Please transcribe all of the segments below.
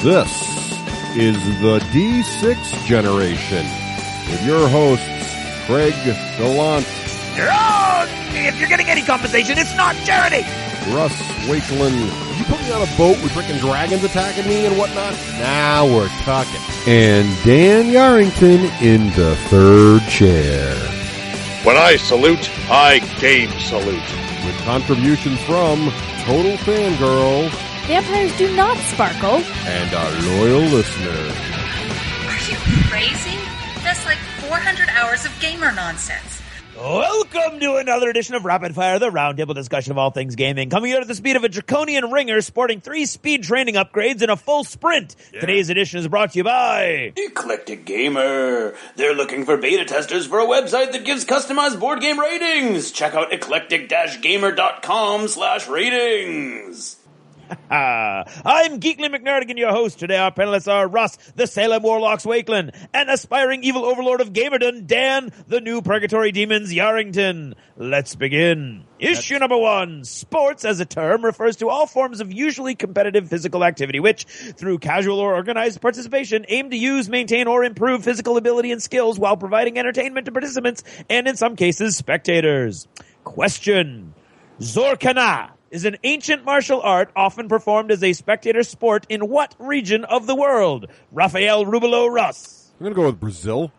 This is the D6 generation with your hosts, Craig Gallant. Wrong! If you're getting any compensation, it's not charity! Russ Wakeland. You put me on a boat with frickin' dragons attacking me and whatnot? Now we're talking. And Dan Yarrington in the third chair. When I salute, I game salute. With contributions from Total Fangirl. Vampires do not sparkle. And our loyal listener. Are you crazy? That's like 400 hours of gamer nonsense. Welcome to another edition of Rapid Fire, the roundtable discussion of all things gaming. Coming out at the speed of a draconian ringer, sporting 3 speed training upgrades and a full sprint. Yeah. Today's edition is brought to you by Eclectic Gamer. They're looking for beta testers for a website that gives customized board game ratings. Check out eclectic-gamer.com/ratings. I'm Geekly McNerdigan, your host. Today our panelists are Russ, the Salem Warlocks Wakeland, and aspiring evil overlord of Gamerdom, Dan, the new Purgatory Demons Yarrington. Let's begin. Issue number 1. Sports, as a term, refers to all forms of usually competitive physical activity which, through casual or organized participation, aim to use, maintain, or improve physical ability and skills while providing entertainment to participants and, in some cases, spectators. Question. Zorkana is an ancient martial art often performed as a spectator sport in what region of the world? Rafael Rubelo Russ. I'm going to go with Brazil.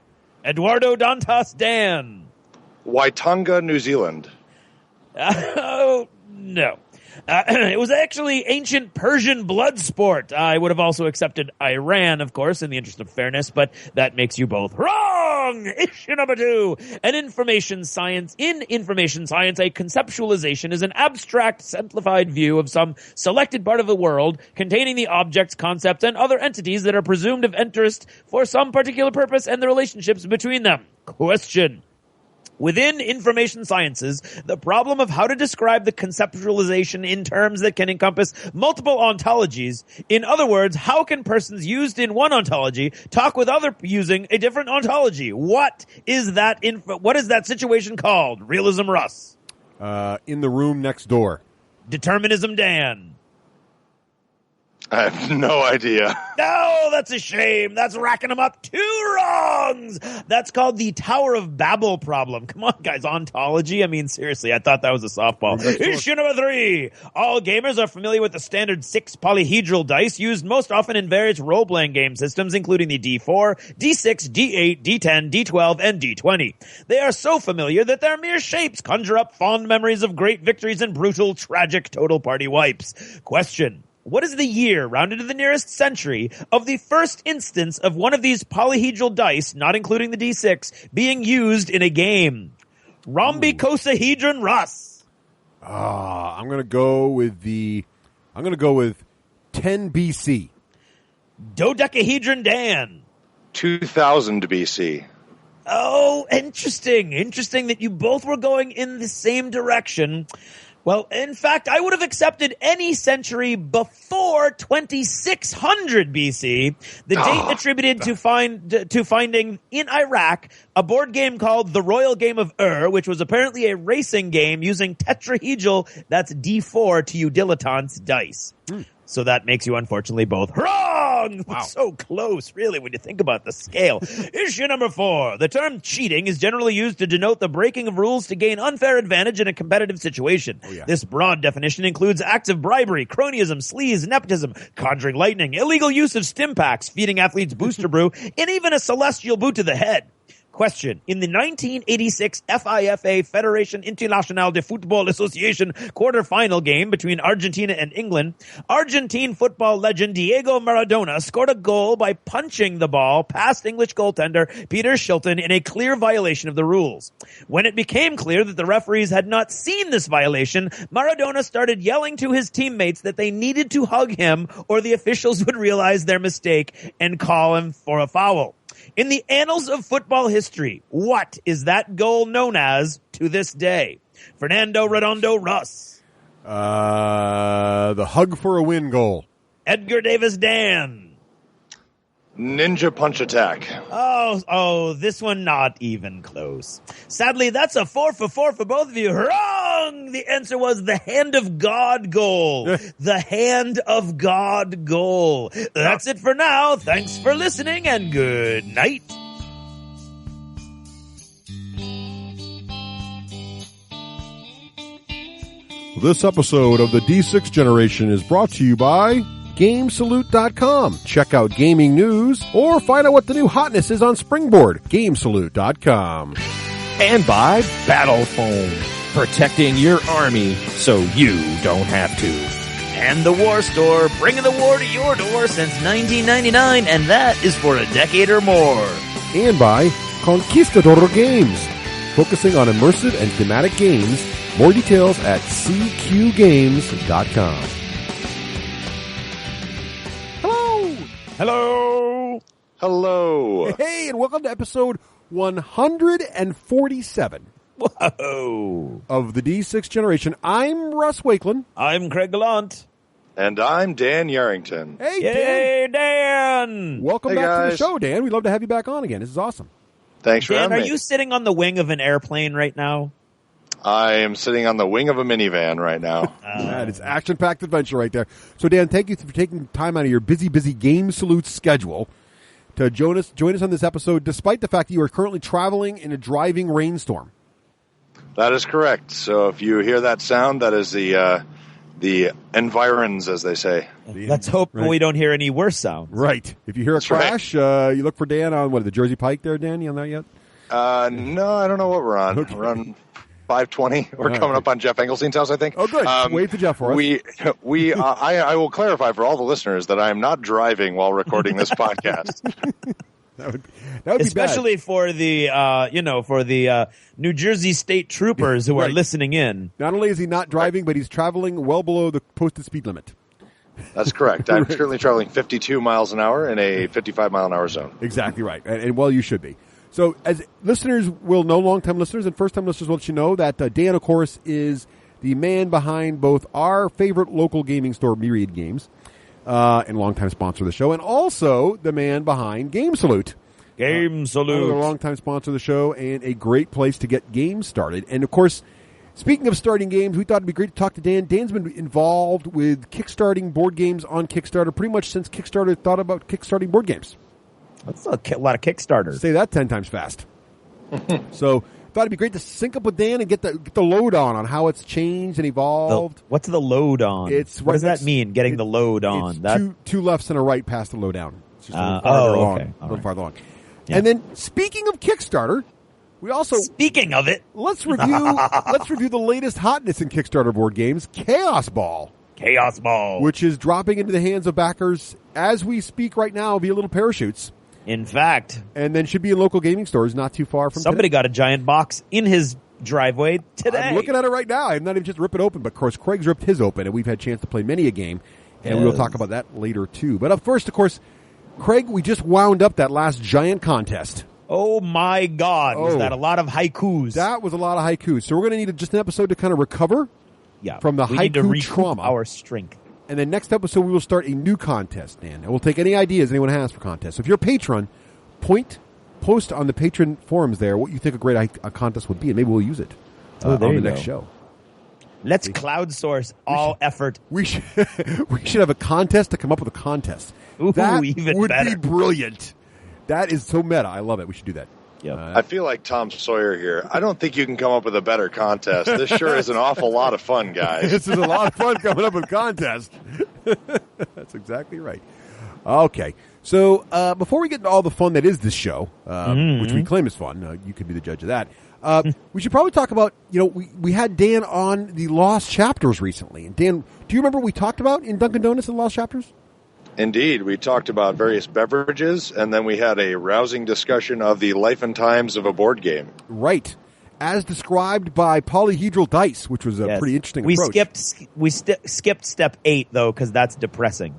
Eduardo Dantas Dan. Waitonga, New Zealand. Oh, no. It was actually ancient Persian blood sport. I would have also accepted Iran, of course, in the interest of fairness, but that makes you both wrong. Issue number 2. In information science, a conceptualization is an abstract, simplified view of some selected part of the world containing the objects, concepts, and other entities that are presumed of interest for some particular purpose and the relationships between them. Question. Within information sciences, the problem of how to describe the conceptualization in terms that can encompass multiple ontologies. In other words, how can persons used in one ontology talk with other using a different ontology? What is that situation called? Realism Russ. In the room next door. Determinism Dan. I have no idea. No, that's a shame. That's racking them up. 2 wrongs. That's called the Tower of Babel problem. Come on, guys. Ontology? I mean, seriously, I thought that was a softball. Issue number 3. All gamers are familiar with the standard 6 polyhedral dice used most often in various role-playing game systems, including the D4, D6, D8, D10, D12, and D20. They are so familiar that their mere shapes conjure up fond memories of great victories and brutal, tragic total party wipes. Question. What is the year, rounded to the nearest century, of the first instance of one of these polyhedral dice, not including the D6, being used in a game? Rhombicosahedron Russ. I'm going to go with 10 BC. Dodecahedron Dan. 2000 BC. Oh, interesting. Interesting that you both were going in the same direction. Well, in fact, I would have accepted any century before 2600 BC, the date attributed to finding in Iraq a board game called The Royal Game of which was apparently a racing game using tetrahedral, that's D4 to you dilettantes, dice. So that makes you, unfortunately, both wrong. Wow. So close, really, when you think about the scale. Issue number 4. The term cheating is generally used to denote the breaking of rules to gain unfair advantage in a competitive situation. Oh, yeah. This broad definition includes acts of bribery, cronyism, sleaze, nepotism, conjuring lightning, illegal use of stim packs, feeding athletes booster brew, and even a celestial boot to the head. Question. In the 1986 FIFA Federation Internationale de Football Association quarterfinal game between Argentina and England, Argentine football legend Diego Maradona scored a goal by punching the ball past English goaltender Peter Shilton in a clear violation of the rules. When it became clear that the referees had not seen this violation, Maradona started yelling to his teammates that they needed to hug him or the officials would realize their mistake and call him for a foul. In the annals of football history, what is that goal known as to this day? Fernando Redondo Russ. The hug for a win goal. Edgar Davis Dan. Ninja punch attack. Oh, this one not even close. Sadly, that's a 4 for 4 for both of you. Wrong! wrong. The answer was the Hand of God goal. The Hand of God goal. That's it for now. Thanks for listening and good night. This episode of the D6 Generation is brought to you by GameSalute.com. Check out gaming news or find out what the new hotness is on Springboard. GameSalute.com. And by Battle Foam, protecting your army so you don't have to. And the War Store, bringing the war to your door since 1999, and that is for a decade or more. And by Conquistador Games, focusing on immersive and thematic games. More details at cqgames.com. Hello! Hello! Hello. Hey, and welcome to episode 147 Whoa! of the D6 Generation. I'm Russ Wakelin. I'm Craig Gallant. And I'm Dan Yarrington. Hey, Yay, Dan! Welcome Hey, back to the guys. show, Dan. We'd love to have you back on again. This is awesome. Thanks for Dan, having are me. you sitting on the wing of an airplane right now? I am sitting on the wing of a minivan right now. That is action-packed adventure right there. So, Dan, thank you for taking time out of your busy Game Salute schedule to join us on this episode, despite the fact that you are currently traveling in a driving rainstorm. That is correct. So if you hear that sound, that is the environs, as they say. Let's hope we don't hear any worse sounds. Right. If you hear a That's right. crash, you look for Dan on, the Jersey Pike there, Dan? You on that yet? No, I don't know what we're on. Okay. We're on 520. We're All coming right. up on Jeff Engelstein's house, I think. Oh, good. Wave to Jeff for us. I will clarify for all the listeners that I am not driving while recording this podcast. That would be Especially for the New Jersey State Troopers who are Right. listening in. bad. Not only is he not driving, but he's traveling well below the posted speed limit. That's correct. I'm currently traveling 52 miles an hour in a 55-mile-an-hour zone. Exactly right. And well, you should be. So, as listeners will know, long-time listeners and first-time listeners will let you know that Dan, of course, is the man behind both our favorite local gaming store, Myriad Games, and longtime sponsor of the show, and also the man behind Game Salute. Game Salute. Another longtime sponsor of the show and a great place to get games started. And, of course, speaking of starting games, we thought it'd be great to talk to Dan. Dan's been involved with kickstarting board games on Kickstarter pretty much since Kickstarter thought about kickstarting board games. That's a lot of Kickstarters. Say that 10 times fast. So, thought it'd be great to sync up with Dan and get the load on how it's changed and evolved. What's the load on? It's what does right that next- mean, getting the load on? It's two lefts and a right past the low down. It's just a little Oh, farther along. okay. A All little right. farther along. Yeah. And then, speaking of Kickstarter, we also Speaking of it, let's review the latest hotness in Kickstarter board games, Kaosball, Kaosball. which is dropping into the hands of backers as we speak right now via little parachutes, In fact, and then should be in local gaming stores not too far from somebody today. got a giant box in his driveway today. I'm looking at it right now. I'm not even just rip it open, but of course Craig's ripped his open, and we've had a chance to play many a game, and we will talk about that later too. But up first, of course, Craig, we just wound up that last giant contest. Oh my God! Was Oh. that a lot of haikus? That was a lot of haikus. So we're going to need just an episode to kind of recover, yeah, from the we need to haiku recoup trauma. our strength. and then next episode we will start a new contest, Dan. And we'll take any ideas anyone has for contests. So if you're a patron, post on the patron forums there what you think a great a contest would be, and maybe we'll use it Oh, there on you the next go. show. Let's crowdsource all effort. We should have a contest to come up with a contest. Ooh, that even would better. be brilliant. That is so meta. I love it. We should do that. Yeah. I feel like Tom Sawyer here. I don't think you can come up with a better contest. This sure is an awful lot of fun, guys. This is a lot of fun coming up with contests. That's exactly right. Okay. So before we get into all the fun that is this show, which we claim is fun, you can be the judge of that. We should probably talk about, we had Dan on the Lost Chapters recently. And Dan, do you remember what we talked about in Dunkin' Donuts in the Lost Chapters? Indeed, we talked about various beverages, and then we had a rousing discussion of the life and times of a board game. Right. As described by polyhedral dice, which was a Yes. pretty interesting we approach. skipped step 8 though, because that's depressing.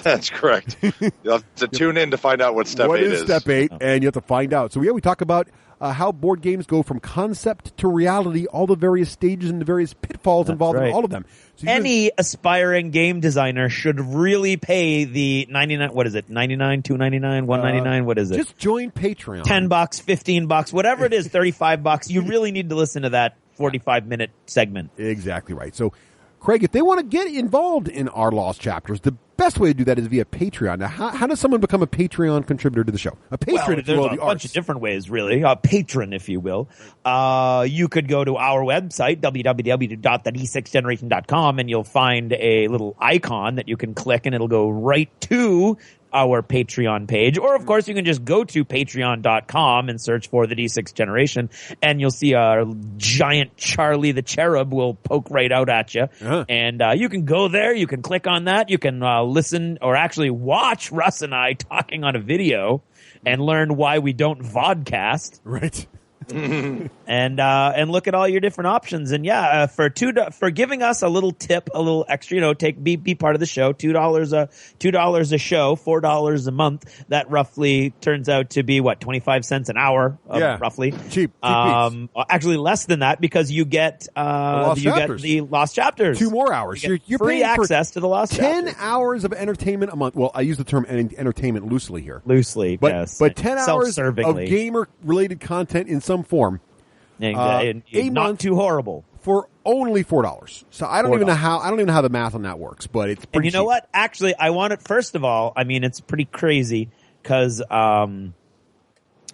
That's correct. You'll have to tune in to find out what step What 8 is step 8? And you have to find out. So we talk about how board games go from concept to reality, all the various stages and the various pitfalls involved in right. all of them. So Any aspiring game designer should really pay the 99, what is it, 99, $2.99, $1.99, what is it? just join Patreon. $10, $15, whatever it is, $35. You really need to listen to that 45-minute segment. Exactly right. So, Craig, if they want to get involved in our Lost Chapters, the best way to do that is via Patreon. Now, how does someone become a Patreon contributor to the show? A patron, if you will, there's a bunch of different ways, really. A patron, if you will. You could go to our website, www.the d6generation.com, and you'll find a little icon that you can click, and it'll go right to our Patreon page. Or, of course, you can just go to patreon.com and search for the D6 Generation, and you'll see a giant Charlie the Cherub will poke right out at you. Uh-huh. And you can go there, you can click on that, you can listen or actually watch Russ and I talking on a video and learn why we don't vodcast. Right. and look at all your different options. And for giving us a little tip, a little extra, be part of the show. $2 a show, $4 a month. That roughly turns out to be 25 cents an hour, roughly. Cheap. Actually less than that, because you get the Lost Chapters. 2 more hours. You're free access to the Lost 10 Chapters. hours of entertainment a month. Well, I use the term entertainment loosely here. Yes. But 10 hours of gamer related content in some form. Not too horrible for only $4. So I don't even know how the math on that works, but it's pretty. And you know what? Actually, I want it. First of all, I mean, it's pretty crazy because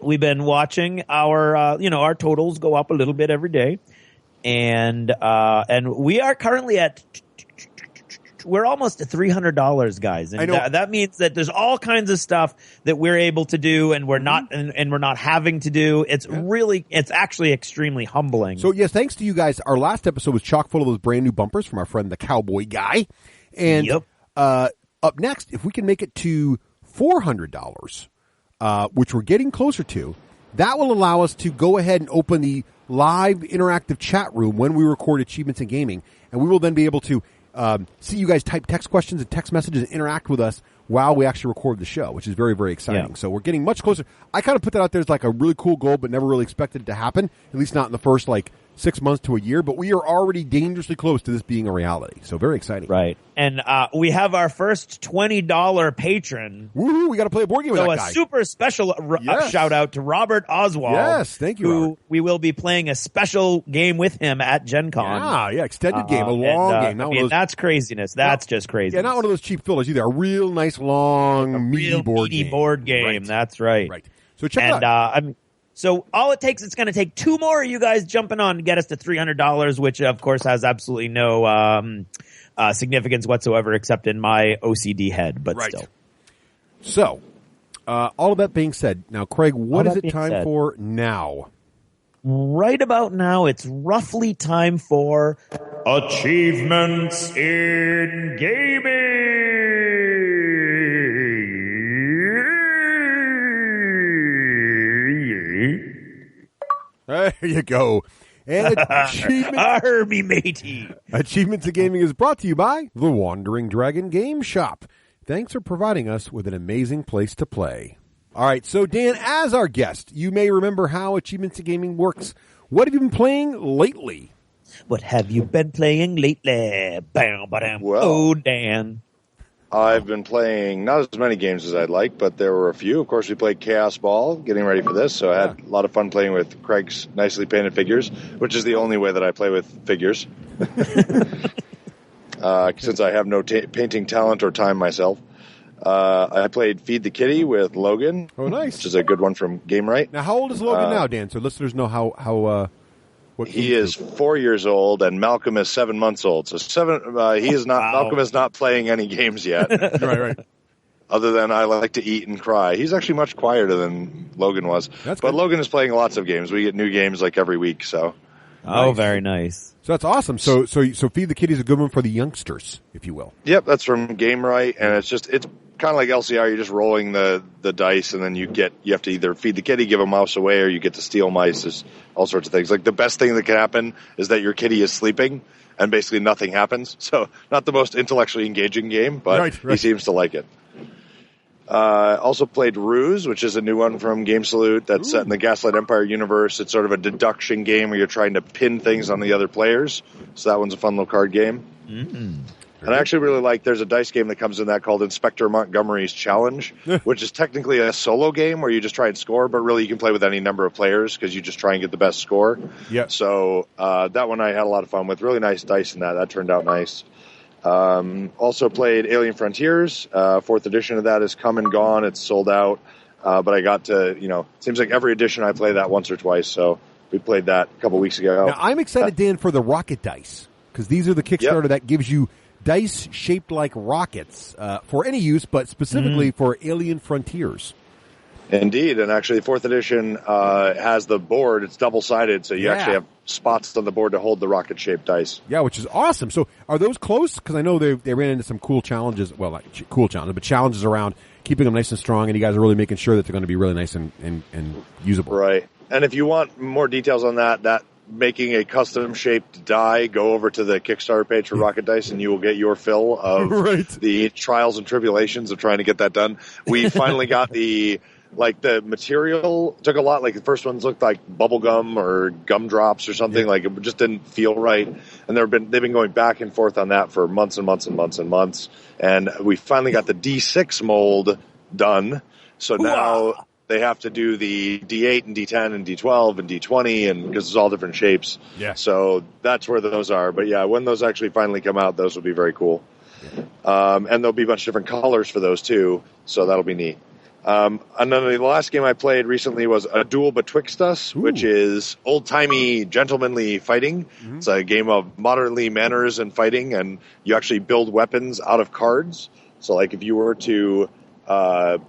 we've been watching our totals go up a little bit every day, and we are currently at. We're almost at $300, guys, and that means that there's all kinds of stuff that we're able to do, and we're not, and we're not having to do. It's it's actually extremely humbling. So yes, thanks to you guys. Our last episode was chock full of those brand new bumpers from our friend the Cowboy Guy, and up next, if we can make it to $400, which we're getting closer to, that will allow us to go ahead and open the live interactive chat room when we record Achievements in Gaming, and we will then be able to. See you guys type text questions and text messages and interact with us while we actually record the show, which is very, very exciting. Yeah. So we're getting much closer. I kind of put that out there as like a really cool goal, but never really expected it to happen, at least not in the first 6 months to a year. But we are already dangerously close to this being a reality. So very exciting. Right. And we have our first $20 patron. Woohoo, we got to play a board game with that guy. So a super special shout out to Robert Oswald. Yes, thank you, who Robert. we will be playing a special game with him at Gen Con. Yeah, extended game, a long game. That's craziness. That's just crazy. Yeah, not one of those cheap fillers either. A real nice, long, meaty board game. Right. That's right. Right. So check it out. So all it takes, it's going to take 2 more of you guys jumping on to get us to $300, which of course has absolutely no significance whatsoever except in my OCD head, but still. So, all of that being said, now Craig, what is it time for now? Right about now, it's roughly time for Achievements in Gaming. There you go. And Army matey. Achievements in Gaming is brought to you by the Wandering Dragon Game Shop. Thanks for providing us with an amazing place to play. All right, so Dan, as our guest, you may remember how Achievements in Gaming works. What have you been playing lately? What have you been playing lately? Well, Dan. I've been playing not as many games as I'd like, but there were a few. Of course, we played Kaosball, getting ready for this, so I had a lot of fun playing with Craig's nicely painted figures, which is the only way that I play with figures, since I have no painting talent or time myself. I played Feed the Kitty with Logan. Oh, nice. Which is a good one from Game Right. Now, how old is Logan now, Dan? So listeners know how he is 4 years old, and Malcolm is 7 months old. So Malcolm is not playing any games yet. Right. Other than I like to eat and cry. He's actually much quieter than Logan was. That's but good. Logan is playing lots of games. We get new games every week. So. Oh, very nice. So that's awesome. So Feed the Kitty is a good one for the youngsters, if you will. Yep, that's from Game Right, and it's kind of like LCR. You're just rolling the dice, and then you have to either feed the kitty, give a mouse away, or you get to steal mice. There's all sorts of things. Like the best thing that can happen is that your kitty is sleeping, and basically nothing happens. So not the most intellectually engaging game, but he seems to like it. Also played Ruse, which is a new one from Game Salute that's set in the Gaslight Empire universe. It's sort of a deduction game where you're trying to pin things on the other players. So that one's a fun little card game. And I actually really like, there's a dice game that comes in that called Inspector Montgomery's Challenge, which is technically a solo game where you just try and score, but really you can play with any number of players because you just try and get the best score. Yeah. So that one I had a lot of fun with. Really nice dice in that. That turned out nice. Also played Alien Frontiers. 4th edition of that has come and gone. It's sold out. But I got to, seems like every edition I play that once or twice. So we played that a couple weeks ago. Now, I'm excited, Dan, for the rocket dice because these are the Kickstarter that gives you dice shaped like rockets for any use, but specifically for Alien Frontiers. Indeed, and actually, 4th edition has the board. It's double-sided, so you actually have spots on the board to hold the rocket-shaped dice. Yeah, which is awesome. So are those close? Because I know they ran into some cool challenges. Well, not cool challenges, but challenges around keeping them nice and strong, and you guys are really making sure that they're going to be really nice and usable. Right. And if you want more details on that making a custom-shaped die, go over to the Kickstarter page for Rocket Dice, and you will get your fill of the trials and tribulations of trying to get that done. We finally got the material took a lot. Like the first ones looked like bubble gum or gumdrops or something. Like it just didn't feel right. And they've been going back and forth on that for months and months and months and months. And we finally got the D6 mold done. So now they have to do the D8 and D10 and D12 and D20 and because it's all different shapes. Yeah. So that's where those are. But yeah, when those actually finally come out, those will be very cool. And there'll be a bunch of different colors for those too. So that'll be neat. And then the last game I played recently was A Duel Betwixt Us, which is old-timey, gentlemanly fighting. Mm-hmm. It's a game of modernly manners and fighting, and you actually build weapons out of cards. So, like, if you were to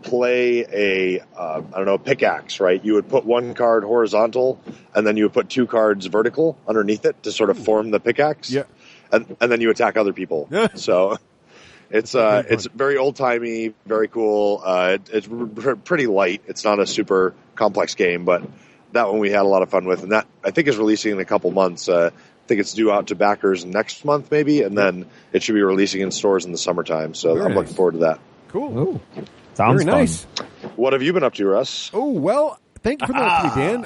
play a pickaxe, right, you would put one card horizontal, and then you would put two cards vertical underneath it to sort of form the pickaxe. Yeah. And then you attack other people. So... It's very old-timey, very cool. It's pretty light. It's not a super complex game, but that one we had a lot of fun with. And that, I think, is releasing in a couple months. I think it's due out to backers next month, maybe, and then it should be releasing in stores in the summertime. So I'm looking forward to that. Cool. Ooh. Sounds very nice. What have you been up to, Russ? Oh, well, thank you for that, Dan.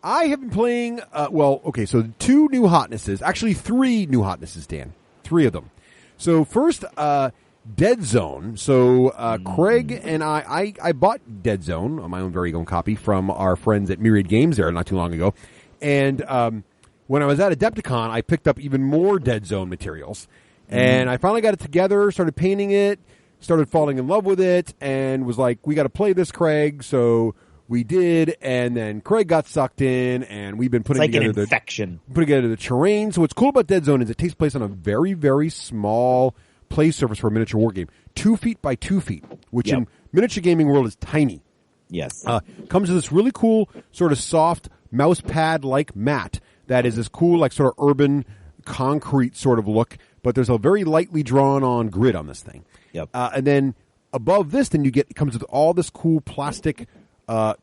I have been playing, so 2 new hotnesses. Actually, 3 new hotnesses, Dan. 3 of them. So first, Dead Zone. So Craig and I bought Dead Zone on my own very own copy from our friends at Myriad Games there not too long ago. And when I was at Adepticon, I picked up even more Dead Zone materials. And I finally got it together, started painting it, started falling in love with it, and was like, we got to play this, Craig. So we did, and then Craig got sucked in, and we've been putting together the terrain. So what's cool about Dead Zone is it takes place on a very, very small play surface for a miniature war game, 2 feet by 2 feet, which in miniature gaming world is tiny. Yes. Comes with this really cool sort of soft mouse pad like mat that is this cool like sort of urban concrete sort of look, but there's a very lightly drawn on grid on this thing. Yep. And then above this, it comes with all this cool plastic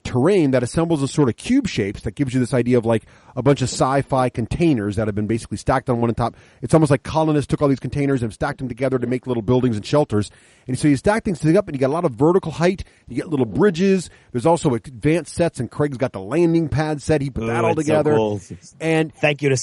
terrain that assembles in sort of cube shapes that gives you this idea of like a bunch of sci-fi containers that have been basically stacked on one on top. It's almost like colonists took all these containers and stacked them together to make little buildings and shelters. And so you stack things up and you get a lot of vertical height. You get little bridges. There's also advanced sets, and Craig's got the landing pad set. He put that all together. So cool. And thank you to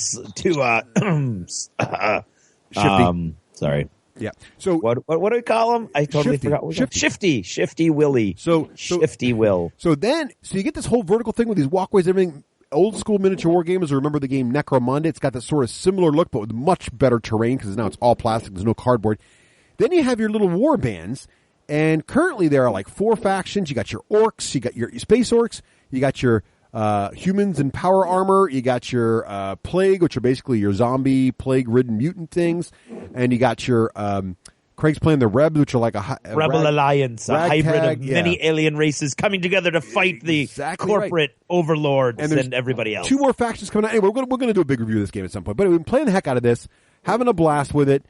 sorry. Yeah. So what do we call him? I totally forgot. Shifty Willie. Shifty Will. So you get this whole vertical thing with these walkways, everything. Old school miniature war gamers remember the game Necromunda. It's got this sort of similar look, but with much better terrain because now it's all plastic. There's no cardboard. Then you have your little war bands, and currently there are like 4 factions. You got your orcs, you got your space orcs, you got your humans in power armor, you got your plague, which are basically your zombie plague-ridden mutant things, and you got your Craig's playing the Rebs, which are like a Rebel Alliance, a hybrid of many alien races coming together to fight the corporate overlords and everybody else. 2 more factions coming out. Anyway, we're going to do a big review of this game at some point. But we've been playing the heck out of this, having a blast with it.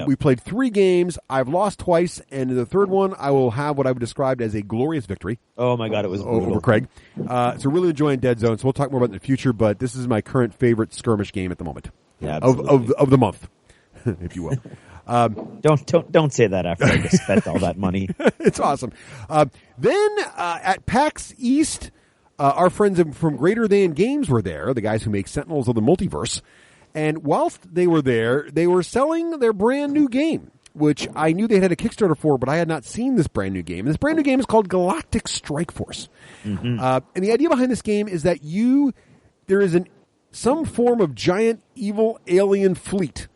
We played 3 games. I've lost twice, and in the third one, I will have what I would describe as a glorious victory. Oh my God, it was brutal. Over Craig. So really enjoying Dead Zone. So we'll talk more about it in the future. But this is my current favorite skirmish game at the moment. Yeah, of the month, if you will. Don't say that after I just spent all that money. It's awesome. Then at PAX East, our friends from Greater Than Games were there. The guys who make Sentinels of the Multiverse. And whilst they were there, they were selling their brand new game. which I knew they had a Kickstarter for, but I had not seen this brand new game. And this brand new game is called Galactic Strike Force. And the idea behind this game is that there is some form of giant evil alien fleet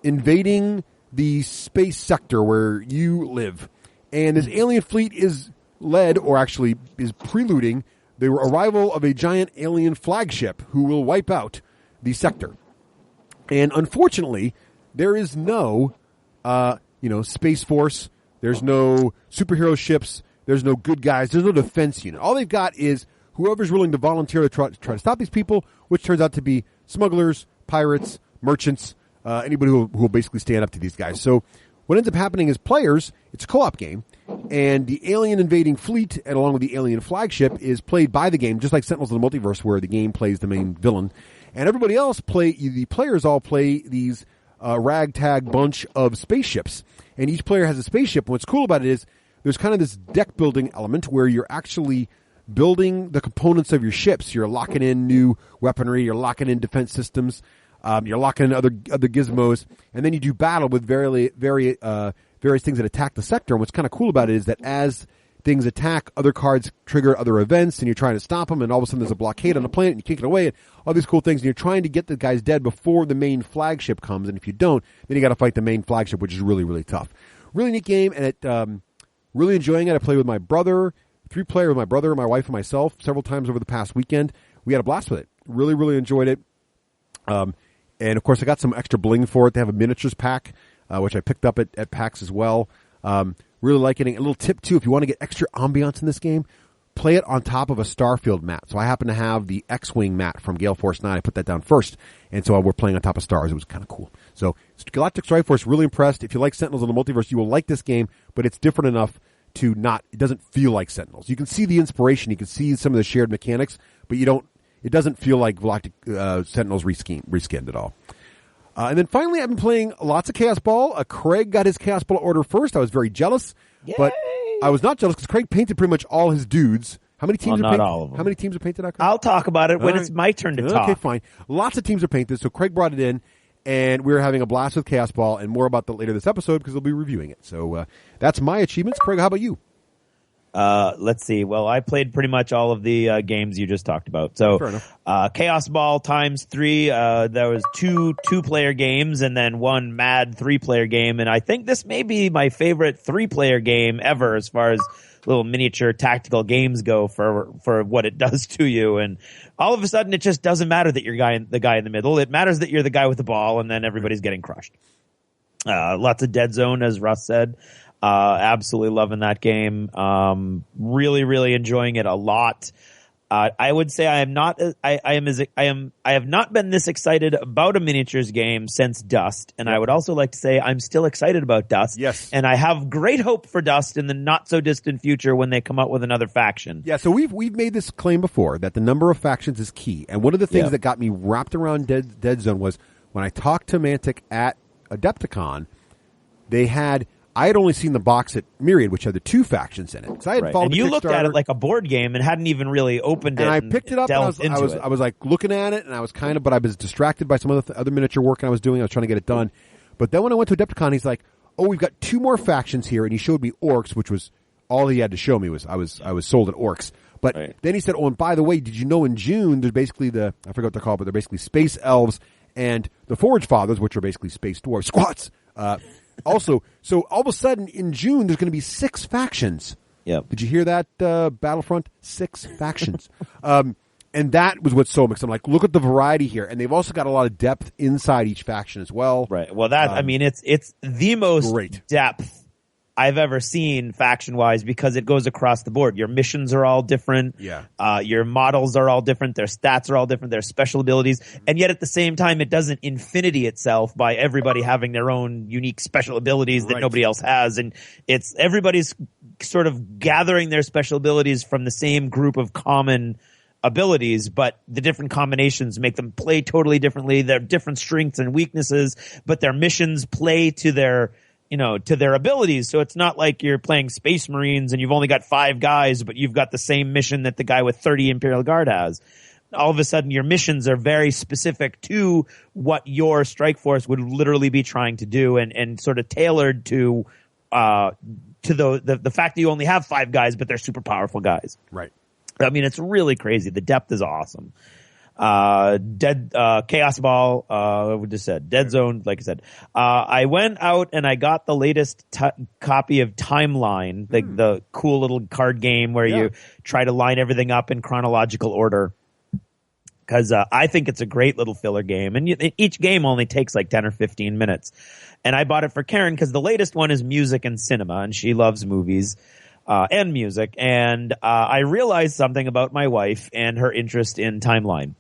invading the space sector where you live. And this alien fleet is led, or actually is preluding, the arrival of a giant alien flagship who will wipe out the sector. And unfortunately, there is no, Space Force. There's no superhero ships. There's no good guys. There's no defense unit. All they've got is whoever's willing to volunteer to try to stop these people, which turns out to be smugglers, pirates, merchants, anybody who will basically stand up to these guys. So what ends up happening is players, it's a co-op game, and the alien invading fleet, and along with the alien flagship, is played by the game, just like Sentinels of the Multiverse, where the game plays the main villain. And everybody else the players all play these ragtag bunch of spaceships. And each player has a spaceship. And what's cool about it is there's kind of this deck building element where you're actually building the components of your ships. You're locking in new weaponry. You're locking in defense systems. You're locking in other gizmos. And then you do battle with various things that attack the sector. And what's kind of cool about it is that as things attack, other cards trigger other events, and you're trying to stop them, and all of a sudden there's a blockade on the planet, and you kick it away, and all these cool things, and you're trying to get the guys dead before the main flagship comes, and if you don't, then you got to fight the main flagship, which is really, really tough. Really neat game, and really enjoying it. I played with my brother, 3-player with my brother, my wife, and myself several times over the past weekend. We had a blast with it. Really, really enjoyed it. And, of course, I got some extra bling for it. They have a miniatures pack, which I picked up at PAX as well. Really liking it. A little tip, too, if you want to get extra ambiance in this game, play it on top of a Starfield mat. So I happen to have the X-Wing mat from Gale Force 9. I put that down first. And so we're playing on top of stars. It was kind of cool. So Galactic Strike Force, really impressed. If you like Sentinels of the Multiverse, you will like this game, but it's different enough to it doesn't feel like Sentinels. You can see the inspiration. You can see some of the shared mechanics, but it doesn't feel like Galactic Sentinels reskinned at all. And then finally, I've been playing lots of Kaosball. Craig got his Kaosball order first. I was very jealous. Yay! But I was not jealous because Craig painted pretty much all his dudes. How many teams are painted? Not all of them. How many teams are painted out, Craig? I'll talk about it when it's my turn to talk. Okay, fine. Lots of teams are painted, so Craig brought it in, and we were having a blast with Kaosball, and more about that later this episode because we'll be reviewing it. So that's my achievements. Craig, how about you? Let's see. Well, I played pretty much all of the games you just talked about. So, Kaosball times 3. There was two 2-player games and then one mad 3-player game. And I think this may be my favorite 3-player game ever as far as little miniature tactical games go for what it does to you. And all of a sudden, it just doesn't matter that you're the guy in the middle. It matters that you're the guy with the ball, and then everybody's getting crushed. Lots of dead zone, as Russ said. Absolutely loving that game. Really, really enjoying it a lot. I would say I have not been this excited about a miniatures game since Dust. And I would also like to say I'm still excited about Dust. Yes. And I have great hope for Dust in the not so distant future when they come out with another faction. Yeah. So we've made this claim before that the number of factions is key. And one of the things that got me wrapped around Dead Zone was when I talked to Mantic at Adepticon, I had only seen the box at Myriad, which had the 2 factions in it. So I had followed and you looked at it like a board game and hadn't even really opened it. And I picked it up and I was like looking at it, and I was but I was distracted by some other miniature work I was doing. I was trying to get it done. But then when I went to Adepticon, he's like, "Oh, we've got 2 more factions here," and he showed me orcs, which was all he had to show me. I was sold at orcs. But then he said, "Oh, and by the way, did you know in June there's basically I forgot what they're called, but they're basically space elves and the Forge Fathers, which are basically space dwarves, squats." Also, so all of a sudden in June there's going to be 6 factions. Yeah. Did you hear that, Battlefront? 6 factions. And that was what's so mixed. I'm like, look at the variety here, and they've also got a lot of depth inside each faction as well. Right. Well, it's the most depth I've ever seen faction-wise because it goes across the board. Your missions are all different. Yeah. Your models are all different. Their stats are all different. Their special abilities. And yet at the same time, it doesn't infinity itself by everybody having their own unique special abilities that nobody else has. And everybody's sort of gathering their special abilities from the same group of common abilities, but the different combinations make them play totally differently. They're different strengths and weaknesses, but their missions play to their abilities. So it's not like you're playing Space Marines and you've only got 5 guys, but you've got the same mission that the guy with 30 Imperial Guard has. all of a sudden your missions are very specific to what your strike force would literally be trying to do, and sort of tailored to the fact that you only have 5 guys, but they're super powerful guys. Right. I mean, it's really crazy. The depth is awesome. Kaosball, we just said Dead Zone. Like I said, I went out and I got the latest copy of Timeline, the cool little card game where you try to line everything up in chronological order. Cause, I think it's a great little filler game, and each game only takes like 10 or 15 minutes. And I bought it for Karen cause the latest one is music and cinema, and she loves movies. And music, and I realized something about my wife and her interest in Timeline.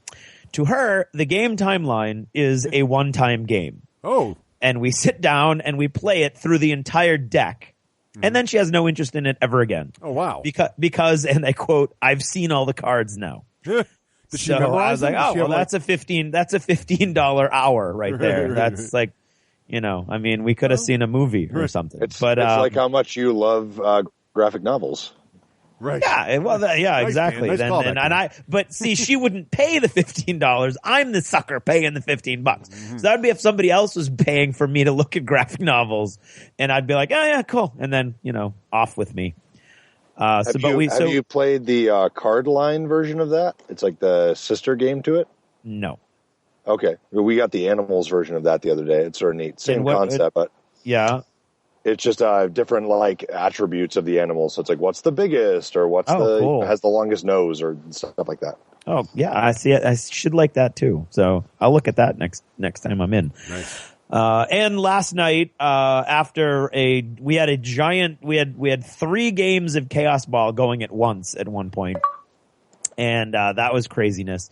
To her, the game Timeline is a one-time game. Oh. And we sit down and we play it through the entire deck. And then she has no interest in it ever again. Oh, wow. Because, and I quote, I've seen all the cards now. Did she So I memorize was like, them? oh, well, that's a $15 hour right there. That's like, I mean, we could have seen a movie or something. It's but like how much you love graphic novels. Right. Yeah, well, Nice, exactly. man. Nice callback, But see, she wouldn't pay the $15. I'm the sucker paying the $15. So that'd be if somebody else was paying for me to look at graphic novels, and I'd be like, oh yeah, cool, and then off with me. Have you played the card line version of that? It's like the sister game to it. No. Okay, we got the animals version of that the other day. It's sort of neat, same concept, but yeah. It's just different like attributes of the animals. So it's like, what's the biggest, or cool. has the longest nose, or stuff like that. Oh yeah, I see it. I should like that too. So I'll look at that next time I'm in. Nice. And last night, after we had 3 games of Kaosball going at once at one point, and that was craziness.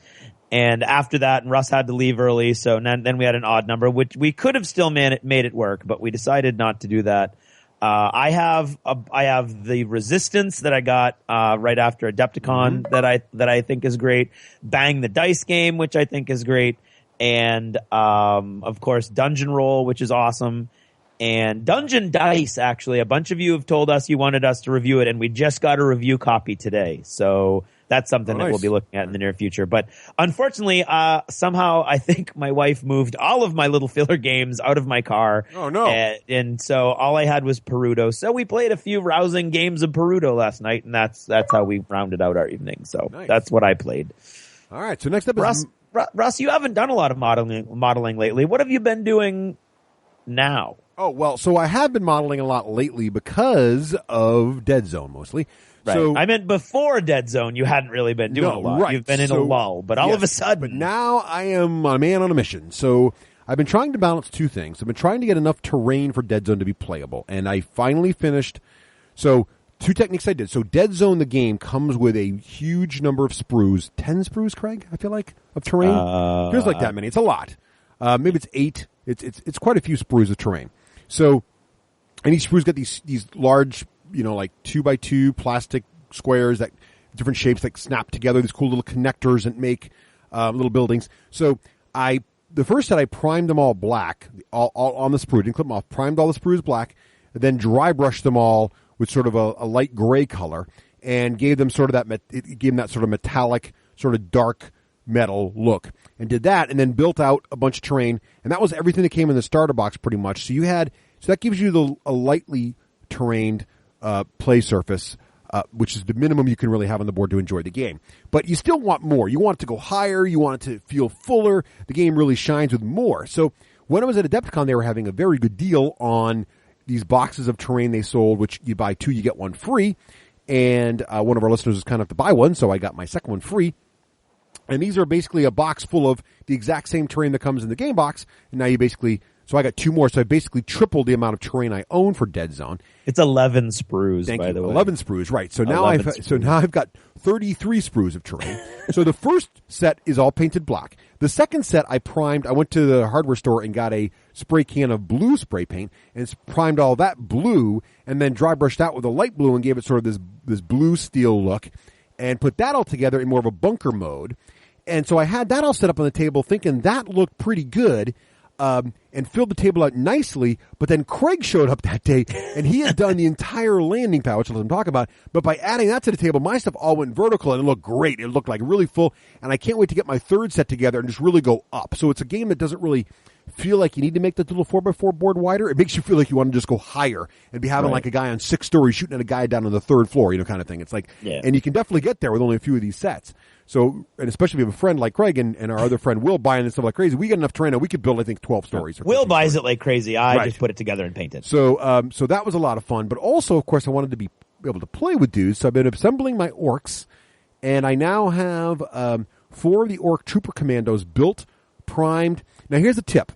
And after that, Russ had to leave early, so then we had an odd number, which we could have still made it work, but we decided not to do that. I have the Resistance that I got right after Adepticon that I think is great. Bang the Dice game, which I think is great, and of course Dungeon Roll, which is awesome. And Dungeon Dice, actually, a bunch of you have told us you wanted us to review it, and we just got a review copy today. So that's something that we'll be looking at in the near future. But unfortunately, somehow I think my wife moved all of my little filler games out of my car. Oh, no. And so all I had was Perudo. So we played a few rousing games of Perudo last night, and that's how we rounded out our evening. So That's what I played. All right. So next up is Russ, you haven't done a lot of modeling lately. What have you been doing now? Oh, well, so I have been modeling a lot lately because of Dead Zone mostly. Right. So, I meant before Dead Zone, you hadn't really been doing a lot. Right. You've been in a lull, but all of a sudden. But now I am a man on a mission. So I've been trying to balance 2 things. I've been trying to get enough terrain for Dead Zone to be playable, and I finally finished. So 2 techniques I did. So Dead Zone, the game, comes with a huge number of sprues. 10 sprues, Craig, I feel like, of terrain. Feels like that many. It's a lot. Maybe it's 8. It's quite a few sprues of terrain. So, and each sprue's got these large, like 2x2 plastic squares that different shapes that snap together. These cool little connectors that make little buildings. So the first set I primed them all black, all on the sprue. Didn't clip them off. Primed all the sprues black, then dry brushed them all with sort of a light gray color, and gave them sort of that sort of metallic, sort of dark metal look, and did that, and then built out a bunch of terrain, and that was everything that came in the starter box pretty much. So that gives you a lightly terrained play surface, which is the minimum you can really have on the board to enjoy the game. But you still want more. You want it to go higher. You want it to feel fuller. The game really shines with more. So when I was at Adepticon, they were having a very good deal on these boxes of terrain they sold, which you buy 2, you get 1 free. And one of our listeners was kind enough to buy one, so I got my second one free. And these are basically a box full of the exact same terrain that comes in the game box. And now so I got 2 more. So I basically tripled the amount of terrain I own for Dead Zone. It's 11 sprues, Thank by you. the way. 11 sprues, right. So now I've got 33 sprues of terrain. So the first set is all painted black. The second set I primed. I went to the hardware store and got a spray can of blue spray paint and primed all that blue, and then dry brushed that with a light blue and gave it sort of this blue steel look, and put that all together in more of a bunker mode. And so I had that all set up on the table thinking that looked pretty good. and filled the table out nicely. But then Craig showed up that day, and he had done the entire landing pad, which I'll let him talk about. But by adding that to the table, my stuff all went vertical, and it looked great. It looked like really full, and I can't wait to get my third set together and just really go up. So it's a game that doesn't really feel like you need to make the little 4x4 board wider. It makes you feel like you want to just go higher and be having like a guy on 6 stories shooting at a guy down on the 3rd floor, kind of thing. It's like, and you can definitely get there with only a few of these sets. So, and especially if you have a friend like Craig and our other friend Will buying this stuff like crazy, we got enough terrain. We could build, I think, 12 stories. Will buys it like crazy. I just put it together and paint it. So, so that was a lot of fun. But also, of course, I wanted to be able to play with dudes. So I've been assembling my orcs, and I now have 4 of the orc trooper commandos built, primed. Now, here's a tip.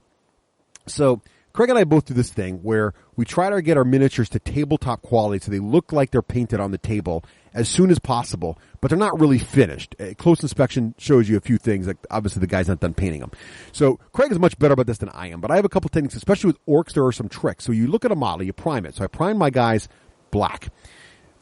So Craig and I both do this thing where we try to get our miniatures to tabletop quality so they look like they're painted on the table as soon as possible, but they're not really finished. A close inspection shows you a few things, like obviously the guy's not done painting them. So Craig is much better about this than I am, but I have a couple things, especially with orcs, there are some tricks. So you look at a model, you prime it. So I prime my guys black.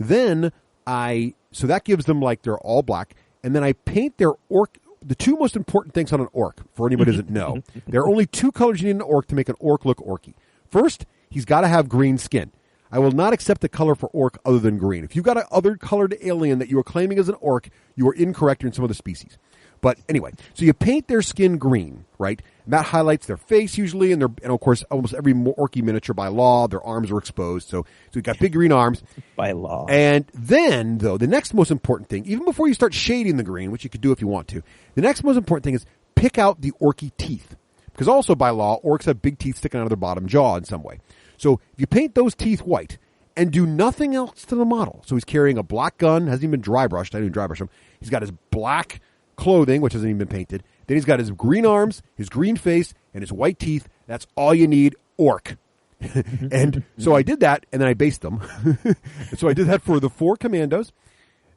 Then so that gives them like they're all black, and then I paint their orc. The 2 most important things on an orc, for anybody who doesn't know, there are only 2 colors you need in an orc to make an orc look orky. First, he's got to have green skin. I will not accept a color for orc other than green. If you've got an other colored alien that you are claiming as an orc, you are incorrect. You're in some other species. But anyway, so you paint their skin green, right? And that highlights their face usually, and of course, almost every orky miniature by law, their arms are exposed. So you've got big green arms. By law. And then, though, the next most important thing, even before you start shading the green, which you could do if you want to, the next most important thing is pick out the orky teeth. Because also by law, orcs have big teeth sticking out of their bottom jaw in some way. So if you paint those teeth white and do nothing else to the model. So he's carrying a black gun, hasn't even been dry brushed. I didn't dry brush him. He's got his black clothing, which hasn't even been painted. Then he's got his green arms, his green face, and his white teeth. That's all you need, orc. And so I did that, and then I based them. So I did that for the 4 commandos.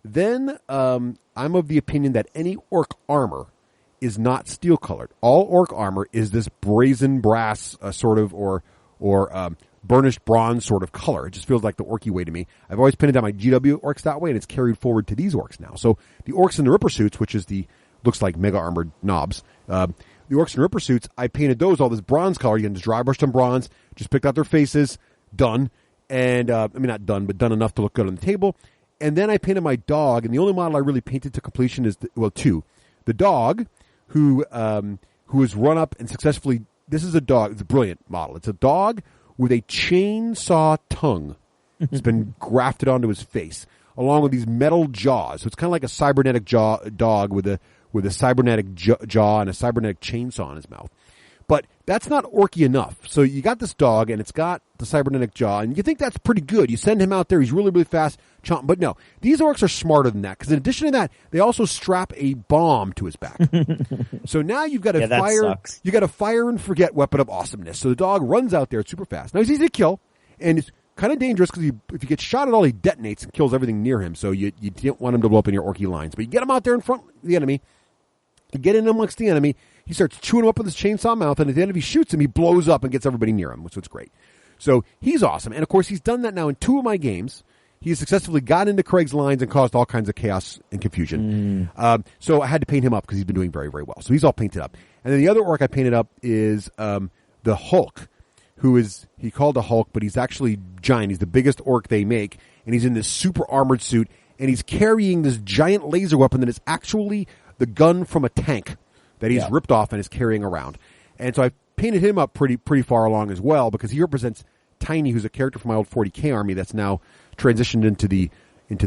Then I'm of the opinion that any orc armor is not steel colored. All orc armor is this brazen brass sort of or burnished bronze sort of color. It just feels like the orky way to me. I've always painted down my GW orcs that way, and it's carried forward to these orcs now. So the orcs in the Ripper suits, which is looks like mega armored knobs, the orcs in Ripper suits, I painted those all this bronze color. You can just dry brush them bronze, just picked out their faces, done. And, not done, but done enough to look good on the table. And then I painted my dog, and the only model I really painted to completion is, 2. The dog, who has run up and successfully, this is a dog, it's a brilliant model. It's a dog with a chainsaw tongue. It's been grafted onto his face, along with these metal jaws. So it's kind of like a cybernetic dog with a cybernetic jaw and a cybernetic chainsaw in his mouth. But that's not orky enough. So you got this dog, and it's got the cybernetic jaw, and you think that's pretty good. You send him out there, he's really, really fast, chomping. But no, these orcs are smarter than that, because in addition to that, they also strap a bomb to his back. So now you've got a fire and forget weapon of awesomeness. So the dog runs out there, it's super fast. Now he's easy to kill, and it's kind of dangerous, because if you get shot at all, he detonates and kills everything near him. So you don't want him to blow up in your orky lines. But you get him out there in front of the enemy, you get in amongst the enemy, he starts chewing him up with his chainsaw mouth, and at the end, if he shoots him, he blows up and gets everybody near him, which is great. So he's awesome. And, of course, he's done that now in 2 of my games. He has successfully got into Craig's lines and caused all kinds of chaos and confusion. So I had to paint him up because he's been doing very, very well. So he's all painted up. And then the other orc I painted up is the Hulk, he called a Hulk, but he's actually giant. He's the biggest orc they make, and he's in this super armored suit, and he's carrying this giant laser weapon that is actually the gun from a tank that he's ripped off and is carrying around. And so I painted him up pretty far along as well, because he represents Tiny, who's a character from my old 40K army that's now transitioned into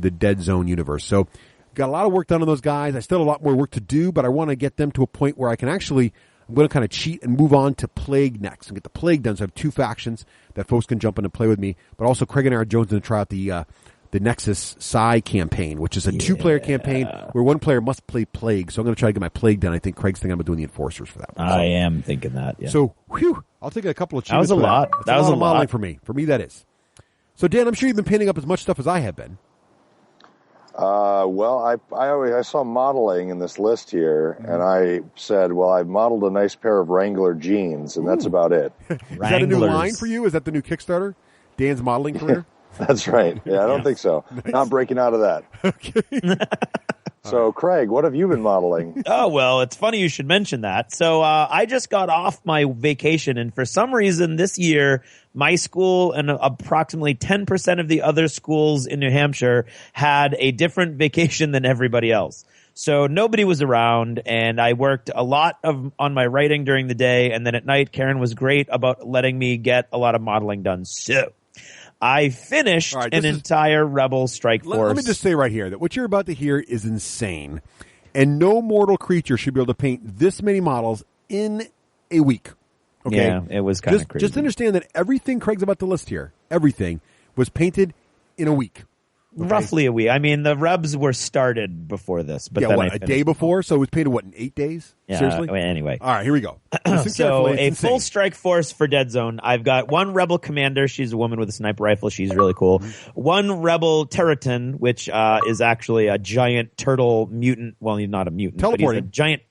the Dead Zone universe. So got a lot of work done on those guys. I still have a lot more work to do, but I want to get them to a point where I'm going to kind of cheat and move on to Plague next and get the Plague done. So I have 2 factions that folks can jump in and play with me. But also Craig and I are going to try out the Nexus Psi campaign, which is a 2-player campaign where 1 player must play Plague. So I'm going to try to get my Plague done. I think Craig's thinking about doing the Enforcers for that one. I am thinking that, yeah. So, I'll take a couple of achievements. That was a lot. That was a lot of modeling for me. For me, that is. So, Dan, I'm sure you've been painting up as much stuff as I have been. Well, I saw modeling in this list here, and I said, well, I modeled a nice pair of Wrangler jeans, and that's about it. Is that a new line for you? Is that the new Kickstarter? Dan's modeling career? That's right. Yeah, I don't think so. Nice. Not breaking out of that. Okay. So, Craig, what have you been modeling? Oh, well, it's funny you should mention that. So I just got off my vacation, and for some reason this year, my school and approximately 10% of the other schools in New Hampshire had a different vacation than everybody else. So nobody was around, and I worked a lot on my writing during the day, and then at night, Karen was great about letting me get a lot of modeling done. So I finished an entire Rebel Strike Force. Let me just say right here that what you're about to hear is insane, and no mortal creature should be able to paint this many models in a week. Okay? Yeah, it was kind of crazy. Just understand that everything Craig's about to list here, everything was painted in a week. Okay? Roughly a week. I mean, the Rebs were started before this. But yeah, then what, a day before? So it was painted, what, in 8 days? Yeah, Seriously? Anyway. All right, here we go. So a full strike force for Dead Zone. I've got one Rebel Commander. She's a woman with a sniper rifle. She's really cool. One Rebel Territon, which is actually a giant turtle mutant. Well, he's not a mutant. Teleporting. But he's a giant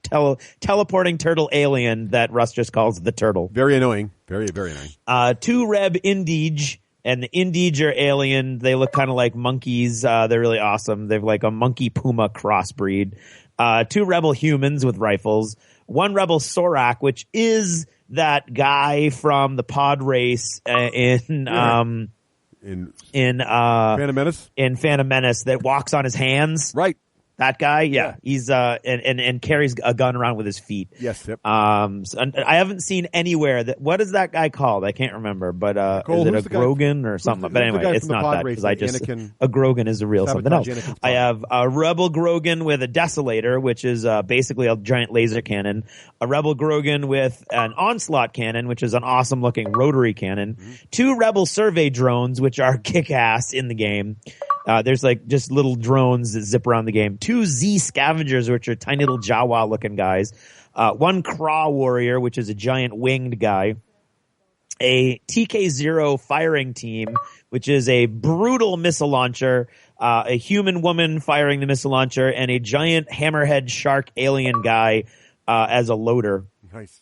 teleporting turtle alien that Russ just calls the Turtle. Very annoying. Very, very annoying. 2 Reb Indige. And the Indige are alien. They look kind of like monkeys. They're really awesome. They're like a monkey puma crossbreed. 2 Rebel humans with rifles. 1 Rebel Sorak, which is that guy from the pod race in Phantom Menace? In Phantom Menace that walks on his hands. Right. That guy, yeah. He's and carries a gun around with his feet. Yes. Yep. So I haven't seen anywhere that. What is that guy called? I can't remember. But Cole, is it a Grogan or something? But anyway, it's not that because I just a Grogan is a real something else. I have a Rebel Grogan with a Desolator, which is basically a giant laser cannon. A Rebel Grogan with an Onslaught cannon, which is an awesome looking rotary cannon. 2 Rebel Survey drones, which are kick ass in the game. There's like just little drones that zip around the game. 2 Z Scavengers, which are tiny little Jawa looking guys. 1 Craw Warrior, which is a giant winged guy. A TK-0 firing team, which is a brutal missile launcher. A human woman firing the missile launcher, and a giant hammerhead shark alien guy as a loader. Nice.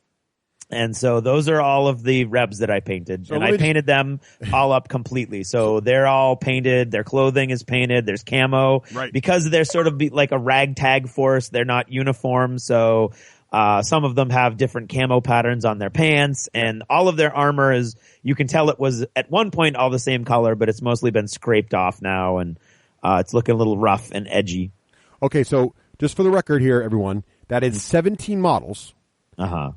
And so those are all of the Rebs that I painted. And I painted them all up completely. So they're all painted. Their clothing is painted. There's camo. Right. Because they're sort of like a ragtag force, they're not uniform. So some of them have different camo patterns on their pants. And all of their armor is, you can tell it was at one point all the same color, but it's mostly been scraped off now. And it's looking a little rough and edgy. Okay, so just for the record here, everyone, that is 17 models.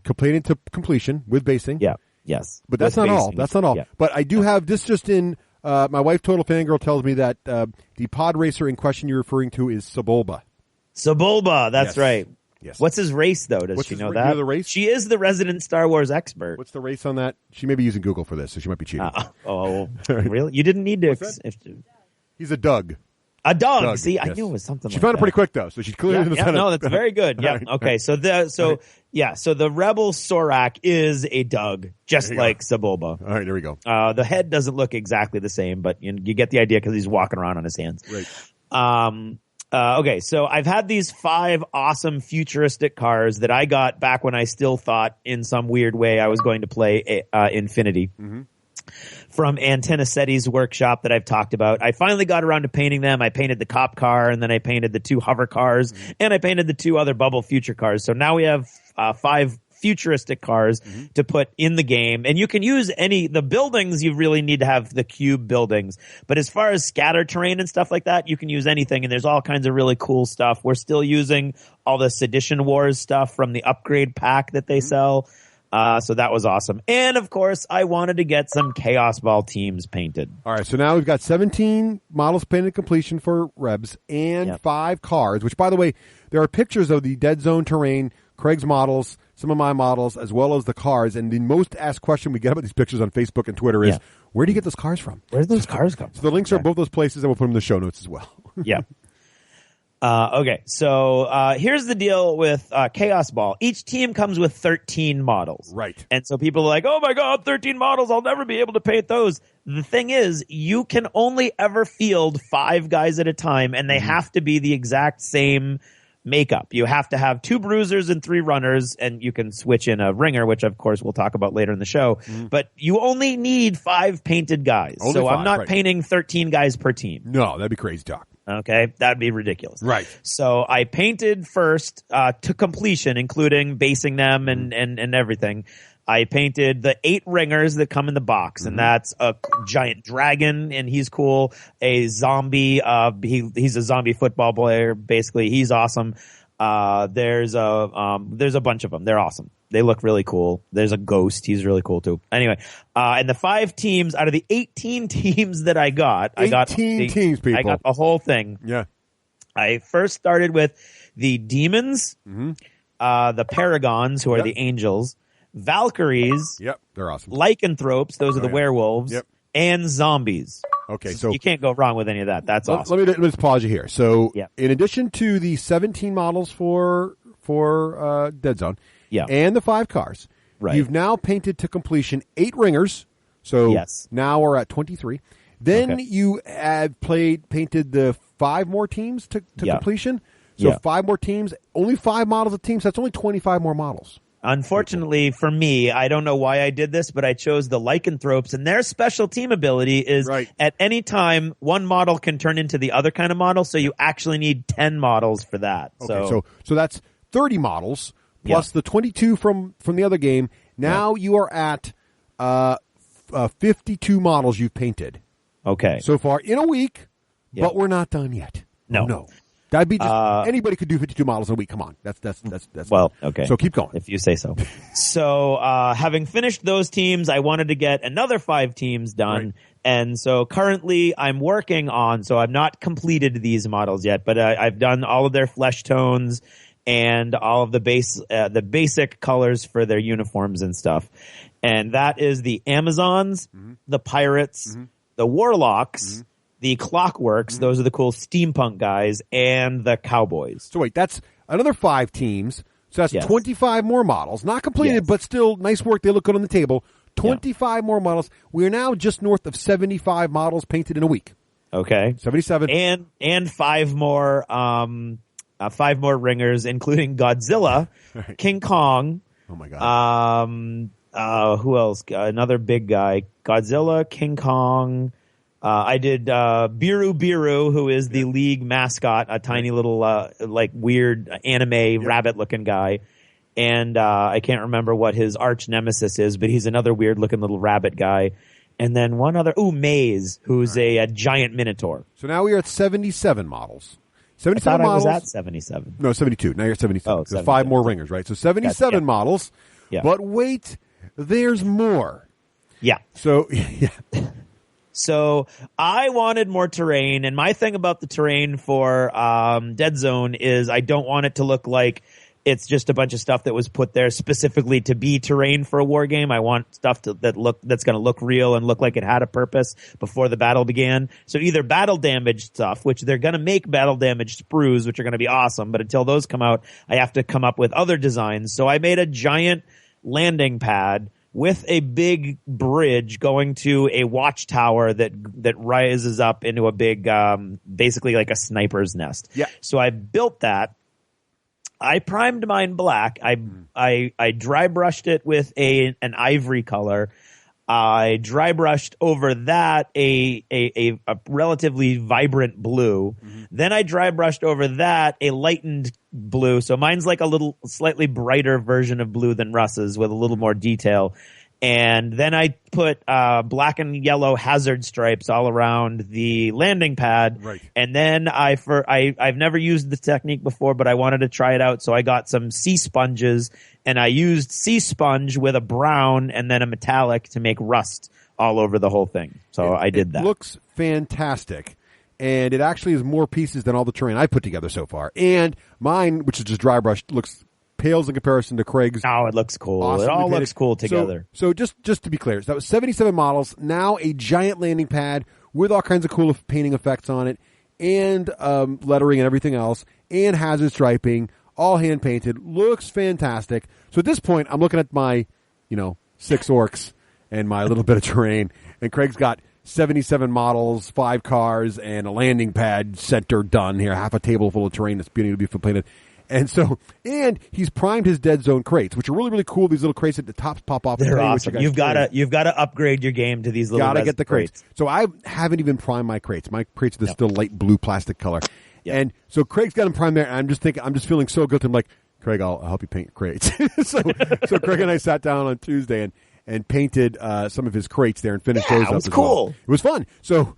Completed to completion with basing. Yeah. Yes. But that's not all. That's not all. Yeah. But I do have this just in, my wife, Total Fangirl, tells me that the pod racer in question you're referring to is Sebulba. Sebulba, that's right. Yes. What's his race, though? Does she know that? You know the race? She is the resident Star Wars expert. What's the race on that? She may be using Google for this, so she might be cheating. Really? You didn't need to. He's a Doug. A dog. See, yes. I knew it was something. She found it pretty quick though, so she's clearly no, that's very good. Yeah. Right. Okay. So the Rebel Sorak is a Doug, just like Sebulba. All right, there we go. The head doesn't look exactly the same, but you get the idea because he's walking around on his hands. Right. Okay, so I've had these 5 awesome futuristic cars that I got back when I still thought in some weird way I was going to play Infinity. From Antennasetti's workshop that I've talked about. I finally got around to painting them. I painted the cop car, and then I painted the 2 hover cars, and I painted the 2 other bubble future cars. So now we have 5 futuristic cars to put in the game. And you can use the buildings, you really need to have the cube buildings. But as far as scatter terrain and stuff like that, you can use anything, and there's all kinds of really cool stuff. We're still using all the Sedition Wars stuff from the upgrade pack that they sell. So that was awesome. And of course, I wanted to get some Kaosball teams painted. All right. So now we've got 17 models painted completion for Rebs and 5 cars, which by the way, there are pictures of the Dead Zone terrain, Craig's models, some of my models, as well as the cars. And the most asked question we get about these pictures on Facebook and Twitter is, where do you get those cars from? Where do those cars come from? So the links are both those places, and we'll put them in the show notes as well. Yeah. Okay, so here's the deal with Kaosball. Each team comes with 13 models. Right. And so people are like, oh my God, 13 models, I'll never be able to paint those. The thing is, you can only ever field 5 guys at a time, and they have to be the exact same makeup. You have to have 2 bruisers and 3 runners, and you can switch in a ringer, which of course we'll talk about later in the show. But you only need 5 painted guys. Only so 5, I'm not painting 13 guys per team. No, that'd be crazy talk. Okay, that'd be ridiculous. Right. So I painted first to completion, including basing them and everything. I painted the 8 ringers that come in the box, and that's a giant dragon, and he's cool. A zombie, he's a zombie football player. Basically, he's awesome. There's a bunch of them. They're awesome. They look really cool. There's a ghost. He's really cool too. Anyway, and the 5 teams out of the 18 teams that I got, 18 teams, people. I got the whole thing. Yeah. I first started with the demons, the paragons, who are the angels, Valkyries. Yep, they're awesome. Lycanthropes, those are the werewolves. Yep. And zombies. Okay, so you can't go wrong with any of that. That's awesome. Let me just pause you here. So, Yeah. in addition to the 17 models for Dead Zone, and the 5 cars, Right. you've now painted to completion 8 ringers. So Yes. now we're at 23. Then Okay. you painted the 5 more teams to completion. So 5 more teams, only 5 models a team. So that's only 25 more models. Unfortunately for me, I don't know why I did this, but I chose the lycanthropes, and their special team ability is at any time one model can turn into the other kind of model, so you actually need 10 models for that. Okay, so that's 30 models plus the 22 from the other game. Now you are at 52 models you've painted. Okay. So far in a week, but we're not done yet. No. That'd be just anybody could do 52 models in a week. Come on. That's well, okay. So keep going. If you say so. So, having finished those teams, I wanted to get another 5 teams done. Right. And so currently I'm working on, so I've not completed these models yet, but I've done all of their flesh tones and all of the basic colors for their uniforms and stuff. And that is the Amazons, the Pirates, the Warlocks, the Clockworks, those are the cool steampunk guys, and the Cowboys. So wait, that's another 5 teams. So that's 25 more models. Not completed, but still nice work. They look good on the table. 25 more models. We're now just north of 75 models painted in a week. Okay. 77. And 5 more ringers, including Godzilla, King Kong. Oh my God. Who else? Another big guy. Godzilla, King Kong. I did Biru Biru, who is the league mascot, a tiny little like weird anime rabbit-looking guy. And I can't remember what his arch nemesis is, but he's another weird-looking little rabbit guy. And then one other, Maze, who's a giant minotaur. So now we are at 77 models. 77 I thought models. I was at 77. No, 72. Now you're at 77. Oh, There's 5 more ringers, right? So 77 models. Yeah. But wait, there's more. Yeah. So, So I wanted more terrain, and my thing about the terrain for Dead Zone is I don't want it to look like it's just a bunch of stuff that was put there specifically to be terrain for a war game. I want stuff that's going to look real and look like it had a purpose before the battle began. So either battle damage stuff, which they're going to make battle damage sprues, which are going to be awesome, but until those come out, I have to come up with other designs. So I made a giant landing pad with a big bridge going to a watchtower that rises up into a big, basically like a sniper's nest. Yeah. So I built that. I primed mine black. I dry brushed it with an ivory color. I dry brushed over that a relatively vibrant blue. Then I dry brushed over that a lightened blue. So mine's like a little slightly brighter version of blue than Russ's with a little more detail. And then I put black and yellow hazard stripes all around the landing pad. Right. And then I've never used the technique before, but I wanted to try it out. So I got some sea sponges, and I used sea sponge with a brown and then a metallic to make rust all over the whole thing. So I did that. It looks fantastic. And it actually is more pieces than all the terrain I put together so far. And mine, which is just dry brushed, pales in comparison to Craig's. Oh, it looks cool. Awesome. It all looks cool together. So just to be clear, so that was 77 models, now a giant landing pad with all kinds of cool painting effects on it, and lettering and everything else, and hazard striping, all hand painted. Looks fantastic. So at this point, I'm looking at my, 6 orcs and my little bit of terrain, and Craig's got 77 models, 5 cars, and a landing pad center done here, half a table full of terrain that's beginning to be painted. And he's primed his Dead Zone crates, which are really, really cool. These little crates at the tops pop off. They're awesome. You've got to upgrade your game to these little. Gotta get the crates. So I haven't even primed my crates. My crates are still light blue plastic color. Yep. And so Craig's got them primed there. And I'm just feeling so guilty. I'm like, Craig, I'll help you paint your crates. so Craig and I sat down on Tuesday and painted some of his crates there and finished those up. It was cool. Well. It was fun. So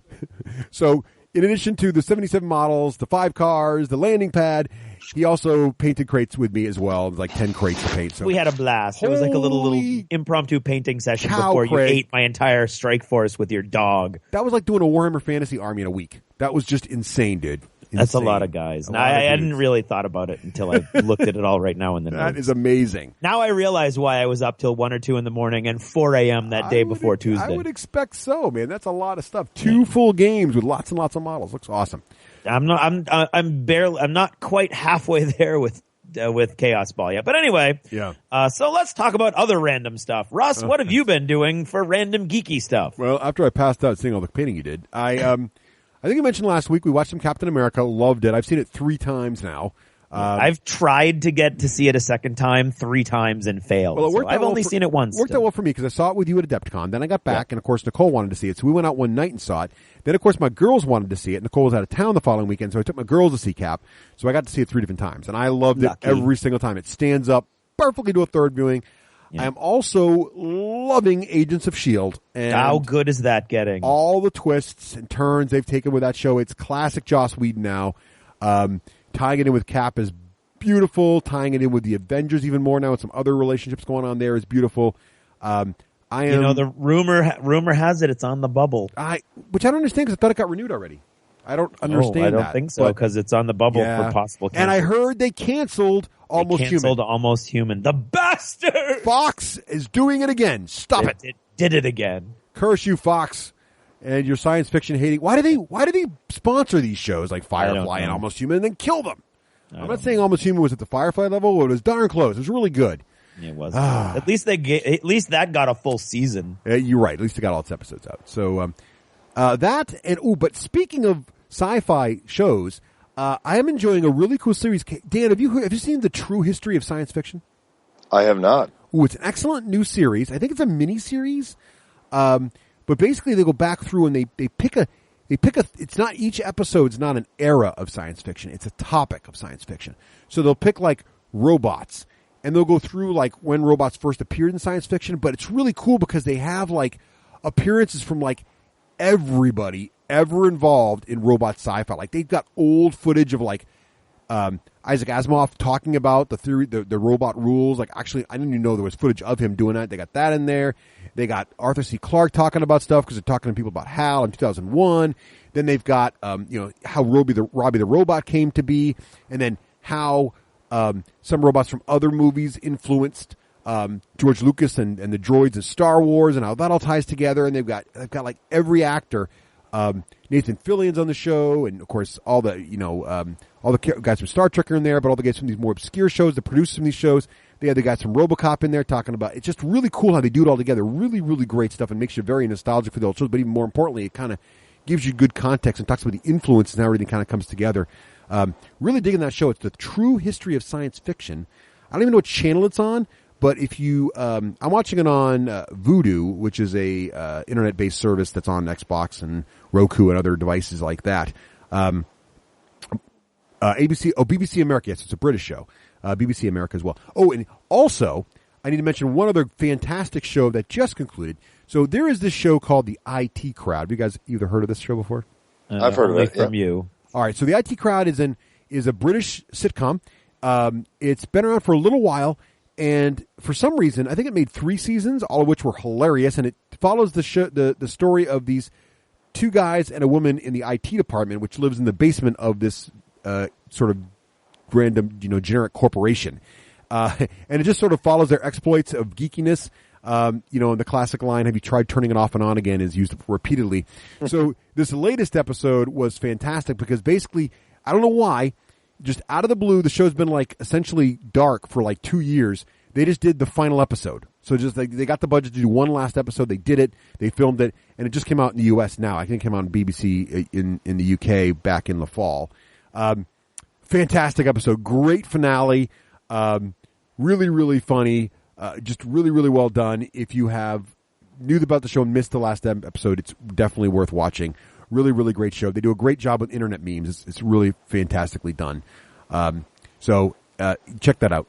in addition to the 77 models, the 5 cars, the landing pad, he also painted crates with me as well. It was like 10 crates to paint. So we had a blast. It was like a little impromptu painting session before you ate my entire strike force with your dog. That was like doing a Warhammer Fantasy army in a week. That was just insane, dude. Insane. That's a lot of guys. Now, I hadn't really thought about it until I looked at it all right now in the notes. That is amazing. Now I realize why I was up till 1 or 2 in the morning and 4 a.m. that day before Tuesday. I would expect so, man. That's a lot of stuff. 2 full games with lots and lots of models. Looks awesome. I'm not quite halfway there with Kaosball yet. But anyway, so let's talk about other random stuff. Russ, what have you been doing for random geeky stuff? Well, after I passed out seeing all the painting you did, I think I mentioned last week we watched some Captain America, loved it. I've seen it 3 times now. I've tried to get to see it a second time 3 times and failed. Well, so I've only seen it once. It worked out well for me because I saw it with you at Adepticon. Then I got back, and of course Nicole wanted to see it, so we went out one night and saw it. Then of course my girls wanted to see it. Nicole was out of town the following weekend, so I took my girls to see Cap. So I got to see it 3 different times, and I loved it every single time. It stands up perfectly to a third viewing. Yeah. I am also loving Agents of S.H.I.E.L.D. And how good is that getting? All the twists and turns they've taken with that show. It's classic Joss Whedon now. Tying it in with Cap is beautiful. Tying it in with the Avengers even more now with some other relationships going on there is beautiful. The rumor has it's on the bubble. Which I don't understand because I thought it got renewed already. I don't understand that. I don't think so because it's on the bubble for possible cancel. And I heard they canceled Almost Human. Almost Human. The bastard! Fox is doing it again. Stop it. It did it again. Curse you, Fox, and your science fiction hating. Why do they sponsor these shows like Firefly and Almost Human and then kill them? I'm not saying Almost Human was at the Firefly level, but it was darn close. It was really good. It was. At least that got a full season. You're right. At least it got all its episodes out. So but speaking of sci-fi shows, I am enjoying a really cool series. Dan, have you seen The True History of Science Fiction? I have not. Ooh, it's an excellent new series. I think it's a mini series. But basically they go back through and they pick a it's not each episode's not an era of science fiction. It's a topic of science fiction. So they'll pick like robots and they'll go through like when robots first appeared in science fiction, but it's really cool because they have like appearances from like everybody ever involved in robot sci-fi. Like they've got old footage of like Isaac Asimov talking about the theory, the robot rules. Like actually, I didn't even know there was footage of him doing that. They got that in there. They got Arthur C. Clarke talking about stuff because they're talking to people about HAL in 2001. Then they've got how Robbie the robot came to be, and then how some robots from other movies influenced George Lucas and the droids of Star Wars, and how that all ties together. And they've got like every actor. Nathan Fillion's on the show, and of course all the guys from Star Trek are in there, but all the guys from these more obscure shows, the producers from these shows. They had the guys from RoboCop in there talking about. It's just really cool how they do it all together. Really, really great stuff, and makes you very nostalgic for the old shows. But even more importantly, it kind of gives you good context and talks about the influences and how everything kind of comes together. Really digging that show. It's The True History of Science Fiction. I don't even know what channel it's on. But if you, I'm watching it on Vudu, which is a internet-based service that's on Xbox and Roku and other devices like that. BBC America, yes, it's a British show. BBC America as well. Oh, and also, I need to mention one other fantastic show that just concluded. So there is this show called The IT Crowd. Have you guys either heard of this show before? I've heard of it from you. All right, so The IT Crowd is a British sitcom. It's been around for a little while. And for some reason, I think it made 3 seasons, all of which were hilarious. And it follows the story of these 2 guys and a woman in the IT department, which lives in the basement of this sort of random, generic corporation. And it just sort of follows their exploits of geekiness. The classic line, "Have you tried turning it off and on again?" is used repeatedly. So this latest episode was fantastic because basically, I don't know why, just out of the blue, the show's been like essentially dark for like 2 years. They just did the final episode. So just they got the budget to do one last episode. They did it. They filmed it, and it just came out in the U.S. now. I think it came out on BBC in the UK back in the fall. fantastic episode. Great finale. Really, really funny. Just really, really well done. If you knew about the show and missed the last episode, it's definitely worth watching. Really, really great show. They do a great job with internet memes. It's really fantastically done. So check that out.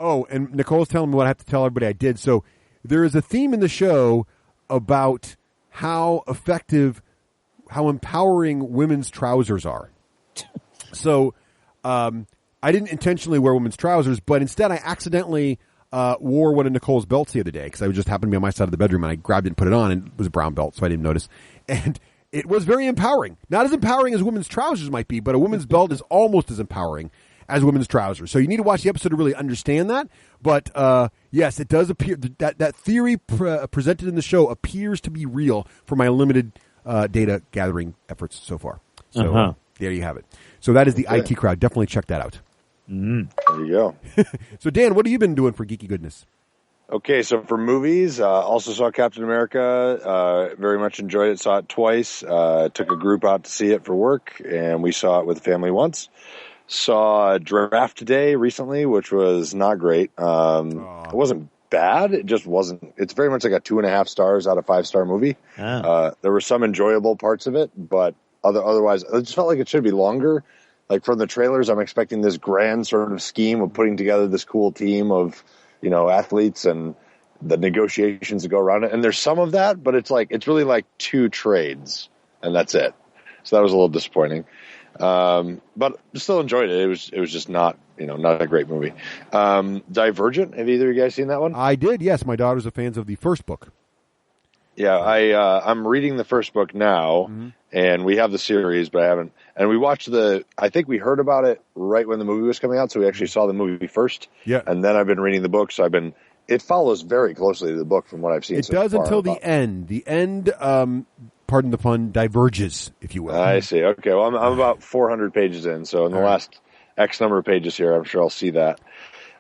Oh, and Nicole's telling me what I have to tell everybody I did. So there is a theme in the show about how effective, how empowering women's trousers are. So I didn't intentionally wear women's trousers, but instead I accidentally wore one of Nicole's belts the other day because I just happened to be on my side of the bedroom and I grabbed it and put it on, and it was a brown belt, so I didn't notice. And it was very empowering. Not as empowering as women's trousers might be, but a women's belt is almost as empowering as women's trousers. So you need to watch the episode to really understand that. But yes, it does appear that theory presented in the show appears to be real for my limited data gathering efforts so far. So there you have it. So that is the IT Crowd. Definitely check that out. There you go. So Dan, what have you been doing for geeky goodness? Okay, so for movies, also saw Captain America. Very much enjoyed it. Saw it twice. Took a group out to see it for work, and we saw it with the family once. Saw Draft Day recently, which was not great. It wasn't bad. It just wasn't. It's very much like a 2.5 stars out of 5-star movie. There were some enjoyable parts of it, but otherwise, it just felt like it should be longer. Like from the trailers, I'm expecting this grand sort of scheme of putting together this cool team of, athletes and the negotiations that go around it. And there's some of that, but it's really like 2 trades and that's it. So that was a little disappointing. But still enjoyed it. It was just not a great movie. Divergent. Have either of you guys seen that one? I did. Yes. My daughters are fans of the first book. Yeah. I'm reading the first book now, and we have the series, but I haven't. And we watched I think we heard about it right when the movie was coming out. So we actually saw the movie first. Yeah. And then I've been reading the book. So it follows very closely to the book from what I've seen. It does until the end. The end, pardon the pun, diverges, if you will. I see. Okay. Well, I'm about 400 pages in. So in the last X number of pages here, I'm sure I'll see that.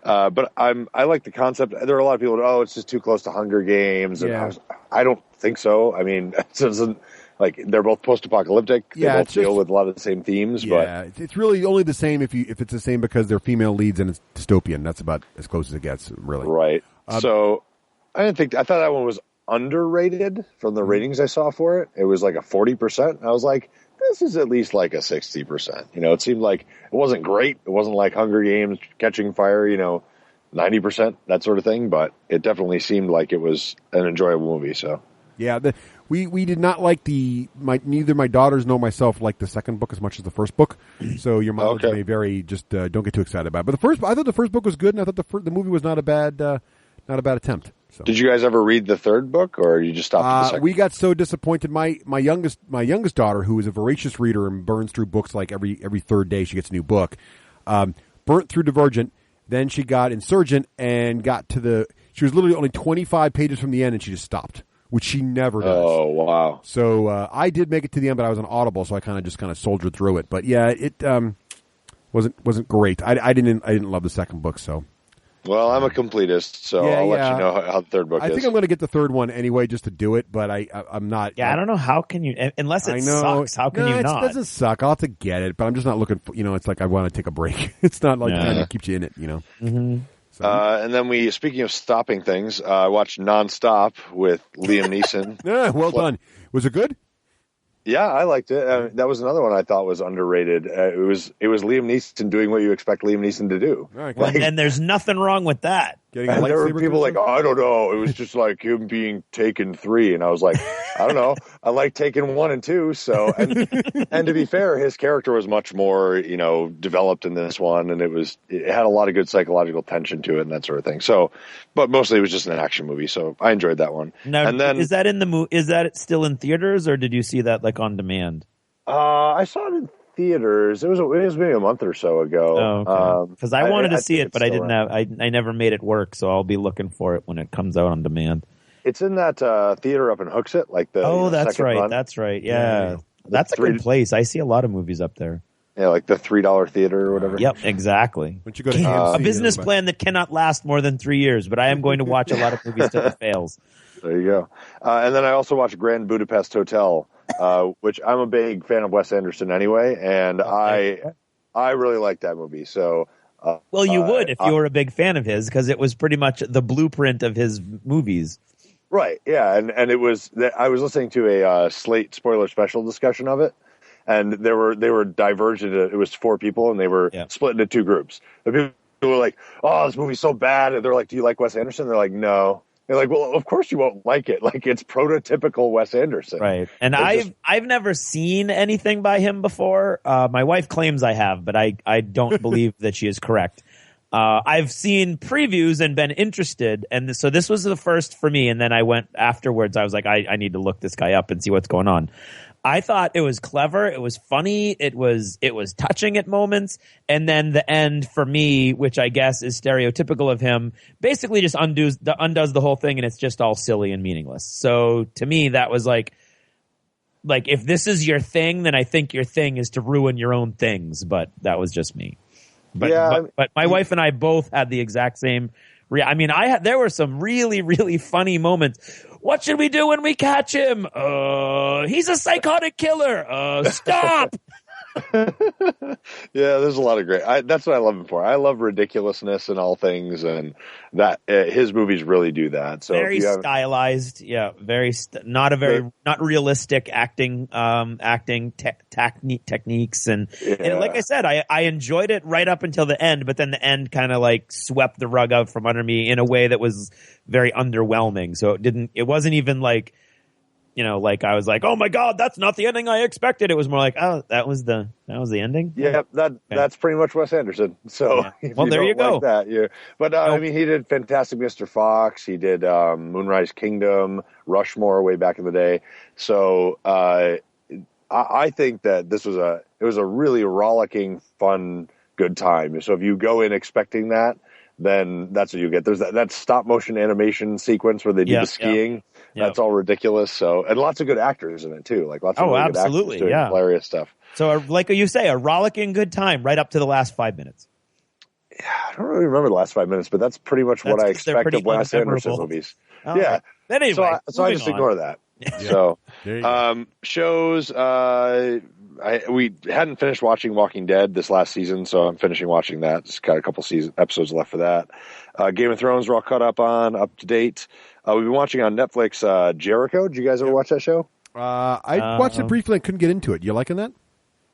But I like the concept. There are a lot of people it's just too close to Hunger Games. And I don't think so. I mean, it doesn't. Like, they're both post-apocalyptic. They both deal with a lot of the same themes. Yeah, but it's really only the same if it's the same because they're female leads and it's dystopian. That's about as close as it gets, really. Right. So I thought that one was underrated from the ratings I saw for it. It was like a 40%. I was like, this is at least like a 60%. It seemed like it wasn't great. It wasn't like Hunger Games, Catching Fire, 90%, that sort of thing. But it definitely seemed like it was an enjoyable movie. So yeah, we did not like neither my daughters nor myself liked the second book as much as the first book. So your mileage may vary. Just don't get too excited about it. But I thought the first book was good, and I thought the movie was not a bad attempt. So. Did you guys ever read the third book, or you just stopped at the second? We got so disappointed. My youngest daughter, who is a voracious reader and burns through books like every third day she gets a new book, burnt through Divergent. Then she got Insurgent and she was literally only 25 pages from the end, and she just stopped, which she never does. Oh, wow. So I did make it to the end, but I was on Audible, so I kind of soldiered through it. But yeah, it wasn't great. I didn't love the second book, so. Well, I'm a completist, so I'll let you know how the third book is. I think I'm going to get the third one anyway just to do it, but I'm not. Yeah, I don't know how can you, unless it sucks, how can you not? It doesn't suck. I'll have to get it, but I'm just not looking for, it's like I want to take a break. It's not like kind of keeps you in it, Mm-hmm. So. And then speaking of stopping things, I watched Nonstop with Liam Neeson. Yeah, well done. Was it good? Yeah, I liked it. That was another one I thought was underrated. It was Liam Neeson doing what you expect Liam Neeson to do. Right, and there's nothing wrong with that. And there were people like, I don't know. It was just like him being Taken 3. And I was like, I don't know. I like Taken 1 and 2. So, and to be fair, his character was much more, developed in this one. And it had a lot of good psychological tension to it and that sort of thing. So, but mostly it was just an action movie. So I enjoyed that one. Now, and then, is that still in theaters or did you see that like on demand? I saw it in theaters. It was maybe a month or so ago. Because I wanted to see it, but I didn't have. I never made it work, so I'll be looking for it when it comes out on demand. It's in that theater up in Hooksett, like the. Oh, that's right. Run. That's right. Yeah, that's a good place. I see a lot of movies up there. Yeah, like the $3 theater or whatever. Yep, exactly. Once you go to a business plan that cannot last more than 3 years, but I am going to watch a lot of movies till it fails. There you go. And then I also watched Grand Budapest Hotel, which I'm a big fan of Wes Anderson anyway, and I I really like that movie. So, well, you would if you were a big fan of his, because it was pretty much the blueprint of his movies. Right. Yeah. And it was, I was listening to a Slate spoiler special discussion of it, and they were divergent. It was 4 people, and they were split into 2 groups. The people were like, "Oh, this movie's so bad," and they're like, "Do you like Wes Anderson?" They're like, "No." They're like, "Well, of course you won't like it. Like, it's prototypical Wes Anderson." Right. And I've never seen anything by him before. My wife claims I have, but I don't believe that she is correct. I've seen previews and been interested, and so this was the first for me. And then I went afterwards. I was like, I need to look this guy up and see what's going on. I thought it was clever. It was funny. It was touching at moments. And then the end for me, which I guess is stereotypical of him, basically just undoes the whole thing, and it's just all silly and meaningless. So to me, that was like if this is your thing, then I think your thing is to ruin your own things. But that was just me. But my wife and I both had the exact same. I mean, there were some really, really funny moments. What should we do when we catch him? He's a psychotic killer. Stop. Yeah, there's a lot of great. That's what I love him for. I love ridiculousness in all things, and that his movies really do that. So very stylized, not realistic acting techniques, and like I said, I enjoyed it right up until the end, but then the end kind of like swept the rug out from under me in a way that was very underwhelming. So it wasn't even like, like I was like, oh my God, that's not the ending I expected. It was more like, oh, that was the ending. Yeah, that's pretty much Wes Anderson. So well, there you go. Like that, but I mean, he did Fantastic Mr. Fox. He did Moonrise Kingdom, Rushmore way back in the day. So I think that it was a really rollicking, fun, good time. So if you go in expecting that, then that's what you get. There's that stop motion animation sequence where they do the skiing. Yeah. That's all ridiculous. So, and lots of good actors in it too. Like lots of really good actors doing hilarious stuff. So, like you say, a rollicking good time right up to the last 5 minutes. Yeah, I don't really remember the last 5 minutes, but that's pretty much what I expect of Wes Anderson movies. Oh, yeah. But anyway, so I just ignore that. So, shows. We hadn't finished watching Walking Dead this last season, so I'm finishing watching that. Just got a couple episodes left for that. Game of Thrones we're all caught up to date. We've been watching on Netflix Jericho. Did you guys ever watch that show? I watched it briefly and couldn't get into it. You liking that?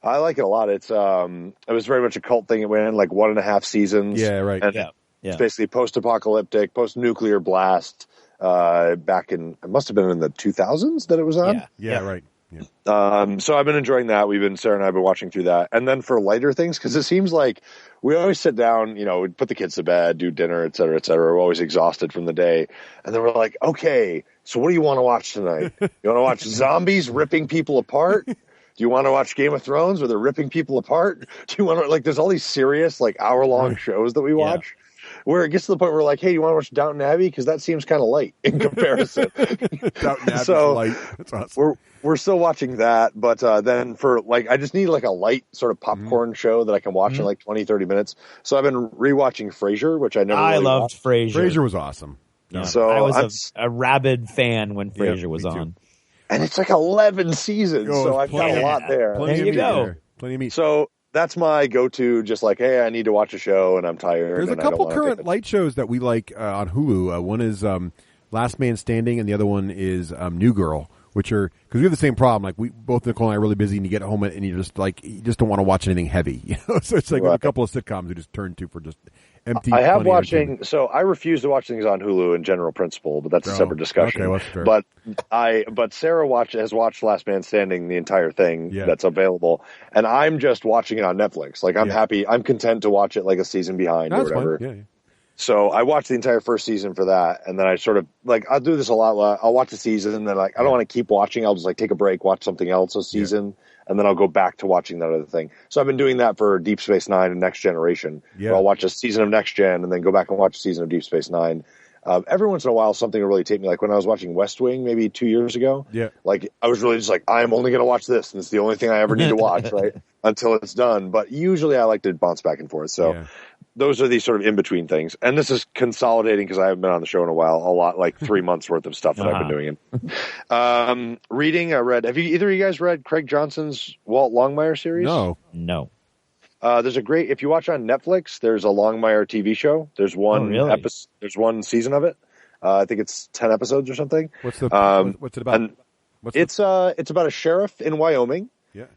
I like it a lot. It was very much a cult thing. It went in like 1.5 seasons. Yeah, right. And it's basically post-apocalyptic, post-nuclear blast. Back in, it must have been in the 2000s that it was on. Yeah, right. Yeah. So I've been enjoying that. Sarah and I have been watching through that. And then for lighter things, because it seems like we always sit down, we put the kids to bed, do dinner, et cetera, et cetera. We're always exhausted from the day. And then we're like, okay, so what do you want to watch tonight? You want to watch zombies ripping people apart? Do you want to watch Game of Thrones where they're ripping people apart? Do you want to, there's all these serious, hour-long shows that we watch? Where it gets to the point where we're like, hey, you want to watch Downton Abbey? Because that seems kind of light in comparison. Downton Abbey's light. That's awesome. We're still watching that, but then for I just need a light sort of popcorn show that I can watch in 20, 30 minutes. So I've been rewatching Frasier, which I never really loved watched. Frasier. Frasier was awesome. Yeah. So I was a rabid fan when Frasier was on. And it's 11 seasons, so I've got a lot there. There you go. Plenty of meat. So that's my go-to, just hey, I need to watch a show and I'm tired. There's a couple current light shows that we like on Hulu. One is Last Man Standing, and the other one is New Girl, which are, because we have the same problem. We both, Nicole and I, are really busy, and you get home and you just you just don't want to watch anything heavy. So it's a couple of sitcoms we just turn to for just empty. I have watching. So I refuse to watch things on Hulu in general principle, but that's a separate discussion. Okay, well, that's fair. But Sarah has watched Last Man Standing, the entire thing that's available, and I'm just watching it on Netflix. I'm happy. I'm content to watch it a season behind or whatever. Fine. Yeah. So I watched the entire first season for that, and then I sort of I'll do this a lot. I'll watch a season, and then I don't want to keep watching. I'll just take a break, watch something else a season, and then I'll go back to watching that other thing. So I've been doing that for Deep Space Nine and Next Generation. Yeah. I'll watch a season of Next Gen, and then go back and watch a season of Deep Space Nine. Every once in a while, something will really take me. When I was watching West Wing maybe 2 years ago. Yeah. I was really just I'm only going to watch this, and it's the only thing I ever need to watch, right? Until it's done. But usually I like to bounce back and forth. So those are these sort of in-between things. And this is consolidating because I haven't been on the show in a while, a lot, 3 months worth of stuff that I've been doing. Reading, I read, have either of you guys read Craig Johnson's Walt Longmire series? No. There's a great, if you watch on Netflix, there's a Longmire TV show. There's one episode, there's one season of it. I think it's 10 episodes or something. What's it about? It's about a sheriff in Wyoming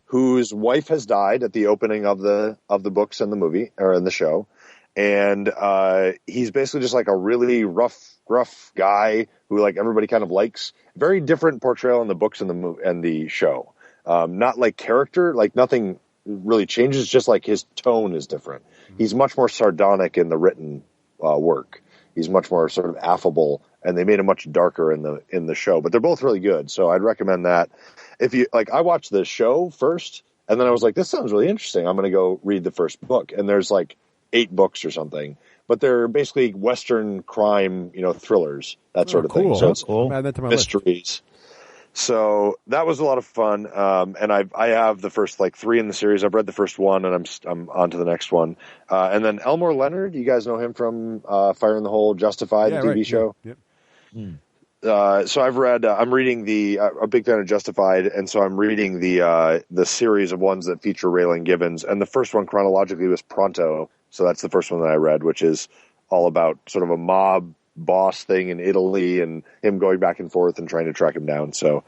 whose wife has died at the opening of the books and the movie, or in the show. And he's basically just like a really gruff guy who like everybody kind of likes. Very different portrayal in the books and the show. Not like character, like nothing really changes, just like his tone is different. He's much more sardonic in the written work. He's much more sort of affable, and they made him much darker in the show. But they're both really good, so I'd recommend that. If you like, I watched the show first, and then I was like, this sounds really interesting. I'm going to go read the first book, and there's like 8 books or something, but they're basically Western crime, thrillers, that sort of thing. So it's cool. Add that to my mysteries. list. So that was a lot of fun. And I have the first like 3 in the series. I've read the first one, and I'm on to the next one. And then Elmore Leonard, you guys know him from Fire in the Hole, Justified, the TV show. Yep. So I've read. I'm reading a big fan of Justified, and so I'm reading the series of ones that feature Raylan Givens. And the first one chronologically was Pronto. So that's the first one that I read, which is all about sort of a mob boss thing in Italy and him going back and forth and trying to track him down. So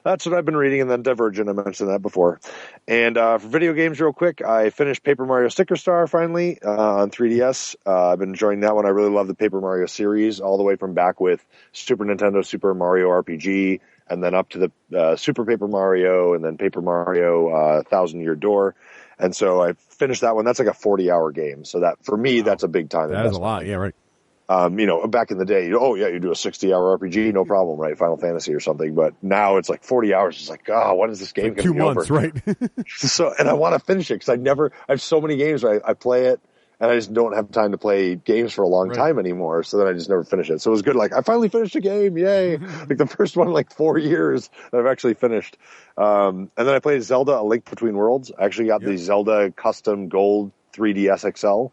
that's what I've been reading. And then Divergent, I mentioned that before. And for video games real quick, I finished Paper Mario Sticker Star finally on 3DS. I've been enjoying that one. I really love the Paper Mario series, all the way from back with Super Nintendo Super Mario RPG, and then up to the Super Paper Mario, and then Paper Mario Thousand Year Door. And so I finished that one. That's like a 40-hour game. So that, for me, that's a big time investment. That is a lot. Yeah, right. Back in the day, you do a 60-hour RPG, no problem, right? Final Fantasy or something. But now it's like 40 hours. It's like, when is this game going to be over? 2 months, right? So, and I want to finish it because I have so many games where I play it, and I just don't have time to play games for a long time anymore. So then I just never finish it. So it was good. Like, I finally finished a game. Yay. Like the first one in like 4 years that I've actually finished. And then I played Zelda: A Link Between Worlds. I actually got the Zelda custom gold 3DS XL,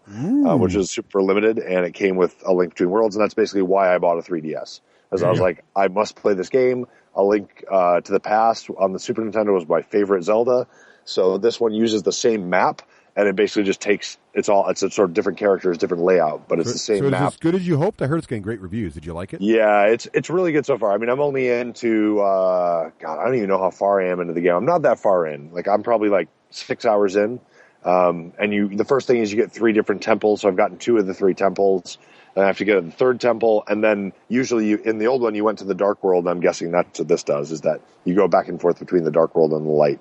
which is super limited, and it came with A Link Between Worlds, and that's basically why I bought a 3DS. Because I was like, I must play this game. A Link to the Past on the Super Nintendo was my favorite Zelda, so this one uses the same map, and it basically just takes it's a sort of different characters, different layout, but it's the same map. So it's as good as you hoped? I heard it's getting great reviews. Did you like it? Yeah, it's really good so far. I mean, I'm only into I don't even know how far I am into the game. I'm not that far in. Like, I'm probably like 6 hours in. And the first thing is you get 3 different temples. So I've gotten 2 of the 3 temples. Then I have to get a third temple. And then usually in the old one, you went to the dark world. I'm guessing that's what this does, is that you go back and forth between the dark world and the light.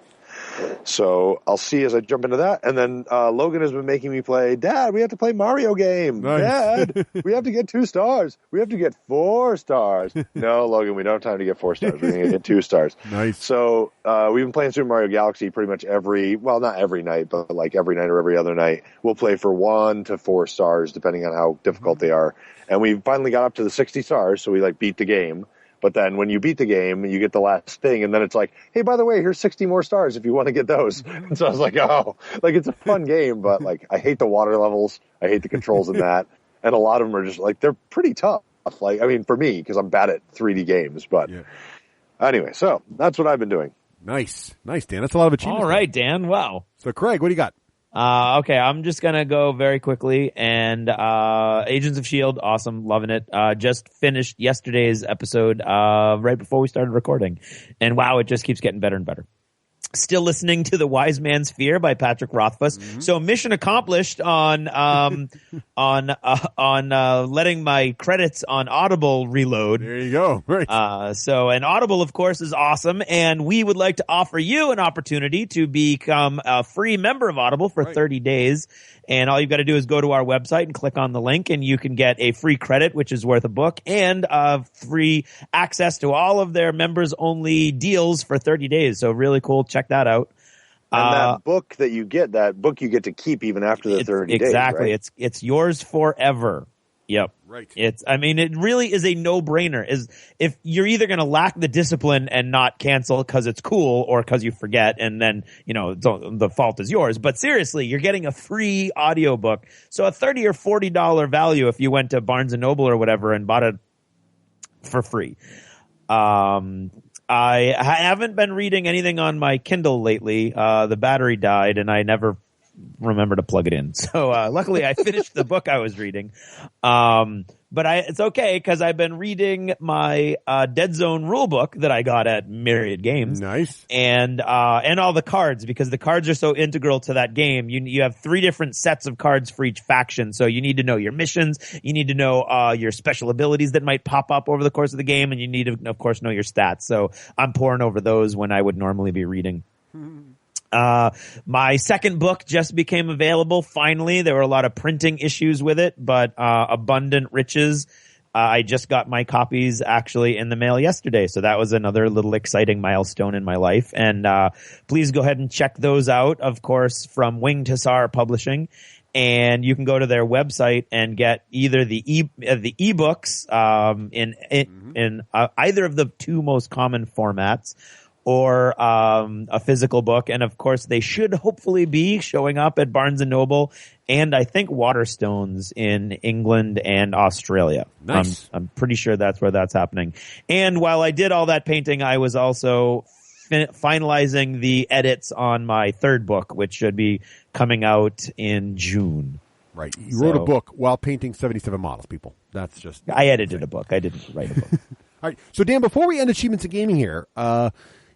So I'll see as I jump into that. And then Logan has been making me play, Dad, we have to play Mario game. Nice. Dad, we have to get 2 stars. We have to get 4 stars. No, Logan, we don't have time to get 4 stars. We're going to get 2 stars. Nice. So we've been playing Super Mario Galaxy pretty much not every night, but like every night or every other night. We'll play for 1 to 4 stars, depending on how difficult they are. And we finally got up to the 60 stars, so we like beat the game. But then when you beat the game, you get the last thing, and then it's like, hey, by the way, here's 60 more stars if you want to get those. And so I was like, it's a fun game, but like I hate the water levels. I hate the controls in that. And a lot of them are just like, they're pretty tough. Like, I mean, for me, because I'm bad at 3D games. But anyway, so that's what I've been doing. Nice, Dan. That's a lot of achievements. All right, Dan. Wow. So, Craig, what do you got? Okay, I'm just gonna go very quickly, and Agents of S.H.I.E.L.D., awesome, loving it. Just finished yesterday's episode right before we started recording, and wow, it just keeps getting better and better. Still listening to The Wise Man's Fear by Patrick Rothfuss. Mm-hmm. So mission accomplished on letting my credits on Audible reload. There you go. Right. So Audible, of course, is awesome, and we would like to offer you an opportunity to become a free member of Audible for 30 days. And all you've got to do is go to our website and click on the link, and you can get a free credit, which is worth a book, and free access to all of their members-only deals for 30 days. So really cool. Check that out. And that book you get to keep even after the 30 days. Exactly. Right? It's yours forever. Yep. Right. It really is a no-brainer. If you're either going to lack the discipline and not cancel because it's cool or because you forget, and then, the fault is yours. But seriously, you're getting a free audiobook. So a $30 or $40 value if you went to Barnes & Noble or whatever and bought it for free. I haven't been reading anything on my Kindle lately. The battery died and I never remember to plug it in. So luckily I finished the book I was reading. But it's okay because I've been reading my Dead Zone rule book that I got at Myriad Games. Nice. And all the cards, because the cards are so integral to that game. You have 3 different sets of cards for each faction. So you need to know your missions. You need to know your special abilities that might pop up over the course of the game. And you need to, of course, know your stats. So I'm poring over those when I would normally be reading. My second book just became available. Finally, there were a lot of printing issues with it, but Abundant Riches, I just got my copies actually in the mail yesterday. So that was another little exciting milestone in my life. And please go ahead and check those out, of course, from Winged Hussar Publishing. And you can go to their website and get either the ebooks in either of the 2 most common formats, or a physical book. And of course, they should hopefully be showing up at Barnes & Noble and I think Waterstones in England and Australia. Nice. I'm pretty sure that's where that's happening. And while I did all that painting, I was also finalizing the edits on my 3rd book, which should be coming out in June. Right. You wrote a book while painting 77 models, people. That's just... I edited a book. I didn't write a book. All right. So, Dan, before we end Achievements of Gaming here,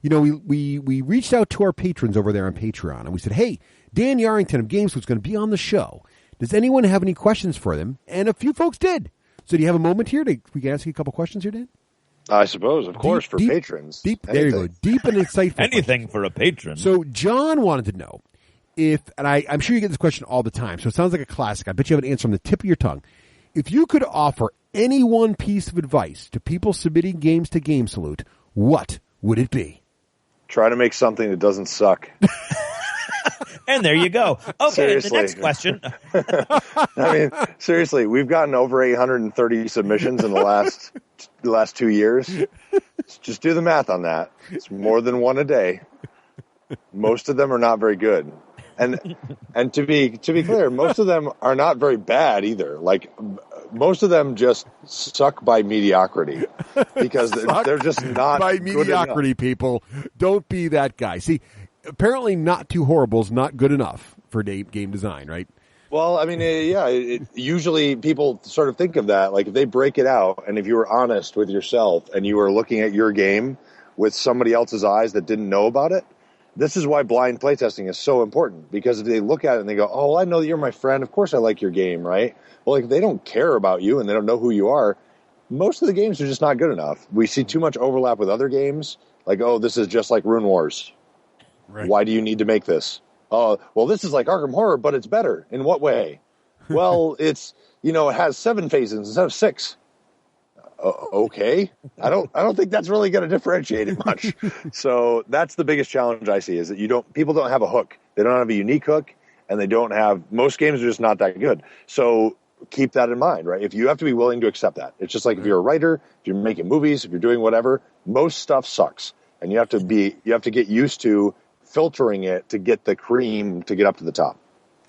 we reached out to our patrons over there on Patreon, and we said, hey, Dan Yarrington of Game Salute is going to be on the show. Does anyone have any questions for them? And a few folks did. So do you have a moment here we can ask you a couple questions here, Dan? I suppose, of course, for patrons. There you go. Deep and insightful. Anything for a patron. So John wanted to know if, and I'm sure you get this question all the time, so it sounds like a classic. I bet you have an answer on the tip of your tongue. If you could offer any one piece of advice to people submitting games to Game Salute, what would it be? Try to make something that doesn't suck. And there you go. Okay, the next question. I mean, seriously, we've gotten over 830 submissions in the last 2 years. Just do the math on that. It's more than one a day. Most of them are not very good. And to be clear, most of them are not very bad either. Like, most of them just suck by mediocrity because they're just not by good mediocrity, enough. people. Don't be that guy. See, apparently not too horrible is not good enough for game design, right? Well, I mean, usually people sort of think of that. Like, if they break it out and if you were honest with yourself and you were looking at your game with somebody else's eyes that didn't know about it, this is why blind playtesting is so important, because if they look at it and they go, oh, I know that you're my friend. Of course I like your game, right? Well, like, if they don't care about you and they don't know who you are, most of the games are just not good enough. We see too much overlap with other games. Like, oh, this is just like Rune Wars. Right. Why do you need to make this? Oh, well, this is like Arkham Horror, but it's better. In what way? Well, it has 7 phases instead of 6. Okay. I don't think that's really going to differentiate it much. So that's the biggest challenge I see, is that people don't have a hook. They don't have a unique hook, and most games are just not that good. So keep that in mind, right? If you have to be willing to accept that. It's just like if you're a writer, if you're making movies, if you're doing whatever, most stuff sucks. And you have to get used to filtering it to get the cream to get up to the top.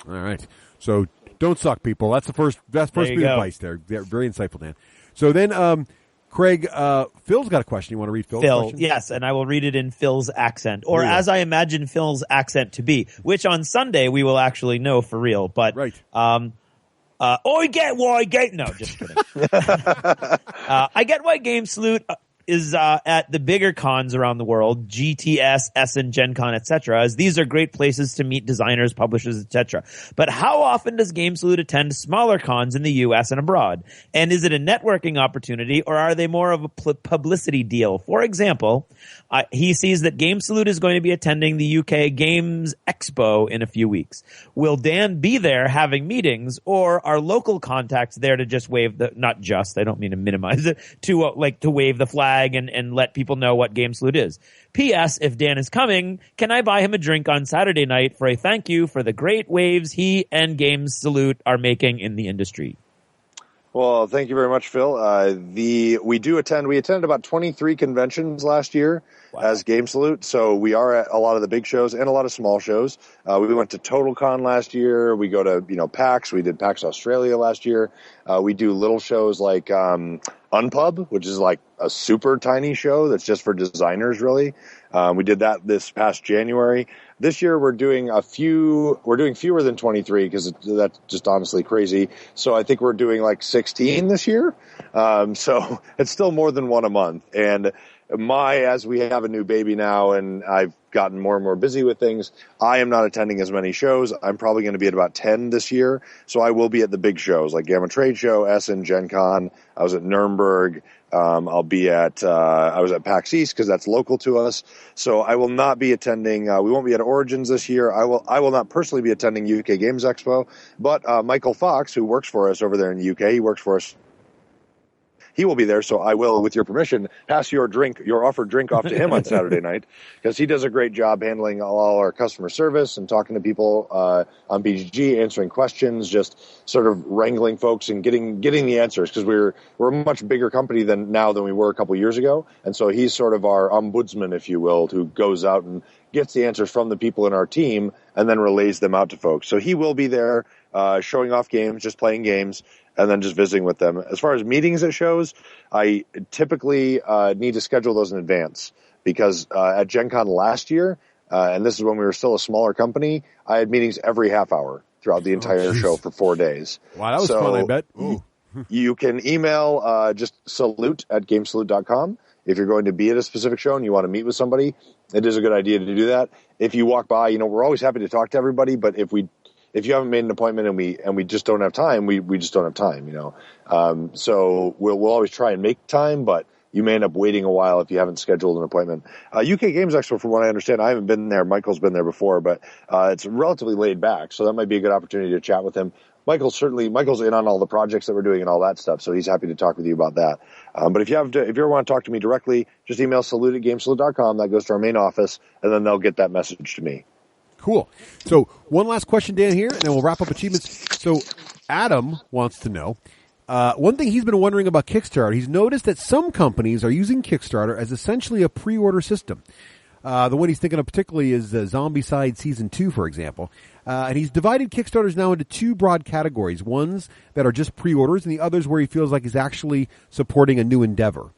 All right. So don't suck, people. That's first bit of advice there. They're very insightful, Dan. So then, Craig, Phil's got a question. You want to read Phil's question? Yes, and I will read it in Phil's accent, or as I imagine Phil's accent to be, which on Sunday we will actually know for real. But right. I get why no, just kidding. I get why Game Salute is at the bigger cons around the world, GTS, Essen, Gen Con, etc., as these are great places to meet designers, publishers, etc. But how often does Game Salute attend smaller cons in the U.S. and abroad? And is it a networking opportunity, or are they more of a publicity deal? For example, he sees that Game Salute is going to be attending the UK Games Expo in a few weeks. Will Dan be there having meetings, or are local contacts there to just wave the, not just, I don't mean to minimize it, to wave the flag and let people know what Game Salute is? P.S. If Dan is coming, can I buy him a drink on Saturday night for a thank you for the great waves he and Game Salute are making in the industry? Well, thank you very much, Phil. We attended about 23 conventions last year as Game Salute. So we are at a lot of the big shows and a lot of small shows. We went to TotalCon last year. We go to, PAX. We did PAX Australia last year. We do little shows like Unpub, which is like a super tiny show that's just for designers, really. We did that this past January. This year we're doing fewer than 23 because that's just honestly crazy. So I think we're doing like 16 this year. So it's still more than one a month. And as we have a new baby now and I've gotten more and more busy with things, I am not attending as many shows. I'm probably going to be at about 10 this year. So I will be at the big shows like Gamma Trade Show, Essen, Gen Con. I was at Nuremberg. I was at PAX East because that's local to us. So I will not be attending. We won't be at Origins this year. I will not personally be attending UK Games Expo, but Michael Fox, who works for us over there in the UK, he works for us. He will be there, so I will, with your permission, pass your offered drink off to him on Saturday night, because he does a great job handling all our customer service and talking to people on BGG, answering questions, just sort of wrangling folks and getting the answers, because we're a much bigger company than we were a couple years ago, and so he's sort of our ombudsman, if you will, who goes out and gets the answers from the people in our team and then relays them out to folks. So he will be there showing off games, just playing games, and then just visiting with them. As far as meetings at shows, I typically need to schedule those in advance because at Gen Con last year, and this is when we were still a smaller company, I had meetings every half hour throughout the entire show for 4 days. Wow, that was fun, I bet. You can email just salute@gamesalute.com. If you're going to be at a specific show and you want to meet with somebody, it is a good idea to do that. If you walk by, we're always happy to talk to everybody, but if you haven't made an appointment and we just don't have time, we just don't have time, so we'll always try and make time, but you may end up waiting a while if you haven't scheduled an appointment. UK Games Expo, from what I understand, I haven't been there. Michael's been there before, but it's relatively laid back, so that might be a good opportunity to chat with him. Michael's in on all the projects that we're doing and all that stuff, so he's happy to talk with you about that. But if you ever want to talk to me directly, just email salute@gamesalute.com. That goes to our main office, and then they'll get that message to me. Cool. So one last question, Dan, here, and then we'll wrap up achievements. So Adam wants to know, one thing he's been wondering about Kickstarter, he's noticed that some companies are using Kickstarter as essentially a pre-order system. The one he's thinking of particularly is Zombicide Season 2, for example. And he's divided Kickstarters now into two broad categories, ones that are just pre-orders and the others where he feels like he's actually supporting a new endeavor.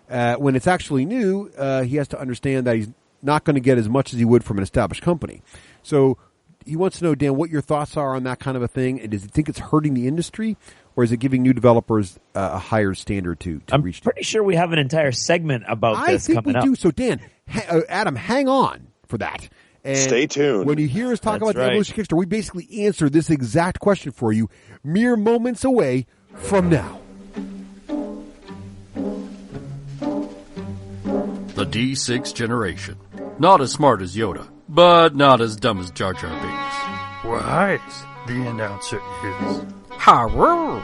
When it's actually new, he has to understand that he's not going to get as much as he would from an established company. So he wants to know, Dan, what your thoughts are on that kind of a thing, and does he think it's hurting the industry, or is it giving new developers a higher standard to reach? I'm pretty sure we have an entire segment about this coming up. I think we do. So, Dan, Adam, hang on for that. And stay tuned. When you hear us talk about the Evolution of Kickstarter, we basically answer this exact question for you mere moments away from now. The D6 generation. Not as smart as Yoda, but not as dumb as Jar Jar Binks. Wise, the announcer is. Hello.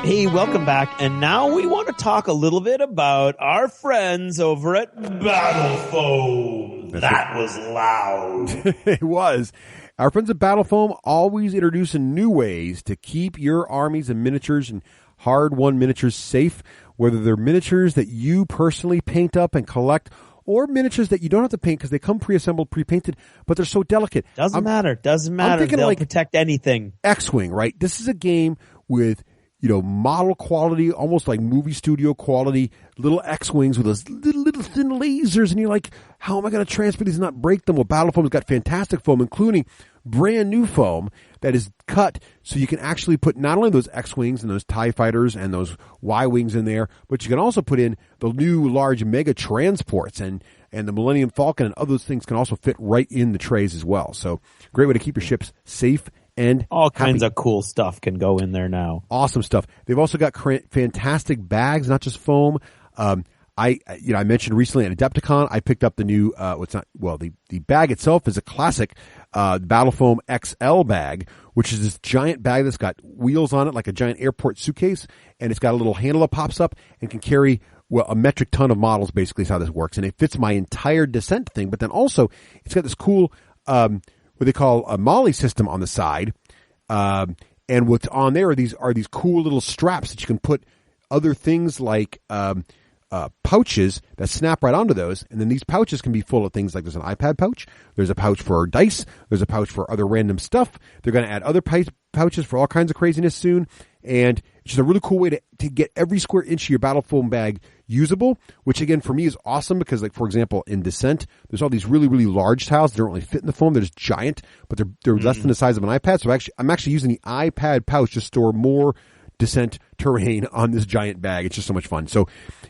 Hey, welcome back. And now we want to talk a little bit about our friends over at Battle Foam. That was loud. It was. Our friends at Battle Foam always introducing new ways to keep your armies and miniatures and hard-won miniatures safe, whether they're miniatures that you personally paint up and collect or miniatures that you don't have to paint because they come pre-assembled, pre-painted, but they're so delicate. Doesn't matter. They'll protect anything. X-Wing, right? This is a game with, model quality, almost like movie studio quality, little X-Wings with those little thin lasers, and you're like, how am I going to transfer these and not break them? Well, Battle Foam's got fantastic foam, including brand new foam that is cut so you can actually put not only those X-Wings and those TIE Fighters and those Y-Wings in there, but you can also put in the new large mega transports and the Millennium Falcon, and other things can also fit right in the trays as well. So great way to keep your ships safe and all kinds of cool stuff can go in there now. Awesome stuff. They've also got fantastic bags, not just foam. I mentioned recently at Adepticon, I picked up the new, the bag itself is a classic, Battle Foam XL bag, which is this giant bag that's got wheels on it, like a giant airport suitcase, and it's got a little handle that pops up and can carry, a metric ton of models, basically is how this works. And it fits my entire descent thing, but then also, it's got this cool, what they call a Molly system on the side, and what's on there are these cool little straps that you can put other things like, pouches that snap right onto those, and then these pouches can be full of things like there's an iPad pouch, there's a pouch for dice, there's a pouch for other random stuff. They're going to add other pouches for all kinds of craziness soon, and it's just a really cool way to get every square inch of your battle foam bag usable, which again for me is awesome because, like, for example, in Descent, there's all these really, really large tiles that don't really fit in the foam. They're just giant, but they're less than the size of an iPad. So I'm actually using the iPad pouch to store more Descent terrain on this giant bag. It's just so much fun. So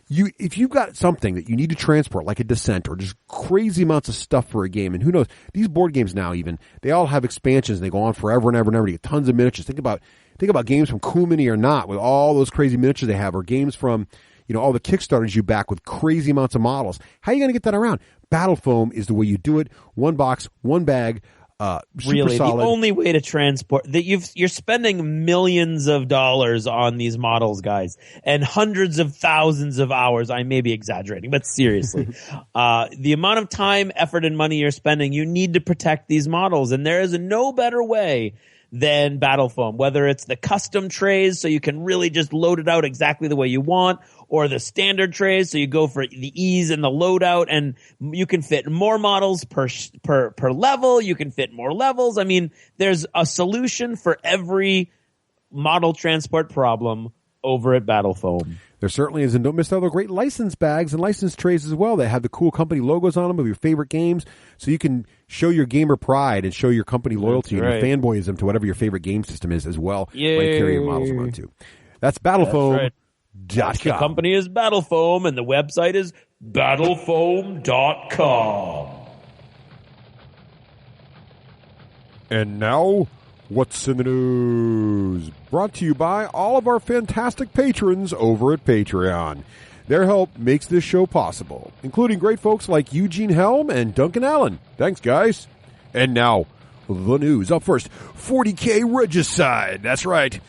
if you've got something that you need to transport, like a Descent or just crazy amounts of stuff for a game, and who knows, these board games now even, they all have expansions and they go on forever and ever and ever. You get tons of miniatures. Think about games from Cool Mini or Not with all those crazy miniatures they have, or games from, all the Kickstarters you back with crazy amounts of models. How are you going to get that around? Battle foam is the way you do it. One box, one bag. Really, solid. The only way to transport that you're spending millions of dollars on these models, guys, and hundreds of thousands of hours. I may be exaggerating, but seriously, the amount of time, effort, and money you're spending, you need to protect these models, and there is no better way than battle foam, whether it's the custom trays so you can really just load it out exactly the way you want, or the standard trays so you go for the ease and the loadout, and you can fit more models per level. You can fit more levels. I mean, there's a solution for every model transport problem over at Battle Foam. There certainly is, and don't miss out on the great license bags and license trays as well. They have the cool company logos on them of your favorite games, so you can show your gamer pride and show your company loyalty and your fanboyism to whatever your favorite game system is as well. Yay. When you carry your models around too. That's BattleFoam.com. The company is Battle Foam, and the website is battlefoam.com. And now, what's in the news? Brought to you by all of our fantastic patrons over at Patreon. Their help makes this show possible, including great folks like Eugene Helm and Duncan Allen. Thanks, guys. And now, the news. Up first, 40K Regicide. That's right.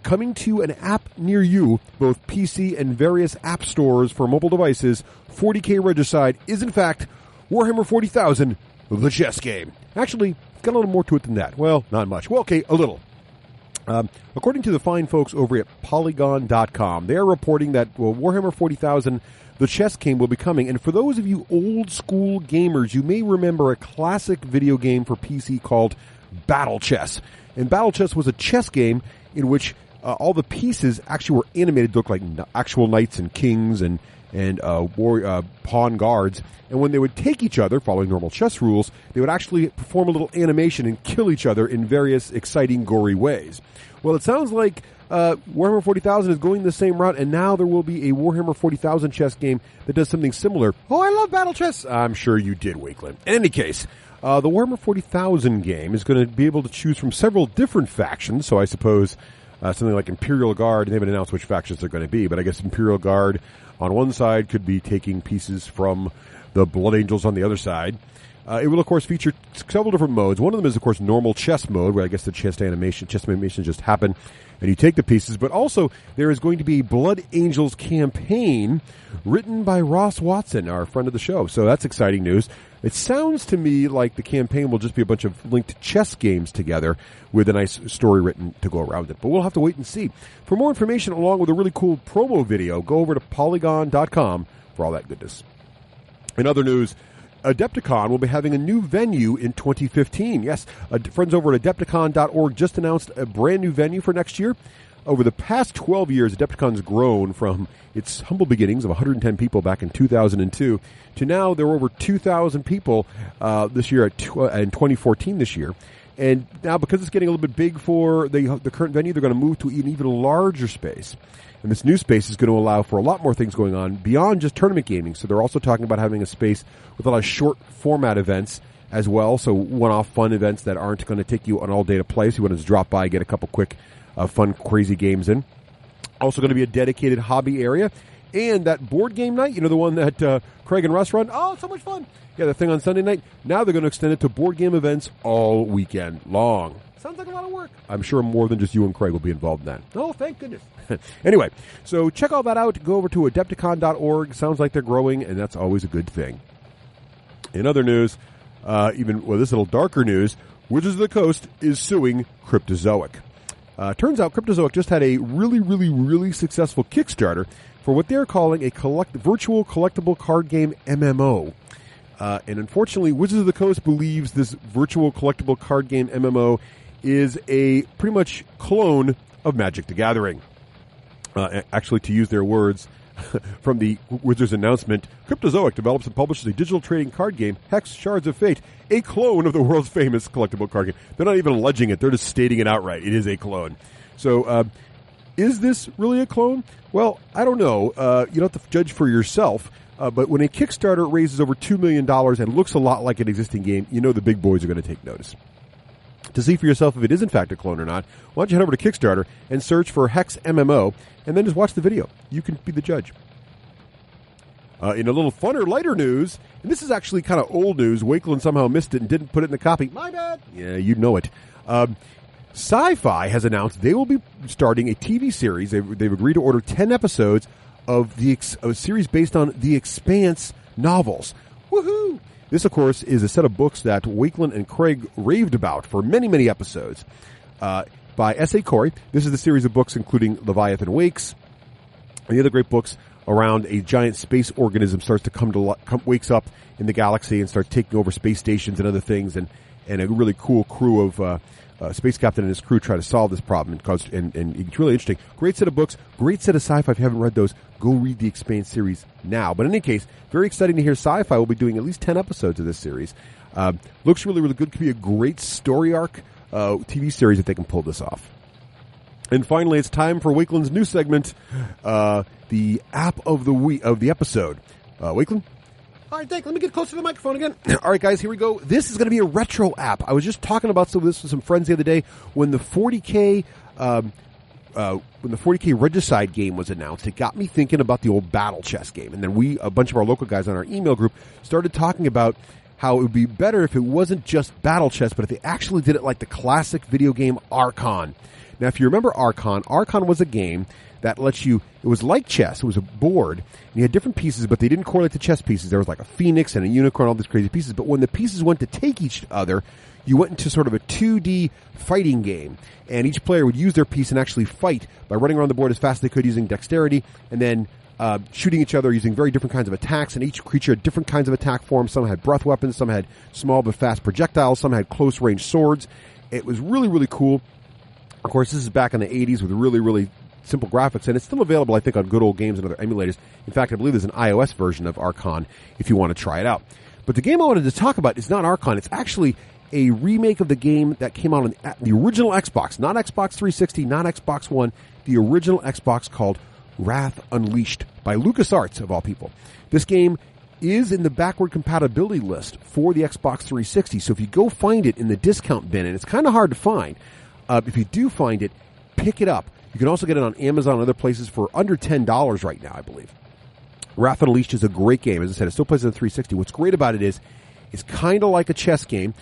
Coming to an app near you, both PC and various app stores for mobile devices, 40K Regicide is, in fact, Warhammer 40,000, the chess game. Actually, got a little more to it than that. Well, not much. Well, okay, a little. According to the fine folks over at Polygon.com, they are reporting that Warhammer 40,000, the chess game, will be coming. And for those of you old school gamers, you may remember a classic video game for PC called Battle Chess. And Battle Chess was a chess game in which all the pieces actually were animated to look like actual knights and kings and pawn guards. And when they would take each other, following normal chess rules, they would actually perform a little animation and kill each other in various exciting, gory ways. Well, it sounds like Warhammer 40,000 is going the same route, and now there will be a Warhammer 40,000 chess game that does something similar. Oh, I love Battle Chess! I'm sure you did, Wakeland. In any case, the Warhammer 40,000 game is going to be able to choose from several different factions, so I suppose something like Imperial Guard, they haven't announced which factions they're going to be, but I guess Imperial Guard on one side could be taking pieces from the Blood Angels on the other side. It will, of course, feature several different modes. One of them is, of course, normal chess mode, where I guess the chess animation just happen, and you take the pieces. But also, there is going to be Blood Angels campaign written by Ross Watson, our friend of the show. So that's exciting news. It sounds to me like the campaign will just be a bunch of linked chess games together with a nice story written to go around it. But we'll have to wait and see. For more information, along with a really cool promo video, go over to Polygon.com for all that goodness. In other news, Adepticon will be having a new venue in 2015. Yes, friends over at Adepticon.org just announced a brand new venue for next year. Over the past 12 years, Adepticon's grown from its humble beginnings of 110 people back in 2002 to now there are over 2,000 people this year in 2014 this year. And now because it's getting a little bit big for the current venue, they're going to move to an even larger space. And this new space is going to allow for a lot more things going on beyond just tournament gaming. So they're also talking about having a space with a lot of short format events as well. So one-off fun events that aren't going to take you an all day to play. So you want to just drop by, get a couple quick fun, crazy games in. Also going to be a dedicated hobby area. And that board game night, the one that Craig and Russ run. Oh, it's so much fun. Yeah, the thing on Sunday night. Now they're going to extend it to board game events all weekend long. Sounds like a lot of work. I'm sure more than just you and Craig will be involved in that. Oh, thank goodness. Anyway, so check all that out. Go over to Adepticon.org. Sounds like they're growing, and that's always a good thing. In other news, this little darker news, Wizards of the Coast is suing Cryptozoic. Turns out Cryptozoic just had a really, really, really successful Kickstarter for what they're calling a virtual collectible card game MMO. And unfortunately, Wizards of the Coast believes this virtual collectible card game MMO is a pretty much clone of Magic the Gathering. Actually, to use their words from the Wizards announcement, Cryptozoic develops and publishes a digital trading card game, Hex Shards of Fate, a clone of the world's famous collectible card game. They're not even alleging it. They're just stating it outright. It is a clone. So, is this really a clone? Well, I don't know. You don't have to judge for yourself. But when a Kickstarter raises over $2 million and looks a lot like an existing game, you know the big boys are going to take notice. To see for yourself if it is in fact a clone or not, why don't you head over to Kickstarter and search for Hex MMO, and then just watch the video. You can be the judge. In a little funner, lighter news, and this is actually kind of old news, Wakeland somehow missed it and didn't put it in the copy. My bad. Yeah, you know it. Sci-Fi has announced they will be starting a TV series. They've agreed to order 10 episodes of a series based on The Expanse novels. Woohoo! This, of course, is a set of books that Wakeland and Craig raved about for many, many episodes. By S.A. Corey. This is the series of books including Leviathan Wakes and the other great books around a giant space organism starts to wakes up in the galaxy and starts taking over space stations and other things, and a really cool crew of space captain and his crew try to solve this problem, and it's really interesting. Great set of books, great set of sci-fi. If you haven't read those, go read the Expanse series now. But in any case, very exciting to hear Sci-Fi will be doing at least 10 episodes of this series. Looks really, really good. Could be a great story arc TV series if they can pull this off. And finally, it's time for Wakeland's new segment, the app of the episode. Wakeland? All right, Dick, let me get closer to the microphone again. All right, guys, here we go. This is going to be a retro app. I was just talking about this with some friends the other day when the 40K Regicide game was announced. It got me thinking about the old Battle Chess game. And then a bunch of our local guys on our email group, started talking about how it would be better if it wasn't just Battle Chess, but if they actually did it like the classic video game Archon. Now, if you remember Archon was a game that lets you, it was like chess, it was a board, and you had different pieces, but they didn't correlate to chess pieces. There was like a phoenix and a unicorn, all these crazy pieces, but when the pieces went to take each other, you went into sort of a 2D fighting game, and each player would use their piece and actually fight by running around the board as fast as they could using dexterity, and then shooting each other using very different kinds of attacks, and each creature had different kinds of attack forms. Some had breath weapons, some had small but fast projectiles, some had close-range swords. It was really, really cool. Of course, this is back in the 80s with really, really simple graphics, and it's still available, I think, on good old games and other emulators. In fact, I believe there's an iOS version of Archon if you want to try it out. But the game I wanted to talk about is not Archon. It's actually a remake of the game that came out on the original Xbox, not Xbox 360, not Xbox One, the original Xbox called Wrath Unleashed by LucasArts, of all people. This game is in the backward compatibility list for the Xbox 360, so if you go find it in the discount bin, and it's kind of hard to find, if you do find it, pick it up. You can also get it on Amazon and other places for under $10 right now, I believe. Wrath Unleashed is a great game. As I said, it still plays on the 360. What's great about it is it's kind of like a chess game.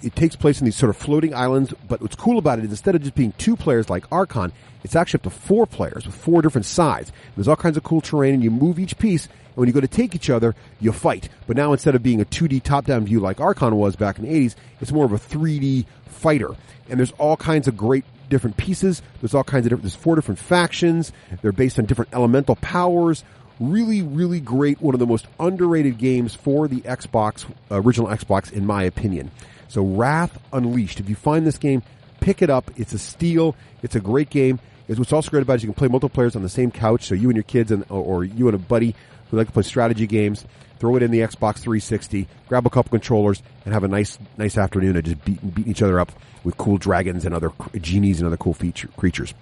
It takes place in these sort of floating islands, but what's cool about it is instead of just being 2 players like Archon, it's actually up to 4 players with 4 different sides. There's all kinds of cool terrain, and you move each piece, and when you go to take each other, you fight. But now instead of being a 2D top-down view like Archon was back in the 80s, it's more of a 3D fighter. And there's all kinds of great different pieces. There's all kinds of there's 4 different factions. They're based on different elemental powers. Really, really great. One of the most underrated games for the Xbox, original Xbox, in my opinion. So Wrath Unleashed. If you find this game, pick it up. It's a steal. It's a great game. What's also great about it is you can play multiple players on the same couch. So you and your kids or you and a buddy who like to play strategy games, throw it in the Xbox 360, grab a couple controllers, and have a nice afternoon of just beating each other up with cool dragons and other genies and other cool creatures.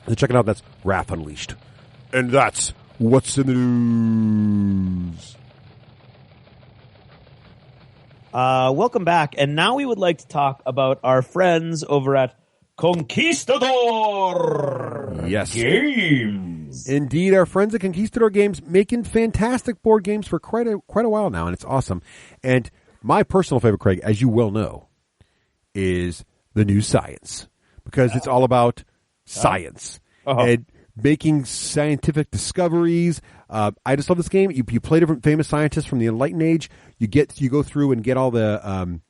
So check it out. That's Wrath Unleashed. And that's what's in the news. Welcome back. And now we would like to talk about our friends over at Conquistador Yes. Games. Indeed, our friends at Conquistador Games making fantastic board games for quite a while now, and it's awesome. And my personal favorite, Craig, as you well know, is the new science, because it's all about science and making scientific discoveries. I just love this game. You play different famous scientists from the Enlightened Age. You go through and get all the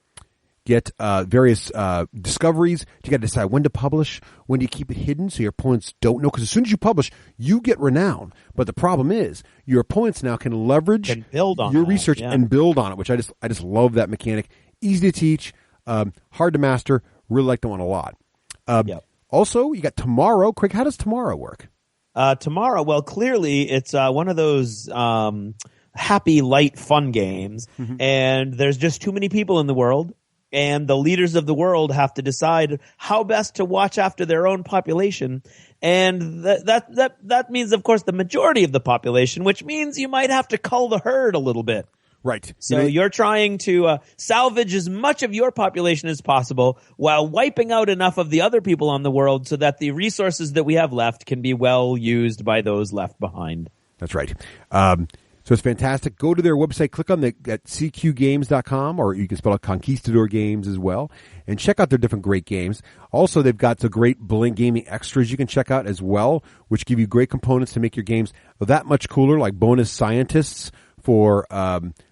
get various discoveries. You got to decide when to publish, when do you keep it hidden so your opponents don't know. Because as soon as you publish, you get renown. But the problem is your opponents now can leverage build on your that, research yeah. and build on it, which I just love that mechanic. Easy to teach, hard to master. Really like that one a lot. Also, you got Tomorrow. Craig, how does Tomorrow work? Tomorrow, well, clearly it's one of those happy, light, fun games, and there's just too many people in the world, and the leaders of the world have to decide how best to watch after their own population, and that means, of course, the majority of the population, which means you might have to cull the herd a little bit. Right. So you're trying to salvage as much of your population as possible while wiping out enough of the other people on the world so that the resources that we have left can be well used by those left behind. That's right. So it's fantastic. Go to their website, click on at cqgames.com, or you can spell it Conquistador Games as well, and check out their different great games. Also, they've got some great Blink Gaming extras you can check out as well, which give you great components to make your games that much cooler, like bonus scientists for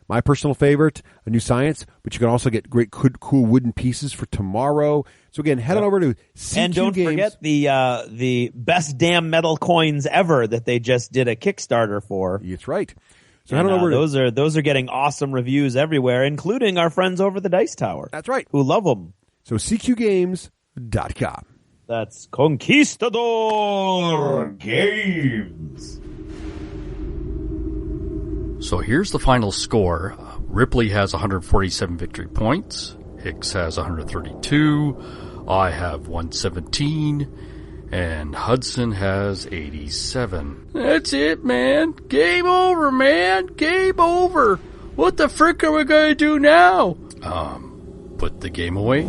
my personal favorite, A New Science, but you can also get great, cool wooden pieces for Tomorrow. So again, head on over to CQ And don't Games. forget the best damn metal coins ever that they just did a Kickstarter for. That's right. So And, head on over to those are getting awesome reviews everywhere, including our friends over the Dice Tower. That's right. Who love them. So CQGames.com. That's Conquistador Games. So here's the final score. Ripley has 147 victory points. Hicks has 132. I have 117. And Hudson has 87. That's it, man. Game over, man. Game over. What the frick are we going to do now? Put the game away.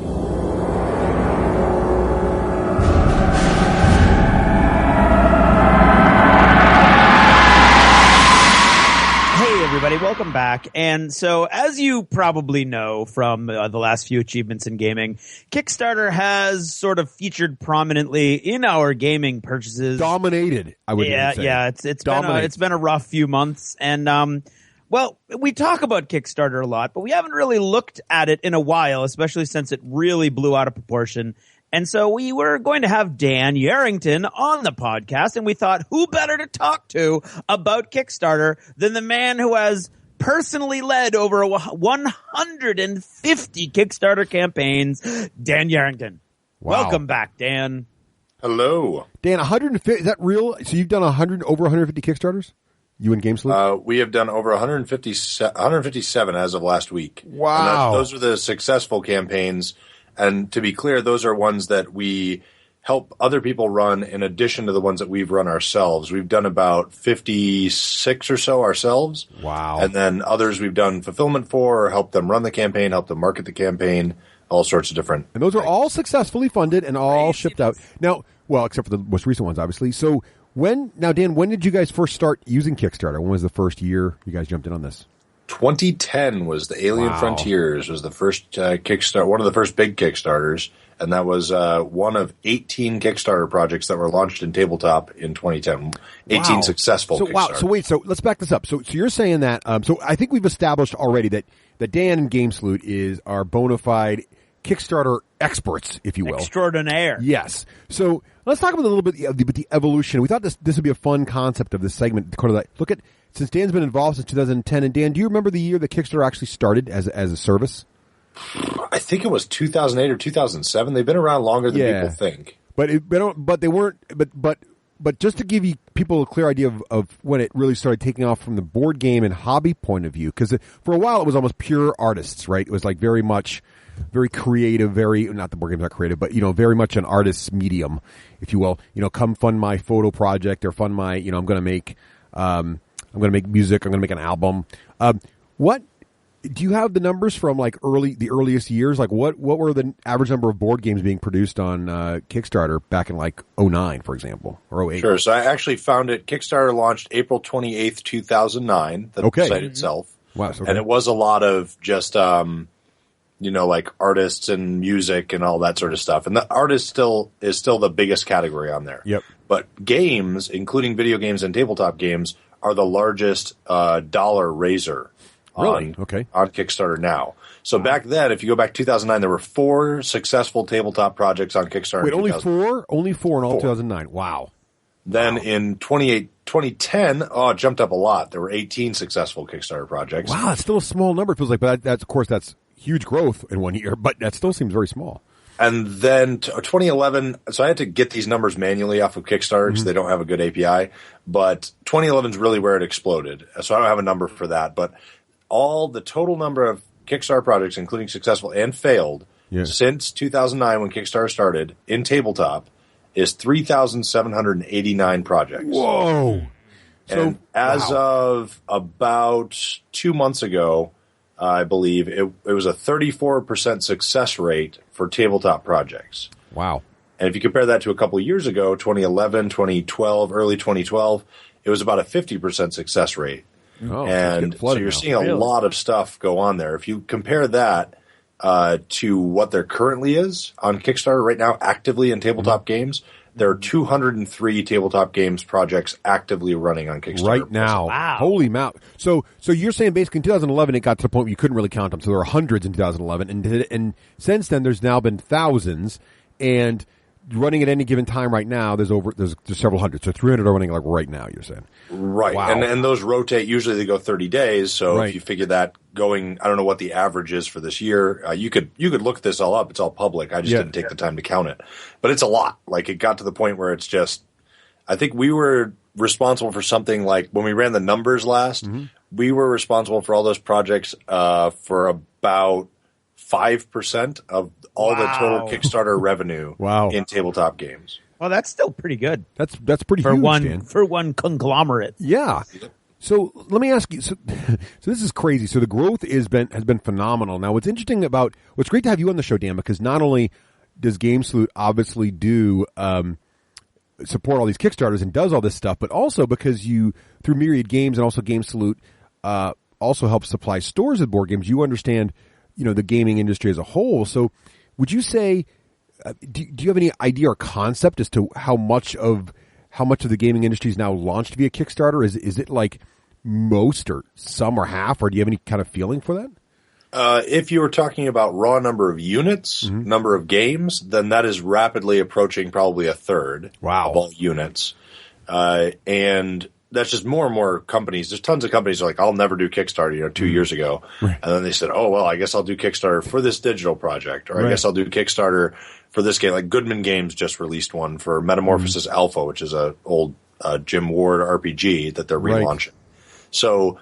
Everybody, welcome back. And so, as you probably know from the last few achievements in gaming, Kickstarter has sort of featured prominently in our gaming purchases. Dominated, I would say. Yeah, it's been a rough few months, and well, we talk about Kickstarter a lot, but we haven't really looked at it in a while, especially since it really blew out of proportion. And so we were going to have Dan Yarrington on the podcast, and we thought, who better to talk to about Kickstarter than the man who has personally led over 150 Kickstarter campaigns, Dan Yarrington. Wow. Welcome back, Dan. Hello. Dan, 150, is that real? So you've done over 150 Kickstarters? You and Game Salute? We have done over 157 as of last week. Wow. And those are the successful campaigns. And to be clear, those are ones that we help other people run in addition to the ones that we've run ourselves. We've done about 56 or so ourselves. Wow. And then others we've done fulfillment for, or help them run the campaign, help them market the campaign, all sorts of different. And those are all successfully funded and all shipped out. Now, well, except for the most recent ones, obviously. So Dan, when did you guys first start using Kickstarter? When was the first year you guys jumped in on this? 2010 was the Alien Frontiers, was the first Kickstarter, one of the first big Kickstarters, and that was one of 18 Kickstarter projects that were launched in tabletop in 2010. 18 successful Kickstarters. So let's back this up. So you're saying that, so I think we've established already that Dan and Game Salute are bona fide Kickstarter experts, if you will. Extraordinaire. Yes. So let's talk about a little bit of the evolution. We thought this would be a fun concept of this segment. Look at, since Dan's been involved since 2010, and Dan, do you remember the year that Kickstarter actually started as a service? I think it was 2008 or 2007. They've been around longer than people think. But just to give you people a clear idea of when it really started taking off from the board game and hobby point of view, because for a while it was almost pure artists, right? It was like very creative, not the board game's not creative, but, very much an artist's medium, if you will. Come fund my photo project or fund my, I'm going to make music, I'm going to make an album. What do you have the numbers from the earliest years? Like what were the average number of board games being produced on Kickstarter back in 2009, for example, or 2008? Sure. So I actually found it. Kickstarter launched April 28th, 2009. The site itself. Wow. And it was a lot of just, artists and music and all that sort of stuff. And the artist is still the biggest category on there. Yep. But games, including video games and tabletop games, are the largest dollar raiser Really? on Kickstarter now. So back then, if you go back 2009, there were 4 successful tabletop projects on Kickstarter. Wait, only 4? Only 4 in all 4. 2009. Wow. Then in 2010, it jumped up a lot. There were 18 successful Kickstarter projects. Wow, that's still a small number. It feels like, but that's, of course, that's huge growth in 1 year, but that still seems very small. And then 2011, so I had to get these numbers manually off of Kickstarter because they don't have a good API. But 2011 is really where it exploded. So I don't have a number for that. But the total number of Kickstarter projects, including successful and failed, since 2009 when Kickstarter started in tabletop, is 3,789 projects. Whoa! And as of about 2 months ago, I believe it was a 34% success rate for tabletop projects. Wow. And if you compare that to a couple of years ago, 2011, 2012, early 2012, it was about a 50% success rate. Oh, and so you're seeing a lot of stuff go on there. If you compare that to what there currently is on Kickstarter right now, actively in tabletop games, there are 203 tabletop games projects actively running on Kickstarter right now. Wow. Holy mout! So you're saying basically in 2011 it got to the point where you couldn't really count them. So there were hundreds in 2011, and since then there's now been thousands. And running at any given time right now, there's several hundred. So 300 are running like right now. You're saying right, wow. And those rotate. Usually they go 30 days. So if you figure that going, I don't know what the average is for this year. You could look this all up. It's all public. I just didn't take the time to count it, but it's a lot. Like it got to the point where it's just. I think we were responsible for something like when we ran the numbers last. We were responsible for all those projects for about 5% of all the total Kickstarter revenue in tabletop games. Well, that's still pretty good. That's pretty for huge, one Dan. for one conglomerate. Yeah. So let me ask you. So this is crazy. So the growth has been phenomenal. Now, what's great to have you on the show, Dan, because not only does Game Salute obviously do support all these Kickstarters and does all this stuff, but also because you through Myriad Games and also Game Salute also helps supply stores with board games. You understand, the gaming industry as a whole. So would you say, do you have any idea or concept as to how much of the gaming industry is now launched via Kickstarter? Is it like most or some or half, or do you have any kind of feeling for that? If you were talking about raw number of units, number of games, then that is rapidly approaching probably a third of all units. And that's just more and more companies. There's tons of companies that are like, I'll never do Kickstarter, 2 years ago. Right. And then they said, oh, well, I guess I'll do Kickstarter for this digital project, or I guess I'll do Kickstarter for this game. Like Goodman Games just released one for Metamorphosis Alpha, which is a old Jim Ward RPG that they're relaunching. So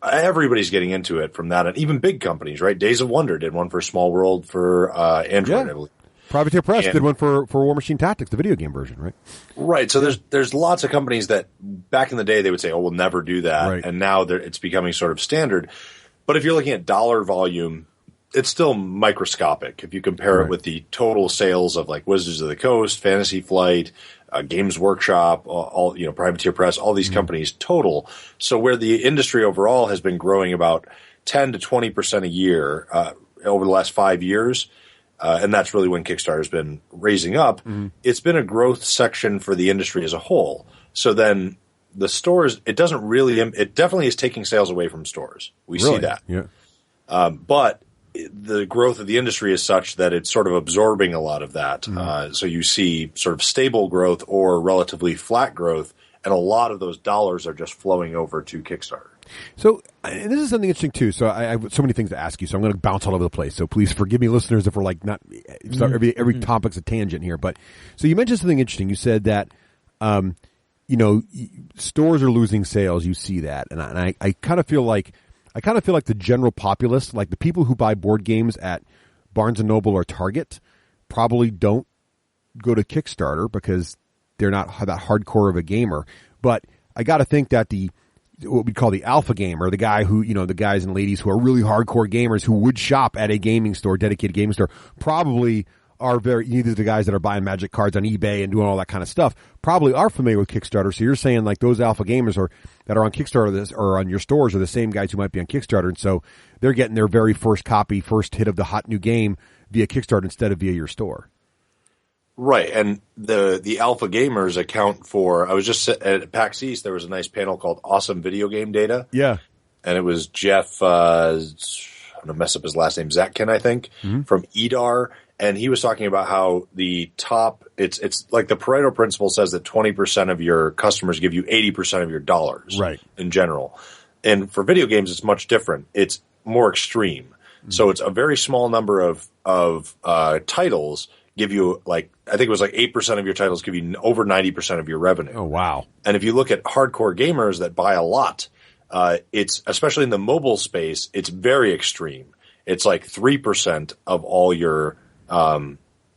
everybody's getting into it from that, and even big companies, right? Days of Wonder did one for Small World for Android, I believe. Privateer Press did one for War Machine Tactics, the video game version, right? Right. So there's lots of companies that back in the day they would say, oh, we'll never do that, and now it's becoming sort of standard. But if you're looking at dollar volume, it's still microscopic if you compare it with the total sales of like Wizards of the Coast, Fantasy Flight, Games Workshop, all Privateer Press, all these companies total. So where the industry overall has been growing about 10 to 20% a year over the last 5 years, and that's really when Kickstarter's been raising up. It's been a growth section for the industry as a whole. So then the stores, it definitely is taking sales away from stores. We see that. Yeah. But the growth of the industry is such that it's sort of absorbing a lot of that. So you see sort of stable growth or relatively flat growth, and a lot of those dollars are just flowing over to Kickstarter. So and this is something interesting too. So I have so many things to ask you, so I'm going to bounce all over the place. So please forgive me, listeners, if we're like not every topic's a tangent here. But so you mentioned something interesting. You said that stores are losing sales. You see that, and I kind of feel like the general populace, like the people who buy board games at Barnes & Noble or Target, probably don't go to Kickstarter because they're not that hardcore of a gamer. But I got to think that what we call the alpha gamer, the guy who, the guys and ladies who are really hardcore gamers who would shop at a gaming store, dedicated gaming store, probably are either the guys that are buying magic cards on eBay and doing all that kind of stuff probably are familiar with Kickstarter. So you're saying like those alpha gamers that are on Kickstarter or on your stores are the same guys who might be on Kickstarter. And so they're getting their very first hit of the hot new game via Kickstarter instead of via your store. Right. And the alpha gamers account for, I was just at PAX East, there was a nice panel called Awesome Video Game Data. Yeah. and it was Jeff, I'm going to mess up his last name, Zatkin, I think, from EDAR. And he was talking about how the top, it's like the Pareto principle says that 20% of your customers give you 80% of your dollars in general. And for video games, it's much different. It's more extreme. So it's a very small number of titles give you I think it was 8% of your titles give you over 90% of your revenue. Oh, wow. And if you look at hardcore gamers that buy a lot, it's, especially in the mobile space, it's very extreme. It's like 3% of all your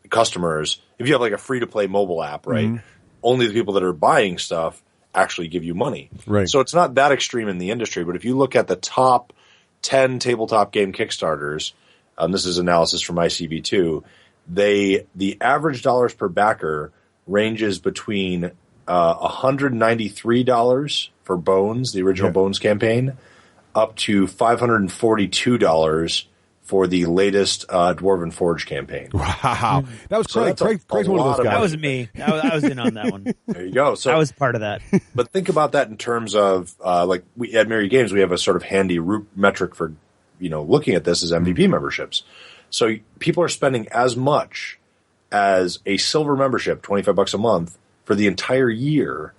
customers. If you have a free-to-play mobile app, right, only the people that are buying stuff actually give you money. Right. So it's not that extreme in the industry. But if you look at the top 10 tabletop game Kickstarters, this is analysis from ICB2, the average dollars per backer ranges between $193 for Bones, the original Bones campaign, up to $542 for the latest Dwarven Forge campaign. Wow. That was Craig. Craig's one of those guys. That was me. I was in on that one. There you go. So I was part of that. But think about that in terms of, we at Myriad Games, we have a sort of handy root metric for, looking at this as MVP memberships. So people are spending as much as a silver membership, $25 a month, for the entire year.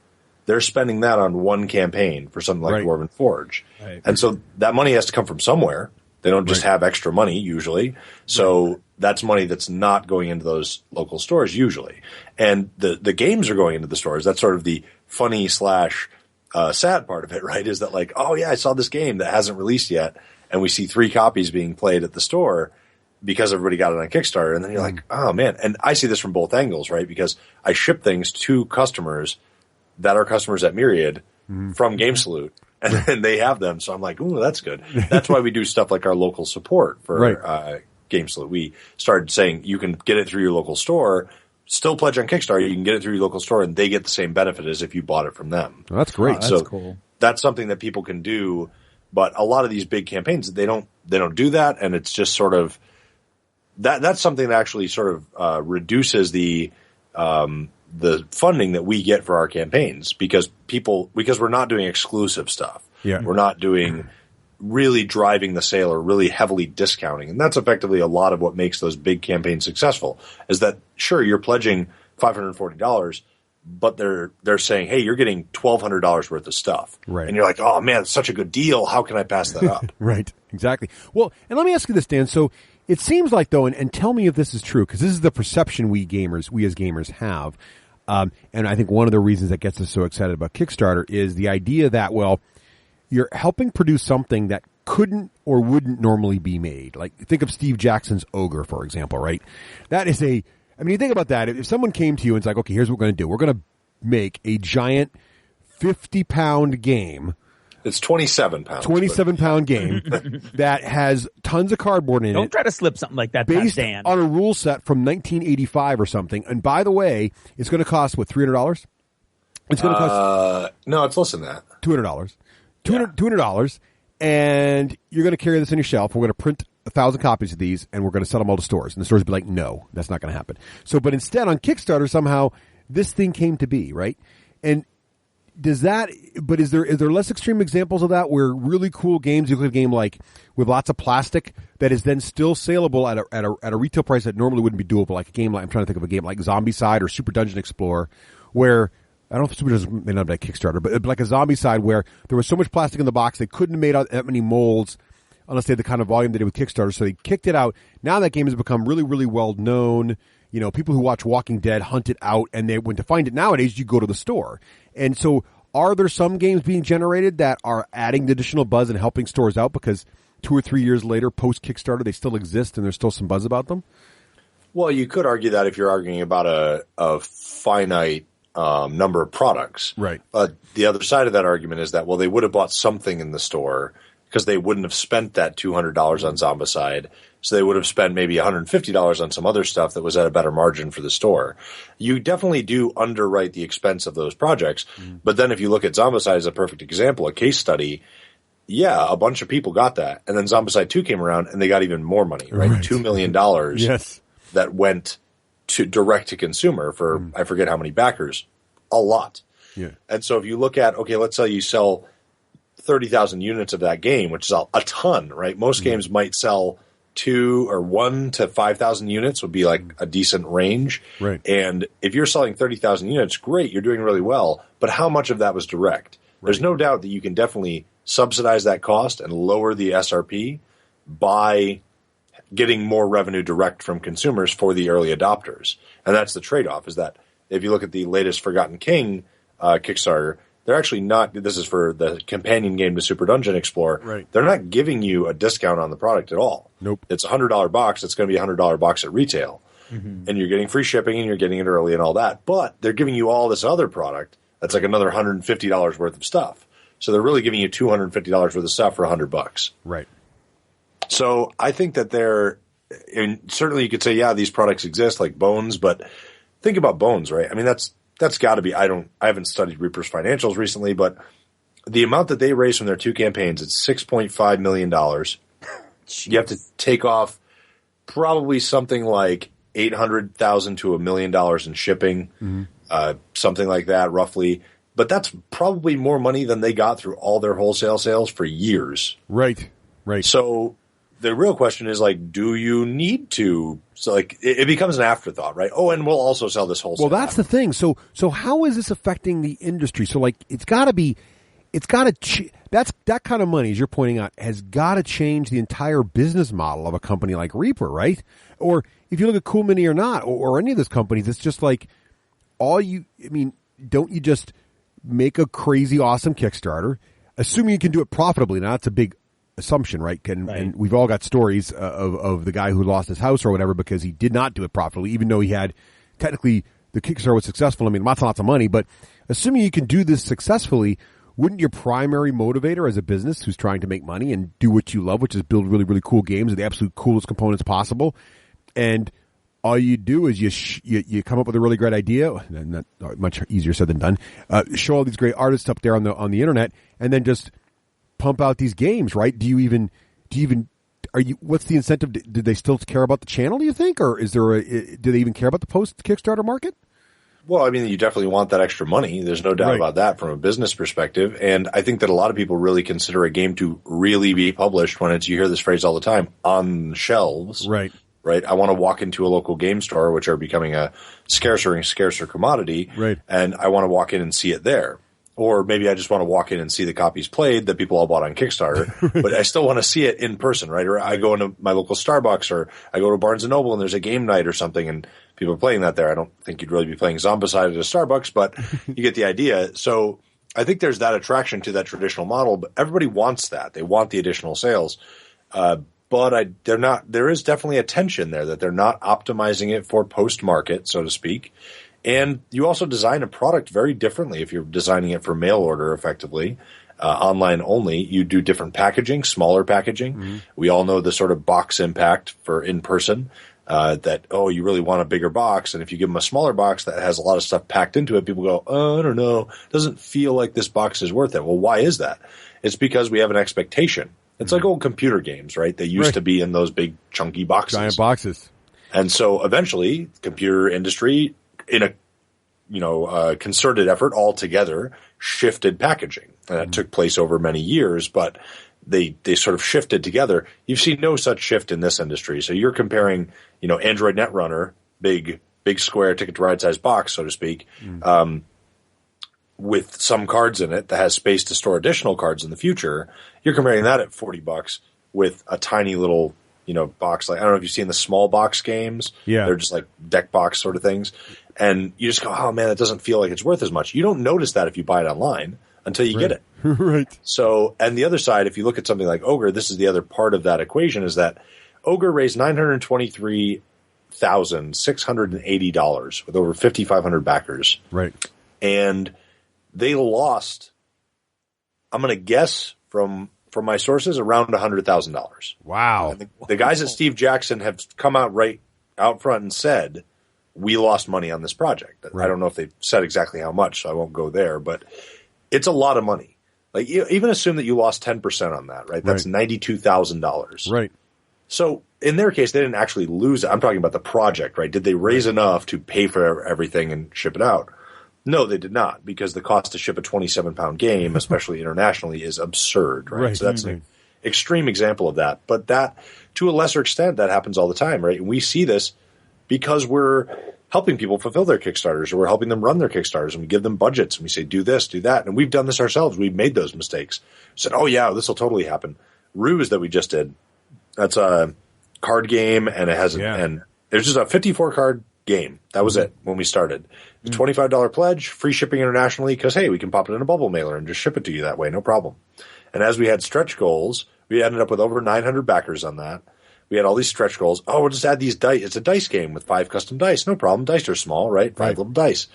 They're spending that on one campaign for something like Dwarven Forge. Right. And so that money has to come from somewhere. They don't just have extra money usually. So that's money that's not going into those local stores usually. And the games are going into the stores. That's sort of the funny / sad part of it, right? Is that oh yeah, I saw this game that hasn't released yet, and we see 3 copies being played at the store because everybody got it on Kickstarter. And then you're like, oh man. And I see this from both angles, right? Because I ship things to customers that are customers at Myriad from Game Salute. And then they have them. So I'm like, ooh, that's good. That's why we do stuff like our local support for Game Salute. We started saying you can get it through your local store, still pledge on Kickstarter. You can get it through your local store, and they get the same benefit as if you bought it from them. Well, that's great. That's cool. That's something that people can do. But a lot of these big campaigns, they don't do that. And it's just sort of that's something that actually sort of reduces the funding that we get for our campaigns because we're not doing exclusive stuff. Yeah. We're not doing really driving the sale or really heavily discounting. And that's effectively a lot of what makes those big campaigns successful is that sure, you're pledging $540, but they're saying, hey, you're getting $1,200 worth of stuff. Right. And you're like, oh man, it's such a good deal. How can I pass that up? Right. Exactly. Well, and let me ask you this, Dan. So it seems like though, and tell me if this is true, because this is the perception we as gamers have. And I think one of the reasons that gets us so excited about Kickstarter is the idea that, well, you're helping produce something that couldn't or wouldn't normally be made. Like, think of Steve Jackson's Ogre, for example, right? That is you think about that. If someone came to you and it's like, okay, here's what we're going to do. We're going to make a giant 50-pound game. It's 27 pounds. 27-pound game that has tons of cardboard in it. Don't try to slip something like that based Dan. on a rule set from 1985 or something. And by the way, it's going to cost, what, $300? It's going to cost... no, it's less than that. $200. $200. And you're going to carry this on your shelf. We're going to print 1,000 copies of these, and we're going to sell them all to stores. And the stores will be like, no, that's not going to happen. So, but instead, on Kickstarter, somehow, this thing came to be, right? And is there less extreme examples of that where really cool games, you look at a game like with lots of plastic that is then still saleable at a retail price that normally wouldn't be doable, like a game like, I'm trying to think of a game like Zombicide or Super Dungeon Explorer, where I don't know if Super Dungeon may not be a Kickstarter, but like a Zombicide where there was so much plastic in the box they couldn't have made out that many molds unless they had the kind of volume they did with Kickstarter, so they kicked it out. Now that game has become really, really well known. You know, people who watch Walking Dead hunt it out, and when to find it nowadays, you go to the store. And so, are there some games being generated that are adding the additional buzz and helping stores out because 2 or 3 years later, post Kickstarter, they still exist and there's still some buzz about them? Well, you could argue that if you're arguing about a finite number of products. Right. The other side of that argument is that, well, they would have bought something in the store because they wouldn't have spent that $200 on Zombicide. So they would have spent maybe $150 on some other stuff that was at a better margin for the store. You definitely do underwrite the expense of those projects. Mm. But then if you look at Zombicide as a perfect example, a case study, yeah, a bunch of people got that. And then Zombicide 2 came around and they got even more money, right? $2 million yes. that went to direct to consumer for, I forget how many backers, a lot. Yeah. And so if you look at, okay, let's say you sell 30,000 units of that game, which is a ton, right? Most games might sell 1 to 5,000 units would be like a decent range. Right. And if you're selling 30,000 units, great, you're doing really well. But how much of that was direct? Right. There's no doubt that you can definitely subsidize that cost and lower the SRP by getting more revenue direct from consumers for the early adopters. And that's the trade-off, is that if you look at the latest Forgotten King Kickstarter, they're actually not, this is for the companion game to Super Dungeon Explorer, right. They're not giving you a discount on the product at all. Nope. It's a $100 box. It's going to be a $100 box at retail. Mm-hmm. And you're getting free shipping and you're getting it early and all that. But they're giving you all this other product that's like another $150 worth of stuff. So they're really giving you $250 worth of stuff for $100. Right. So I think that and certainly you could say, yeah, these products exist like Bones, but think about Bones, right? I mean, that's got to be, I haven't studied Reaper's financials recently, but the amount that they raised from their 2 campaigns, it's $6.5 million. You have to take off probably something like $800,000 to $1 million in shipping, something like that roughly. But that's probably more money than they got through all their wholesale sales for years. Right. So the real question is, like, do you need to? So, like, it becomes an afterthought, right? Oh, and we'll also sell this wholesale. Well, that's the thing. So how is this affecting the industry? So, like, that's that kind of money, as you're pointing out, has got to change the entire business model of a company like Reaper, right? Or if you look at Cool Mini or not, or any of those companies, it's just like don't you just make a crazy awesome Kickstarter, assuming you can do it profitably? Now, that's a big assumption, right? And we've all got stories of the guy who lost his house or whatever because he did not do it profitably, even though he had technically the Kickstarter was successful. I mean, lots and lots of money, but assuming you can do this successfully, wouldn't your primary motivator as a business who's trying to make money and do what you love, which is build really, really cool games with the absolute coolest components possible, and all you do is you come up with a really great idea, and not much easier said than done. Show all these great artists up there on the internet, and then just pump out these games, right? What's the incentive? Do they still care about the channel, do you think? Or do they even care about the post-Kickstarter market? Well, I mean, you definitely want that extra money. There's no doubt about that from a business perspective. And I think that a lot of people really consider a game to really be published when you hear this phrase all the time, on shelves. Right. I want to walk into a local game store, which are becoming a scarcer and scarcer commodity. Right. And I want to walk in and see it there. Or maybe I just want to walk in and see the copies played that people all bought on Kickstarter, but I still want to see it in person, right? Or I go into my local Starbucks, or I go to Barnes & Noble and there's a game night or something and people are playing that there. I don't think you'd really be playing Zombicide at a Starbucks, but you get the idea. So I think there's that attraction to that traditional model, but everybody wants that. They want the additional sales. But there is definitely a tension there that they're not optimizing it for post-market, so to speak. And you also design a product very differently if you're designing it for mail order effectively, online only. You do different packaging, smaller packaging. Mm-hmm. We all know the sort of box impact for in-person, you really want a bigger box. And if you give them a smaller box that has a lot of stuff packed into it, people go, I don't know, doesn't feel like this box is worth it. Well, why is that? It's because we have an expectation. It's like old computer games, right? They used to be in those big chunky boxes. Giant boxes. And so eventually computer industry, in a concerted effort all together, shifted packaging. And that took place over many years, but they sort of shifted together. You've seen no such shift in this industry. So you're comparing, Android Netrunner, big square ticket to ride size box, so to speak, with some cards in it that has space to store additional cards in the future. You're comparing that at $40 with a tiny little, box. Like, I don't know if you've seen the small box games. Yeah. They're just like deck box sort of things. And you just go, oh man, that doesn't feel like it's worth as much. You don't notice that if you buy it online until you get it. Right. So, and the other side, if you look at something like Ogre, this is the other part of that equation, is that Ogre raised $923,680 with over 5,500 backers. Right. And they lost, I'm going to guess from my sources, around $100,000. Wow. And the guys at Steve Jackson have come out right out front and said, we lost money on this project. Right. I don't know if they've said exactly how much, so I won't go there, but it's a lot of money. Like, even assume that you lost 10% on that, right? That's $92,000. Right. So in their case, they didn't actually lose it. I'm talking about the project, right? Did they raise enough to pay for everything and ship it out? No, they did not, because the cost to ship a 27-pound game, especially internationally, is absurd, right? So that's an extreme example of that. But that, to a lesser extent, that happens all the time, right? And we see this because we're helping people fulfill their Kickstarters, or we're helping them run their Kickstarters, and we give them budgets, and we say, do this, do that. And we've done this ourselves. We've made those mistakes. We said, oh, yeah, this will totally happen. Ruse that we just did, that's a card game, and it has and there's just a 54-card game. That was it when we started. It's $25 pledge, free shipping internationally, because, hey, we can pop it in a bubble mailer and just ship it to you that way, no problem. And as we had stretch goals, we ended up with over 900 backers on that. We had all these stretch goals. Oh, we'll just add these dice. It's a dice game with 5 custom dice. No problem. Dice are small, right? 5 little dice.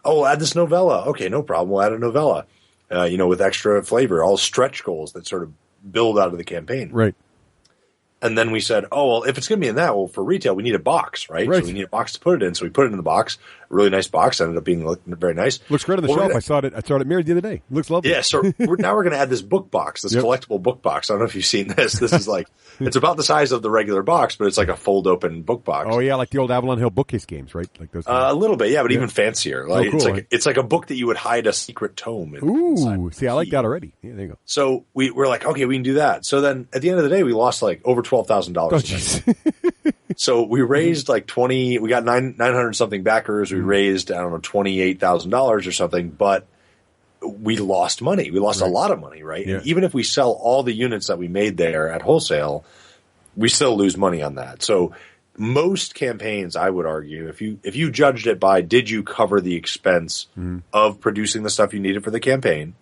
Oh, we'll add this novella. Okay, no problem. We'll add a novella, with extra flavor. All stretch goals that sort of build out of the campaign. Right. And then we said, oh, well, if it's going to be in that, well, for retail, we need a box, right? So we need a box to put it in. So we put it in the box. A really nice box. Ended up being very nice. Looks great on the shelf. I saw it at Mirror the other day. Looks lovely. Yeah, so now we're going to add this book box, this collectible book box. I don't know if you've seen this. This is like, it's about the size of the regular box, but it's like a fold-open book box. Oh, yeah, like the old Avalon Hill bookcase games, right? Like those. A little bit, yeah, but even fancier. Like, cool. It's like a book that you would hide a secret tome in. Ooh, see, I like that already. Yeah, there you go. So we're like, okay, we can do that. So then at the end of the day, we lost like over $12,000. So we raised like we got 900 something backers. We raised, I don't know, $28,000 or something, but we lost money. We lost a lot of money, right? Yeah. And even if we sell all the units that we made there at wholesale, we still lose money on that. So most campaigns, I would argue, if you judged it by did you cover the expense of producing the stuff you needed for the campaign,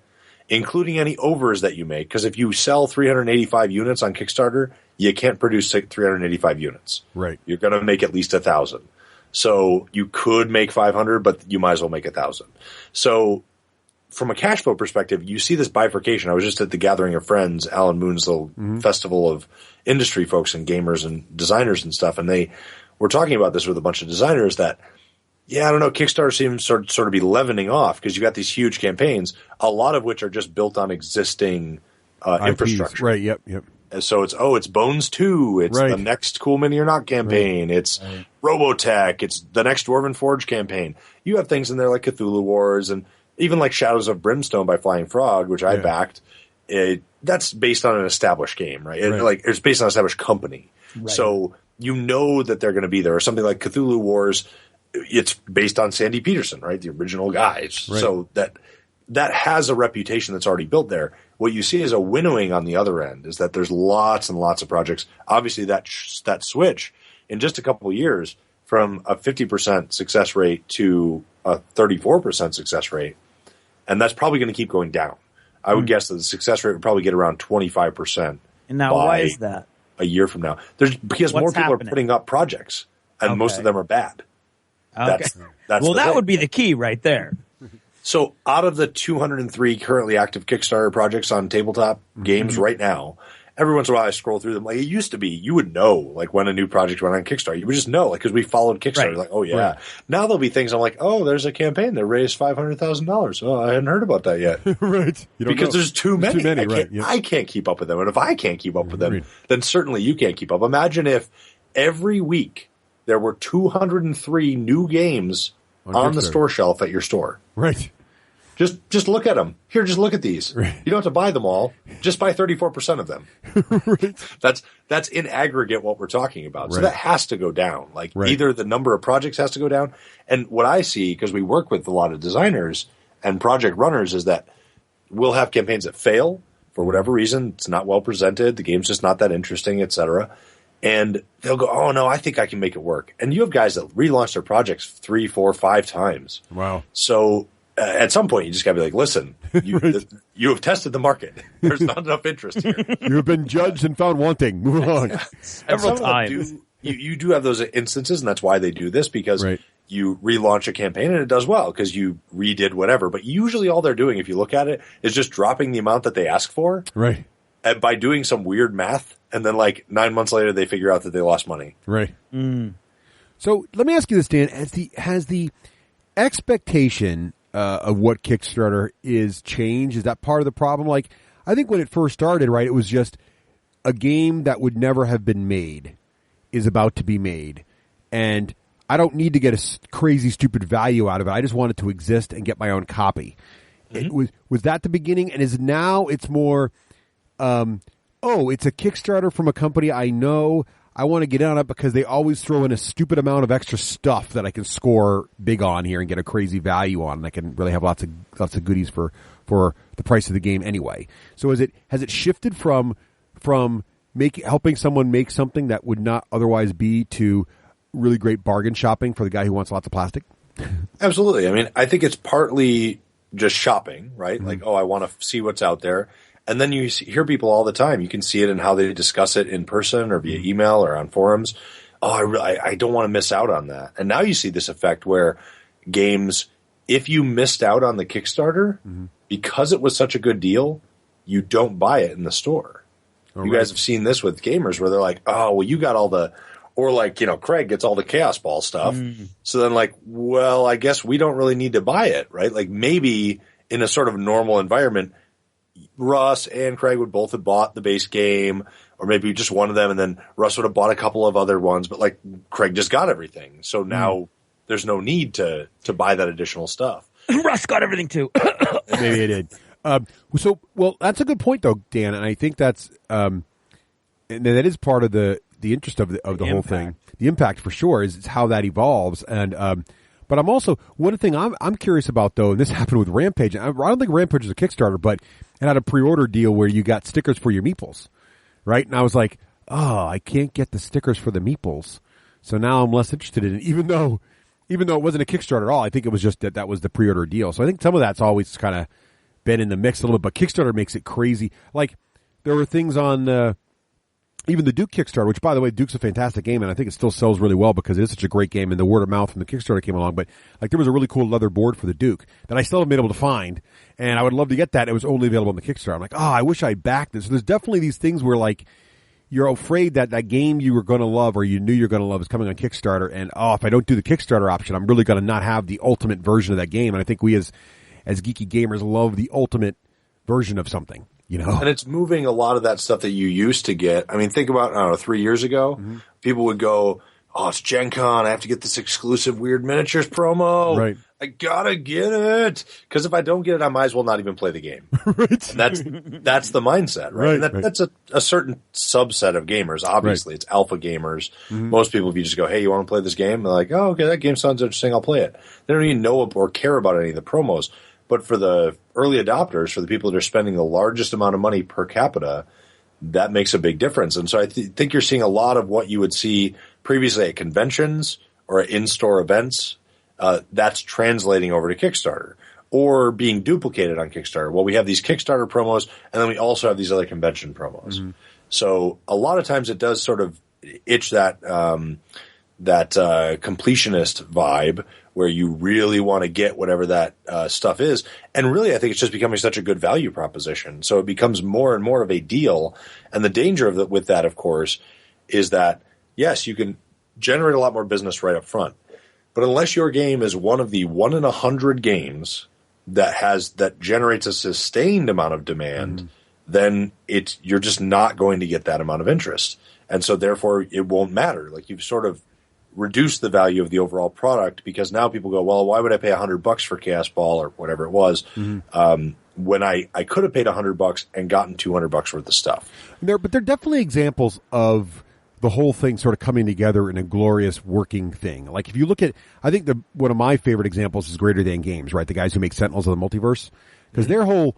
including any overs that you make, because if you sell 385 units on Kickstarter, you can't produce 385 units. Right. You're going to make at least 1,000. So you could make 500, but you might as well make 1,000. So from a cash flow perspective, you see this bifurcation. I was just at the Gathering of Friends, Alan Moon's little festival of industry folks and gamers and designers and stuff, and they were talking about this with a bunch of designers that, yeah, I don't know, Kickstarter seems sort of be leavening off because you got these huge campaigns, a lot of which are just built on existing infrastructure. Right, yep. And so it's Bones 2, it's the next Cool Mini or Not campaign, it's Robotech, it's the next Dwarven Forge campaign. You have things in there like Cthulhu Wars and even like Shadows of Brimstone by Flying Frog, which I backed. That's based on an established game, right? It's based on an established company. Right. So you know that they're going to be there. Or something like Cthulhu Wars, it's based on Sandy Peterson, right? The original guys. Right. So that has a reputation that's already built there. What you see is a winnowing on the other end, is that there's lots and lots of projects. Obviously, that switch in just a couple of years from a 50% success rate to a 34% success rate, and that's probably going to keep going down. I would guess that the success rate would probably get around 25%. And now, why is that? A year from now, because more people are putting up projects, and most of them are bad. Okay. That's that would be the key right there. So out of the 203 currently active Kickstarter projects on tabletop games right now, every once in a while I scroll through them. Like it used to be, you would know like when a new project went on Kickstarter. You would just know, like because we followed Kickstarter. Like, oh yeah. Right. Now there'll be things I'm like, oh, there's a campaign that raised $500,000. Oh, I hadn't heard about that yet. Right. Because there's too many. Right. I can't keep up with them, and if I can't keep up with them, then certainly you can't keep up. Imagine if every week there were 203 new games on the store shelf at your store. Right. Just look at them. Here, just look at these. Right. You don't have to buy them all. Just buy 34% of them. Right. That's in aggregate what we're talking about. Right. So that has to go down. Like either the number of projects has to go down. And what I see, because we work with a lot of designers and project runners, is that we'll have campaigns that fail for whatever reason. It's not well presented. The game's just not that interesting, etc. And they'll go, oh, no, I think I can make it work. And you have guys that relaunch their projects 3, 4, 5 times. Wow. So at some point, you just got to be like, listen, you have tested the market. There's not enough interest here. You have been judged and found wanting. Move on. Several times. You do have those instances, and that's why they do this, because you relaunch a campaign, and it does well because you redid whatever. But usually all they're doing, if you look at it, is just dropping the amount that they ask for. Right. And by doing some weird math, and then like 9 months later, they figure out that they lost money. Right. So let me ask you this, Dan. Has the expectation of what Kickstarter is changed? Is that part of the problem? Like, I think when it first started, right, it was just a game that would never have been made is about to be made. And I don't need to get a crazy, stupid value out of it. I just want it to exist and get my own copy. Was that the beginning? And is now it's more, it's a Kickstarter from a company I know. I want to get on it because they always throw in a stupid amount of extra stuff that I can score big on here and get a crazy value on. And I can really have lots of goodies for the price of the game anyway. So has it shifted from helping someone make something that would not otherwise be to really great bargain shopping for the guy who wants lots of plastic? Absolutely. I mean, I think it's partly just shopping, right? Mm-hmm. Like, I want to see what's out there. And then you hear people all the time. You can see it in how they discuss it in person or via email or on forums. I don't want to miss out on that. And now you see this effect where games, if you missed out on the Kickstarter, because it was such a good deal, you don't buy it in the store. You guys have seen this with gamers where they're like, you got all the, or like, Craig gets all the Kaosball stuff. So then like, well, I guess we don't really need to buy it, right? Like maybe in a sort of normal environment, Russ and Craig would both have bought the base game, or maybe just one of them, and then Russ would have bought a couple of other ones, but like Craig just got everything. So now there's no need to buy that additional stuff. Russ got everything too. Maybe I did. Well, that's a good point though, Dan, and I think that's and that is part of the interest of the whole thing. The impact for sure is how that evolves, and but I'm also one thing I'm curious about though, and this happened with Rampage. I don't think Rampage is a Kickstarter, but it had a pre-order deal where you got stickers for your meeples, right? And I was like, I can't get the stickers for the meeples, so now I'm less interested in it, even though it wasn't a Kickstarter at all. I think it was just that was the pre-order deal. So I think some of that's always kind of been in the mix a little bit, but Kickstarter makes it crazy. Like there were things on even the Duke Kickstarter, which by the way, Duke's a fantastic game, and I think it still sells really well because it is such a great game, and the word of mouth from the Kickstarter came along. But like there was a really cool leather board for the Duke that I still haven't been able to find, and I would love to get that. It was only available on the Kickstarter. I'm like, I wish I backed this. So there's definitely these things where like you're afraid that game you were going to love or you knew you're going to love is coming on Kickstarter, and if I don't do the Kickstarter option, I'm really going to not have the ultimate version of that game. And I think we as geeky gamers love the ultimate version of something. And it's moving a lot of that stuff that you used to get. I mean, think about, 3 years ago, people would go, it's Gen Con. I have to get this exclusive weird miniatures promo. Right. I gotta get it. Because if I don't get it, I might as well not even play the game. Right. And that's the mindset, right? And that's a certain subset of gamers. Obviously, it's alpha gamers. Most people, if you just go, hey, you want to play this game? They're like, okay, that game sounds interesting. I'll play it. They don't even know or care about any of the promos. But for the early adopters, for the people that are spending the largest amount of money per capita, that makes a big difference. And so I think you're seeing a lot of what you would see previously at conventions or at in-store events. That's translating over to Kickstarter or being duplicated on Kickstarter. Well, we have these Kickstarter promos, and then we also have these other convention promos. So a lot of times it does sort of itch that completionist vibe where you really want to get whatever that stuff is. And really, I think it's just becoming such a good value proposition. So it becomes more and more of a deal. And the danger with that, of course, is that, yes, you can generate a lot more business right up front. But unless your game is one of the 1 in 100 games that generates a sustained amount of demand, then you're just not going to get that amount of interest. And so therefore it won't matter. Like you've sort of reduce the value of the overall product because now people go, well, why would I pay $100 for Kaosball or whatever it was when I could have paid $100 and gotten $200 worth of stuff. But they're definitely examples of the whole thing sort of coming together in a glorious working thing. Like if you look at, I think one of my favorite examples is Greater Than Games, right? The guys who make Sentinels of the Multiverse, because their whole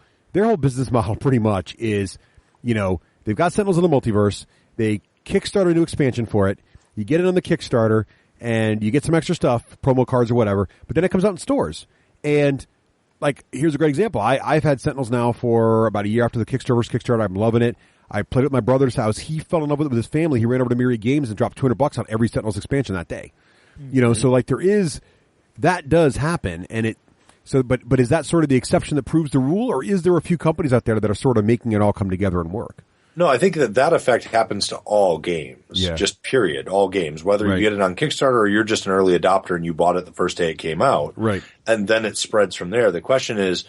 business model pretty much is, they've got Sentinels of the Multiverse, they Kickstarter a new expansion for it. You get it on the Kickstarter, and you get some extra stuff, promo cards or whatever, but then it comes out in stores. And, like, here's a great example. I've had Sentinels now for about a year after the Kickstarter. I'm loving it. I played it at my brother's house. He fell in love with it with his family. He ran over to Myriad Games and dropped $200 on every Sentinels expansion that day. So, like, that does happen, and but is that sort of the exception that proves the rule, or is there a few companies out there that are sort of making it all come together and work? No, I think that effect happens to all games, just period, all games, whether you get it on Kickstarter or you're just an early adopter and you bought it the first day it came out. Right. And then it spreads from there. The question is,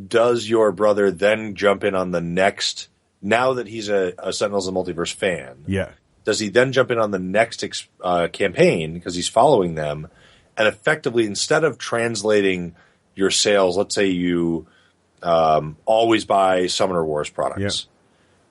does your brother then jump in on the next, now that he's a Sentinels of the Multiverse fan? Yeah. does he then jump in on the next campaign because he's following them, and effectively, instead of translating your sales, let's say you always buy Summoner Wars products.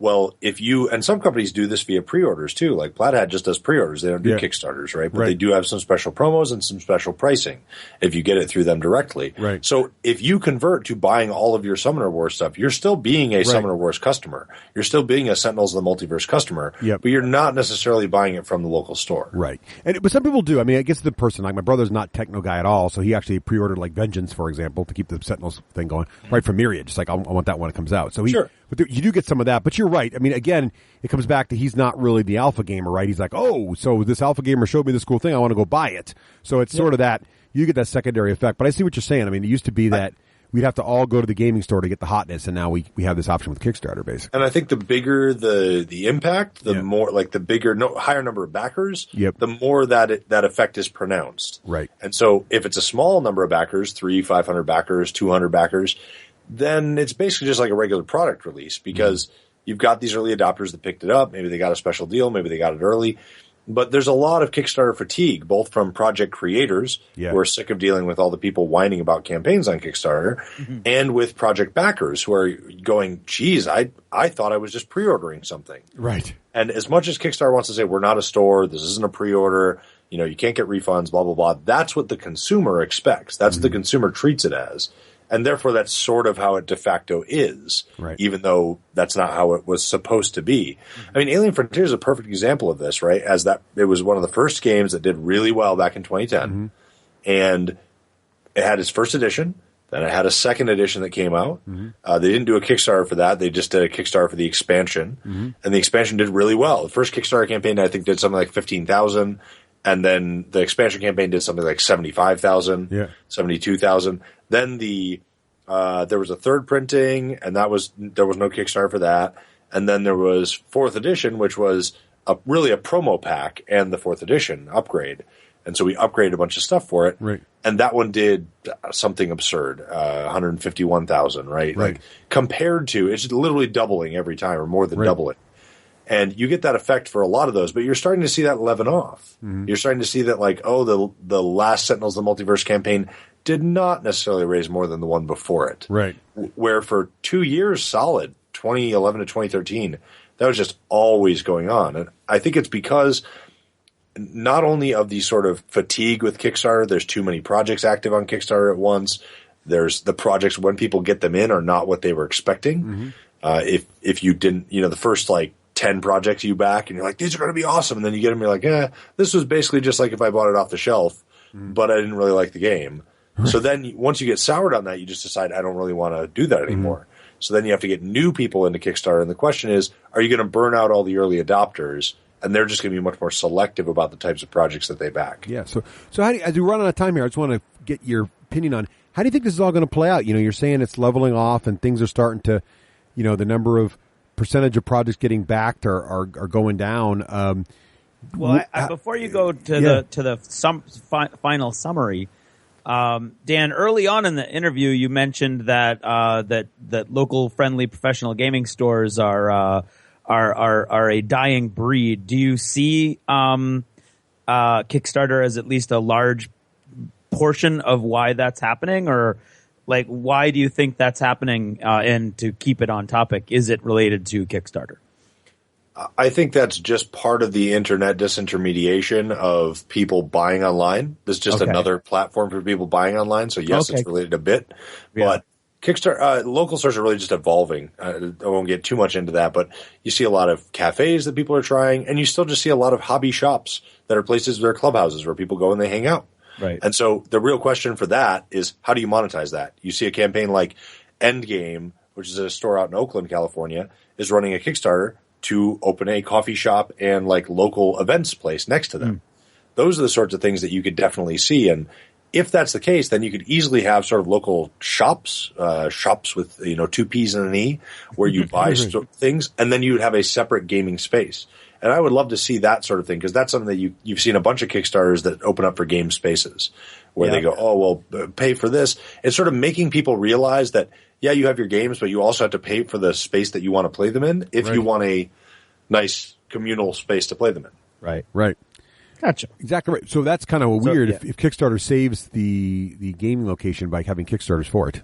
Well, if you, and some companies do this via pre-orders too, like Plaid Hat just does pre-orders. They don't do Kickstarters, right? But they do have some special promos and some special pricing if you get it through them directly. Right. So if you convert to buying all of your Summoner Wars stuff, you're still being a Summoner Wars customer. You're still being a Sentinels of the Multiverse customer, but you're not necessarily buying it from the local store. Right. But some people do. I mean, I guess the person, like my brother's not techno guy at all, so he actually pre-ordered like Vengeance, for example, to keep the Sentinels thing going, right from Myriad. Just like, I want that when it comes out. So but you do get some of that, but you're right. I mean, again, it comes back to he's not really the alpha gamer, right? He's like, oh, so this alpha gamer showed me this cool thing. I want to go buy it. So it's sort of that, you get that secondary effect. But I see what you're saying. I mean, it used to be that we'd have to all go to the gaming store to get the hotness, and now we have this option with Kickstarter, basically. And I think the bigger the impact, the more, like the bigger, higher number of backers, the more that effect is pronounced. Right. And so if it's a small number of backers, 500 backers, 200 backers, then it's basically just like a regular product release because you've got these early adopters that picked it up. Maybe they got a special deal. Maybe they got it early. But there's a lot of Kickstarter fatigue, both from project creators who are sick of dealing with all the people whining about campaigns on Kickstarter and with project backers who are going, geez, I thought I was just pre-ordering something. Right. And as much as Kickstarter wants to say, we're not a store, this isn't a pre-order, you can't get refunds, blah, blah, blah, that's what the consumer expects. That's what the consumer treats it as. And therefore, that's sort of how it de facto is, even though that's not how it was supposed to be. I mean, Alien Frontiers is a perfect example of this, right? As that it was one of the first games that did really well back in 2010, and it had its first edition. Then it had a second edition that came out. They didn't do a Kickstarter for that; they just did a Kickstarter for the expansion, and the expansion did really well. The first Kickstarter campaign, I think, did something like 15,000. And then the expansion campaign did something like 75,000, 72,000. Then there was a third printing, and there was no Kickstarter for that. And then there was fourth edition, which was really a promo pack and the fourth edition upgrade. And so we upgraded a bunch of stuff for it. Right. And that one did something absurd, 151,000, right? Like compared to, it's literally doubling every time or more than doubling. And you get that effect for a lot of those, but you're starting to see that leaven off. You're starting to see that, like, the last Sentinels of the Multiverse campaign did not necessarily raise more than the one before it. Right. Where for 2 years solid, 2011 to 2013, that was just always going on. And I think it's because not only of the sort of fatigue with Kickstarter, there's too many projects active on Kickstarter at once. There's the projects, when people get them in, are not what they were expecting. If you didn't, the first, 10 projects you back and you're like, these are going to be awesome. And then you get them, you're like, this was basically just like if I bought it off the shelf, but I didn't really like the game. So then once you get soured on that, you just decide, I don't really want to do that anymore. So then you have to get new people into Kickstarter. And the question is, are you going to burn out all the early adopters? And they're just going to be much more selective about the types of projects that they back. Yeah. So how as we run out of time here, I just want to get your opinion on how do you think this is all going to play out? You're saying it's leveling off and things are starting to, the number of percentage of projects getting backed are going down. Before you go to the final summary, Dan, early on in the interview, you mentioned that that local friendly professional gaming stores are a dying breed. Do you see Kickstarter as at least a large portion of why that's happening, or? Like, why do you think that's happening? And to keep it on topic, is it related to Kickstarter? I think that's just part of the internet disintermediation of people buying online. This is just another platform for people buying online. So, yes, it's related a bit. But Kickstarter, local stores are really just evolving. I won't get too much into that, but you see a lot of cafes that people are trying, and you still just see a lot of hobby shops that are places, they're clubhouses where people go and they hang out. Right. And so the real question for that is, how do you monetize that? You see a campaign like Endgame, which is a store out in Oakland, California, is running a Kickstarter to open a coffee shop and local events place next to them. Those are the sorts of things that you could definitely see. And if that's the case, then you could easily have sort of local shops with, 2 P's and an E, where you buy things, and then you would have a separate gaming space. And I would love to see that sort of thing, because that's something that you've seen a bunch of Kickstarters that open up for game spaces where they go, oh, well, pay for this. It's sort of making people realize that, you have your games, but you also have to pay for the space that you want to play them in if you want a nice communal space to play them in. Right. Gotcha. Exactly right. So that's kind of weird yeah. if Kickstarter saves the gaming location by having Kickstarters for it.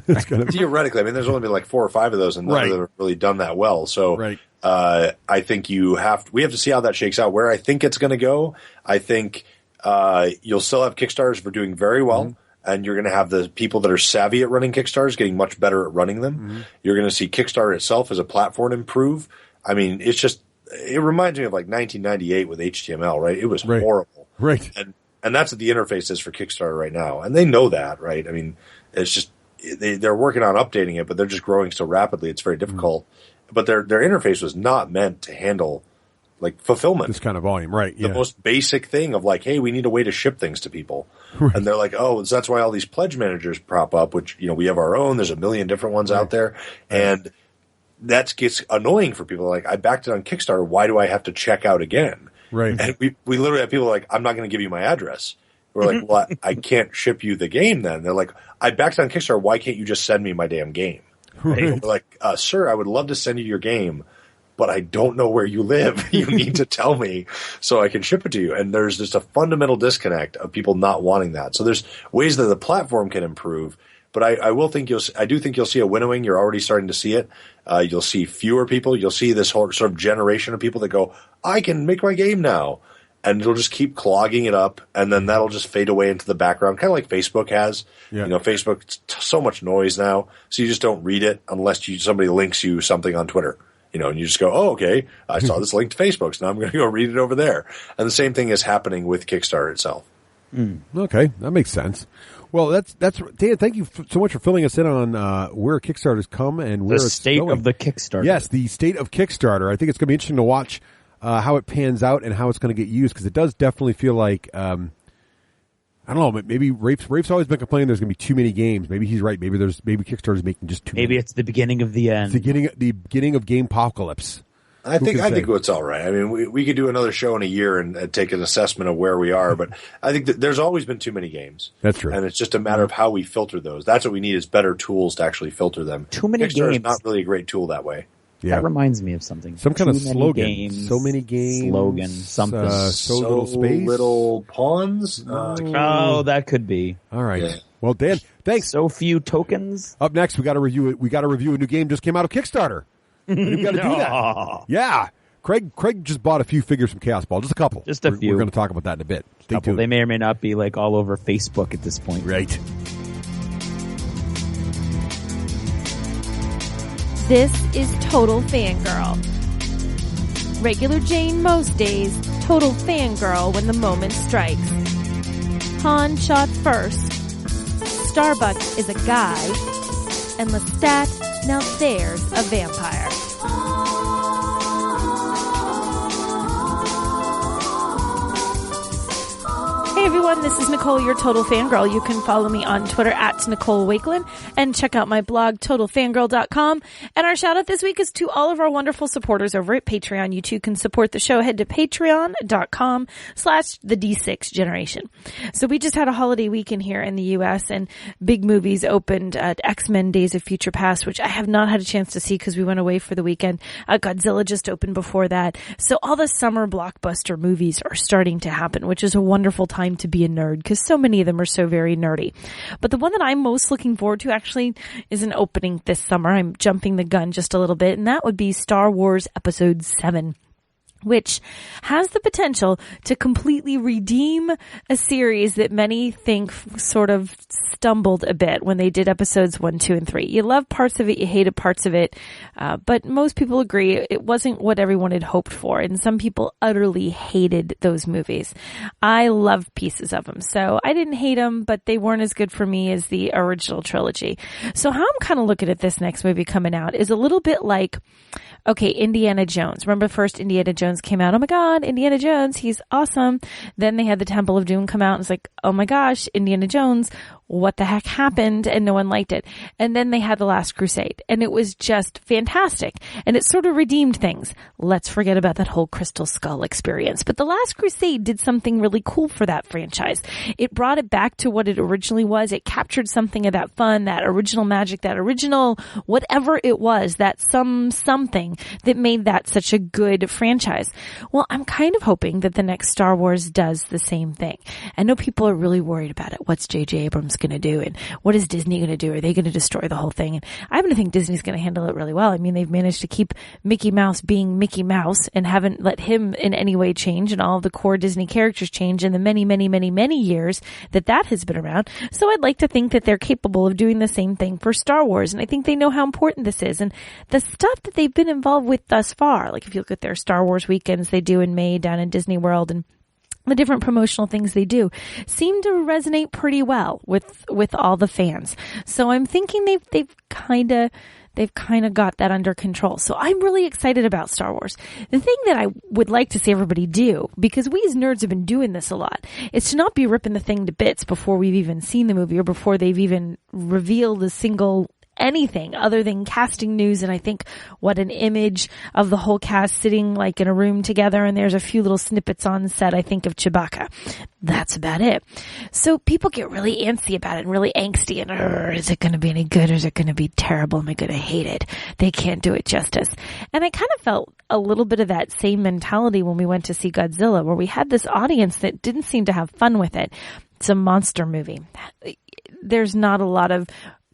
It's kind of Theoretically, I mean, there's only been like 4 or 5 of those, and none of them have really done that well. So I think we have to see how that shakes out. Where I think it's going to go, I think you'll still have Kickstarters for doing very well, and you're going to have the people that are savvy at running Kickstarters getting much better at running them. You're going to see Kickstarter itself as a platform improve. I mean, it reminds me of like 1998 with HTML, right? It was horrible. Right. And that's what the interface is for Kickstarter right now. And they know that, right? I mean, it's just, they're working on updating it, but they're just growing so rapidly. It's very difficult. But their interface was not meant to handle like fulfillment. This kind of volume, right. The most basic thing of like, hey, we need a way to ship things to people. Right. And they're like, oh, so that's why all these pledge managers prop up, which, we have our own. There's a million different ones out there. And that gets annoying for people. Like, I backed it on Kickstarter. Why do I have to check out again? Right. And we literally have people like, I'm not going to give you my address. We're like, well, I can't ship you the game then. They're like, I backed on Kickstarter. Why can't you just send me my damn game? Right. We're like, sir, I would love to send you your game, but I don't know where you live. You need to tell me so I can ship it to you. And there's just a fundamental disconnect of people not wanting that. So there's ways that the platform can improve. But I do think you'll see a winnowing. You're already starting to see it. You'll see fewer people. You'll see this whole sort of generation of people that go, I can make my game now. And it'll just keep clogging it up. And then that'll just fade away into the background, kind of like Facebook has. Yeah. Facebook's so much noise now. So you just don't read it unless somebody links you something on Twitter. And you just go, oh, okay, I saw this link to Facebook, so now I'm going to go read it over there. And the same thing is happening with Kickstarter itself. Okay, that makes sense. Well, that's Dan. Thank you so much for filling us in on where Kickstarter's come and where it's state going. of the Kickstarter. Yes, the state of Kickstarter. I think it's going to be interesting to watch how it pans out and how it's going to get used, because it does definitely feel like I don't know. Maybe Rafe's always been complaining there's going to be too many games. Maybe he's right. Maybe Kickstarter's making just too many. Maybe it's the beginning of the end. It's the beginning of game apocalypse. I think it's all right. I mean, we could do another show in a year and take an assessment of where we are, but I think that there's always been too many games. That's true. And it's just a matter of how we filter those. That's what we need, is better tools to actually filter them. Too many Kickstarter games. is not really a great tool that way. Yeah. That reminds me of something. Some kind of slogan. Games, so many games. Slogan. Something. So little space. Little pawns. Oh, that could be. All right. Yeah. Well, Dan, thanks. So few tokens. Up next, we got to review it. We got to review a new game just came out of Kickstarter. We've got to do that. Yeah. Craig just bought a few figures from Kaosball. Just a couple. Just a few. We're going to talk about that in a bit. Stay tuned. They may or may not be like all over Facebook at this point. Right. This is Total Fangirl. Regular Jane most days, Total Fangirl when the moment strikes. Han shot first. Starbuck is a guy. And Lestat, now there's a vampire. Hey everyone, this is Nicole, your Total Fangirl. You can follow me on Twitter at Nicole Wakelin and check out my blog, TotalFangirl.com. And our shout out this week is to all of our wonderful supporters over at Patreon. You too can support the show. Head to patreon.com/the D6 Generation. So we just had a holiday weekend here in the U.S. and big movies opened at X-Men Days of Future Past, which I have not had a chance to see because we went away for the weekend. Godzilla just opened before that. So all the summer blockbuster movies are starting to happen, which is a wonderful time to be a nerd because so many of them are so very nerdy. But the one that I'm most looking forward to actually is an opening this summer. I'm jumping the gun just a little bit, and that would be Star Wars Episode 7. Which has the potential to completely redeem a series that many think sort of stumbled a bit when they did episodes 1, 2, and 3. You love parts of it, you hated parts of it, but most people agree it wasn't what everyone had hoped for, and some people utterly hated those movies. I loved pieces of them, so I didn't hate them, but they weren't as good for me as the original trilogy. So how I'm kind of looking at this next movie coming out is a little bit like, okay, Indiana Jones. Remember the first Indiana Jones came out? Oh my God, Indiana Jones, he's awesome. Then they had the Temple of Doom come out and it's like, oh my gosh, Indiana Jones, what the heck happened, and no one liked it. And then they had The Last Crusade, and it was just fantastic. And it sort of redeemed things. Let's forget about that whole Crystal Skull experience. But The Last Crusade did something really cool for that franchise. It brought it back to what it originally was. It captured something of that fun, that original magic, that original whatever it was, that something that made that such a good franchise. Well, I'm kind of hoping that the next Star Wars does the same thing. I know people are really worried about it. What's J.J. Abrams going to do? And what is Disney going to do? Are they going to destroy the whole thing? And I happen to think Disney's going to handle it really well. I mean, they've managed to keep Mickey Mouse being Mickey Mouse and haven't let him in any way change, and all of the core Disney characters change in the many years that has been around. So I'd like to think that they're capable of doing the same thing for Star Wars. And I think they know how important this is. And the stuff that they've been involved with thus far, like if you look at their Star Wars weekends they do in May down in Disney World, and the different promotional things they do seem to resonate pretty well with all the fans. So I'm thinking they've kind of got that under control. So I'm really excited about Star Wars. The thing that I would like to see everybody do, because we as nerds have been doing this a lot, is to not be ripping the thing to bits before we've even seen the movie or before they've even revealed a single anything other than casting news. And I think what an image of the whole cast sitting like in a room together, and there's a few little snippets on set, I think, of Chewbacca. That's about it. So people get really antsy about it and really angsty, and is it going to be any good or is it going to be terrible? Am I going to hate it? They can't do it justice. And I kind of felt a little bit of that same mentality when we went to see Godzilla, where we had this audience that didn't seem to have fun with it. It's a monster movie. There's not a lot of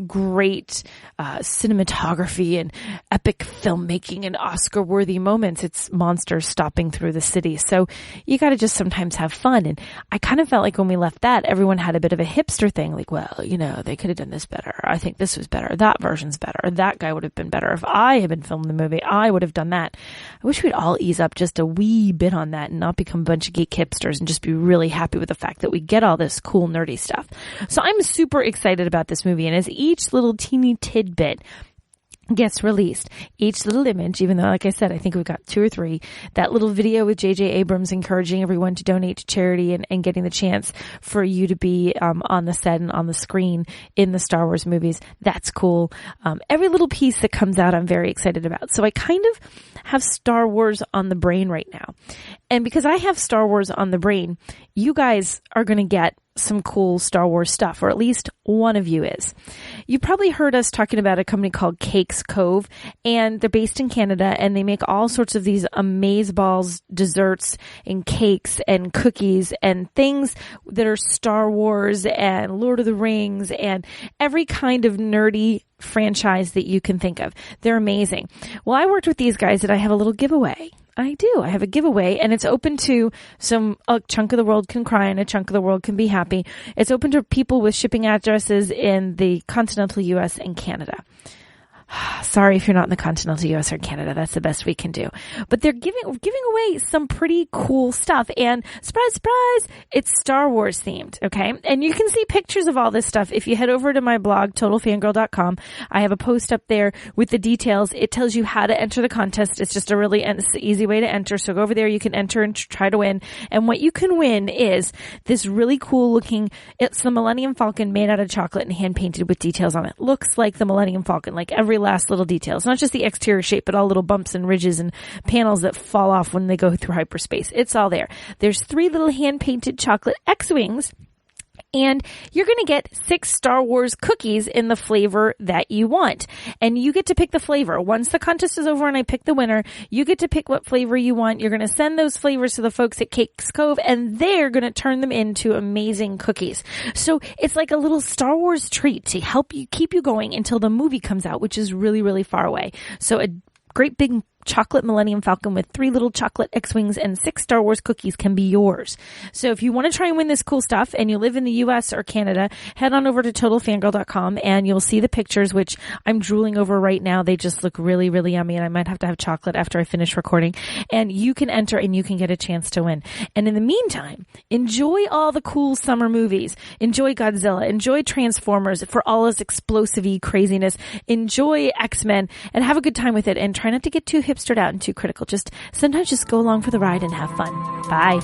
great cinematography and epic filmmaking and Oscar-worthy moments. It's monsters stopping through the city. So you got to just sometimes have fun. And I kind of felt like when we left that, everyone had a bit of a hipster thing. Like, well, you know, they could have done this better. I think this was better. That version's better. That guy would have been better. If I had been filming the movie, I would have done that. I wish we'd all ease up just a wee bit on that and not become a bunch of geek hipsters and just be really happy with the fact that we get all this cool, nerdy stuff. So I'm super excited about this movie. And as each little teeny tidbit gets released, each little image, even though, like I said, I think we've got 2 or 3, that little video with J.J. Abrams encouraging everyone to donate to charity and getting the chance for you to be on the set and on the screen in the Star Wars movies, that's cool. Every little piece that comes out, I'm very excited about. So I kind of have Star Wars on the brain right now. And because I have Star Wars on the brain, you guys are going to get some cool Star Wars stuff, or at least one of you is. You probably heard us talking about a company called Cakes Cove, and they're based in Canada, and they make all sorts of these amazeballs, desserts, and cakes, and cookies, and things that are Star Wars, and Lord of the Rings, and every kind of nerdy franchise that you can think of. They're amazing. Well, I worked with these guys, and I have a little giveaway. I do. I have a giveaway, and it's open to a chunk of the world can cry and a chunk of the world can be happy. It's open to people with shipping addresses in the continental U.S. and Canada. Sorry if you're not in the continental U.S. or Canada. That's the best we can do. But they're giving away some pretty cool stuff. And surprise, surprise, it's Star Wars themed, okay? And you can see pictures of all this stuff if you head over to my blog, totalfangirl.com. I have a post up there with the details. It tells you how to enter the contest. It's just a really easy way to enter. So go over there. You can enter and try to win. And what you can win is this really cool looking, it's the Millennium Falcon made out of chocolate and hand painted with details on it. Looks like the Millennium Falcon, like every last little detail. It's not just the exterior shape, but all little bumps and ridges and panels that fall off when they go through hyperspace. It's all there. There's 3 little hand-painted chocolate X-Wings, and you're going to get 6 Star Wars cookies in the flavor that you want. And you get to pick the flavor. Once the contest is over and I pick the winner, you get to pick what flavor you want. You're going to send those flavors to the folks at Cakes Cove, and they're going to turn them into amazing cookies. So it's like a little Star Wars treat to help you keep you going until the movie comes out, which is really, really far away. So a great big chocolate Millennium Falcon with 3 little chocolate X-Wings and 6 Star Wars cookies can be yours. So if you want to try and win this cool stuff and you live in the US or Canada, head on over to totalfangirl.com and you'll see the pictures, which I'm drooling over right now. They just look really, really yummy, and I might have to have chocolate after I finish recording. And you can enter and you can get a chance to win. And in the meantime, enjoy all the cool summer movies. Enjoy Godzilla. Enjoy Transformers for all its explosive-y craziness. Enjoy X-Men and have a good time with it, and try not to get too hipstered out and too critical. Just sometimes just go along for the ride and have fun. Bye.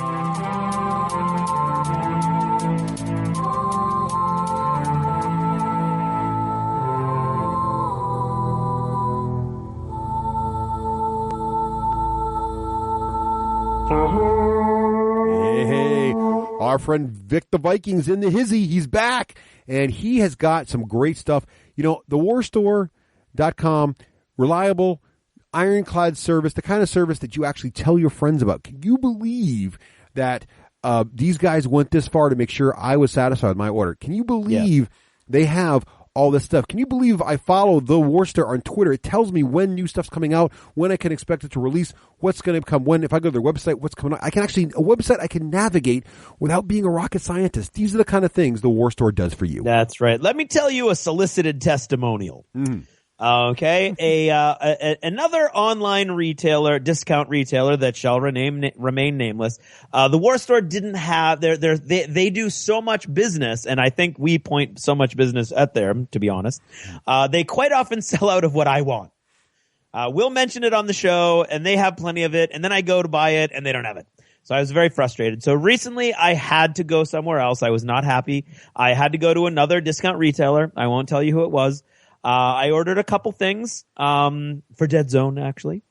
Hey, our friend Vic the Viking's in the hizzy. He's back, and he has got some great stuff. You know, thewarstore.com, reliable, ironclad service, the kind of service that you actually tell your friends about. Can you believe that these guys went this far to make sure I was satisfied with my order? Can you believe they have all this stuff? Can you believe I follow The War Store on Twitter? It tells me when new stuff's coming out, when I can expect it to release, what's going to come when. If I go to their website, what's coming out. I can actually, a website I can navigate without being a rocket scientist. These are the kind of things The War Store does for you. That's right. Let me tell you a solicited testimonial. Okay, another online retailer, discount retailer that shall remain nameless. The War Store didn't have they do so much business, and I think we point so much business at them. To be honest, they quite often sell out of what I want. We'll mention it on the show, and they have plenty of it, and then I go to buy it, and they don't have it. So I was very frustrated. So recently, I had to go somewhere else. I was not happy. I had to go to another discount retailer. I won't tell you who it was. I ordered a couple things for Dead Zone, actually.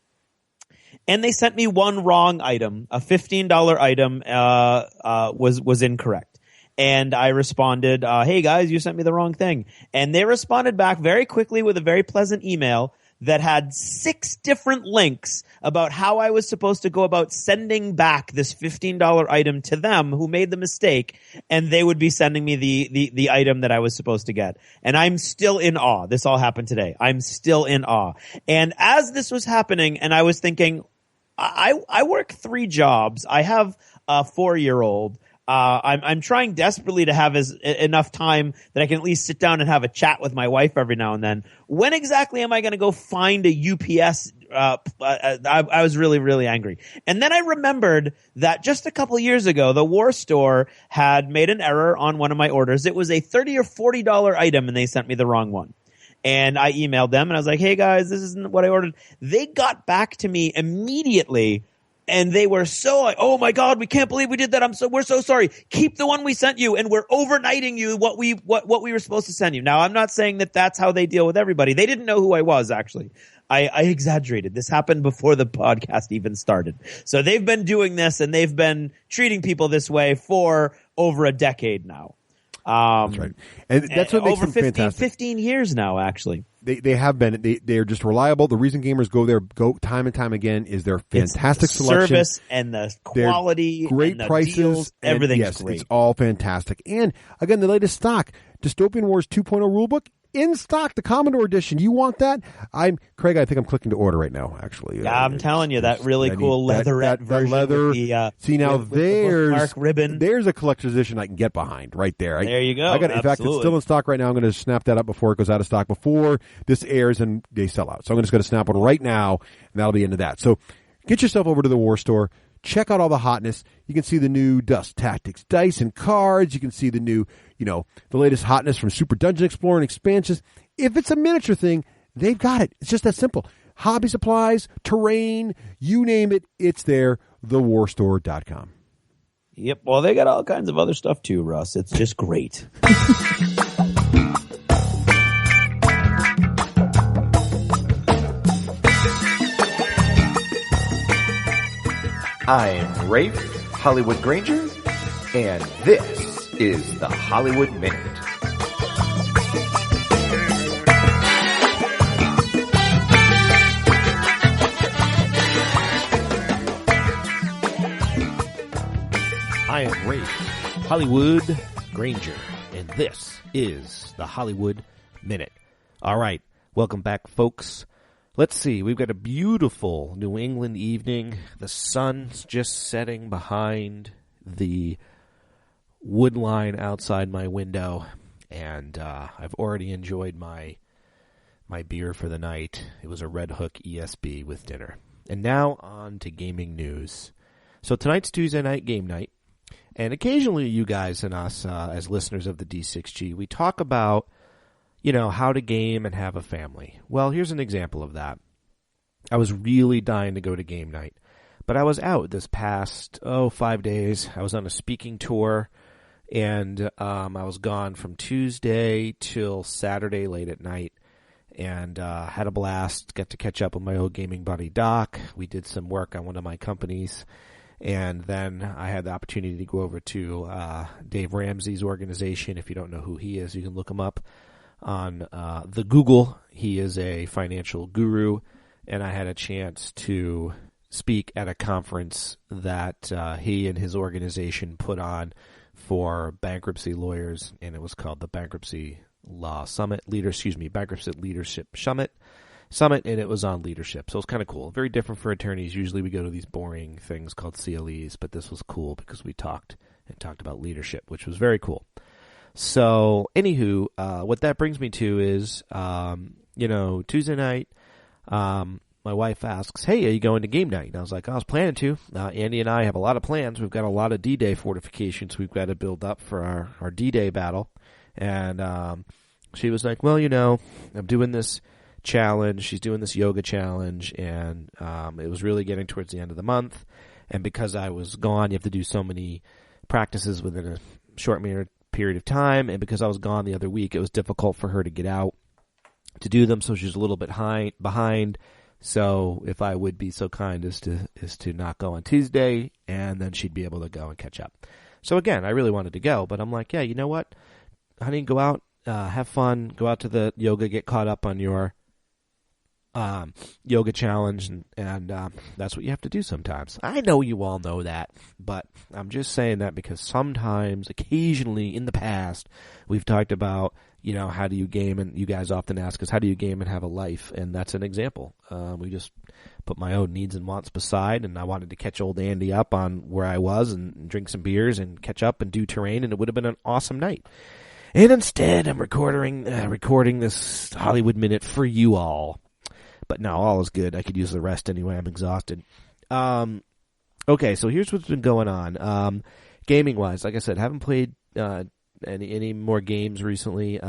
And they sent me one wrong item. A $15 item was incorrect. And I responded, hey, guys, you sent me the wrong thing. And they responded back very quickly with a very pleasant email that had 6 different links about how I was supposed to go about sending back this $15 item to them who made the mistake, and they would be sending me the item that I was supposed to get. And I'm still in awe. This all happened today. I'm still in awe. And as this was happening, and I was thinking, I work 3 jobs. I have a 4-year-old. I'm trying desperately to have enough time that I can at least sit down and have a chat with my wife every now and then. When exactly am I going to go find a UPS? I was really, really angry. And then I remembered that just a couple of years ago, the War Store had made an error on one of my orders. It was a $30 or $40 item, and they sent me the wrong one. And I emailed them, and I was like, hey, guys, this isn't what I ordered. They got back to me immediately. And they were so like, oh my God, we can't believe we did that. We're so sorry. Keep the one we sent you, and we're overnighting you what we were supposed to send you. Now, I'm not saying that that's how they deal with everybody. They didn't know who I was, actually. I exaggerated. This happened before the podcast even started. So they've been doing this, and they've been treating people this way for over a decade now. That's right. And that's what makes over them fantastic. 15 years now, actually. They have been. They're just reliable. The reason gamers go there time and time again is their fantastic selection, service, and the quality, great and the prices, deals, everything's yes, great. It's all fantastic. And again, the latest stock, Dystopian Wars 2.0 rulebook in stock, the Commodore edition. You want that? Craig, I think I'm clicking to order right now. Actually, yeah, I'm telling you, that really cool leatherette version. That leather. With the, see now, with the bookmark ribbon. There's a collector's edition I can get behind right there. There you go. I got. In fact, it's still in stock right now. I'm going to snap that up before it goes out of stock, before this airs and they sell out. So I'm just going to snap one right now, and that'll be into that. So get yourself over to the War Store. Check out all the hotness. You can see the new Dust Tactics dice and cards. You can see the new, the latest hotness from Super Dungeon Explorer and expansions. If it's a miniature thing, they've got it. It's just that simple. Hobby supplies, terrain, you name it, it's there. Thewarstore.com. Yep. Well, they got all kinds of other stuff too, Russ. It's just great. I'm Rafe Hollywood Granger, and this is the Hollywood Minute. I am Rafe Hollywood Granger, and this is the Hollywood Minute. All right, welcome back, folks. Let's see, we've got a beautiful New England evening. The sun's just setting behind the wood line outside my window, and I've already enjoyed my beer for the night. It was a Red Hook ESB with dinner. And now on to gaming news. So tonight's Tuesday night game night, and occasionally you guys and us, as listeners of the D6G, we talk about how to game and have a family. Well, here's an example of that. I was really dying to go to game night, but I was out this past, 5 days. I was on a speaking tour, and I was gone from Tuesday till Saturday late at night, and had a blast. Got to catch up with my old gaming buddy, Doc. We did some work on one of my companies, And then I had the opportunity to go over to Dave Ramsey's organization. If you don't know who he is, you can look him up on the Google. He is a financial guru, and I had a chance to speak at a conference that he and his organization put on for bankruptcy lawyers, and it was called the Bankruptcy Leadership Summit, and it was on leadership. So it was kind of cool. Very different for attorneys. Usually we go to these boring things called CLEs, but this was cool because we talked about leadership, which was very cool. So, anywho, what that brings me to is, Tuesday night, my wife asks, hey, are you going to game night? And I was like, I was planning to. Andy and I have a lot of plans. We've got a lot of D-Day fortifications we've got to build up for our D-Day battle. And she was like, well, I'm doing this challenge. She's doing this yoga challenge, and it was really getting towards the end of the month. And because I was gone, you have to do so many practices within a short period of time. And because I was gone the other week, it was difficult for her to get out to do them. So she was a little bit behind. So if I would be so kind as to not go on Tuesday, and then she'd be able to go and catch up. So again, I really wanted to go, but I'm like, yeah, you know what, honey, go out, have fun, go out to the yoga, get caught up on your yoga challenge, and that's what you have to do sometimes. I know you all know that, but I'm just saying that because sometimes, occasionally in the past, we've talked about, how do you game, and you guys often ask us, how do you game and have a life? And that's an example. We just put my own needs and wants beside, and I wanted to catch old Andy up on where I was and drink some beers and catch up and do terrain, and it would have been an awesome night. And instead, I'm recording this Hollywood Minute for you all. But no, all is good. I could use the rest anyway. I'm exhausted. Okay, so here's what's been going on. Gaming-wise, like I said, haven't played any more games recently.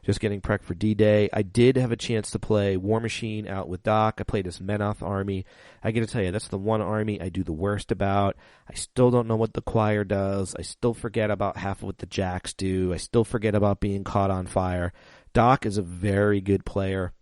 Just getting prepped for D-Day. I did have a chance to play War Machine out with Doc. I played as Menoth Army. I got to tell you, that's the one army I do the worst about. I still don't know what the choir does. I still forget about half of what the jacks do. I still forget about being caught on fire. Doc is a very good player.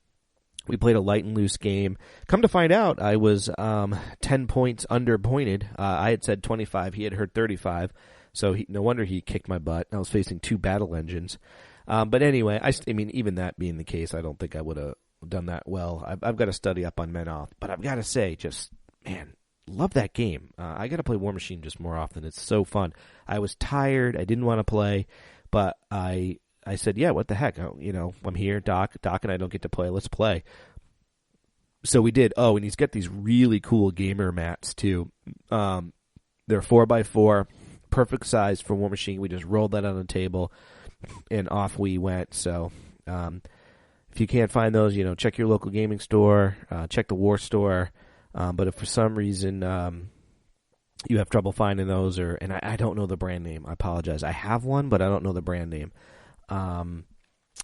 We played a light and loose game. Come to find out, I was 10 points underpointed. I had said 25. He had heard 35. So no wonder he kicked my butt. I was facing 2 battle engines. But anyway, I mean, even that being the case, I don't think I would have done that well. I've got to study up on Menoth. But I've got to say, man, love that game. I got to play War Machine just more often. It's so fun. I was tired. I didn't want to play. But I said, yeah, what the heck? I'm here. Doc and I don't get to play. Let's play. So we did. Oh, and he's got these really cool gamer mats, too. They're 4x4, perfect size for War Machine. We just rolled that on the table, and off we went. So if you can't find those, check your local gaming store, check the War store. But if for some reason you have trouble finding those, and I don't know the brand name, I apologize. I have one, but I don't know the brand name.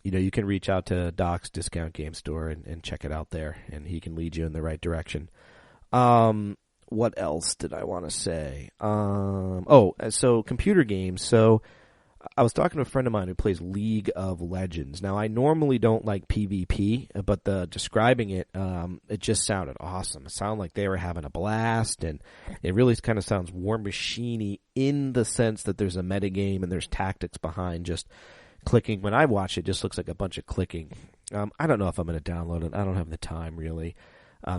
You can reach out to Doc's Discount Game Store and check it out there, and he can lead you in the right direction. What else did I want to say? So computer games. So I was talking to a friend of mine who plays League of Legends. Now, I normally don't like PvP, but describing it, it just sounded awesome. It sounded like they were having a blast, and it really kind of sounds War Machine-y in the sense that there's a metagame and there's tactics behind just clicking. When I watch it, it just looks like a bunch of clicking. I don't know if I'm going to download it. I don't have the time, really.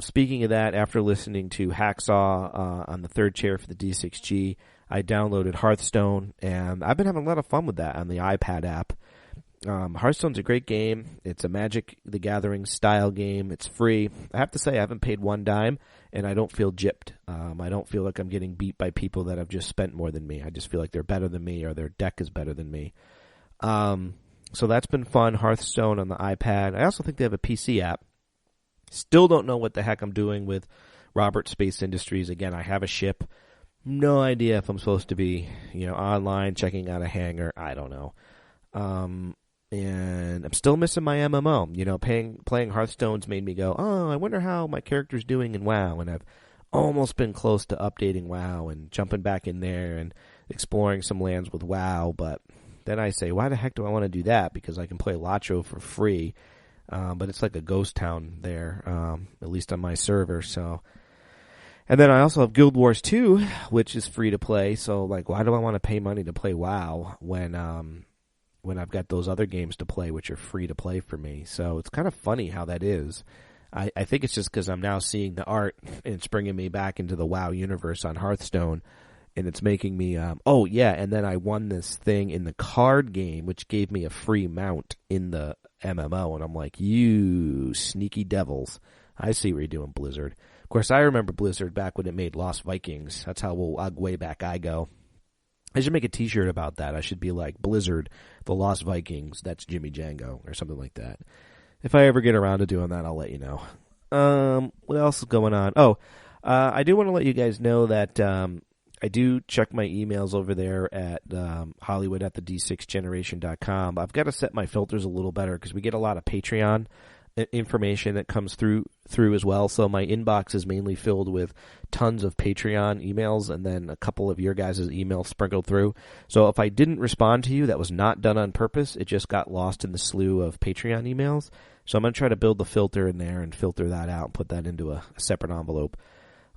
Speaking of that, after listening to Hacksaw on the third chair for the D6G, I downloaded Hearthstone, and I've been having a lot of fun with that on the iPad app. Hearthstone's a great game. It's a Magic the Gathering style game. It's free. I have to say I haven't paid one dime, and I don't feel gypped. I don't feel like I'm getting beat by people that have just spent more than me. I just feel like they're better than me, or their deck is better than me. So that's been fun. Hearthstone on the iPad. I also think they have a PC app. Still don't know what the heck I'm doing with Robert Space Industries. Again, I have a ship. No idea if I'm supposed to be, online checking out a hangar. I don't know. And I'm still missing my MMO. Playing Hearthstone's made me go, oh, I wonder how my character's doing in WoW. And I've almost been close to updating WoW and jumping back in there and exploring some lands with WoW. But then I say, why the heck do I want to do that? Because I can play Lacho for free. But it's like a ghost town there, at least on my server. So And then I also have Guild Wars 2, which is free to play. So, like, why do I want to pay money to play WoW when I've got those other games to play, which are free to play for me? So it's kind of funny how that is. I think it's just because I'm now seeing the art, and it's bringing me back into the WoW universe on Hearthstone, and it's making me, oh yeah, and then I won this thing in the card game, which gave me a free mount in the MMO, and I'm like, you sneaky devils. I see what you're doing, Blizzard. Of course, I remember Blizzard back when it made Lost Vikings. That's how way back I go. I should make a t-shirt about that. I should be like, Blizzard, the Lost Vikings, that's Jimmy Django, or something like that. If I ever get around to doing that, I'll let you know. What else is going on? I do want to let you guys know that I do check my emails over there at Hollywood at the D6generation.com. I've got to set my filters a little better because we get a lot of Patreon information that comes through as well. So my inbox is mainly filled with tons of Patreon emails and then a couple of your guys' emails sprinkled through. So if I didn't respond to you, that was not done on purpose. It just got lost in the slew of Patreon emails. So I'm going to try to build the filter in there and filter that out and put that into a separate envelope.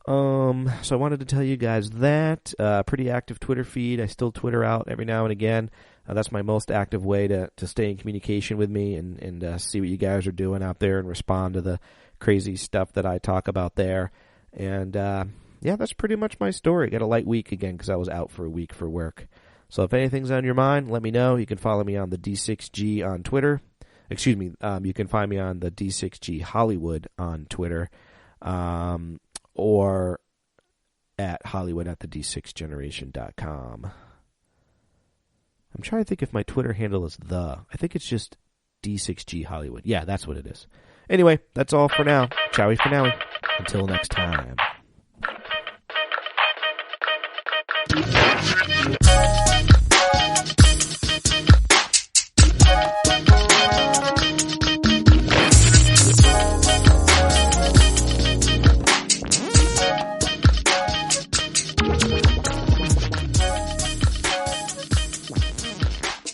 So I wanted to tell you guys that. Pretty active Twitter feed. I still Twitter out every now and again. That's my most active way to stay in communication with me and see what you guys are doing out there and respond to the crazy stuff that I talk about there. And, yeah, that's pretty much my story. Got a light week again because I was out for a week for work. So if anything's on your mind, let me know. You can follow me on the D6G on Twitter. Excuse me. You can find me on the D6G Hollywood on Twitter. Or at Hollywood at the D6generation.com. I'm trying to think if my Twitter handle is I think it's just D6G Hollywood. Yeah, that's what it is. Anyway, that's all for now. Ciao for now. Until next time.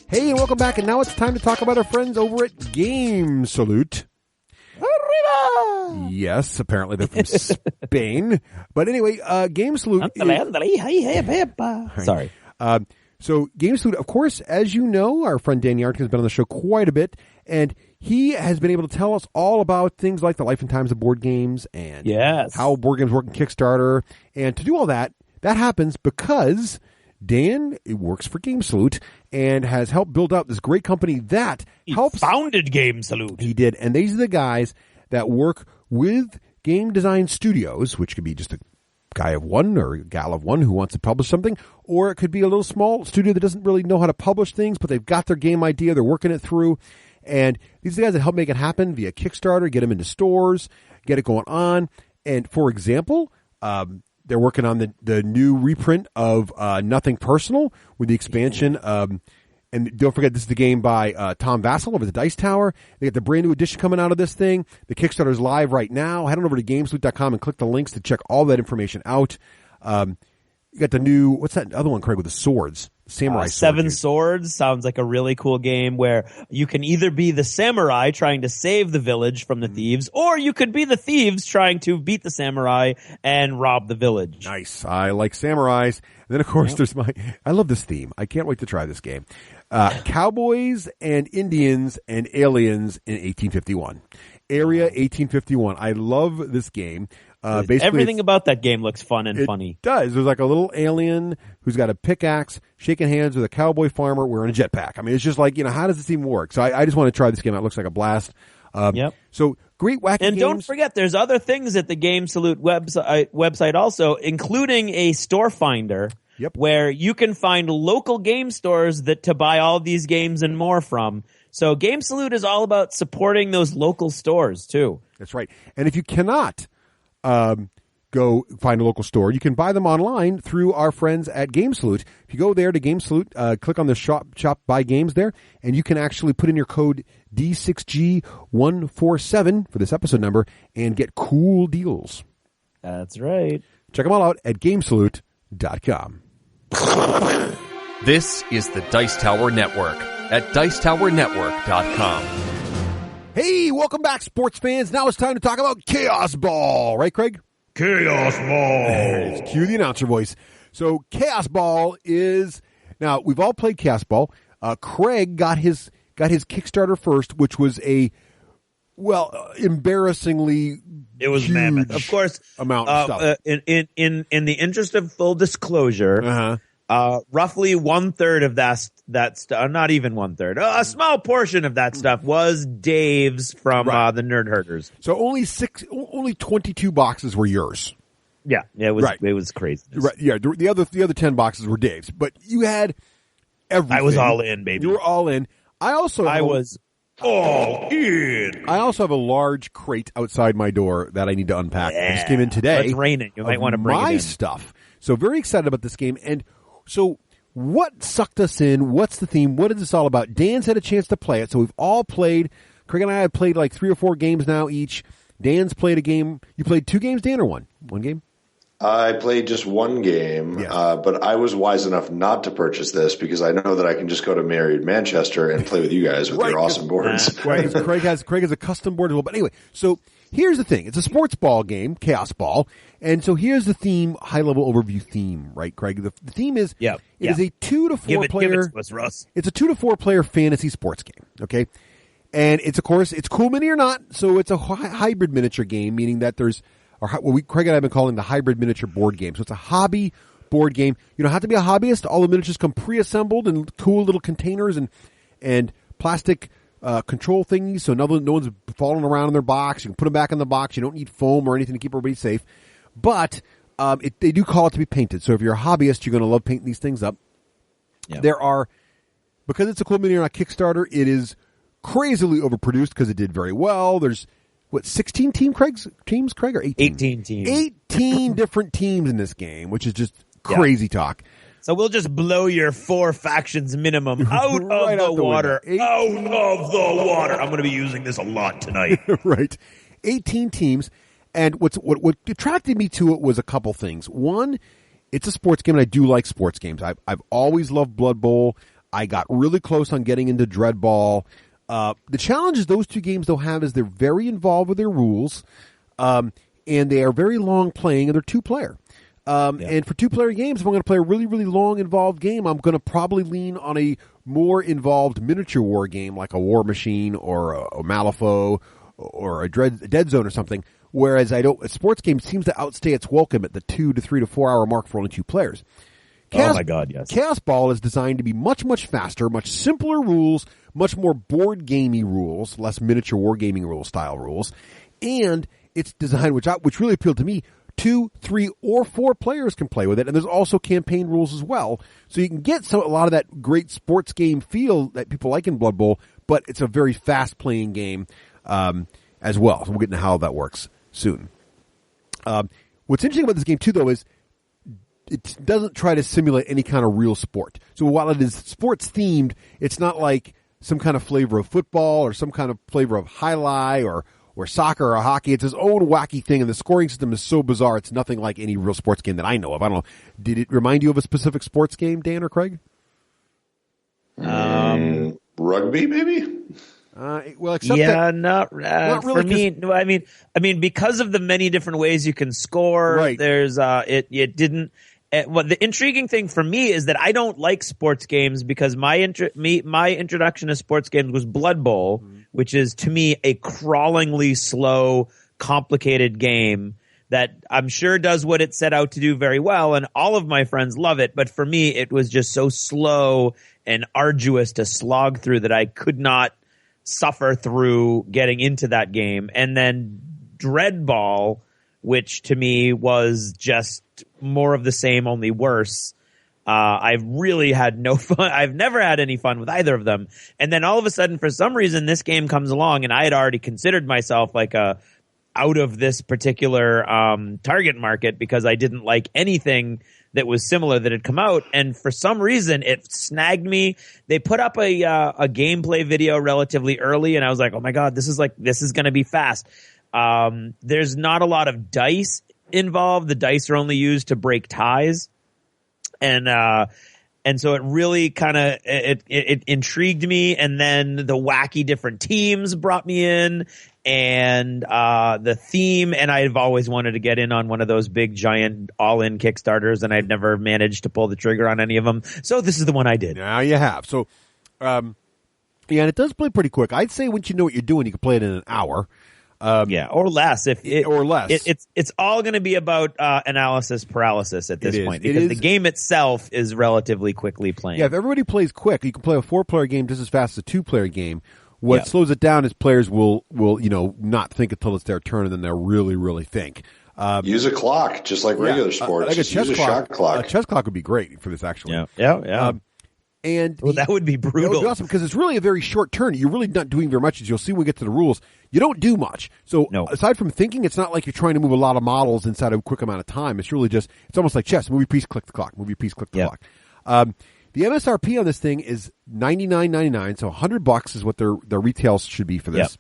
Hey, and welcome back. And now it's time to talk about our friends over at Game Salute. Arriba! Yes, apparently they're from Spain. But anyway, Game Salute. Sorry. So Game Salute, of course, as you know, our friend Dan Yarrington has been on the show quite a bit, and he has been able to tell us all about things like the life and times of board games and how board games work in Kickstarter. And to do all that, that happens because Dan works for Game Salute and has helped build out this great company that founded Game Salute. He did. And these are the guys that work with game design studios, which could be just a guy of one or a gal of one who wants to publish something, or it could be a little small studio that doesn't really know how to publish things, but they've got their game idea, they're working it through. And these are the guys that help make it happen via Kickstarter, get them into stores, get it going on. And for example, they're working on the new reprint of Nothing Personal with the expansion. And don't forget, this is the game by Tom Vassell over the Dice Tower. They got the brand new edition coming out of this thing. The Kickstarter's live right now. Head on over to Gamesalute.com and click the links to check all that information out. You got the new, what's that other one, Craig, with the swords? Samurai Seven Swords sounds like a really cool game where you can either be the samurai trying to save the village from the thieves, or you could be the thieves trying to beat the samurai and rob the village. Nice. I like samurais. And then, of course, there's I love this theme. I can't wait to try this game. Cowboys and Indians and Aliens in 1851. Area 1851. I love this game. Basically, everything about that game looks fun and funny. It does. There's like a little alien who's got a pickaxe, shaking hands with a cowboy farmer wearing a jetpack. I mean, it's just like, how does this even work? So I just want to try this game out. It looks like a blast. So great wacky And games. don't forget, there's other things at the Game Salute website also, including a store finder. Yep. Where you can find local game stores to buy all these games and more from. So Game Salute is all about supporting those local stores too. That's right. And if you cannot go find a local store, you can buy them online through our friends at Game Salute. If you go there to Game Salute, click on the shop buy games there, and you can actually put in your code D6G147 for this episode number and get cool deals. That's right. Check them all out at Gamesalute.com. This is the Dice Tower Network at Dicetowernetwork.com. Hey, welcome back, sports fans. Now it's time to talk about Kaosball. Right, Craig? Kaosball. Cue the announcer voice. So Kaosball is now we've all played Kaosball. Craig got his Kickstarter first, which was embarrassingly it was mammoth. Of course, amount of stuff. In the interest of full disclosure, roughly 1/3 of that stuff, not even 1/3, a small portion of that stuff was Dave's from the Nerd Herders. So only 22 boxes were yours. Yeah, it was crazy. Right, yeah. The other 10 boxes were Dave's, but you had everything. I was all in, baby. You were all in. I was all in. I also have a large crate outside my door that I need to unpack. Yeah. I just came in today. It's raining. You might want to bring my it in. stuff. So very excited about this game. And so what sucked us in? What's the theme? What is this all about? Dan's had a chance to play it. So we've all played. Craig and I have played like 3 or 4 games now each. Dan's played a game. You played 2 games, Dan, or one? One game? I played just one game, but I was wise enough not to purchase this because I know that I can just go to Marriott Manchester and play with you guys with your awesome boards. Right. Craig has a custom board as well. But anyway, so here's the thing. It's a sports ball game, Kaosball. And so here's the theme, high-level overview theme, right, Craig? The theme is it is a 2 to 4 player. Give it to us, Russ. It's a 2 to 4 player fantasy sports game, okay? And it's, of course, it's cool mini or not. So it's a hybrid miniature game, meaning that there's Craig and I have been calling the hybrid miniature board game. So it's a hobby board game. You don't have to be a hobbyist. All the miniatures come pre-assembled in cool little containers and plastic control thingies. So no one's falling around in their box. You can put them back in the box. You don't need foam or anything to keep everybody safe. But they do call it to be painted. So if you're a hobbyist, you're going to love painting these things up. Yeah. Because it's a cool mini on Kickstarter, it is crazily overproduced because it did very well. There's 16 teams, Craig, or 18? 18 teams. 18 different teams in this game, which is just crazy talk. So we'll just blow your 4 factions minimum out of the water. Out of the water. I'm going to be using this a lot tonight. Right. 18 teams. And what attracted me to it was a couple things. One, it's a sports game, and I do like sports games. I've always loved Blood Bowl. I got really close on getting into Dreadball. The challenges those 2 games, though, have is they're very involved with their rules, and they are very long playing, and they're 2-player. And for 2-player games, if I'm going to play a really, really long, involved game, I'm going to probably lean on a more involved miniature war game like a War Machine or a Malifaux or a Dead Zone or something, whereas a sports game seems to outstay its welcome at the 2 to 3 to 4 hour mark for only 2 players. Oh my God, yes. Kaosball is designed to be much, much faster, much simpler rules, much more board gamey rules, less miniature wargaming rule style rules, and it's designed, which really appealed to me. 2, 3, or 4 players can play with it, and there's also campaign rules as well, so you can get a lot of that great sports game feel that people like in Blood Bowl, but it's a very fast playing game as well. So we'll get into how that works soon. What's interesting about this game too, though, is it doesn't try to simulate any kind of real sport. So while it is sports themed, it's not like some kind of flavor of football or some kind of flavor of highlight or soccer or hockey. It's its own wacky thing, and the scoring system is so bizarre. It's nothing like any real sports game that I know of. I don't know. Did it remind you of a specific sports game, Dan or Craig? Rugby, maybe? Well, except not really. For me. No, I mean, because of the many different ways you can score. Right. There's it didn't. Well, the intriguing thing for me is that I don't like sports games because my introduction to sports games was Blood Bowl, which is to me a crawlingly slow, complicated game that I'm sure does what it set out to do very well, and all of my friends love it. But for me, it was just so slow and arduous to slog through that I could not suffer through getting into that game. And then Dreadball, which to me was just more of the same, only worse. I've really had no fun. I've never had any fun with either of them. And then all of a sudden, for some reason, this game comes along, and I had already considered myself like out of this particular target market because I didn't like anything that was similar that had come out. And for some reason, it snagged me. They put up a gameplay video relatively early, and I was like, oh my God, this is going to be fast. There's not a lot of dice involved. The dice are only used to break ties. And And so it really kind of it intrigued me, and then the wacky different teams brought me in, and the theme. And I've always wanted to get in on one of those big giant all-in Kickstarters, and I've never managed to pull the trigger on any of them. So this is the one I did. Now you have. So, yeah, and it does play pretty quick. I'd say once you know what you're doing, you can play it in an hour. Yeah, or less. Or less. It's all going to be about analysis paralysis at this point, because the game itself is relatively quickly playing. Yeah, if everybody plays quick, you can play a 4-player game just as fast as a 2-player game. What slows it down is players will not think until it's their turn, and then they'll really, really think. Use a clock, just like regular sports. Like a chess use clock. a shot clock. A chess clock would be great for this, actually. Yeah. And that would be brutal. That would be awesome, because it's really a very short turn. You're really not doing very much, as you'll see when we get to the rules. You don't do much. So aside from thinking, it's not like you're trying to move a lot of models inside of a quick amount of time. It's really just, it's almost like chess. Move your piece, click the clock. Move your piece, click the clock. The MSRP on this thing is $99.99, so $100 is what their retail should be for this.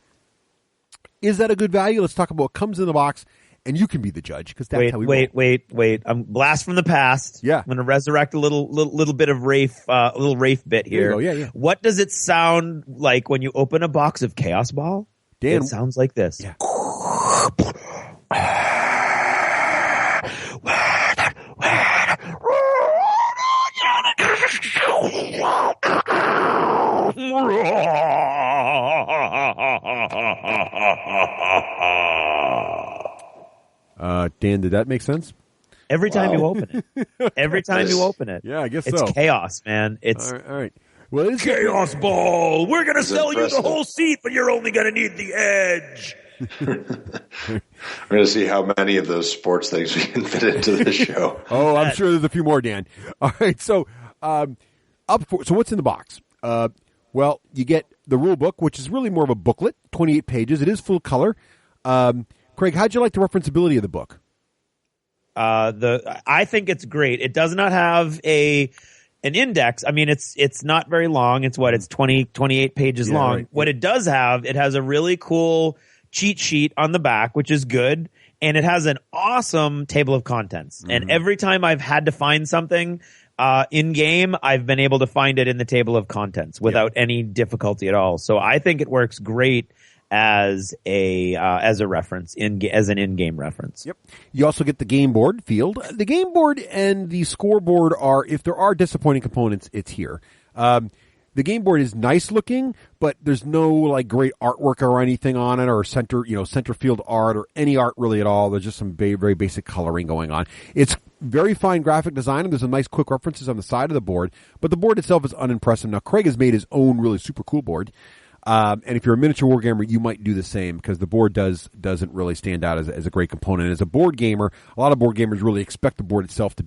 Is that a good value? Let's talk about what comes in the box, and you can be the judge, because that's how we roll. Wait. I'm blast from the past. Yeah. I'm going to resurrect a little bit of Rafe, a little Rafe bit here. There you go. Yeah. What does it sound like when you open a box of Kaosball? Dan, it sounds like this. Yeah. Dan, did that make sense? Every time you open it. Yeah, I guess it's so. chaos, man. It's all right. Well, it's Kaosball. We're going to sell you the whole seat, but you're only going to need the edge. We're going to see how many of those sports things we can fit into the show. Oh, I'm sure there's a few more, Dan. All right, so so what's in the box? Well, you get the rule book, which is really more of a booklet, 28 pages. It is full color. Craig, how'd you like the referenceability of the book? I think it's great. It does not have an index. I mean, it's not very long. It's 28 pages long. Right. What it does have, it has a really cool cheat sheet on the back, which is good. And it has an awesome table of contents. Mm-hmm. And every time I've had to find something in game, I've been able to find it in the table of contents without any difficulty at all. So I think it works great as a reference as an in-game reference. Yep. You also get the game board field. The game board and the scoreboard are, if there are disappointing components, it's here. The game board is nice looking, but there's no like great artwork or anything on it, or center field art or any art really at all. There's just some very, very basic coloring going on. It's very fine graphic design, and there's some nice quick references on the side of the board, but the board itself is unimpressive. Now, Craig has made his own really super cool board. And if you're a miniature wargamer, you might do the same, because the board doesn't really stand out as a great component. As a board gamer, a lot of board gamers really expect the board itself to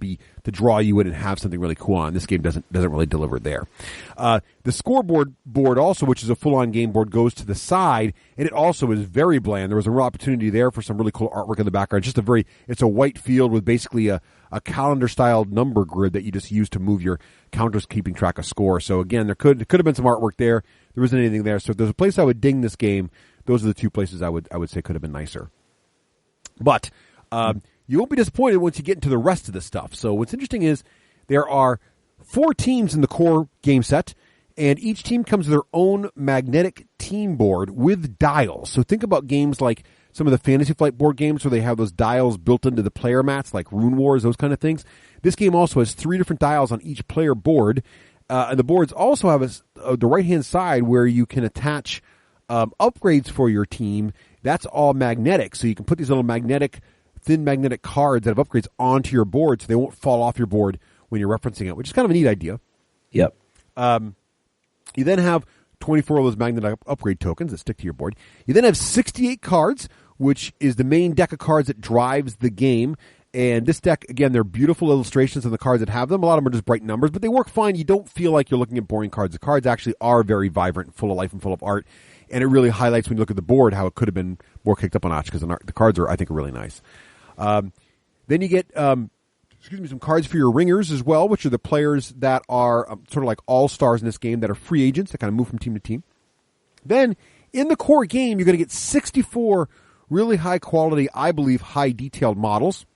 draw you in and have something really cool on. This game doesn't really deliver there. The scoreboard board also, which is a full-on game board, goes to the side, and it also is very bland. There was a real opportunity there for some really cool artwork in the background. It's a white field with basically a calendar-styled number grid that you just use to move your counters, keeping track of score. So again, there could have been some artwork there. There isn't anything there. So if there's a place I would ding this game, those are the two places I would say could have been nicer. But you won't be disappointed once you get into the rest of the stuff. So what's interesting is there are 4 teams in the core game set, and each team comes with their own magnetic team board with dials. So think about games like some of the Fantasy Flight board games where they have those dials built into the player mats, like Rune Wars, those kind of things. This game also has 3 different dials on each player board. And the boards also have the right-hand side where you can attach upgrades for your team. That's all magnetic, so you can put these little thin magnetic cards that have upgrades onto your board so they won't fall off your board when you're referencing it, which is kind of a neat idea. Yep. You then have 24 of those magnetic upgrade tokens that stick to your board. You then have 68 cards, which is the main deck of cards that drives the game. And this deck, again, they're beautiful illustrations on the cards that have them. A lot of them are just bright numbers, but they work fine. You don't feel like you're looking at boring cards. The cards actually are very vibrant, full of life, and full of art. And it really highlights when you look at the board how it could have been more kicked up a notch, because the cards are, I think, really nice. Then you get some cards for your ringers as well, which are the players that are sort of like all-stars in this game that are free agents that kind of move from team to team. Then, in the core game, you're going to get 64 really high-quality, I believe, high-detailed models.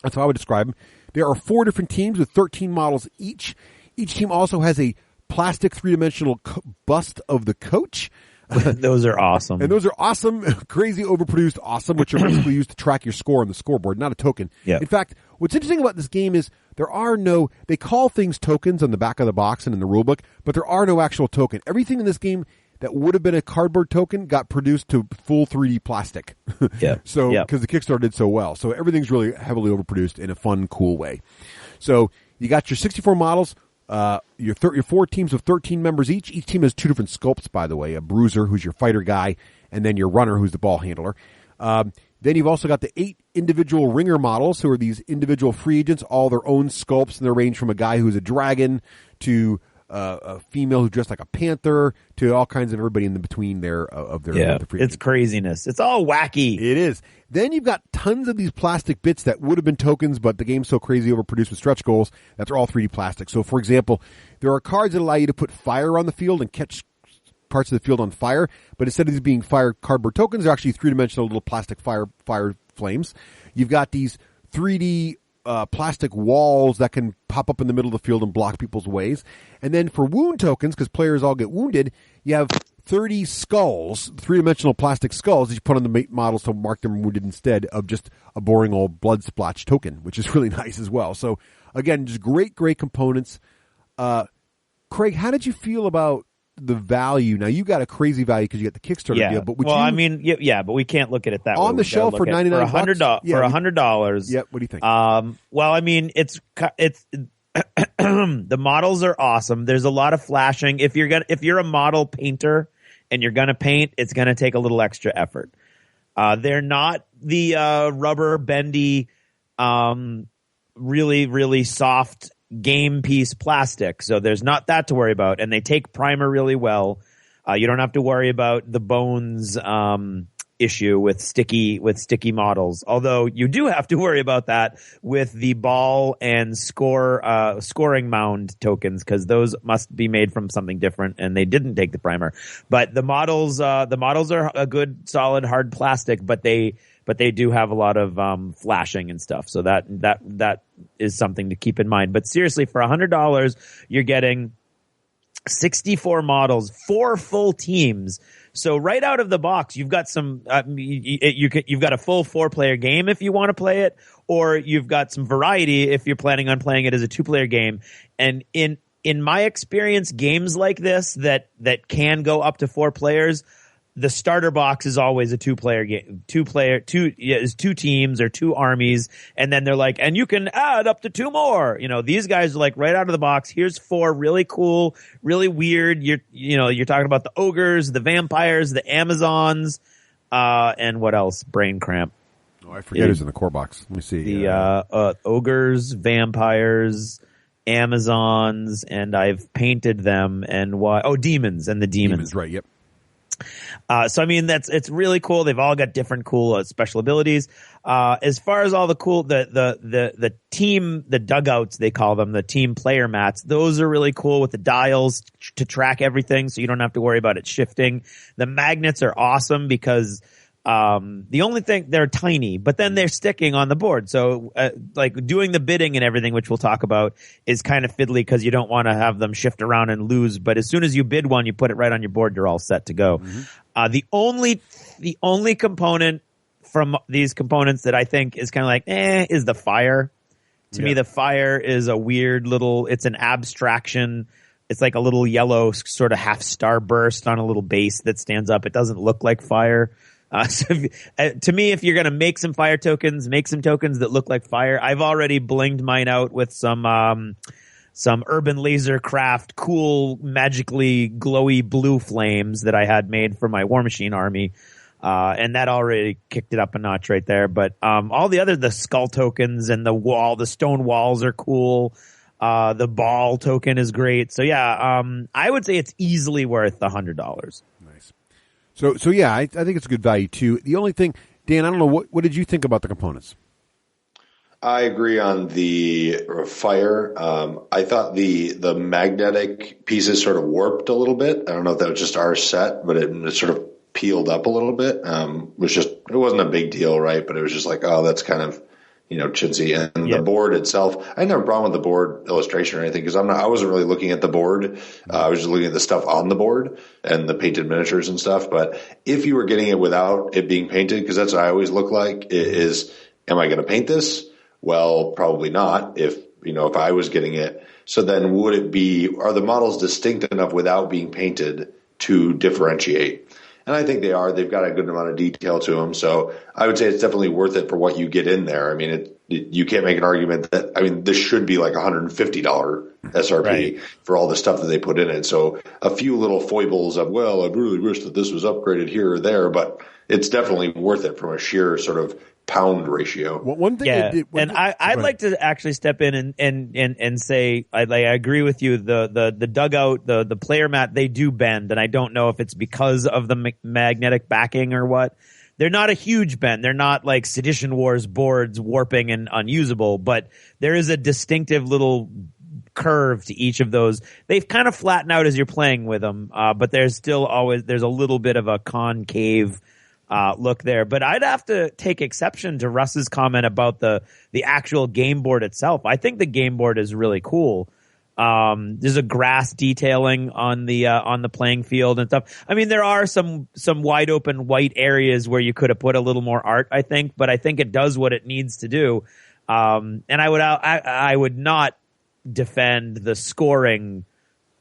That's how I would describe them. There are 4 different teams with 13 models each Each team also has a plastic 3-dimensional bust of the coach. Those are awesome. And those are awesome, crazy, overproduced awesome, which are basically used to track your score on the scoreboard, not a token. Yep. In fact, what's interesting about this game is they call things tokens on the back of the box and in the rulebook, but there are no actual token. Everything in this game that would have been a cardboard token got produced to full 3D plastic. Yeah. Because the Kickstarter did so well. So everything's really heavily overproduced in a fun, cool way. So you got your 64 models. Your 4 teams of 13 members each. Each team has 2 different sculpts, by the way. A bruiser, who's your fighter guy, and then your runner, who's the ball handler. Then you've also got the 8 individual ringer models, who are these individual free agents, all their own sculpts, and they range from a guy who's a dragon to a female who's dressed like a panther to all kinds of everybody in the between there of their free agents. It's craziness. It's all wacky. It is. Then you've got tons of these plastic bits that would have been tokens, but the game's so crazy overproduced with stretch goals that they're all 3D plastic. So, for example, there are cards that allow you to put fire on the field and catch parts of the field on fire, but instead of these being fire cardboard tokens, they're actually 3-dimensional little plastic fire flames. You've got these 3D plastic walls that can pop up in the middle of the field and block people's ways. And then for wound tokens, because players all get wounded, you have 30 skulls, 3-dimensional plastic skulls that you put on the models to mark them wounded instead of just a boring old blood splotch token, which is really nice as well. So, again, just great components. Craig, how did you feel about the value? Now, you got a crazy value because you got the Kickstarter deal, but but we can't look at it that way. On the shelf for $99 for $100. Yeah, what do you think? Well, I mean, it's the models are awesome. There's a lot of flashing. If you're a model painter and you're gonna paint, it's gonna take a little extra effort. They're not the rubber bendy, really, really soft game piece plastic, so there's not that to worry about, and they take primer really well. You don't have to worry about the bones issue with sticky models, although you do have to worry about that with the ball and scoring mound tokens, because those must be made from something different, and they didn't take the primer. But the models are a good solid hard plastic, but they do have a lot of flashing and stuff. So that is something to keep in mind. But seriously, for $100, you're getting 64 models, 4 full teams. So right out of the box, you've got some. You've got a full 4-player game if you want to play it, or you've got some variety if you're planning on playing it as a 2-player game. And in my experience, games like this that can go up to 4 players, the starter box is always a 2-player game. 2 teams or 2 armies, and then they're like, and you can add up to 2 more. These guys are like right out of the box. Here's 4 really cool, really weird. You're talking about the ogres, the vampires, the Amazons, and what else? Brain cramp. Oh, I forget who's in the core box. Let me see. The ogres, vampires, Amazons, and I've painted them. And why? Oh, demons and the demons. Right. Yep. So I mean, it's really cool. They've all got different cool special abilities. As far as all the cool, the team, the dugouts, they call them, the team player mats. Those are really cool with the dials to track everything, so you don't have to worry about it shifting. The magnets are awesome because the only thing, they're tiny, but then they're sticking on the board. So like doing the bidding and everything, which we'll talk about, is kind of fiddly because you don't want to have them shift around and lose. But as soon as you bid one, you put it right on your board, you're all set to go. Mm-hmm. The only component from these components that I think is kind of like is the fire. To me, the fire is a weird little, it's an abstraction. It's like a little yellow sort of half star burst on a little base that stands up. It doesn't look like fire. To me, if you're going to make some fire tokens, make some tokens that look like fire. I've already blinged mine out with some urban laser craft, cool, magically glowy blue flames that I had made for my War Machine army. And that already kicked it up a notch right there. But all the skull tokens and the stone walls are cool. The ball token is great. So yeah, I would say it's easily worth the $100. Nice. So yeah, I think it's a good value too. The only thing, Dan, I don't know, what did you think about the components? I agree on the fire. I thought the magnetic pieces sort of warped a little bit. I don't know if that was just our set, but it sort of peeled up a little bit. It wasn't a big deal, right? But it was just like, oh, that's kind of, chintzy. And the board itself, I never have a problem with the board illustration or anything because I wasn't really looking at the board. I was just looking at the stuff on the board and the painted miniatures and stuff. But if you were getting it without it being painted, because that's what I always look like, is, am I going to paint this? Well, probably not if I was getting it. So then are the models distinct enough without being painted to differentiate? And I think they are. They've got a good amount of detail to them. So I would say it's definitely worth it for what you get in there. I mean, you can't make an argument that, this should be like $150 SRP for all the stuff that they put in it. So a few little foibles of, well, I really wish that this was upgraded here or there, but it's definitely worth it from a sheer sort of pound ratio. Well, one thing, I'd like to actually step in and say I agree with you. The dugout, the player mat, they do bend, and I don't know if it's because of the magnetic backing or what. They're not a huge bend. They're not like Sedition Wars boards warping and unusable, but there is a distinctive little curve to each of those. They've kind of flattened out as you're playing with them, but there's still there's a little bit of a concave look there. But I'd have to take exception to Russ's comment about the actual game board itself. I think the game board is really cool. There's a grass detailing on the playing field and stuff. I mean, there are some wide open white areas where you could have put a little more art, I think, but I think it does what it needs to do. And I would not defend the scoring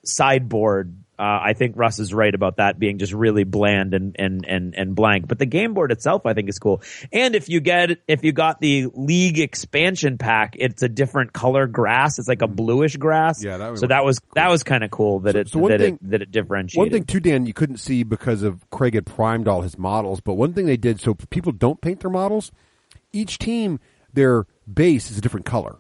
sideboard. I think Russ is right about that being just really bland and blank. But the game board itself, I think, is cool. And if you got the league expansion pack, it's a different color grass. It's like a bluish grass. Yeah, that was kind of cool that it differentiated. One thing too, Dan, you couldn't see because of Craig had primed all his models. But one thing they did, so people don't paint their models. Each team, their base is a different color.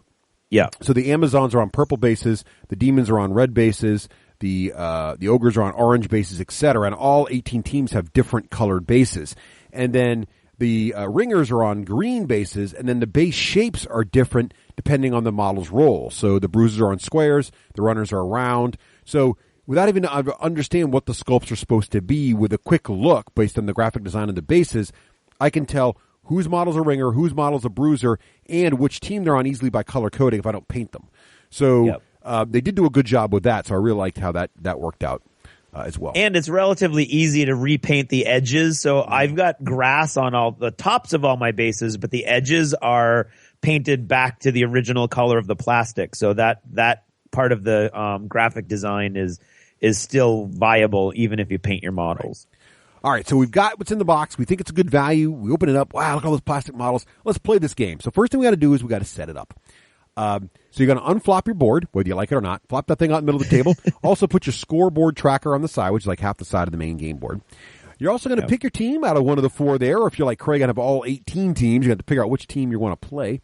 Yeah. So the Amazons are on purple bases. The demons are on red bases. The ogres are on orange bases, etc. And all 18 teams have different colored bases. And then the ringers are on green bases, and then the base shapes are different depending on the model's role. So the bruisers are on squares, the runners are round. So without even understanding what the sculpts are supposed to be, with a quick look based on the graphic design of the bases, I can tell whose model's a ringer, whose model's a bruiser, and which team they're on easily by color coding if I don't paint them. So... Yep. They did do a good job with that, so I really liked how that worked out as well. And it's relatively easy to repaint the edges. So I've got grass on all the tops of all my bases, but the edges are painted back to the original color of the plastic. So that part of the graphic design is still viable even if you paint your models. Right. All right, so we've got what's in the box. We think it's a good value. We open it up. Wow, look at all those plastic models. Let's play this game. So first thing we got to do is we got to set it up. So you're going to unflop your board, whether you like it or not. Flop that thing out in the middle of the table. Also put your scoreboard tracker on the side, which is like half the side of the main game board. You're also going to pick your team out of one of the four there, or if you're like Craig and have all 18 teams, you have to figure out which team you want to play.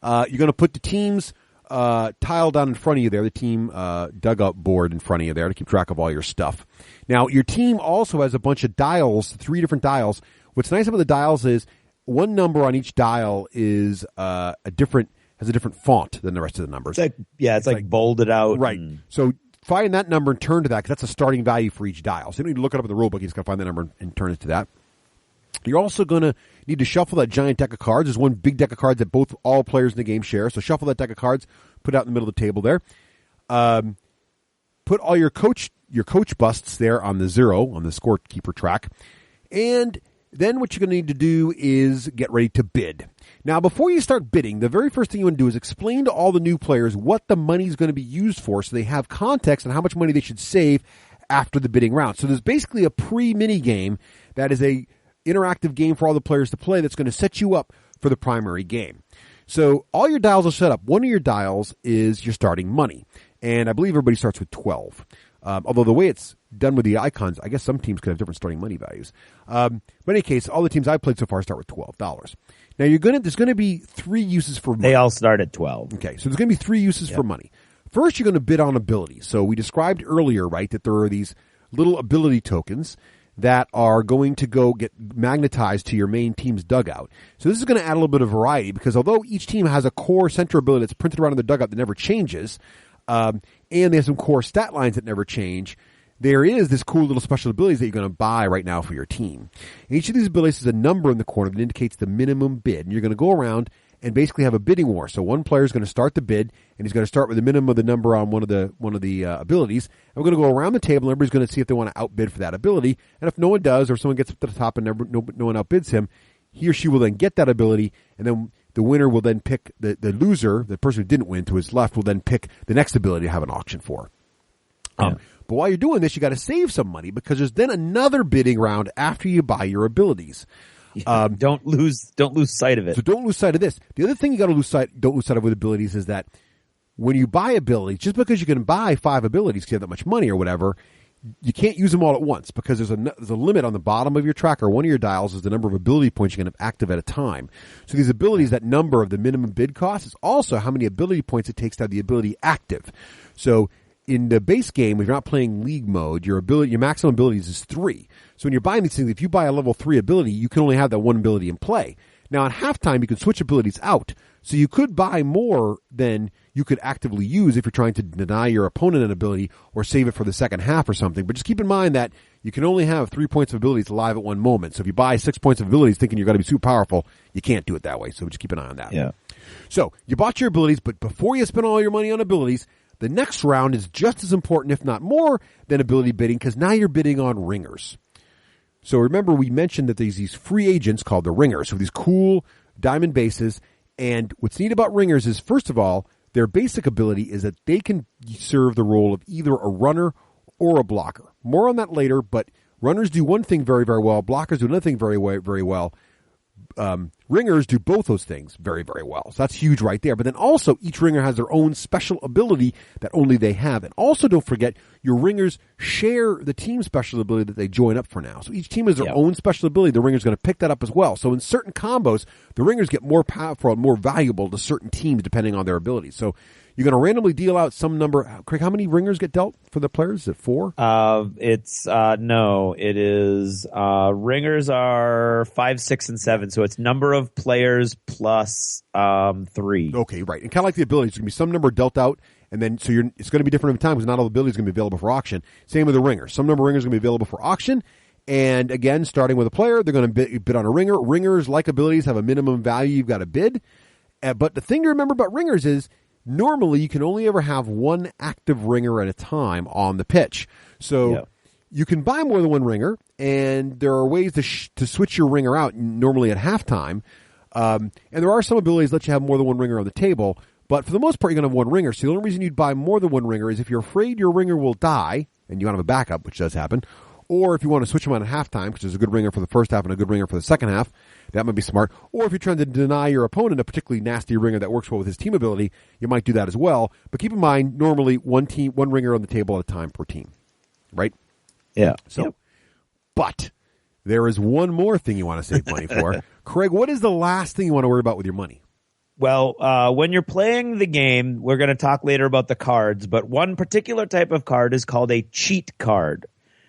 You're going to put the team's tile down in front of you there, the team dugout board in front of you there to keep track of all your stuff. Now, your team also has a bunch of dials, 3 different dials. What's nice about the dials is one number on each dial is has a different font than the rest of the numbers. It's like bolded out. Right. So find that number and turn to that, because that's a starting value for each dial. So you don't need to look it up in the rule book. You just got to find that number and turn it to that. You're also going to need to shuffle that giant deck of cards. There's one big deck of cards that all players in the game share. So shuffle that deck of cards, put it out in the middle of the table there. Put all your coach busts there on the 0 on the scorekeeper track. And then what you're going to need to do is get ready to bid. Now, before you start bidding, the very first thing you want to do is explain to all the new players what the money is going to be used for, so they have context on how much money they should save after the bidding round. So there's basically a pre-mini game that is a interactive game for all the players to play that's going to set you up for the primary game. So all your dials are set up. One of your dials is your starting money, and I believe everybody starts with 12. Although the way it's done with the icons, I guess some teams could have different starting money values. But in any case, all the teams I've played so far start with $12. Now there's going to be 3 uses for money. They all start at 12. Okay, so there's going to be 3 uses for money. First, you're going to bid on abilities. So we described earlier, right, that there are these little ability tokens that are going to go get magnetized to your main team's dugout. So this is going to add a little bit of variety, because although each team has a core center ability that's printed around in the dugout that never changes, and they have some core stat lines that never change, there is this cool little special abilities that you're going to buy right now for your team. And each of these abilities is a number in the corner that indicates the minimum bid. And you're going to go around and basically have a bidding war. So one player is going to start the bid, and he's going to start with the minimum of the number on one of the abilities. And we're going to go around the table, and everybody's going to see if they want to outbid for that ability. And if no one does, or someone gets up to the top and no one outbids him, he or she will then get that ability, and then the winner will then pick the loser, the person who didn't win to his left, will then pick the next ability to have an auction for. But while you're doing this, you got to save some money because there's then another bidding round after you buy your abilities. Don't lose sight of it. So don't lose sight of this. The other thing you got to don't lose sight of with abilities is that when you buy abilities, just because you can buy 5 abilities because you have that much money or whatever, you can't use them all at once because there's a limit on the bottom of your tracker. One of your dials is the number of ability points you can have active at a time. So these abilities, that number of the minimum bid cost is also how many ability points it takes to have the ability active. So in the base game, if you're not playing league mode, your maximum abilities is 3. So when you're buying these things, if you buy a level 3 ability, you can only have that one ability in play. Now, at halftime, you can switch abilities out. So you could buy more than you could actively use if you're trying to deny your opponent an ability or save it for the second half or something. But just keep in mind that you can only have 3 points of abilities live at one moment. So if you buy 6 points of abilities thinking you're going to be super powerful, you can't do it that way. So just keep an eye on that. Yeah. So you bought your abilities, but before you spend all your money on abilities, the next round is just as important, if not more, than ability bidding because now you're bidding on ringers. So remember, we mentioned that there's these free agents called the ringers, so these cool diamond bases. And what's neat about ringers is, first of all, their basic ability is that they can serve the role of either a runner or a blocker. More on that later, but runners do one thing very, very well. Blockers do another thing very, very well. Ringers do both those things very, very well. So that's huge right there. But then also each ringer has their own special ability that only they have. And also don't forget, your ringers share the team special ability that they join up for now. So each team has their own special ability. The ringer's going to pick that up as well. So in certain combos, the ringers get more powerful and more valuable to certain teams depending on their abilities. So you're going to randomly deal out some number. Craig, how many ringers get dealt for the players? Is it 4? No, it is, ringers are 5, 6, and 7. So it's number of players plus, 3. Okay, right. And kind of like the abilities, there's going to be some number dealt out, and then it's going to be different every time because not all the abilities are going to be available for auction. Same with the ringers. Some number of ringers are going to be available for auction. And again, starting with a player, they're going to bid on a ringer. Ringers, like abilities, have a minimum value you've got to bid. But the thing to remember about ringers is, normally, you can only ever have one active ringer at a time on the pitch. So you can buy more than one ringer, and there are ways to switch your ringer out normally at halftime. And there are some abilities that let you have more than one ringer on the table. But for the most part, you're going to have one ringer. So the only reason you'd buy more than one ringer is if you're afraid your ringer will die, and you want to have a backup, which does happen. Or if you want to switch them out at halftime, because there's a good ringer for the first half and a good ringer for the second half. That might be smart. Or if you're trying to deny your opponent a particularly nasty ringer that works well with his team ability, you might do that as well. But keep in mind, normally one ringer on the table at a time per team. Right? Yeah. So, but there is one more thing you want to save money for. Craig, what is the last thing you want to worry about with your money? Well, when you're playing the game, we're going to talk later about the cards, but one particular type of card is called a cheat card,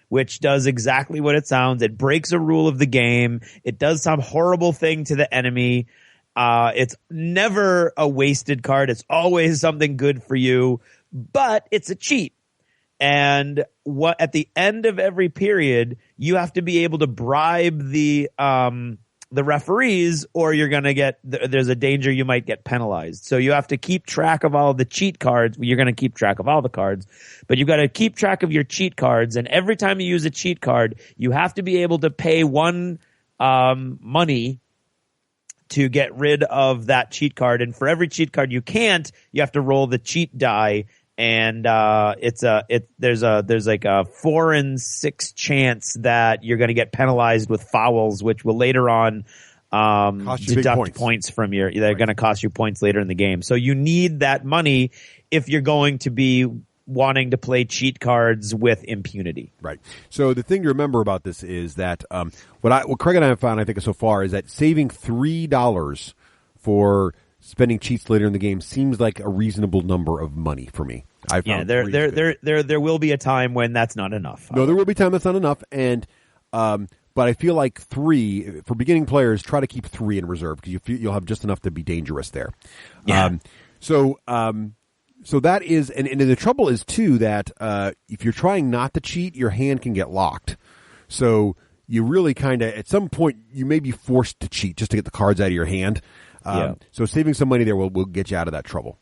which does exactly what it sounds. It breaks a rule of the game. It does some horrible thing to the enemy. It's never a wasted card. It's always something good for you, but it's a cheat. And at the end of every period, you have to be able to bribe the referees, or you're going to there's a danger you might get penalized. So you have to keep track of all the cheat cards. You're going to keep track of all the cards, but you've got to keep track of your cheat cards. And every time you use a cheat card, you have to be able to pay one money to get rid of that cheat card. And for every cheat card you can't, you have to roll the cheat die. And there's like a 4 in 6 chance that you're going to get penalized with fouls, which will later on deduct points from they're going to cost you points later in the game. So you need that money if you're going to be wanting to play cheat cards with impunity. Right. So the thing to remember about this is that what Craig and I have found, I think, so far is that saving $3 for spending cheats later in the game seems like a reasonable number of money for me. There will be a time when that's not enough. No, there will be a time that's not enough, and but I feel like 3 for beginning players. Try to keep 3 in reserve because you'll have just enough to be dangerous there. Yeah. So that is, and the trouble is too that if you're trying not to cheat, your hand can get locked. So you really kind of at some point you may be forced to cheat just to get the cards out of your hand. So saving some money there will get you out of that trouble.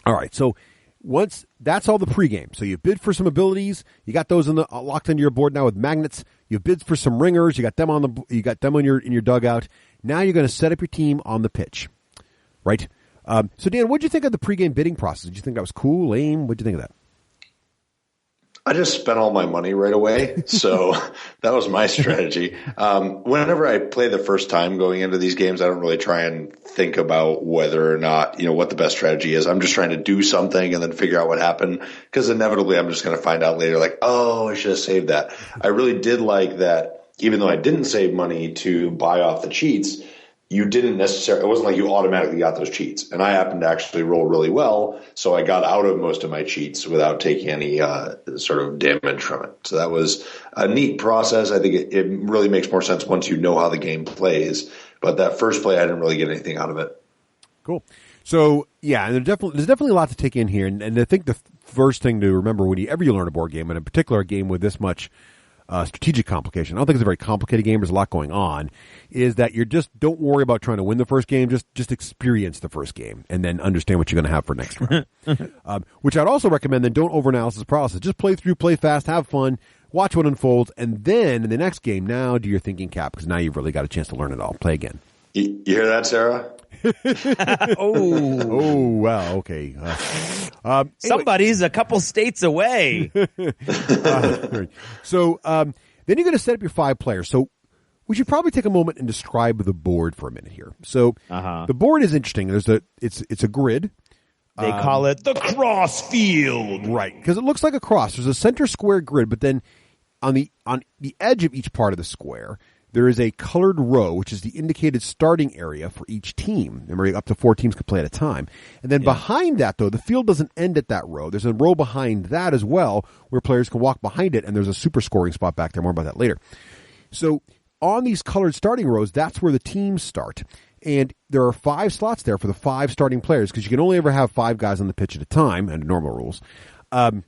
All right, so once that's all the pregame. So you bid for some abilities. You got those locked into your board now with magnets. You bid for some ringers. You got them in your dugout. Now you're going to set up your team on the pitch, right? So Dan, what did you think of the pregame bidding process? Did you think that was cool, lame? What did you think of that? I just spent all my money right away, so that was my strategy. Whenever I play the first time going into these games, I don't really try and think about whether or not, what the best strategy is. I'm just trying to do something and then figure out what happened, because inevitably I'm just going to find out later, like, oh, I should have saved that. I really did like that, even though I didn't save money to buy off the cheats, you didn't necessarily, it wasn't like you automatically got those cheats. And I happened to actually roll really well, so I got out of most of my cheats without taking any sort of damage from it. So that was a neat process. I think it really makes more sense once you know how the game plays. But that first play, I didn't really get anything out of it. Cool. So, yeah, and there's definitely a lot to take in here. And I think the first thing to remember whenever you learn a board game, and in particular a game with this much strategic complication, I don't think it's a very complicated game, there's a lot going on, is that don't worry about trying to win the first game, just experience the first game and then understand what you're going to have for next round. Which I'd also recommend, then don't overanalysis process. Just play through, play fast, have fun, watch what unfolds, and then in the next game, now do your thinking cap, because now you've really got a chance to learn it all. Play again. You hear that, Sarah? Oh, wow, okay. Anyway. Somebody's a couple states away. So then you're going to set up your 5 players. So we should probably take a moment and describe the board for a minute here. So the board is interesting. It's a grid. They call it the cross field. Right, because it looks like a cross. There's a center square grid, but then on the edge of each part of the square, there is a colored row, which is the indicated starting area for each team. Remember, up to 4 teams could play at a time. And then behind that, though, the field doesn't end at that row. There's a row behind that as well, where players can walk behind it, and there's a super scoring spot back there. More about that later. So on these colored starting rows, that's where the teams start. And there are 5 slots there for the 5 starting players, because you can only ever have 5 guys on the pitch at a time, under normal rules. And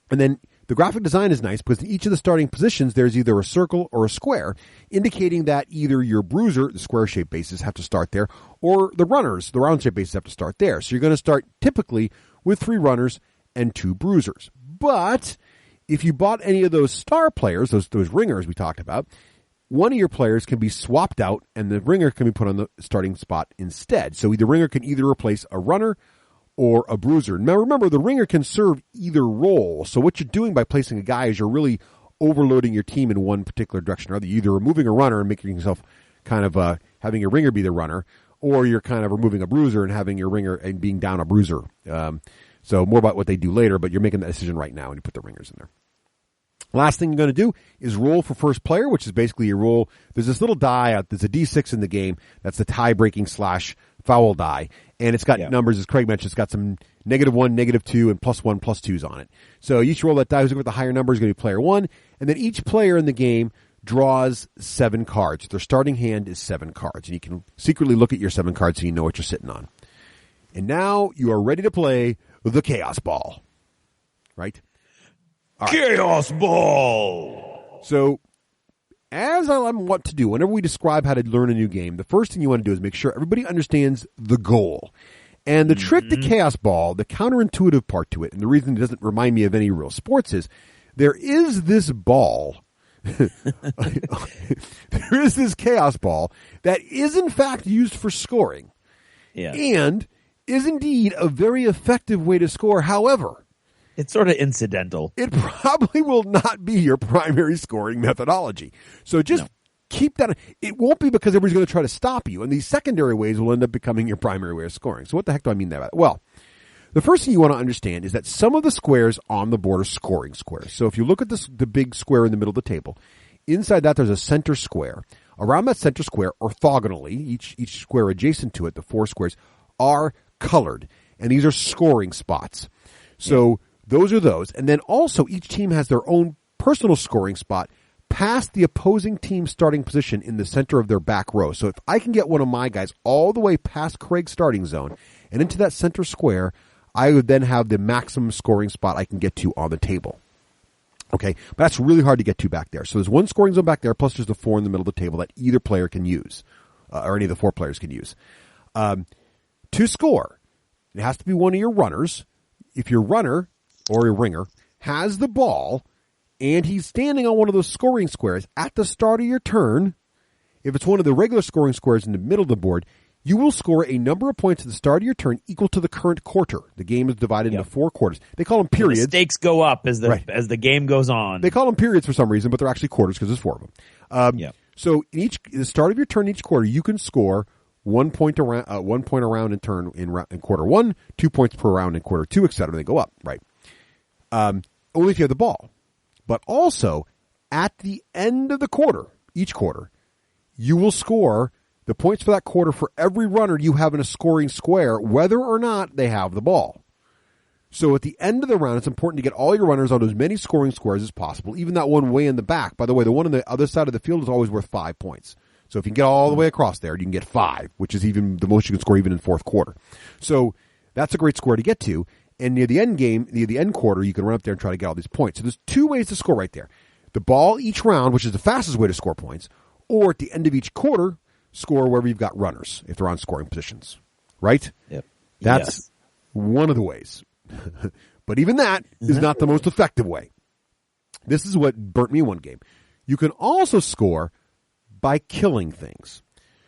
then the graphic design is nice because in each of the starting positions, there's either a circle or a square, indicating that either your bruiser, the square-shaped bases, have to start there, or the runners, the round-shaped bases, have to start there. So you're going to start typically with 3 runners and 2 bruisers. But if you bought any of those star players, those ringers we talked about, one of your players can be swapped out and the ringer can be put on the starting spot instead. So the ringer can either replace a runner or a bruiser. Now remember, the ringer can serve either role. So what you're doing by placing a guy is you're really overloading your team in one particular direction or other. You're either removing a runner and making yourself kind of having your ringer be the runner, or you're kind of removing a bruiser and having your ringer and being down a bruiser. So more about what they do later, but you're making that decision right now when you put the ringers in there. Last thing you're going to do is roll for first player, which is basically your roll. There's this little die out. There's a D6 in the game. That's the tie-breaking / foul die. And it's got numbers, as Craig mentioned. It's got some -1, -2, and +1, +2s on it. So each roll that die, who's with the higher number is going to be player 1. And then each player in the game draws 7 cards. Their starting hand is 7 cards. And you can secretly look at your 7 cards so you know what you're sitting on. And now you are ready to play the Kaosball. Right? All right. Kaosball! So, as I'm what to do, whenever we describe how to learn a new game, the first thing you want to do is make sure everybody understands the goal. And the trick to Kaosball, the counterintuitive part to it, and the reason it doesn't remind me of any real sports is, there is this ball, there is this Kaosball that is in fact used for scoring. Yeah. And is indeed a very effective way to score. However, it's sort of incidental. It probably will not be your primary scoring methodology. So just keep that. It won't be because everybody's going to try to stop you. And these secondary ways will end up becoming your primary way of scoring. So what the heck do I mean by that? Well, the first thing you want to understand is that some of the squares on the board are scoring squares. So if you look at the big square in the middle of the table, inside that there's a center square. Around that center square, orthogonally, each square adjacent to it, the 4 squares, are colored. And these are scoring spots. So those are those. And then also each team has their own personal scoring spot past the opposing team's starting position in the center of their back row. So if I can get one of my guys all the way past Craig's starting zone and into that center square, I would then have the maximum scoring spot I can get to on the table. Okay, but that's really hard to get to back there. So there's one scoring zone back there, plus there's the 4 in the middle of the table that either player can use. or any of the 4 players can use. To score, it has to be one of your runners. If your runner or your ringer has the ball and he's standing on one of those scoring squares at the start of your turn, if it's one of the regular scoring squares in the middle of the board, you will score a number of points at the start of your turn equal to the current quarter. The game is divided into 4 quarters. They call them periods. The stakes go up as the game goes on. They call them periods for some reason, but they're actually quarters because there's 4 of them. So in the start of your turn each quarter, you can score 1 point around, 1 point around in turn in quarter 1, 2 points per round in quarter 2, etc. They go up, right? Only if you have the ball. But also, at the end of the quarter, each quarter, you will score the points for that quarter for every runner you have in a scoring square, whether or not they have the ball. So at the end of the round, it's important to get all your runners on as many scoring squares as possible, even that one way in the back. By the way, the one on the other side of the field is always worth 5 points. So if you can get all the way across there, you can get 5, which is even the most you can score even in 4th quarter. So that's a great square to get to. And near the end game, near the end quarter, you can run up there and try to get all these points. So there's 2 ways to score right there. The ball each round, which is the fastest way to score points, or at the end of each quarter, score wherever you've got runners, if they're on scoring positions. Right? Yep. That's one of the ways. But even that is not the most effective way. This is what burnt me one game. You can also score by killing things.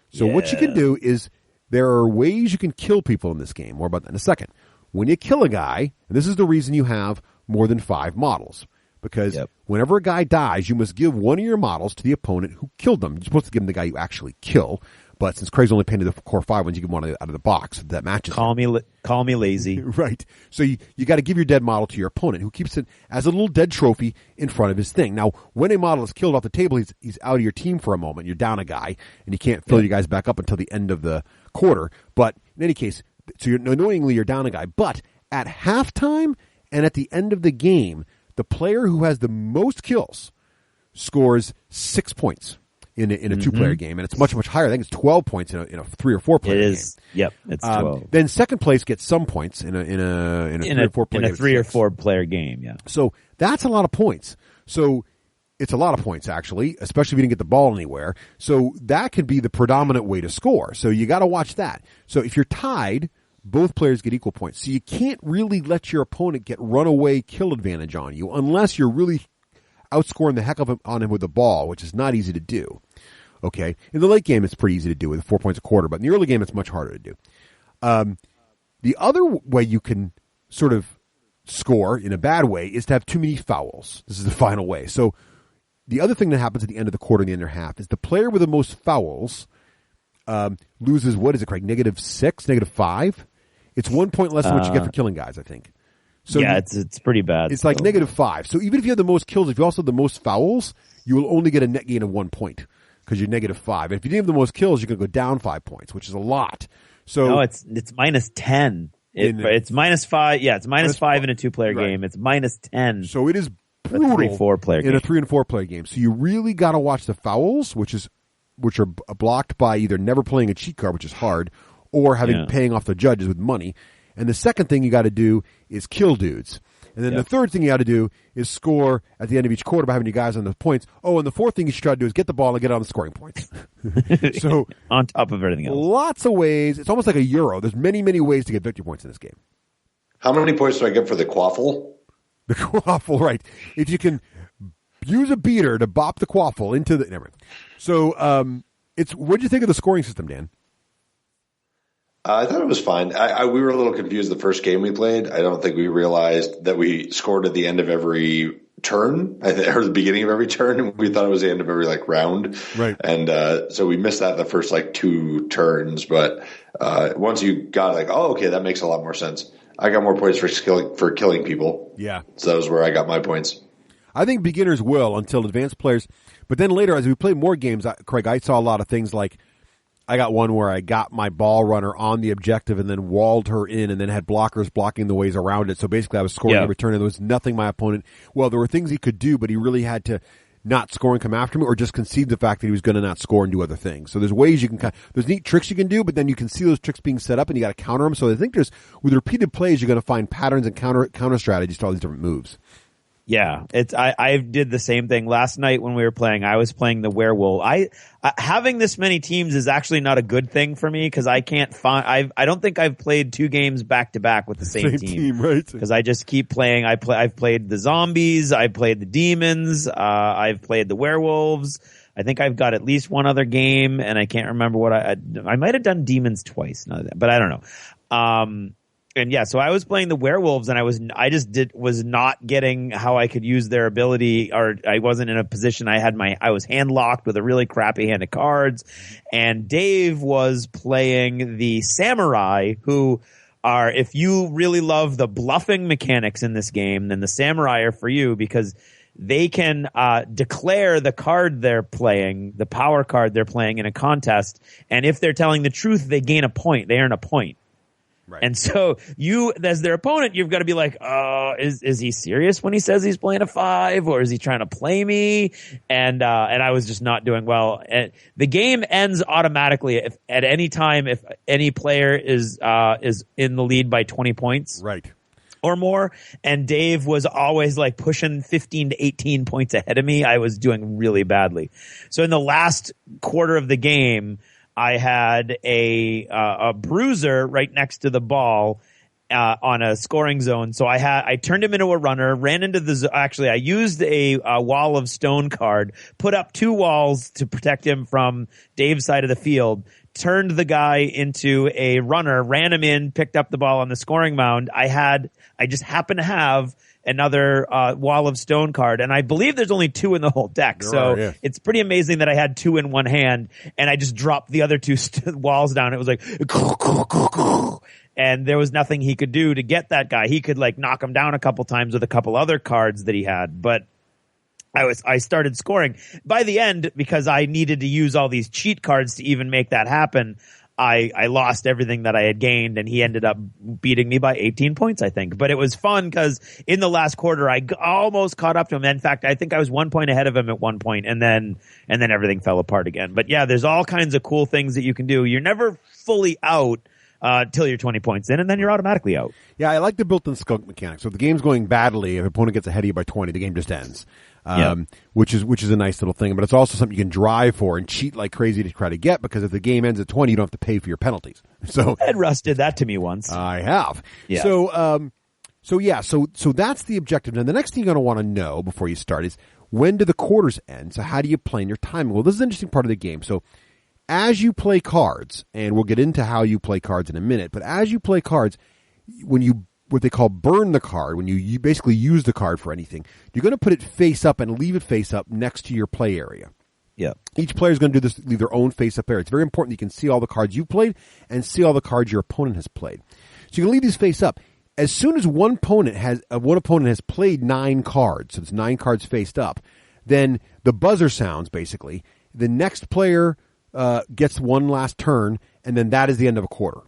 So what you can do is there are ways you can kill people in this game. More about that in a second. When you kill a guy, and this is the reason you have more than 5 models, because whenever a guy dies, you must give one of your models to the opponent who killed them. You're supposed to give them the guy you actually kill, but since Craig's only painted the core 5 ones, you give one out of the box that matches. Call me lazy. Right. So you got to give your dead model to your opponent, who keeps it as a little dead trophy in front of his thing. Now, when a model is killed off the table, he's out of your team for a moment. You're down a guy, and you can't fill you guys back up until the end of the quarter. But in any case, so annoyingly, you're down a guy. But at halftime and at the end of the game, the player who has the most kills scores 6 points in a 2-player game, and it's much, much higher. I think it's 12 points in a 3 or 4-player game. It is. Yep, it's 12. Then second place gets some points in a 3 or 4-player game. In a 3 or 4-player game, yeah. So that's a lot of points. So it's a lot of points, actually, especially if you didn't get the ball anywhere. So that could be the predominant way to score. So you got to watch that. So if you're tied, both players get equal points. So you can't really let your opponent get runaway kill advantage on you unless you're really outscoring the heck of him on him with the ball, which is not easy to do. Okay? In the late game, it's pretty easy to do with 4 points a quarter, but in the early game, it's much harder to do. The other way you can sort of score in a bad way is to have too many fouls. This is the final way. So the other thing that happens at the end of the quarter and the end of half is the player with the most fouls loses, what is it, Craig? -6, -5? It's 1 point less than what you get for killing guys, I think. So it's pretty bad. It's like -5. So even if you have the most kills, if you also have the most fouls, you will only get a net gain of 1 point because you're -5. And if you didn't have the most kills, you can go down 5 points, which is a lot. So no, it's -10. It's -5. Yeah, it's -5 in a 2-player game. It's -10. So it is brutal 3-4-player in a 3 and 4-player game. So you really got to watch the fouls, which are blocked by either never playing a cheat card, which is hard, or paying off the judges with money. And the second thing you got to do is kill dudes. And then the third thing you got to do is score at the end of each quarter by having you guys on the points. Oh, and the fourth thing you should try to do is get the ball and get it on the scoring points. So on top of everything else. Lots of ways. It's almost like a Euro. There's many, many ways to get victory points in this game. How many points do I get for the quaffle? The quaffle, right. If you can use a beater to bop the quaffle into the... Never mind. So what did you think of the scoring system, Dan? I thought it was fine. We were a little confused the first game we played. I don't think we realized that we scored at the end of every turn, or the beginning of every turn, and we thought it was the end of every round. Right. And so we missed that the first 2 turns. But once you got okay, that makes a lot more sense. I got more points for killing people. Yeah. So that was where I got my points. I think beginners will until advanced players. But then later, as we play more games, Craig, I saw a lot of things like I got one where I got my ball runner on the objective and then walled her in and then had blockers blocking the ways around it. So basically I was scoring every turn and there was nothing my opponent, well, there were things he could do, but he really had to not score and come after me or just concede the fact that he was going to not score and do other things. So there's ways you can there's neat tricks you can do, but then you can see those tricks being set up and you got to counter them. So I think with repeated plays, you're going to find patterns and counter strategies to all these different moves. Yeah, I did the same thing last night when we were playing. I was playing the werewolf. Having this many teams is actually not a good thing for me because I can't find. I don't think I've played 2 games back to back with the same team, right? Because I just keep playing. I've played the zombies. I've played the demons. I've played the werewolves. I think I've got at least one other game, and I can't remember what I might have done demons twice, but I don't know. And yeah, so I was playing the werewolves, and I was not getting how I could use their ability, or I wasn't in a position. I was hand locked with a really crappy hand of cards, and Dave was playing the samurai, who are, if you really love the bluffing mechanics in this game, then the samurai are for you because they can declare the card they're playing, the power card they're playing in a contest, and if they're telling the truth, they gain a point. They earn a point. Right. And so you, as their opponent, you've got to be like, is he serious when he says he's playing a 5, or is he trying to play me? And I was just not doing well. And the game ends automatically if at any time if any player is in the lead by 20 points. Right. Or more. And Dave was always like pushing 15 to 18 points ahead of me. I was doing really badly. So in the last quarter of the game, I had a bruiser right next to the ball on a scoring zone. So I turned him into a runner, ran into I used a wall of stone card, put up 2 walls to protect him from Dave's side of the field, turned the guy into a runner, ran him in, picked up the ball on the scoring mound. I just happened to have another wall of stone card, and I believe there's only 2 in the whole deck. It's pretty amazing that I had 2 in one hand, and I just dropped the other 2 walls down. It was like, and there was nothing he could do to get that guy. He could like knock him down a couple times with a couple other cards that he had, but I started scoring. By the end, because I needed to use all these cheat cards to even make that happen, I lost everything that I had gained, and he ended up beating me by 18 points, I think. But it was fun because in the last quarter, I almost caught up to him. In fact, I think I was 1 point ahead of him at one point, and then everything fell apart again. But yeah, there's all kinds of cool things that you can do. You're never fully out till you're 20 points in, and then you're automatically out. Yeah, I like the built-in skunk mechanic. So if the game's going badly, if an opponent gets ahead of you by 20, the game just ends. Which is a nice little thing, but it's also something you can drive for and cheat like crazy to try to get, because if the game ends at 20, you don't have to pay for your penalties. So Ed Russ did that to me once. I have. Yeah. So that's the objective. And the next thing you're going to want to know before you start is, when do the quarters end? So how do you plan your timing? Well, this is an interesting part of the game. So as you play cards, and we'll get into how you play cards in a minute, but as you play cards, when you what they call burn the card, when you basically use the card for anything, you're going to put it face up and leave it face up next to your play area. Yeah. Each player is going to do this, leave their own face up area. It's very important that you can see all the cards you've played and see all the cards your opponent has played. So you can leave these face up. As soon as one opponent has played 9 cards, so it's 9 cards faced up, then the buzzer sounds, basically. The next player gets one last turn, and then that is the end of a quarter.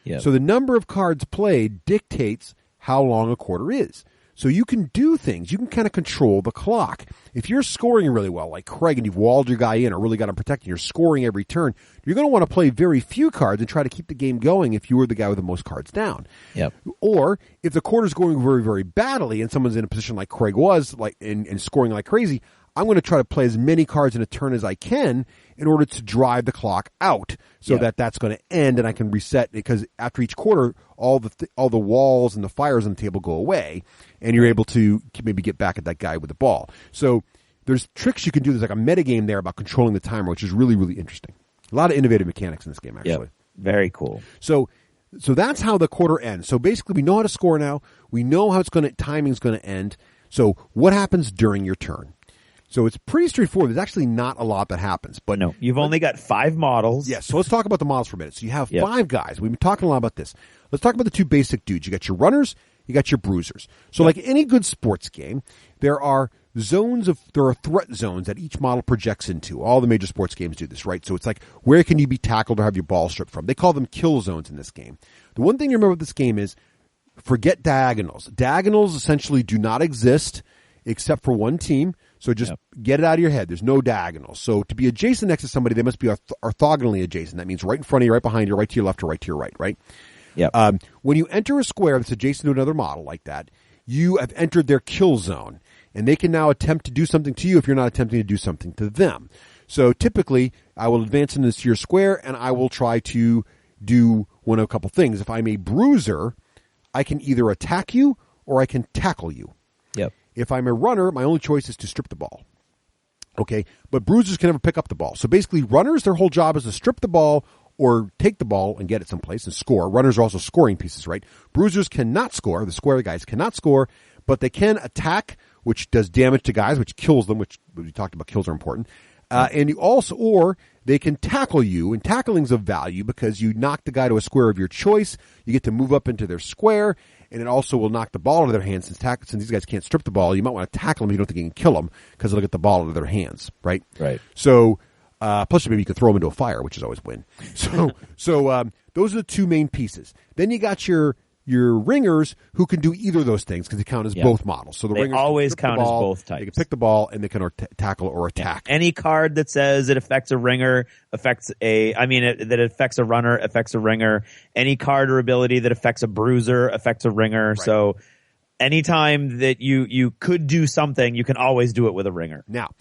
Yep. So the number of cards played dictates how long a quarter is. So you can do things. You can kind of control the clock. If you're scoring really well, like Craig, and you've walled your guy in or really got him protected, you're scoring every turn, you're going to want to play very few cards and try to keep the game going if you were the guy with the most cards down. Yep. Or if the quarter's going very, very badly and someone's in a position like Craig was, like and scoring like crazy, I'm going to try to play as many cards in a turn as I can in order to drive the clock out so that's going to end and I can reset, because after each quarter, all the walls and the fires on the table go away and you're able to maybe get back at that guy with the ball. So there's tricks you can do. There's like a metagame there about controlling the timer, which is really, really interesting. A lot of innovative mechanics in this game, actually. Yep. Very cool. So that's how the quarter ends. So basically we know how to score now. We know how timing's going to end. So what happens during your turn? So it's pretty straightforward. There's actually not a lot that happens. But no, you've only got 5 models. Yes, so let's talk about the models for a minute. So you have 5 guys. We've been talking a lot about this. Let's talk about the 2 basic dudes. You got your runners, you got your bruisers. So like any good sports game, there are threat zones that each model projects into. All the major sports games do this, right? So it's like, where can you be tackled or have your ball stripped from? They call them kill zones in this game. The one thing to remember with this game is, forget diagonals. Diagonals essentially do not exist except for one team. So just get it out of your head. There's no diagonals. So to be adjacent next to somebody, they must be orthogonally adjacent. That means right in front of you, right behind you, right to your left, or right to your right? Yeah. When you enter a square that's adjacent to another model like that, you have entered their kill zone. and they can now attempt to do something to you if you're not attempting to do something to them. So typically, I will advance into your square, and I will try to do one of a couple things. If I'm a bruiser, I can either attack you or I can tackle you. Yep. If I'm a runner, my only choice is to strip the ball. Okay, but bruisers can never pick up the ball. So basically, runners, their whole job is to strip the ball or take the ball and get it someplace and score. Runners are also scoring pieces, right? Bruisers cannot score. The square guys cannot score, but they can attack, which does damage to guys, which kills them, which we talked about, kills are important. And you also, or they can tackle you, and tackling's of value because you knock the guy to a square of your choice. You get to move up into their square, and it also will knock the ball out of their hands. Since these guys can't strip the ball, you might want to tackle them if you don't think you can kill them because they'll get the ball out of their hands, right? Right. So, plus maybe you can throw them into a fire, which is always win. So those are the two main pieces. Then you got your ringers who can do either of those things because they count as both models. So the they ringers always can count the ball, as both types. They can pick the ball and they can tackle or attack. Any card that says it affects a ringer affects that affects a runner affects a ringer. Any card or ability that affects a bruiser affects a ringer. Right. So anytime that you could do something, you can always do it with a ringer. Now,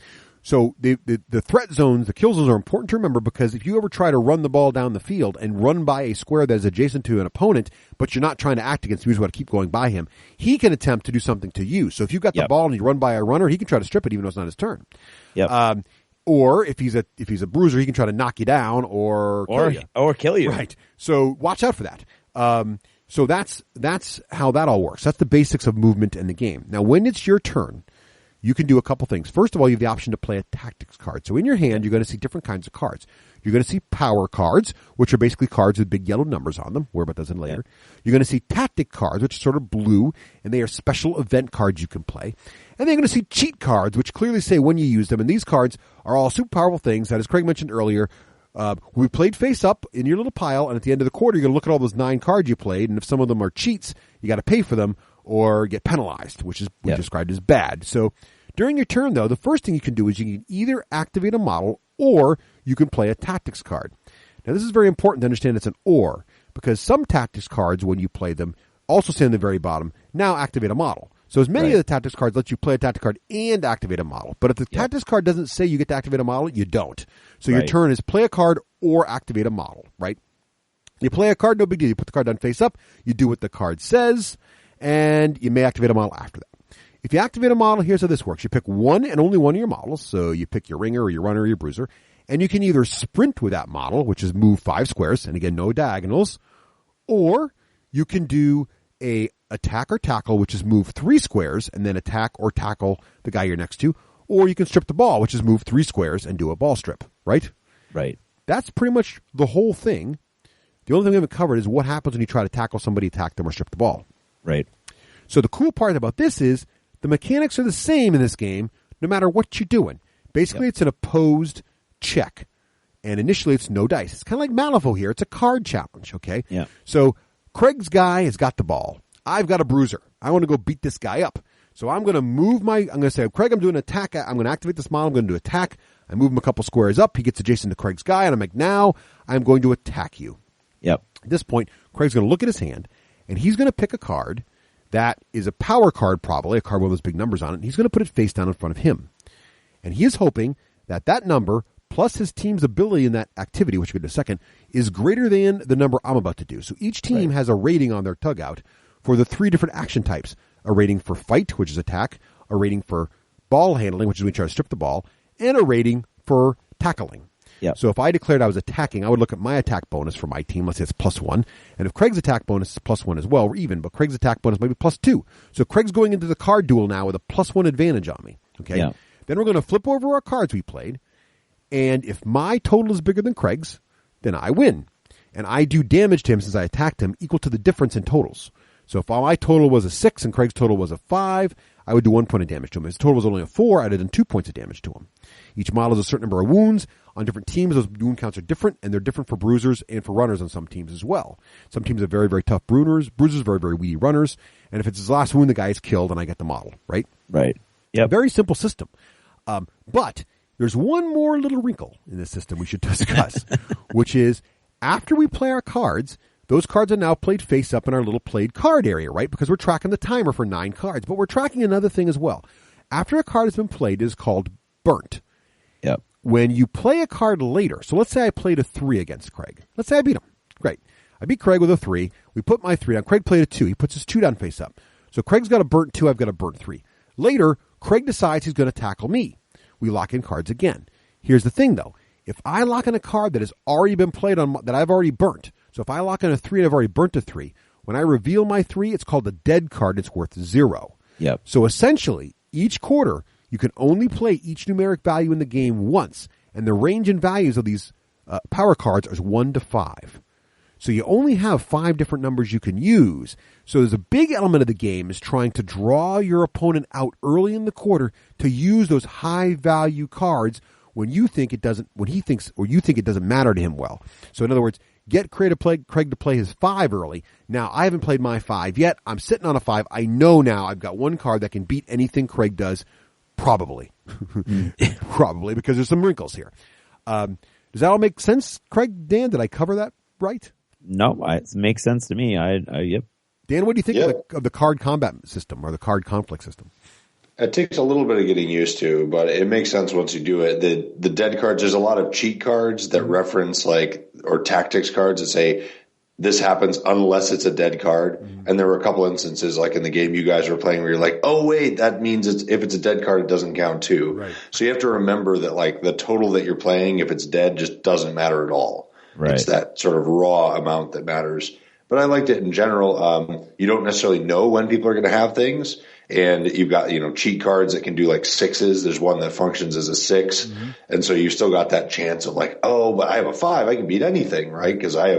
so the threat zones, the kill zones are important to remember because if you ever try to run the ball down the field and run by a square that is adjacent to an opponent, but you're not trying to act against him, you just want to keep going by him, he can attempt to do something to you. So if you've got the ball and you run by a runner, he can try to strip it even though it's not his turn. Yep. Or if he's a bruiser, he can try to knock you down or kill you. Right. So watch out for that. So that's how that all works. That's the basics of movement in the game. Now, when it's your turn, you can do a couple things. First of all, you have the option to play a tactics card. So in your hand, you're going to see different kinds of cards. You're going to see power cards, which are basically cards with big yellow numbers on them. We're about those in later. You're going to see tactic cards, which are sort of blue, and they are special event cards you can play. And then you're going to see cheat cards, which clearly say when you use them. And these cards are all super powerful things that, as Craig mentioned earlier, we played face up in your little pile, and at the end of the quarter, you're going to look at all those 9 cards you played, and if some of them are cheats, you got to pay for them or get penalized, which is we described as bad. So during your turn, though, the first thing you can do is you can either activate a model or you can play a tactics card. Now, this is very important to understand it's an or, because some tactics cards, when you play them, also say on the very bottom, now activate a model. So as many of the tactics cards let you play a tactics card and activate a model. But if the tactics card doesn't say you get to activate a model, you don't. So your turn is play a card or activate a model, right? You play a card, no big deal. You put the card down face up, you do what the card says, and you may activate a model after that. If you activate a model, here's how this works. You pick one and only one of your models. So you pick your ringer or your runner or your bruiser, and you can either sprint with that model, which is move 5 squares, and again, no diagonals, or you can do a attack or tackle, which is move 3 squares and then attack or tackle the guy you're next to, or you can strip the ball, which is move 3 squares and do a ball strip, right? Right. That's pretty much the whole thing. The only thing we haven't covered is what happens when you try to tackle somebody, attack them, or strip the ball. Right. So the cool part about this is the mechanics are the same in this game, no matter what you're doing. Basically, it's an opposed check. And initially, it's no dice. It's kind of like Malifaux here. It's a card challenge, okay? Yeah. So Craig's guy has got the ball. I've got a bruiser. I want to go beat this guy up. So I'm going to move I'm going to say, Craig, I'm doing an attack. I'm going to activate this model. I'm going to do attack. I move him a couple squares up. He gets adjacent to Craig's guy. And I'm like, now I'm going to attack you. Yep. At this point, Craig's going to look at his hand, and he's going to pick a card that is a power card, probably, a card with those big numbers on it, and he's going to put it face down in front of him. And he is hoping that that number, plus his team's ability in that activity, which we'll get in a second, is greater than the number I'm about to do. So each team has a rating on their dugout for the 3 different action types. A rating for fight, which is attack, a rating for ball handling, which is when you try to strip the ball, and a rating for tackling. Yep. So if I declared I was attacking, I would look at my attack bonus for my team. Let's say it's +1. And if Craig's attack bonus is +1 as well, we're even, but Craig's attack bonus might be +2. So Craig's going into the card duel now with a +1 advantage on me. Okay. Yeah. Then we're going to flip over our cards we played. And if my total is bigger than Craig's, then I win. And I do damage to him since I attacked him equal to the difference in totals. So if my total was a 6 and Craig's total was a 5, I would do 1 point of damage to him. If his total was only a 4, I'd have done 2 points of damage to him. Each model has a certain number of wounds. On different teams, those wound counts are different, and they're different for bruisers and for runners on some teams as well. Some teams have very, very tough bruisers, very, very weedy runners. And if it's his last wound, the guy is killed, and I get the model, right? Right. Yep. Very simple system. But there's one more little wrinkle in this system we should discuss, which is after we play our cards, those cards are now played face up in our little played card area, right? Because we're tracking the timer for 9 cards. But we're tracking another thing as well. After a card has been played, it is called burnt. Yep. When you play a card later, so let's say I played a 3 against Craig. Let's say I beat him. Great. I beat Craig with a 3. We put my 3 down. Craig played a 2. He puts his 2 down face up. So Craig's got a burnt 2. I've got a burnt 3. Later, Craig decides he's going to tackle me. We lock in cards again. Here's the thing, though. If I lock in a card that has already been played on, that I've already burnt, so if I lock in a 3 and I've already burnt a 3, when I reveal my 3, it's called a dead card. It's worth 0. Yep. So essentially, each quarter, you can only play each numeric value in the game once, and the range and values of these power cards is 1 to 5. So you only have 5 different numbers you can use. So there's a big element of the game is trying to draw your opponent out early in the quarter to use those high value cards when you think it doesn't, when he thinks, or you think it doesn't matter to him well. So in other words, get Craig to play his 5 early. Now, I haven't played my 5 yet. I'm sitting on a 5. I know now I've got one card that can beat anything Craig does, probably. Probably, because there's some wrinkles here. Does that all make sense, Craig, Dan? Did I cover that right? No, it makes sense to me. Yep. Dan, what do you think of the card combat system or the card conflict system? It takes a little bit of getting used to, but it makes sense once you do it. The dead cards, there's a lot of cheat cards that reference or tactics cards that say this happens unless it's a dead card. Mm-hmm. And there were a couple instances like in the game you guys were playing where you're like, oh wait, that means if it's a dead card, it doesn't count too. Right. So you have to remember that like the total that you're playing, if it's dead, just doesn't matter at all. Right. It's that sort of raw amount that matters. But I liked it in general. You don't necessarily know when people are going to have things. And you've got, cheat cards that can do like 6s. There's one that functions as a 6. Mm-hmm. And so you've still got that chance of like, oh, but I have a 5. I can beat anything, right? Because I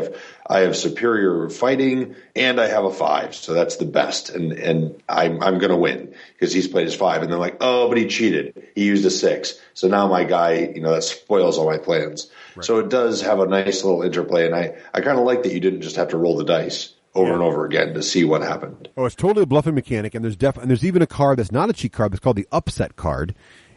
have superior fighting and I have a 5. So that's the best. And I'm going to win because he's played his 5. And they're like, oh, but he cheated. He used a 6. So now my guy, that spoils all my plans. Right. So it does have a nice little interplay. And I kind of like that you didn't just have to roll the dice over and over again to see what happened. Oh, it's totally a bluffing mechanic, and there's even a card that's not a cheat card that's called the upset card,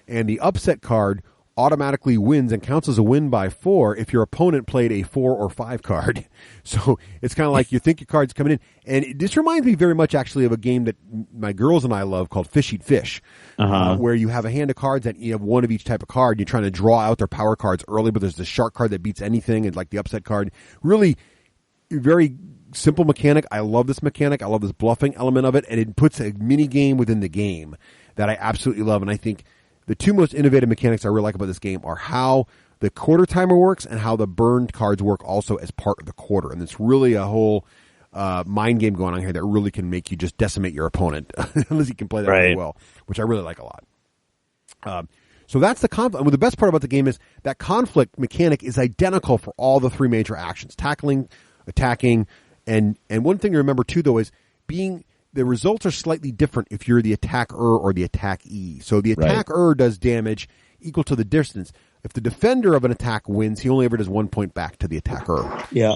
and the upset card automatically wins and counts as a win by 4 if your opponent played a 4 or 5 card. So it's kind of like you think your card's coming in, and this reminds me very much actually of a game that my girls and I love called Fish Eat Fish, where you have a hand of cards and you have one of each type of card. You're trying to draw out their power cards early, but there's the shark card that beats anything, and like the upset card. Really very simple mechanic. I love this mechanic. I love this bluffing element of it, and it puts a mini game within the game that I absolutely love. And I think the two most innovative mechanics I really like about this game are how the quarter timer works and how the burned cards work also as part of the quarter. And it's really a whole mind game going on here that really can make you just decimate your opponent unless you can play that really well, which I really like a lot. So that's the conflict. And the best part about the game is that conflict mechanic is identical for all the 3 major actions: tackling, attacking. And one thing to remember, too, though, is the results are slightly different if you're the attacker or the attackee. So the attacker does damage equal to the distance. If the defender of an attack wins, he only ever does 1 point back to the attacker. Yeah.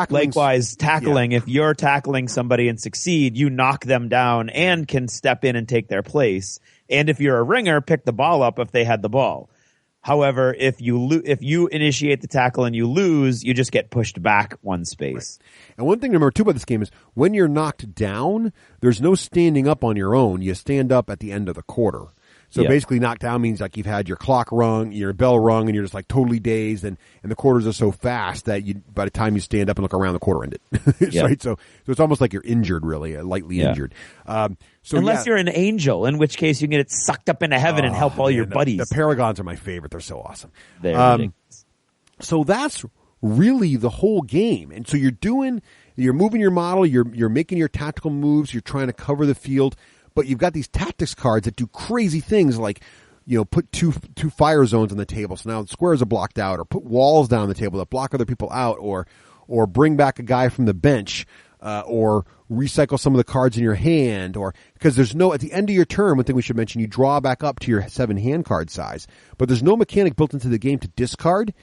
Likewise, tackling, if you're tackling somebody and succeed, you knock them down and can step in and take their place. And if you're a ringer, pick the ball up if they had the ball. However, if you initiate the tackle and you lose, you just get pushed back 1 space. Right. And one thing to remember, too, about this game is when you're knocked down, there's no standing up on your own. You stand up at the end of the quarter. So basically knocked down means like you've had your clock rung, your bell rung, and you're just like totally dazed, and the quarters are so fast that by the time you stand up and look around, the quarter ended. Right? So it's almost like you're injured, really, lightly injured. So unless you're an angel, in which case you can get sucked up into heaven and help all your buddies. The Paragons are my favorite. They're so awesome. They're ridiculous. So that's really the whole game. And so you're moving your model, you're making your tactical moves, you're trying to cover the field. But you've got these tactics cards that do crazy things like, put two fire zones on the table so now the squares are blocked out, or put walls down the table that block other people out, or bring back a guy from the bench, or recycle some of the cards in your hand, or because at the end of your turn, one thing we should mention, you draw back up to your 7 hand card size, but there's no mechanic built into the game to discard.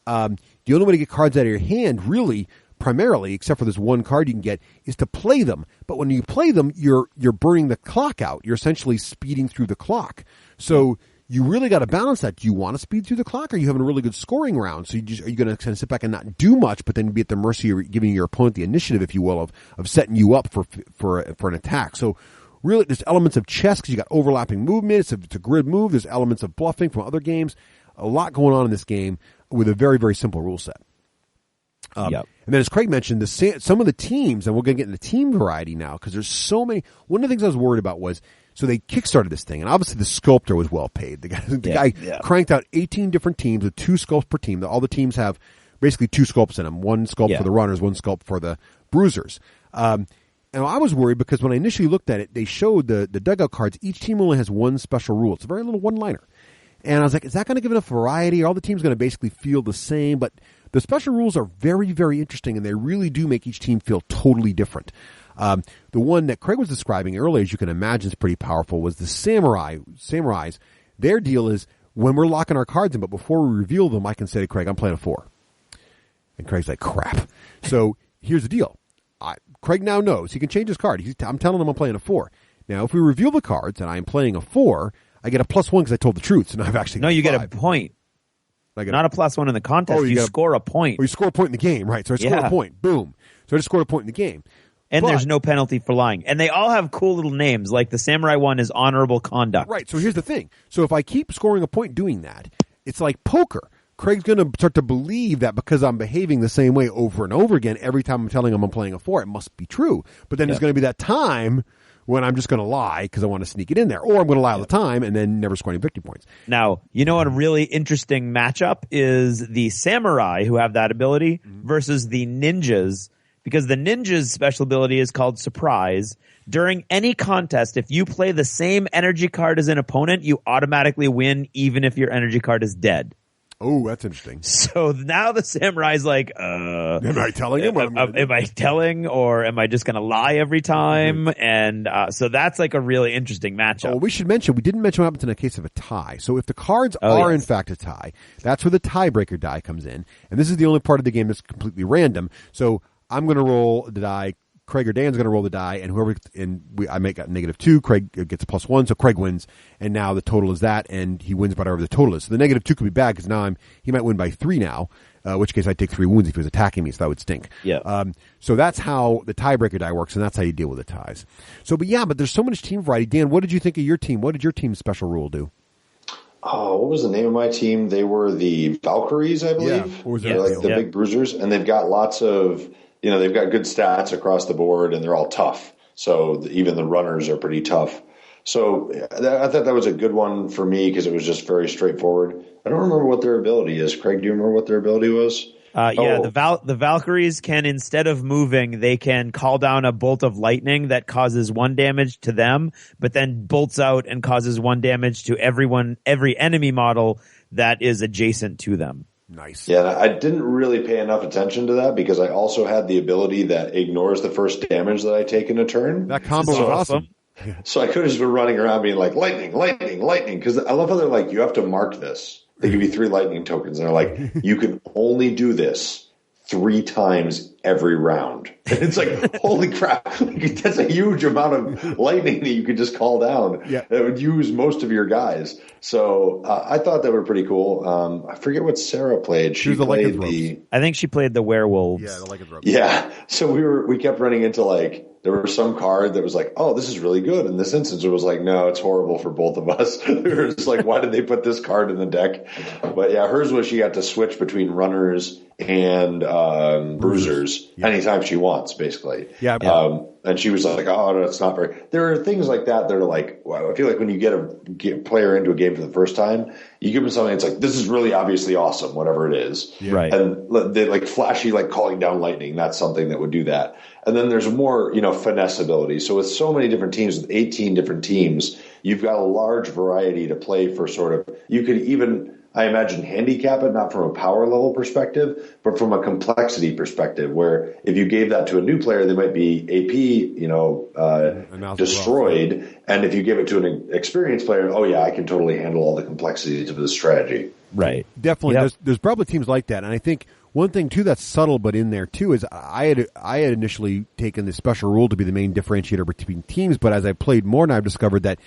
The only way to get cards out of your hand, really, primarily, except for this one card you can get, is to play them. But when you play them, you're burning the clock out. You're essentially speeding through the clock. So you really got to balance that. Do you want to speed through the clock, or are you having a really good scoring round? So are you going to kind of sit back and not do much, but then be at the mercy of giving your opponent the initiative, if you will, of setting you up for an attack? So really, there's elements of chess because you got overlapping movement. It's a grid move. There's elements of bluffing from other games. A lot going on in this game with a very, very simple rule set. And then, as Craig mentioned, some of the teams, and we're going to get into team variety now because there's so many. One of the things I was worried about was, so they kickstarted this thing, and obviously the sculptor was well paid. The guy cranked out 18 different teams with 2 sculpts per team. All the teams have basically 2 sculpts in them, 1 sculpt for the runners, 1 sculpt for the bruisers. And I was worried because when I initially looked at it, they showed the dugout cards. Each team only has 1 special rule. It's a very little one-liner. And I was like, is that going to give enough variety? Are all the teams going to basically feel the same? But the special rules are very, very interesting, and they really do make each team feel totally different. The one that Craig was describing earlier, as you can imagine, is pretty powerful, was the Samurais. Their deal is when we're locking our cards in, but before we reveal them, I can say to Craig, I'm playing a 4. And Craig's like, crap. So here's the deal. Craig now knows. He can change his card. I'm telling him I'm playing a 4. Now, if we reveal the cards and I'm playing a 4, I get a +1 because I told the truth. So now I've actually No, you 5. get a point. Not a +1 in the contest. You score a point. Or you score a point in the game, right? So I scored a point. Boom. So I just scored a point in the game. And there's no penalty for lying. And they all have cool little names. Like the Samurai one is honorable conduct. Right. So here's the thing. So if I keep scoring a point doing that, it's like poker. Craig's going to start to believe that because I'm behaving the same way over and over again, every time I'm telling him I'm playing a 4, it must be true. But then there's going to be that time when I'm just going to lie because I want to sneak it in there. Or I'm going to lie all the time and then never score any victory points. Now, you know what a really interesting matchup is the Samurai, who have that ability, versus the Ninjas. Because the Ninja's special ability is called Surprise. During any contest, if you play the same energy card as an opponent, you automatically win even if your energy card is dead. Oh, that's interesting. So now the Samurai's like, am I telling him? Am I telling, or am I just going to lie every time? And so that's like a really interesting matchup. Oh, we should mention, we didn't mention what happens in a case of a tie. So if the cards are in fact a tie, that's where the tiebreaker die comes in. And this is the only part of the game that's completely random. So I'm going to roll the die. Craig or Dan's going to roll the die, and I make a -2. Craig gets a +1, so Craig wins. And now the total is that, and he wins by whatever the total is. So the -2 could be bad because now he might win by 3 now. In which case I'd take 3 wounds if he was attacking me, so that would stink. Yeah. So that's how the tiebreaker die works, and that's how you deal with the ties. So, but there's so much team variety. Dan, what did you think of your team? What did your team's special rule do? Oh, what was the name of my team? They were the Valkyries, I believe. Yeah. What was They're like the big bruisers, and they've got lots of. They've got good stats across the board, and they're all tough. So even the runners are pretty tough. So I thought that was a good one for me because it was just very straightforward. I don't remember what their ability is. Craig, do you remember what their ability was? The Valkyries can, instead of moving, they can call down a bolt of lightning that causes 1 damage to them, but then bolts out and causes 1 damage to every enemy model that is adjacent to them. Nice. Yeah, I didn't really pay enough attention to that because I also had the ability that ignores the first damage that I take in a turn. That combo is awesome. So I could have just been running around being like, lightning, lightning, lightning. Because I love how they're like, you have to mark this. They give you 3 lightning tokens. And they're like, you can only do this 3 times every round. And it's like, holy crap. That's a huge amount of lightning that you could just call down. Yeah. That would use most of your guys. So I thought they were pretty cool. I forget what Sarah played. She played I think she played the werewolves. Yeah, the lycanthropes. Yeah. So we kept running into like, there was some card that was like, oh, this is really good. In this instance, it was like, no, it's horrible for both of us. We were just like, why did they put this card in the deck? But yeah, hers was she got to switch between runners and bruisers anytime she wants, basically. Yeah. And she was like, oh, no, it's not very. There are things like that are like, well, I feel like when you get a player into a game for the first time, you give them something that's like, this is really obviously awesome, whatever it is. Yeah. Right. And they like flashy, like calling down lightning. That's something that would do that. And then there's more, finesse ability. So with so many different teams, with 18 different teams, you've got a large variety to play for sort of, you could even, I imagine, handicap it, not from a power level perspective, but from a complexity perspective, where if you gave that to a new player, they might be AP, destroyed. And if you give it to an experienced player, oh yeah, I can totally handle all the complexities of this strategy. Right. Definitely. Yep. There's probably teams like that. And I think one thing too that's subtle but in there too is I had initially taken the special rule to be the main differentiator between teams, but as I played more and I've discovered that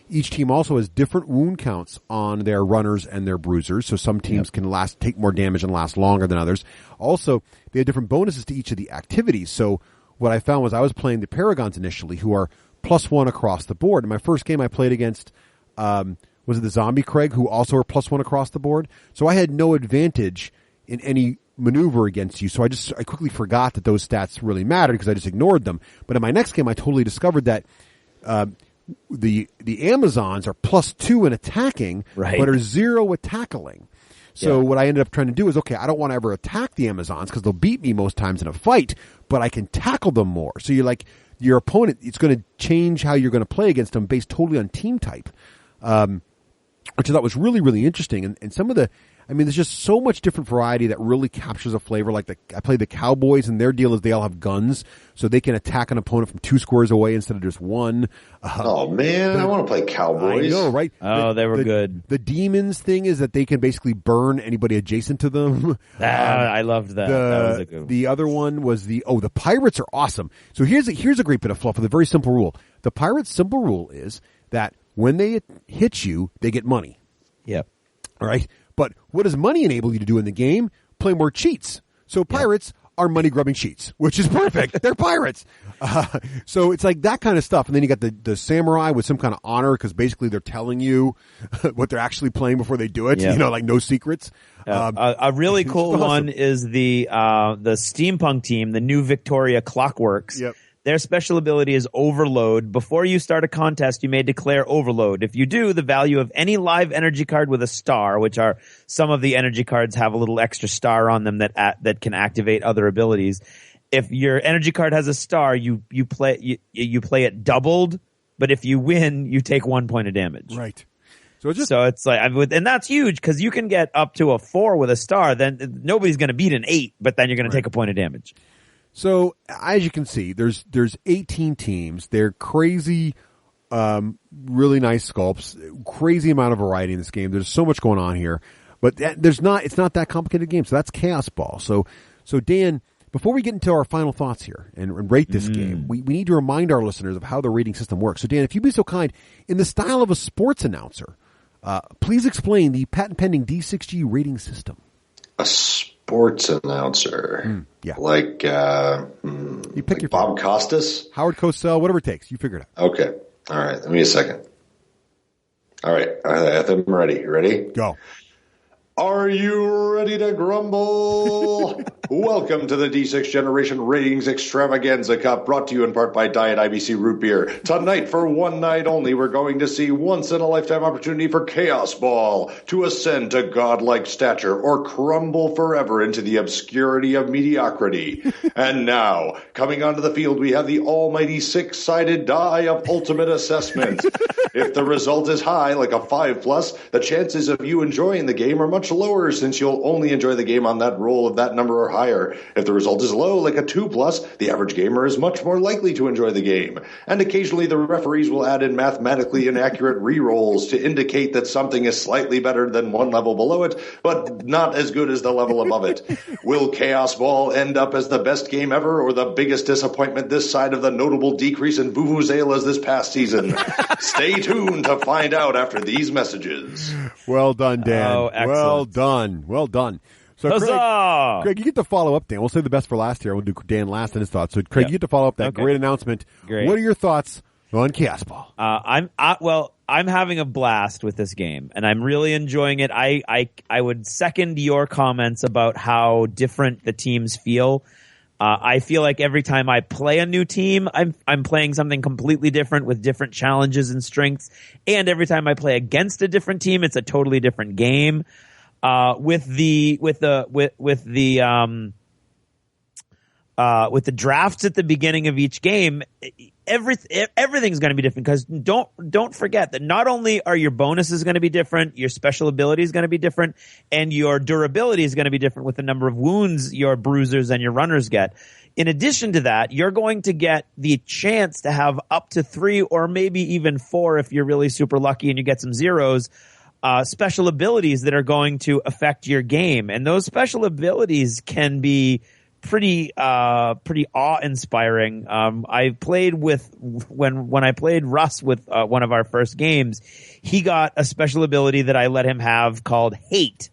each team also has different wound counts on their runners and their bruisers. So some teams can take more damage and last longer than others. Also, they have different bonuses to each of the activities. So what I found was I was playing the Paragons initially, who are +1 across the board. In my first game, I played against was it the Zombie Craig, who also are +1 across the board. So I had no advantage in any maneuver against you. So I quickly forgot that those stats really mattered because I just ignored them. But in my next game, I totally discovered that the Amazons are +2 in attacking, but are 0 at tackling. So what I ended up trying to do is, okay, I don't want to ever attack the Amazons because they'll beat me most times in a fight, but I can tackle them more. So you're like, your opponent, it's going to change how you're going to play against them based totally on team type, which I thought was really, really interesting. And some of there's just so much different variety that really captures a flavor. Like I played the Cowboys, and their deal is they all have guns, so they can attack an opponent from 2 squares away instead of just 1. Oh man, I want to play Cowboys. I know, right? Oh, they were good. The Demons thing is that they can basically burn anybody adjacent to them. I loved that. That was a good one. The other one was the Pirates are awesome. So here's a great bit of fluff with a very simple rule. The Pirates' simple rule is that when they hit you, they get money. Yep. All right. But what does money enable you to do in the game? Play more cheats. So pirates are money-grubbing cheats, which is perfect. They're pirates. So it's like that kind of stuff. And then you got the samurai with some kind of honor because basically they're telling you what they're actually playing before they do it. Yep. Like no secrets. A really cool one is the steampunk team, the New Victoria Clockworks. Yep. Their special ability is Overload. Before you start a contest, you may declare Overload. If you do, the value of any live energy card with a star, which are some of the energy cards have a little extra star on them that can activate other abilities. If your energy card has a star, you play it doubled, but if you win, you take 1 point of damage. Right. So it's like, and that's huge because you can get up to a 4 with a star. Then nobody's going to beat an 8, but then you're going to take a point of damage. So as you can see, there's 18 teams. They're crazy, really nice sculpts, crazy amount of variety in this game. There's so much going on here, but it's not that complicated game. So that's Kaosball. So Dan, before we get into our final thoughts here and rate this game, we need to remind our listeners of how the rating system works. So Dan, if you'd be so kind, in the style of a sports announcer, please explain the patent pending D6G rating system. A sports announcer. Yeah. Like, you pick your Bob Costas? Howard Cosell, whatever it takes. You figure it out. Okay. All right. Give me a second. All right. I think I'm ready. You ready? Go. Are you ready to grumble? Welcome to the D6 Generation Ratings Extravaganza Cup, brought to you in part by Diet IBC Root Beer. Tonight, for one night only, we're going to see once-in-a-lifetime opportunity for Kaosball to ascend to godlike stature or crumble forever into the obscurity of mediocrity. And now, coming onto the field, we have the almighty 6-sided die of ultimate assessment. If the result is high, like a 5+, the chances of you enjoying the game are much lower, since you'll only enjoy the game on that roll of that number or higher. If the result is low, like a 2+, the average gamer is much more likely to enjoy the game. And occasionally the referees will add in mathematically inaccurate re-rolls to indicate that something is slightly better than one level below it, but not as good as the level above it. Will Kaosball end up as the best game ever, or the biggest disappointment this side of the notable decrease in vuvuzelas this past season? Stay tuned to find out after these messages. Well done, Dan. Oh, excellent. Well done. So Craig, you get to follow up, Dan. We'll save the best for last here. We'll do Dan last and his thoughts. So Craig, you get to follow up that great announcement. Great. What are your thoughts on Kaosball? I'm having a blast with this game, and I'm really enjoying it. I would second your comments about how different the teams feel. I feel like every time I play a new team, I'm playing something completely different with different challenges and strengths. And every time I play against a different team, it's a totally different game. With the drafts at the beginning of each game, everything's going to be different, because don't forget that not only are your bonuses going to be different, your special ability is going to be different, and your durability is going to be different with the number of wounds your bruisers and your runners get. In addition to that, you're going to get the chance to have up to 3 or maybe even 4 if you're really super lucky and you get some zeros. Special abilities that are going to affect your game, and those special abilities can be pretty awe-inspiring. I played with when I played Russ with one of our first games. He got a special ability that I let him have called Hate,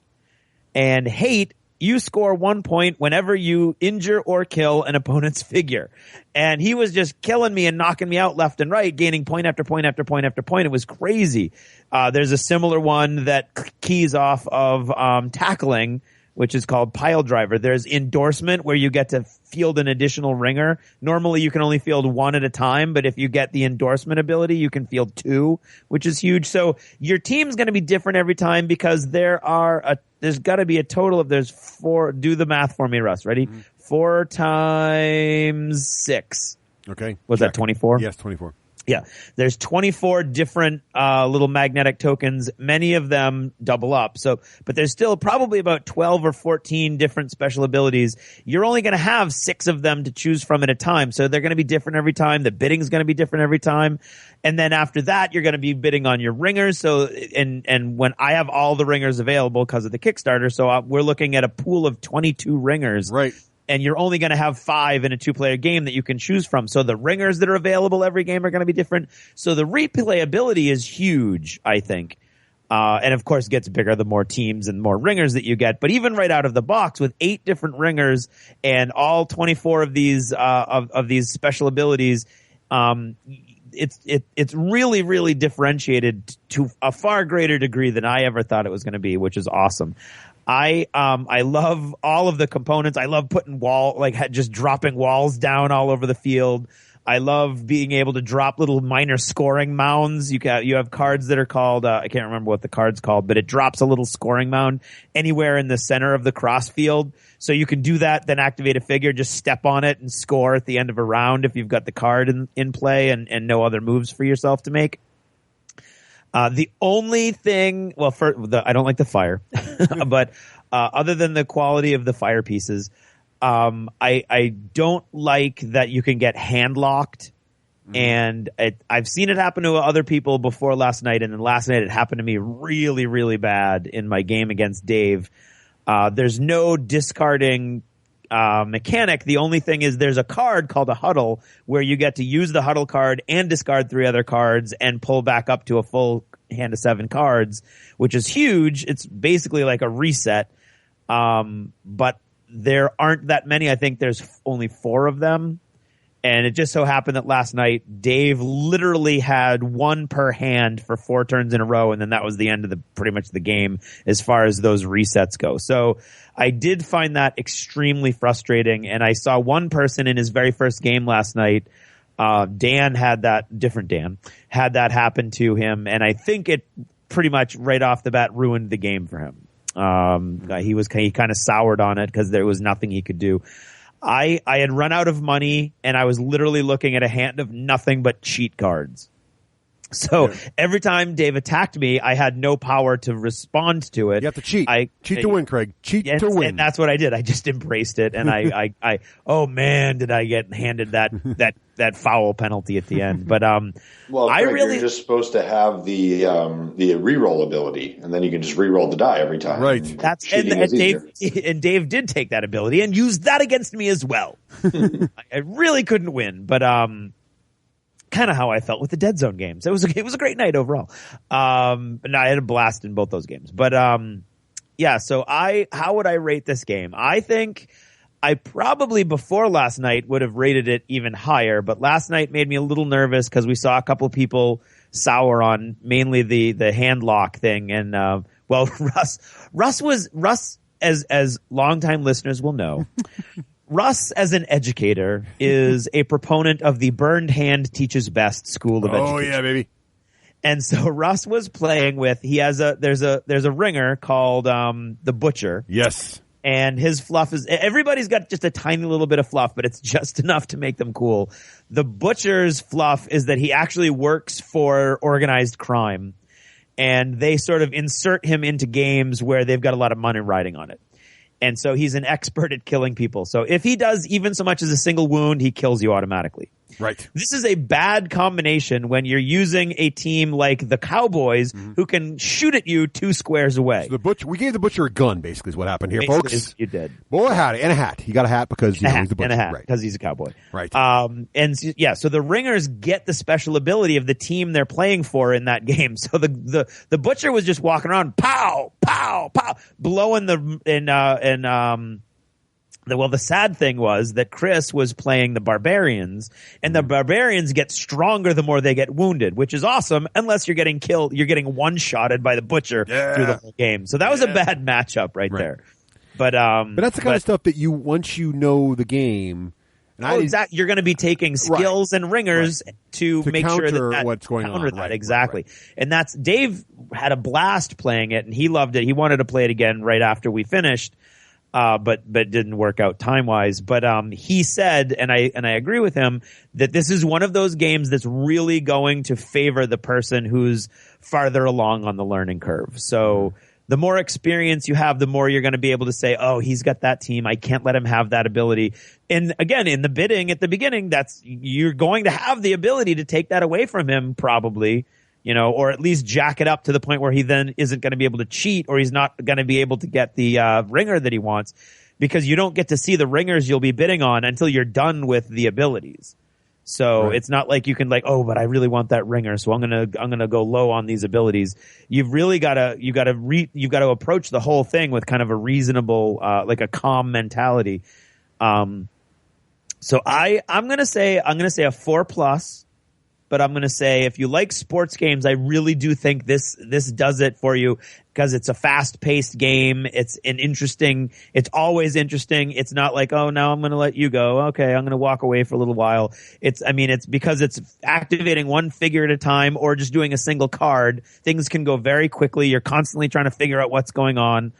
and Hate you score 1 point whenever you injure or kill an opponent's figure. And he was just killing me and knocking me out left and right, gaining point after point after point after point. It was crazy. There's a similar one that keys off of tackling, which is called Pile Driver. There's Endorsement, where you get to field an additional ringer. Normally you can only field one at a time, but if you get the Endorsement ability, you can field two, which is huge. So your team's going to be different every time, because there's got to be a total of, there's 4, do the math for me, Russ. Ready? 4 times 6. Okay. Was that 24? Yes, 24. Yeah. There's 24 different little magnetic tokens. Many of them double up. But there's still probably about 12 or 14 different special abilities. You're only going to have 6 of them to choose from at a time. So they're going to be different every time. The bidding's going to be different every time. And then after that, you're going to be bidding on your ringers. So, and when I have all the ringers available because of the Kickstarter, so we're looking at a pool of 22 ringers. Right. And you're only going to have 5 in a 2-player game that you can choose from. So the ringers that are available every game are going to be different. So the replayability is huge, I think. And of course gets bigger the more teams and more ringers that you get. But even right out of the box with 8 different ringers and all 24 of these, of these special abilities, it's really, really differentiated to a far greater degree than I ever thought it was going to be, which is awesome. I love all of the components. I love putting just dropping walls down all over the field. I love being able to drop little minor scoring mounds. You have cards that are called, I can't remember what the card's called, but it drops a little scoring mound anywhere in the center of the cross field. So you can do that, then activate a figure, just step on it and score at the end of a round if you've got the card in play and no other moves for yourself to make. The only thing, I don't like the fire, but other than the quality of the fire pieces, I don't like that you can get hand locked. And I've seen it happen to other people before last night, and then last night it happened to me really, really bad in my game against Dave. There's no discarding mechanic. The only thing is there's a card called a huddle where you get to use the huddle card and discard 3 other cards and pull back up to a full hand of 7 cards, which is huge. It's basically like a reset. But there aren't that many. I think there's only 4 of them. And it just so happened that last night, Dave literally had 1 per hand for 4 turns in a row, and then that was the end of pretty much the game as far as those resets go. So I did find that extremely frustrating, and I saw one person in his very first game last night, Dan had that happen to him, and I think it pretty much right off the bat ruined the game for him. He kind of soured on it because there was nothing he could do. I had run out of money, and I was literally looking at a hand of nothing but cheat cards. So every time Dave attacked me, I had no power to respond to it. You have to cheat. Cheat to win, Craig. Cheat to win. And that's what I did. I just embraced it, and oh man, did I get handed that foul penalty at the end. But Craig, you're just supposed to have the reroll ability, and then you can just reroll the die every time. Right. And Dave did take that ability and used that against me as well. I really couldn't win, but kind of how I felt with the Dead Zone games. It was a great night overall. And I had a blast in both those games. But so how would I rate this game? I think I probably before last night would have rated it even higher, but last night made me a little nervous because we saw a couple of people sour on mainly the hand lock thing. And Russ as longtime listeners will know, Russ, as an educator, is a proponent of the burned hand teaches best school of education. Oh yeah, baby. And so Russ was playing with. There's a ringer called the Butcher. Yes. And his fluff is everybody's got just a tiny little bit of fluff, but it's just enough to make them cool. The Butcher's fluff is that he actually works for organized crime, and they sort of insert him into games where they've got a lot of money riding on it. And so he's an expert at killing people. So if he does even so much as a single wound, he kills you automatically. Right. This is a bad combination when you're using a team like the Cowboys who can shoot at you 2 squares away. So we gave the Butcher a gun, basically, is what happened here, folks. You did. Boy, a hat. And a hat. He got a hat because he's the Butcher. And a hat, right. because he's a cowboy. Right. So the ringers get the special ability of the team they're playing for in that game. So the Butcher was just walking around, pow, pow, pow, blowing the sad thing was that Chris was playing the barbarians, and the barbarians get stronger the more they get wounded, which is awesome unless you're getting killed. You're getting one-shotted by the butcher through the whole game. So that was a bad matchup right there. But that's the kind of stuff that once you know the game. Exactly. You're going to be taking skills and ringers to make sure that what's going counter on. That exactly. And that's Dave had a blast playing it, and he loved it. He wanted to play it again right after we finished. But didn't work out time wise. But he said, and I agree with him, that this is one of those games that's really going to favor the person who's farther along on the learning curve. So the more experience you have, the more you're going to be able to say, oh, he's got that team, I can't let him have that ability. And again, in the bidding at the beginning, you're going to have the ability to take that away from him probably. Or at least jack it up to the point where he then isn't going to be able to cheat, or he's not going to be able to get the ringer that he wants, because you don't get to see the ringers you'll be bidding on until you're done with the abilities. So it's not like you can but I really want that ringer, so I'm gonna go low on these abilities. You've really got to approach the whole thing with kind of a reasonable, like a calm mentality. So I'm gonna say a 4+. But I'm going to say if you like sports games, I really do think this does it for you, because it's a fast-paced game. It's always interesting. It's not like, oh, now I'm going to let you go. Okay, I'm going to walk away for a little while. It's because it's activating one figure at a time or just doing a single card. Things can go very quickly. You're constantly trying to figure out what's going on.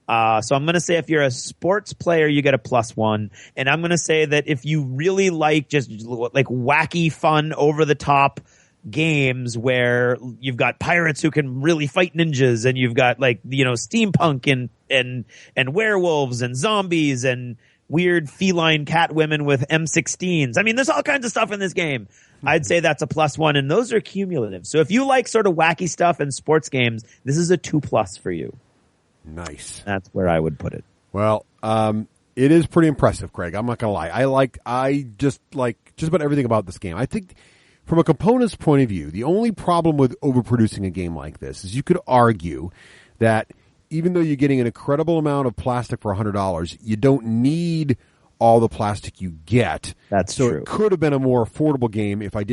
So I'm going to say if you're a sports player, you get a +1. And I'm going to say that if you really like just like wacky, fun, over the top games where you've got pirates who can really fight ninjas, and you've got steampunk and werewolves and zombies and weird feline cat women with M16s. I mean, there's all kinds of stuff in this game. I'd say that's a +1, and those are cumulative. So if you like sort of wacky stuff in sports games, this is a 2+ for you. Nice. That's where I would put it. Well, it is pretty impressive, Craig. I'm not going to lie. I just like just about everything about this game. I think from a component's point of view, the only problem with overproducing a game like this is you could argue that even though you're getting an incredible amount of plastic for $100, you don't need all the plastic you get. That's true. So it could have been a more affordable game if I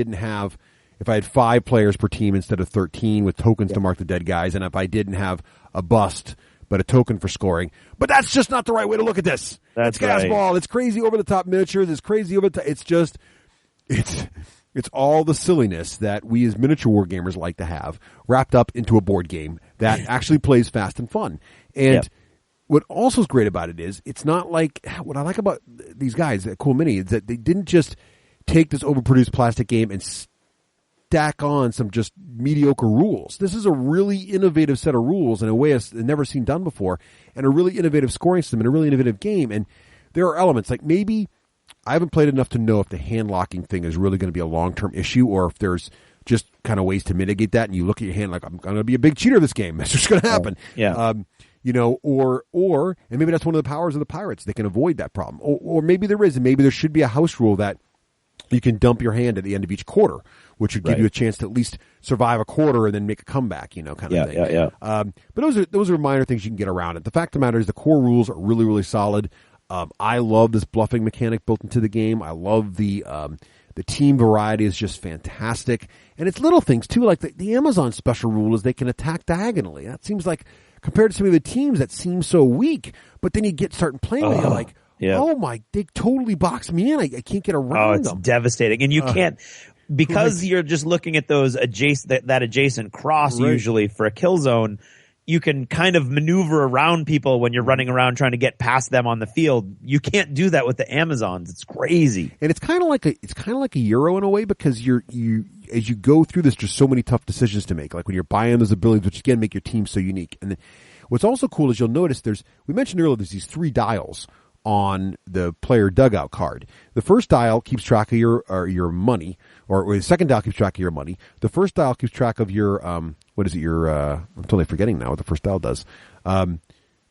had 5 players per team instead of 13 with tokens to mark the dead guys, and if I didn't have a bust but a token for scoring. But that's just not the right way to look at this. That's it's Kaosball. It's crazy over the top miniatures. It's crazy over the top. It's just, it's all the silliness that we as miniature wargamers like to have wrapped up into a board game that actually plays fast and fun. And what also is great about it is it's not like what I like about these guys at Cool Mini is that they didn't just take this overproduced plastic game and stack on some just mediocre rules. This is a really innovative set of rules in a way I've never seen done before, and a really innovative scoring system and a really innovative game. And there are elements like maybe I haven't played enough to know if the hand locking thing is really going to be a long-term issue or if there's just kind of ways to mitigate that. And you look at your hand like, I'm going to be a big cheater this game. That's just going to happen. And maybe that's one of the powers of the pirates. They can avoid that problem. Or maybe there is, and maybe there should be a house rule that you can dump your hand at the end of each quarter, which would give you a chance to at least survive a quarter and then make a comeback, kind of thing. But those are minor things you can get around it. The fact of the matter is the core rules are really, really solid. I love this bluffing mechanic built into the game. I love the team variety is just fantastic. And it's little things, too, like the Amazon special rule is they can attack diagonally. That seems like, compared to some of the teams, that seems so weak. But then you start playing with it, you're like, oh my, they totally box me in. I can't get around them. It's devastating. And you can't, because you're just looking at those adjacent cross usually for a kill zone, you can kind of maneuver around people when you're running around trying to get past them on the field. You can't do that with the Amazons. It's crazy. And it's kind of like a Euro in a way, because as you go through this, there's so many tough decisions to make. Like when you're buying those abilities, which again make your team so unique. And then what's also cool is you'll notice we mentioned earlier, there's these 3 dials on the player dugout card. The first dial keeps track of your money, or the second dial keeps track of your money. The first dial keeps track of your I'm totally forgetting now what the first dial does. I'm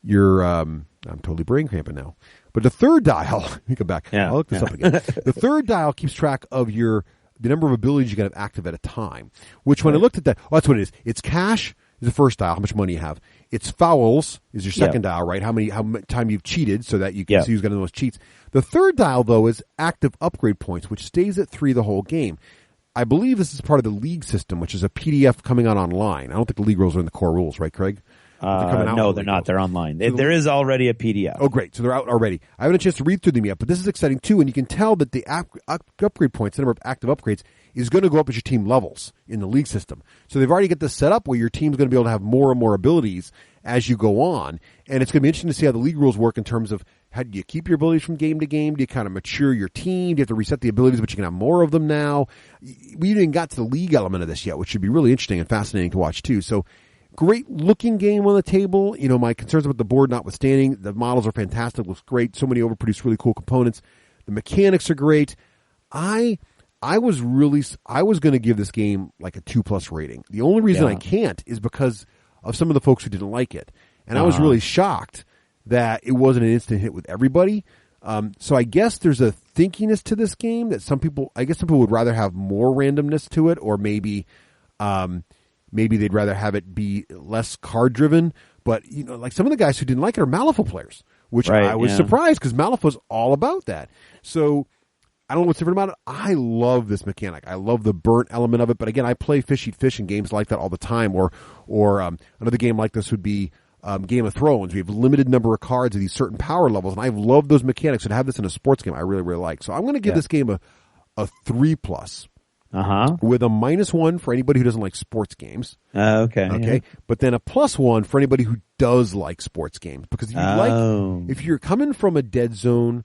totally brain cramping now. But the third dial, let me go back. I'll look this up again. The third dial keeps track of the number of abilities you can have active at a time. Which when I looked at that, that's what it is. It's cash, is the first dial, how much money you have. It's fouls is your second dial, right? How much time you've cheated so that you can see who's got the most cheats. The third dial, though, is active upgrade points, which stays at 3 the whole game. I believe this is part of the league system, which is a PDF coming out online. I don't think the league rules are in the core rules, right, Craig? No, they're not. They're online. There is already a PDF. Oh, great. So they're out already. I haven't had a chance to read through them yet, but this is exciting, too. And you can tell that the upgrade points, the number of active upgrades, is going to go up as your team levels in the league system. So they've already got this set up where your team's going to be able to have more and more abilities as you go on. And it's going to be interesting to see how the league rules work in terms of how do you keep your abilities from game to game? Do you kind of mature your team? Do you have to reset the abilities, but you can have more of them now? We haven't even got to the league element of this yet, which should be really interesting and fascinating to watch, too. So great looking game on the table. You know, my concerns about the board notwithstanding, the models are fantastic. Looks great. So many overproduced, really cool components. The mechanics are great. I was going to give this game like a 2+ rating. The only reason I can't is because of some of the folks who didn't like it. And I was really shocked that it wasn't an instant hit with everybody. So I guess there's a thinkiness to this game that some people would rather have more randomness to it, or maybe they'd rather have it be less card driven. But, you know, like some of the guys who didn't like it are Malifaux players, which I was surprised because Malifaux's all about that. So I don't know what's different about it. I love this mechanic. I love the burnt element of it. But again, I play Fish Eat Fish in games like that all the time. Or another game like this would be Game of Thrones. We have a limited number of cards of these certain power levels, and I love those mechanics. And to have this in a sports game, I really, really like. So I'm going to give this game a 3+. With a -1 for anybody who doesn't like sports games. Okay. Yeah. But then a +1 for anybody who does like sports games. Because if you're coming from a Dead Zone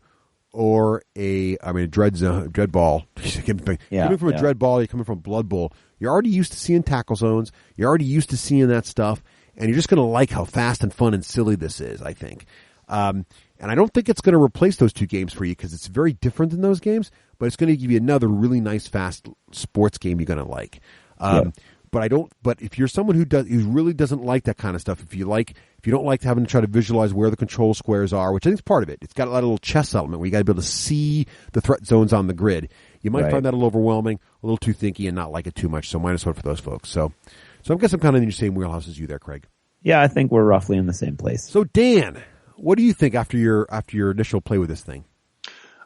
or a Dread Ball. Coming from a Dread Ball, you're coming from Blood Bowl. You're already used to seeing tackle zones. You're already used to seeing that stuff. And you're just going to like how fast and fun and silly this is, I think. And I don't think it's going to replace those two games for you because it's very different than those games, but it's going to give you another really nice, fast sports game you're going to like. But if you're someone who really doesn't like that kind of stuff, if you don't like having to try to visualize where the control squares are, which I think is part of it. It's got a little chess element where you got to be able to see the threat zones on the grid. You might find that a little overwhelming, a little too thinky, and not like it too much. So -1 for those folks. So I guess I'm kind of in your same wheelhouse as you there, Craig. Yeah, I think we're roughly in the same place. So Dan, what do you think after your initial play with this thing?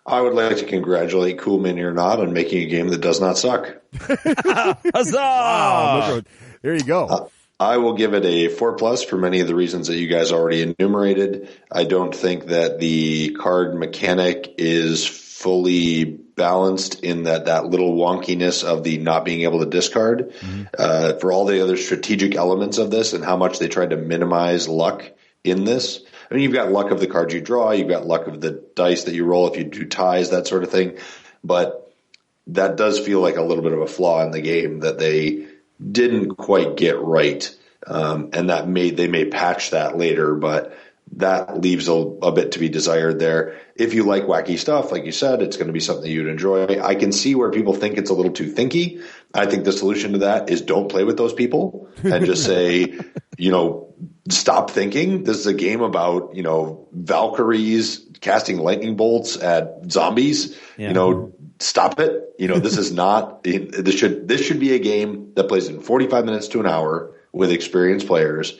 I would like to congratulate Cool Mini or Not on making a game that does not suck. Huzzah! Wow, there you go. I will give it a 4+ for many of the reasons that you guys already enumerated. I don't think that the card mechanic is fully balanced in that little wonkiness of the not being able to discard. For all the other strategic elements of this and how much they tried to minimize luck in this. I mean, you've got luck of the cards you draw, you've got luck of the dice that you roll if you do ties, that sort of thing. But that does feel like a little bit of a flaw in the game that they didn't quite get right. And that they may patch that later, but that leaves a bit to be desired there. If you like wacky stuff, like you said, it's going to be something you'd enjoy. I can see where people think it's a little too thinky. I think the solution to that is don't play with those people and just say, stop thinking. This is a game about, Valkyries casting lightning bolts at zombies. Stop it. This is not, this should be a game that plays in 45 minutes to an hour with experienced players.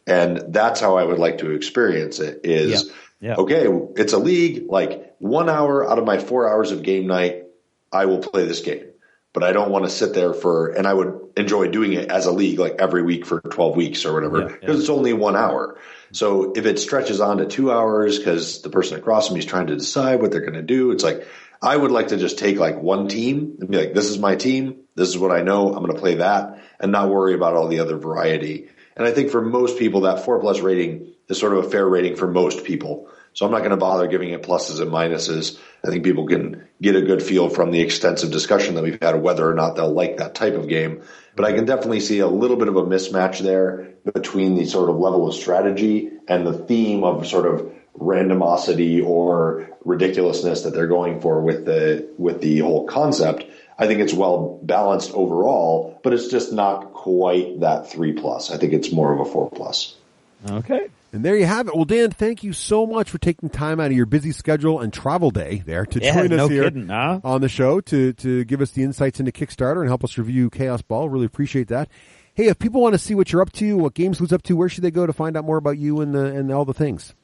And that's how I would like to experience it is, okay, it's a league, like 1 hour out of my 4 hours of game night, I will play this game. But I don't want to sit there and I would enjoy doing it as a league, like every week for 12 weeks or whatever, because it's only 1 hour. So if it stretches on to 2 hours because the person across from me is trying to decide what they're going to do, it's like, I would like to just take like one team and be like, this is my team. This is what I know. I'm going to play that and not worry about all the other variety. And I think for most people, that 4+ rating is sort of a fair rating for most people. So I'm not going to bother giving it pluses and minuses. I think people can get a good feel from the extensive discussion that we've had of whether or not they'll like that type of game. But I can definitely see a little bit of a mismatch there between the sort of level of strategy and the theme of sort of randomosity or ridiculousness that they're going for with the whole concept. I think it's well balanced overall, but it's just not quite that 3+. I think it's more of a 4+. Okay. And there you have it. Well, Dan, thank you so much for taking time out of your busy schedule and travel day there to join us here on the show to give us the insights into Kickstarter and help us review Kaosball. Really appreciate that. hey, if people want to see what you're up to, what Game Salute's up to, where should they go to find out more about you and all the things?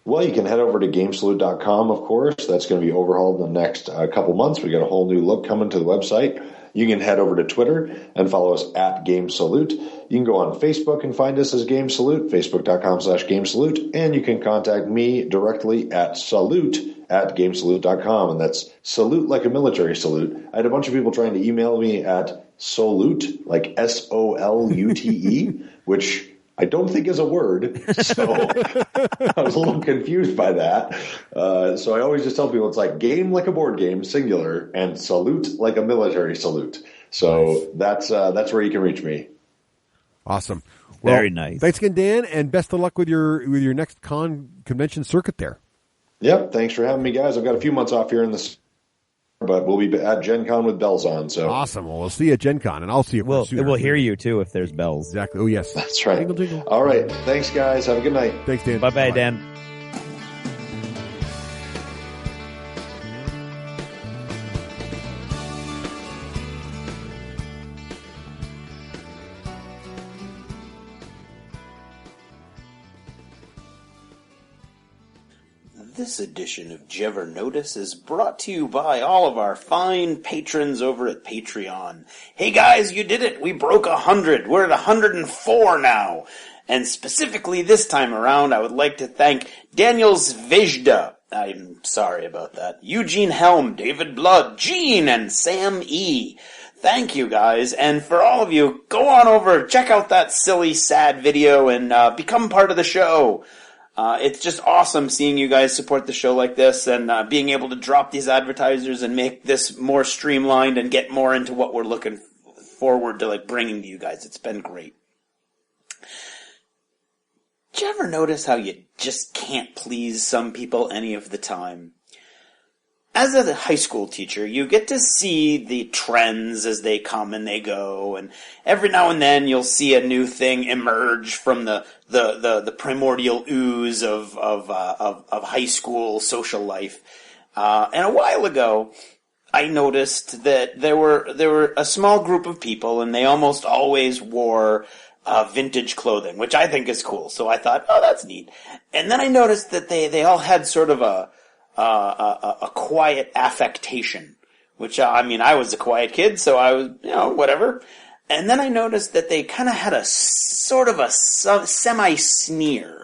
Well, you can head over to gamesalute.com, of course. That's going to be overhauled in the next couple months. We got a whole new look coming to the website. You can head over to Twitter and follow us at Game Salute. You can go on Facebook and find us as Game Salute, facebook.com/Game Salute. And you can contact me directly at salute@gamesalute.com. And that's salute like a military salute. I had a bunch of people trying to email me at solute, like SOLUTE, which I don't think is a word, so I was a little confused by that. So I always just tell people it's like game like a board game, singular, and salute like a military salute. So that's where you can reach me. Awesome. Well, very nice. Thanks again, Dan, and best of luck with your next convention circuit there. Yep. Thanks for having me, guys. I've got a few months off here in this. But we'll be at Gen Con with bells on. So awesome. Well, we'll see you at Gen Con, and I'll see you. We'll hear you, too, if there's bells. Exactly. Oh, yes. That's right. Jingle, jingle. All right. Thanks, guys. Have a good night. Thanks, Dan. Bye-bye, Dan. This edition of Jever Notice is brought to you by all of our fine patrons over at Patreon. Hey guys, you did it! We broke 100. We're at 104 now. And specifically this time around, I would like to thank Daniel Zvizda. I'm sorry about that. Eugene Helm, David Blood, Gene, and Sam E. Thank you guys, and for all of you, go on over, check out that silly, sad video, and become part of the show. It's just awesome seeing you guys support the show like this and being able to drop these advertisers and make this more streamlined and get more into what we're looking forward to like bringing to you guys. It's been great. Did you ever notice how you just can't please some people any of the time? As a high school teacher, you get to see the trends as they come and they go, and every now and then you'll see a new thing emerge from the primordial ooze of high school social life. And a while ago, I noticed that there were a small group of people, and they almost always wore vintage clothing, which I think is cool. So I thought, oh, that's neat. And then I noticed that they all had sort of a quiet affectation, which, I was a quiet kid, so I was, whatever. And then I noticed that they kind of had a sort of a semi-sneer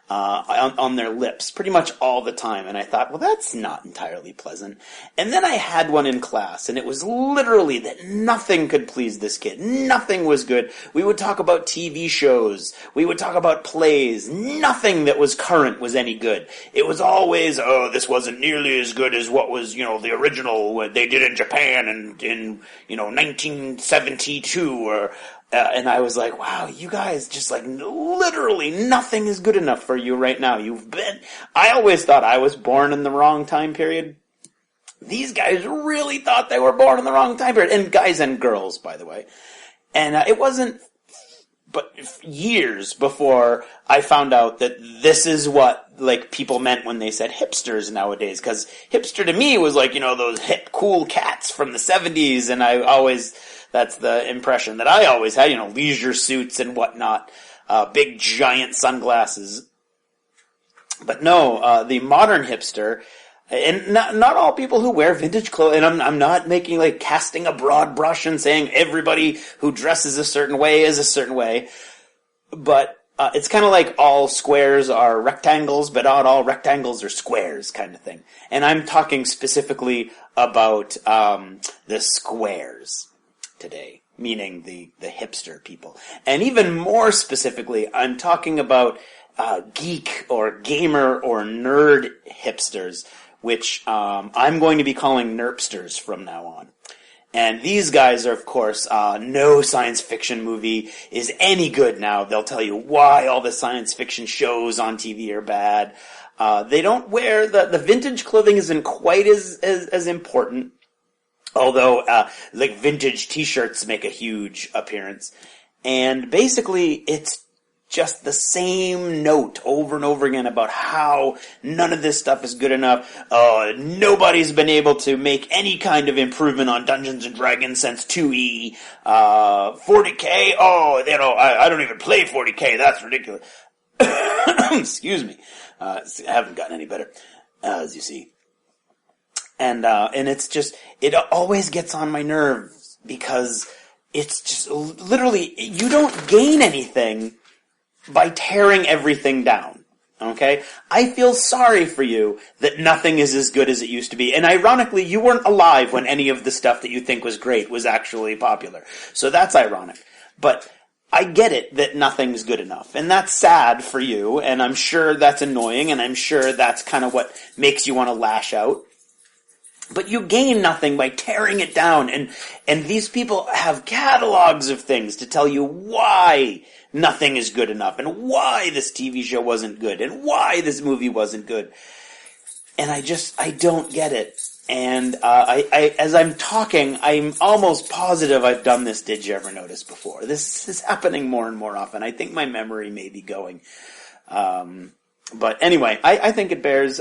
on their lips pretty much all the time. And I thought, well, that's not entirely pleasant. And then I had one in class, and it was literally that nothing could please this kid. Nothing was good. We would talk about TV shows. We would talk about plays. Nothing that was current was any good. It was always, oh, this wasn't nearly as good as what was, the original what they did in Japan in 1972 or... and I was like, wow, you guys just like literally nothing is good enough for you right now. I always thought I was born in the wrong time period. These guys really thought they were born in the wrong time period. And guys and girls, by the way. And it wasn't but years before I found out that this is what like people meant when they said hipsters nowadays. Cause hipster to me was like, those hip cool cats from the 70s. And that's the impression that I always had, leisure suits and whatnot, big giant sunglasses. But no, the modern hipster, and not all people who wear vintage clothes, and I'm not making casting a broad brush and saying everybody who dresses a certain way is a certain way, but it's kind of like all squares are rectangles, but not all rectangles are squares kind of thing. And I'm talking specifically about the squares today, meaning the hipster people. And even more specifically, I'm talking about geek or gamer or nerd hipsters, which I'm going to be calling nerpsters from now on. And these guys are, of course, no science fiction movie is any good now. They'll tell you why all the science fiction shows on TV are bad. They don't wear the vintage clothing isn't quite as important. Although, vintage t-shirts make a huge appearance. And basically, it's just the same note over and over again about how none of this stuff is good enough. Nobody's been able to make any kind of improvement on Dungeons and Dragons since 2E. 40K, I don't even play 40K. That's ridiculous. Excuse me. I haven't gotten any better, as you see. And it's just, it always gets on my nerves because it's just literally, you don't gain anything by tearing everything down. Okay? I feel sorry for you that nothing is as good as it used to be. And ironically, you weren't alive when any of the stuff that you think was great was actually popular. So that's ironic. But I get it that nothing's good enough. And that's sad for you. And I'm sure that's annoying. And I'm sure that's kind of what makes you want to lash out. But you gain nothing by tearing it down. And these people have catalogs of things to tell you why nothing is good enough and why this TV show wasn't good and why this movie wasn't good. And I don't get it. And as I'm talking, I'm almost positive I've done this Did You Ever Notice before. This is happening more and more often. I think my memory may be going. But anyway, I think it bears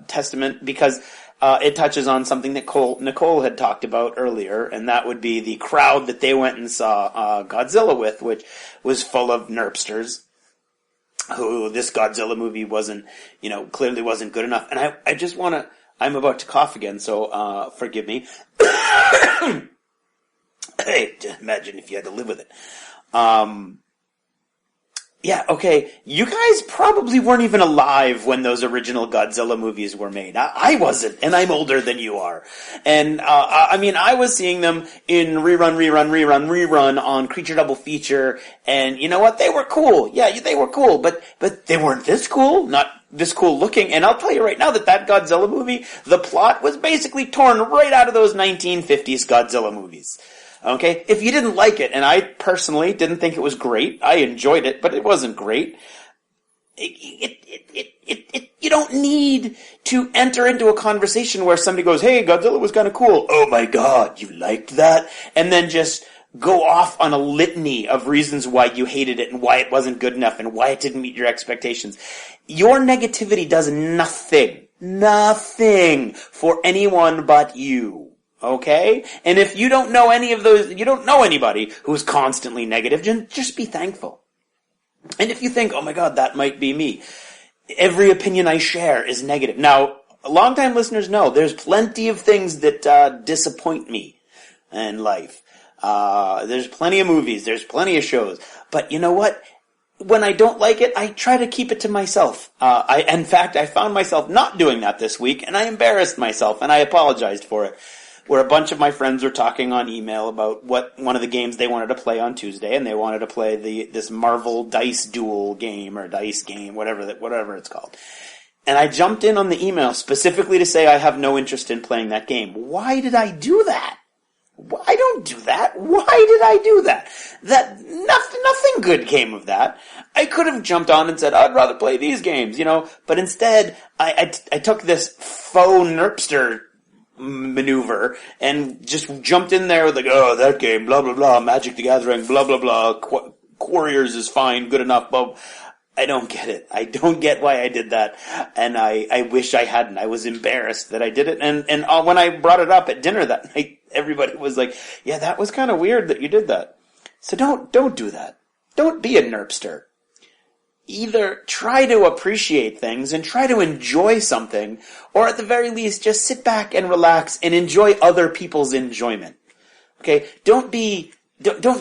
testament because it touches on something that Nicole had talked about earlier, and that would be the crowd that they went and saw Godzilla with, which was full of nerpsters, who this Godzilla movie wasn't, clearly wasn't good enough. And I just want to, I'm about to cough again, so forgive me. Hey, just imagine if you had to live with it. Yeah, okay, you guys probably weren't even alive when those original Godzilla movies were made. I wasn't, and I'm older than you are. And, I was seeing them in rerun on Creature Double Feature, and you know what? They were cool. Yeah, they were cool, but they weren't this cool, not this cool looking. And I'll tell you right now that Godzilla movie, the plot was basically torn right out of those 1950s Godzilla movies. Okay? If you didn't like it, and I personally didn't think it was great, I enjoyed it, but it wasn't great. You don't need to enter into a conversation where somebody goes, hey, Godzilla was kind of cool. Oh my god, you liked that? And then just go off on a litany of reasons why you hated it and why it wasn't good enough and why it didn't meet your expectations. Your negativity does nothing for anyone but you. Okay? And if you don't know any of those, you don't know anybody who's constantly negative, just be thankful. And if you think, oh my god, that might be me, every opinion I share is negative. Now, longtime listeners know there's plenty of things that disappoint me in life. There's plenty of movies, there's plenty of shows. But you know what? When I don't like it, I try to keep it to myself. In fact, I found myself not doing that this week, and I embarrassed myself, and I apologized for it. Where a bunch of my friends were talking on email about one of the games they wanted to play on Tuesday, and they wanted to play this Marvel Dice Duel game or Dice game, whatever it's called. And I jumped in on the email specifically to say I have no interest in playing that game. Why did I do that? I don't do that. Why did I do that? Nothing good came of that. I could have jumped on and said, I'd rather play these games, but instead I took this faux nerpster maneuver and just jumped in there with that game, blah, blah, blah, Magic the Gathering, blah, blah, blah, Warriors is fine, good enough, blah. I don't get it. I don't get why I did that, and I wish I hadn't. I was embarrassed that I did it, and when I brought it up at dinner that night, everybody was like, yeah, that was kind of weird that you did that. So don't do that. Don't be a nerpster. Either try to appreciate things and try to enjoy something, or at the very least, just sit back and relax and enjoy other people's enjoyment. Okay? Don't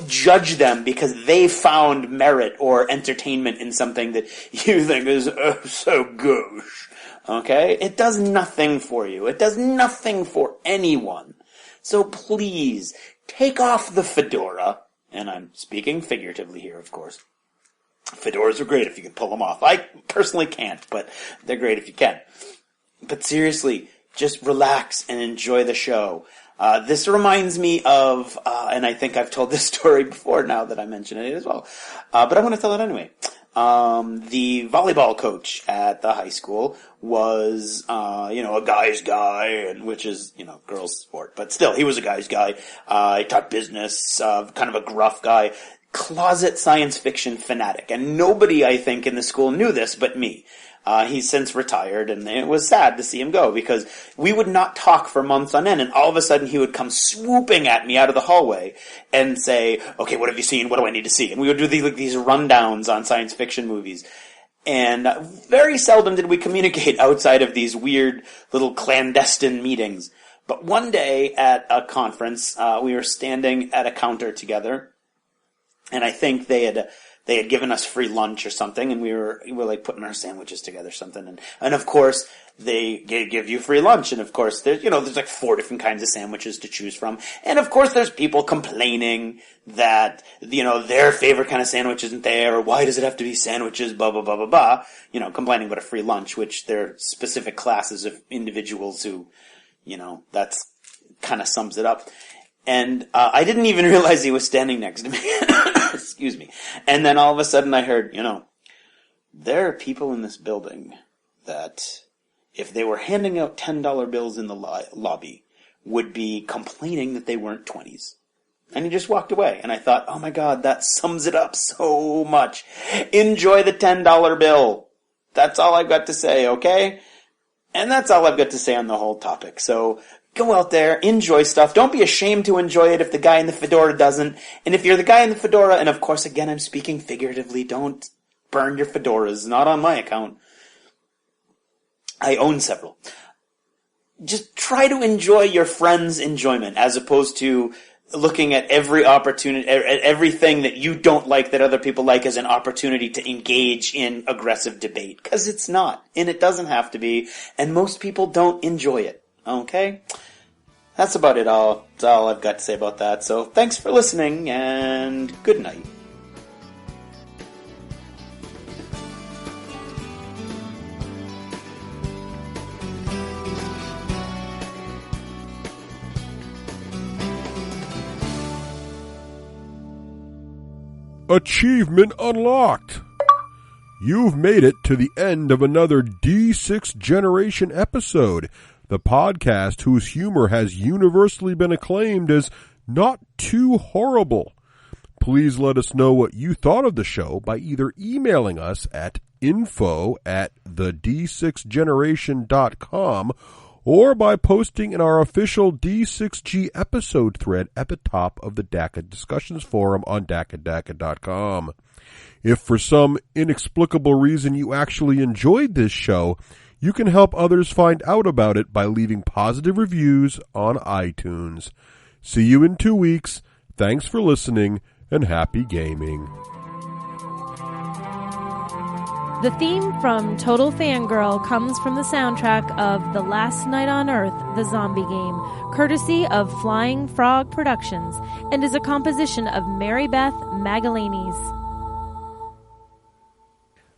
judge them because they found merit or entertainment in something that you think is so gauche. Okay? It does nothing for you. It does nothing for anyone. So please, take off the fedora, and I'm speaking figuratively here, of course. Fedoras are great if you can pull them off. I personally can't, but they're great if you can. But seriously, just relax and enjoy the show. This reminds me of, and I think I've told this story before now that I mention it as well, but I'm going to tell it anyway. The volleyball coach at the high school was, a guy's guy, and which is, girls' sport, but still, he was a guy's guy. He taught business, kind of a gruff guy. closet science fiction fanatic. And nobody, I think, in the school knew this but me. He's since retired, and it was sad to see him go because we would not talk for months on end, and all of a sudden he would come swooping at me out of the hallway and say, okay, what have you seen? What do I need to see? And we would do these rundowns on science fiction movies. And very seldom did we communicate outside of these weird little clandestine meetings. But one day at a conference, we were standing at a counter together, and I think they had given us free lunch or something, and we were like putting our sandwiches together or something. And of course, they give you free lunch. And of course, there's like 4 different kinds of sandwiches to choose from. And of course, there's people complaining that, their favorite kind of sandwich isn't there, or why does it have to be sandwiches, blah, blah, blah, blah, blah. Complaining about a free lunch, which there are specific classes of individuals who, that's kind of sums it up. And I didn't even realize he was standing next to me. Excuse me. And then all of a sudden I heard, there are people in this building that, if they were handing out $10 bills in the lobby, would be complaining that they weren't 20s. And he just walked away. And I thought, oh my God, that sums it up so much. Enjoy the $10 bill. That's all I've got to say, okay? And that's all I've got to say on the whole topic. So go out there, enjoy stuff. Don't be ashamed to enjoy it if the guy in the fedora doesn't. And if you're the guy in the fedora, and of course, again, I'm speaking figuratively, don't burn your fedoras. Not on my account. I own several. Just try to enjoy your friend's enjoyment as opposed to looking at every opportunity, at everything that you don't like that other people like as an opportunity to engage in aggressive debate. Because it's not. And it doesn't have to be. And most people don't enjoy it. Okay? That's about it all. That's all I've got to say about that. So thanks for listening, and good night. Achievement unlocked! You've made it to the end of another D6 Generation episode, the podcast whose humor has universally been acclaimed as not too horrible. Please let us know what you thought of the show by either emailing us at info@the d6generation.com or by posting in our official D6G episode thread at the top of the DACA discussions forum on DACADACA.com. If for some inexplicable reason you actually enjoyed this show, you can help others find out about it by leaving positive reviews on iTunes. See you in 2 weeks. Thanks for listening, and happy gaming. The theme from Total Fangirl comes from the soundtrack of The Last Night on Earth, the zombie game, courtesy of Flying Frog Productions, and is a composition of Mary Beth Magalanes.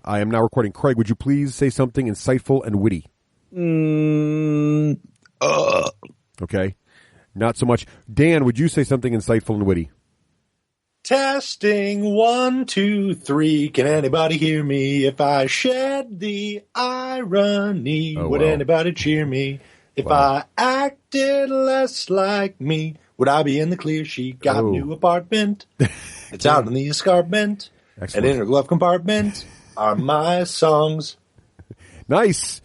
I am now recording. Craig, would you please say something insightful and witty? Okay. Not so much. Dan, would you say something insightful and witty? Testing 1, 2, 3. Can anybody hear me? If I shed the irony, would anybody cheer me? If I acted less like me, would I be in the clear? She got a new apartment. It's out in the escarpment. Excellent. And in her glove compartment are my songs. Nice.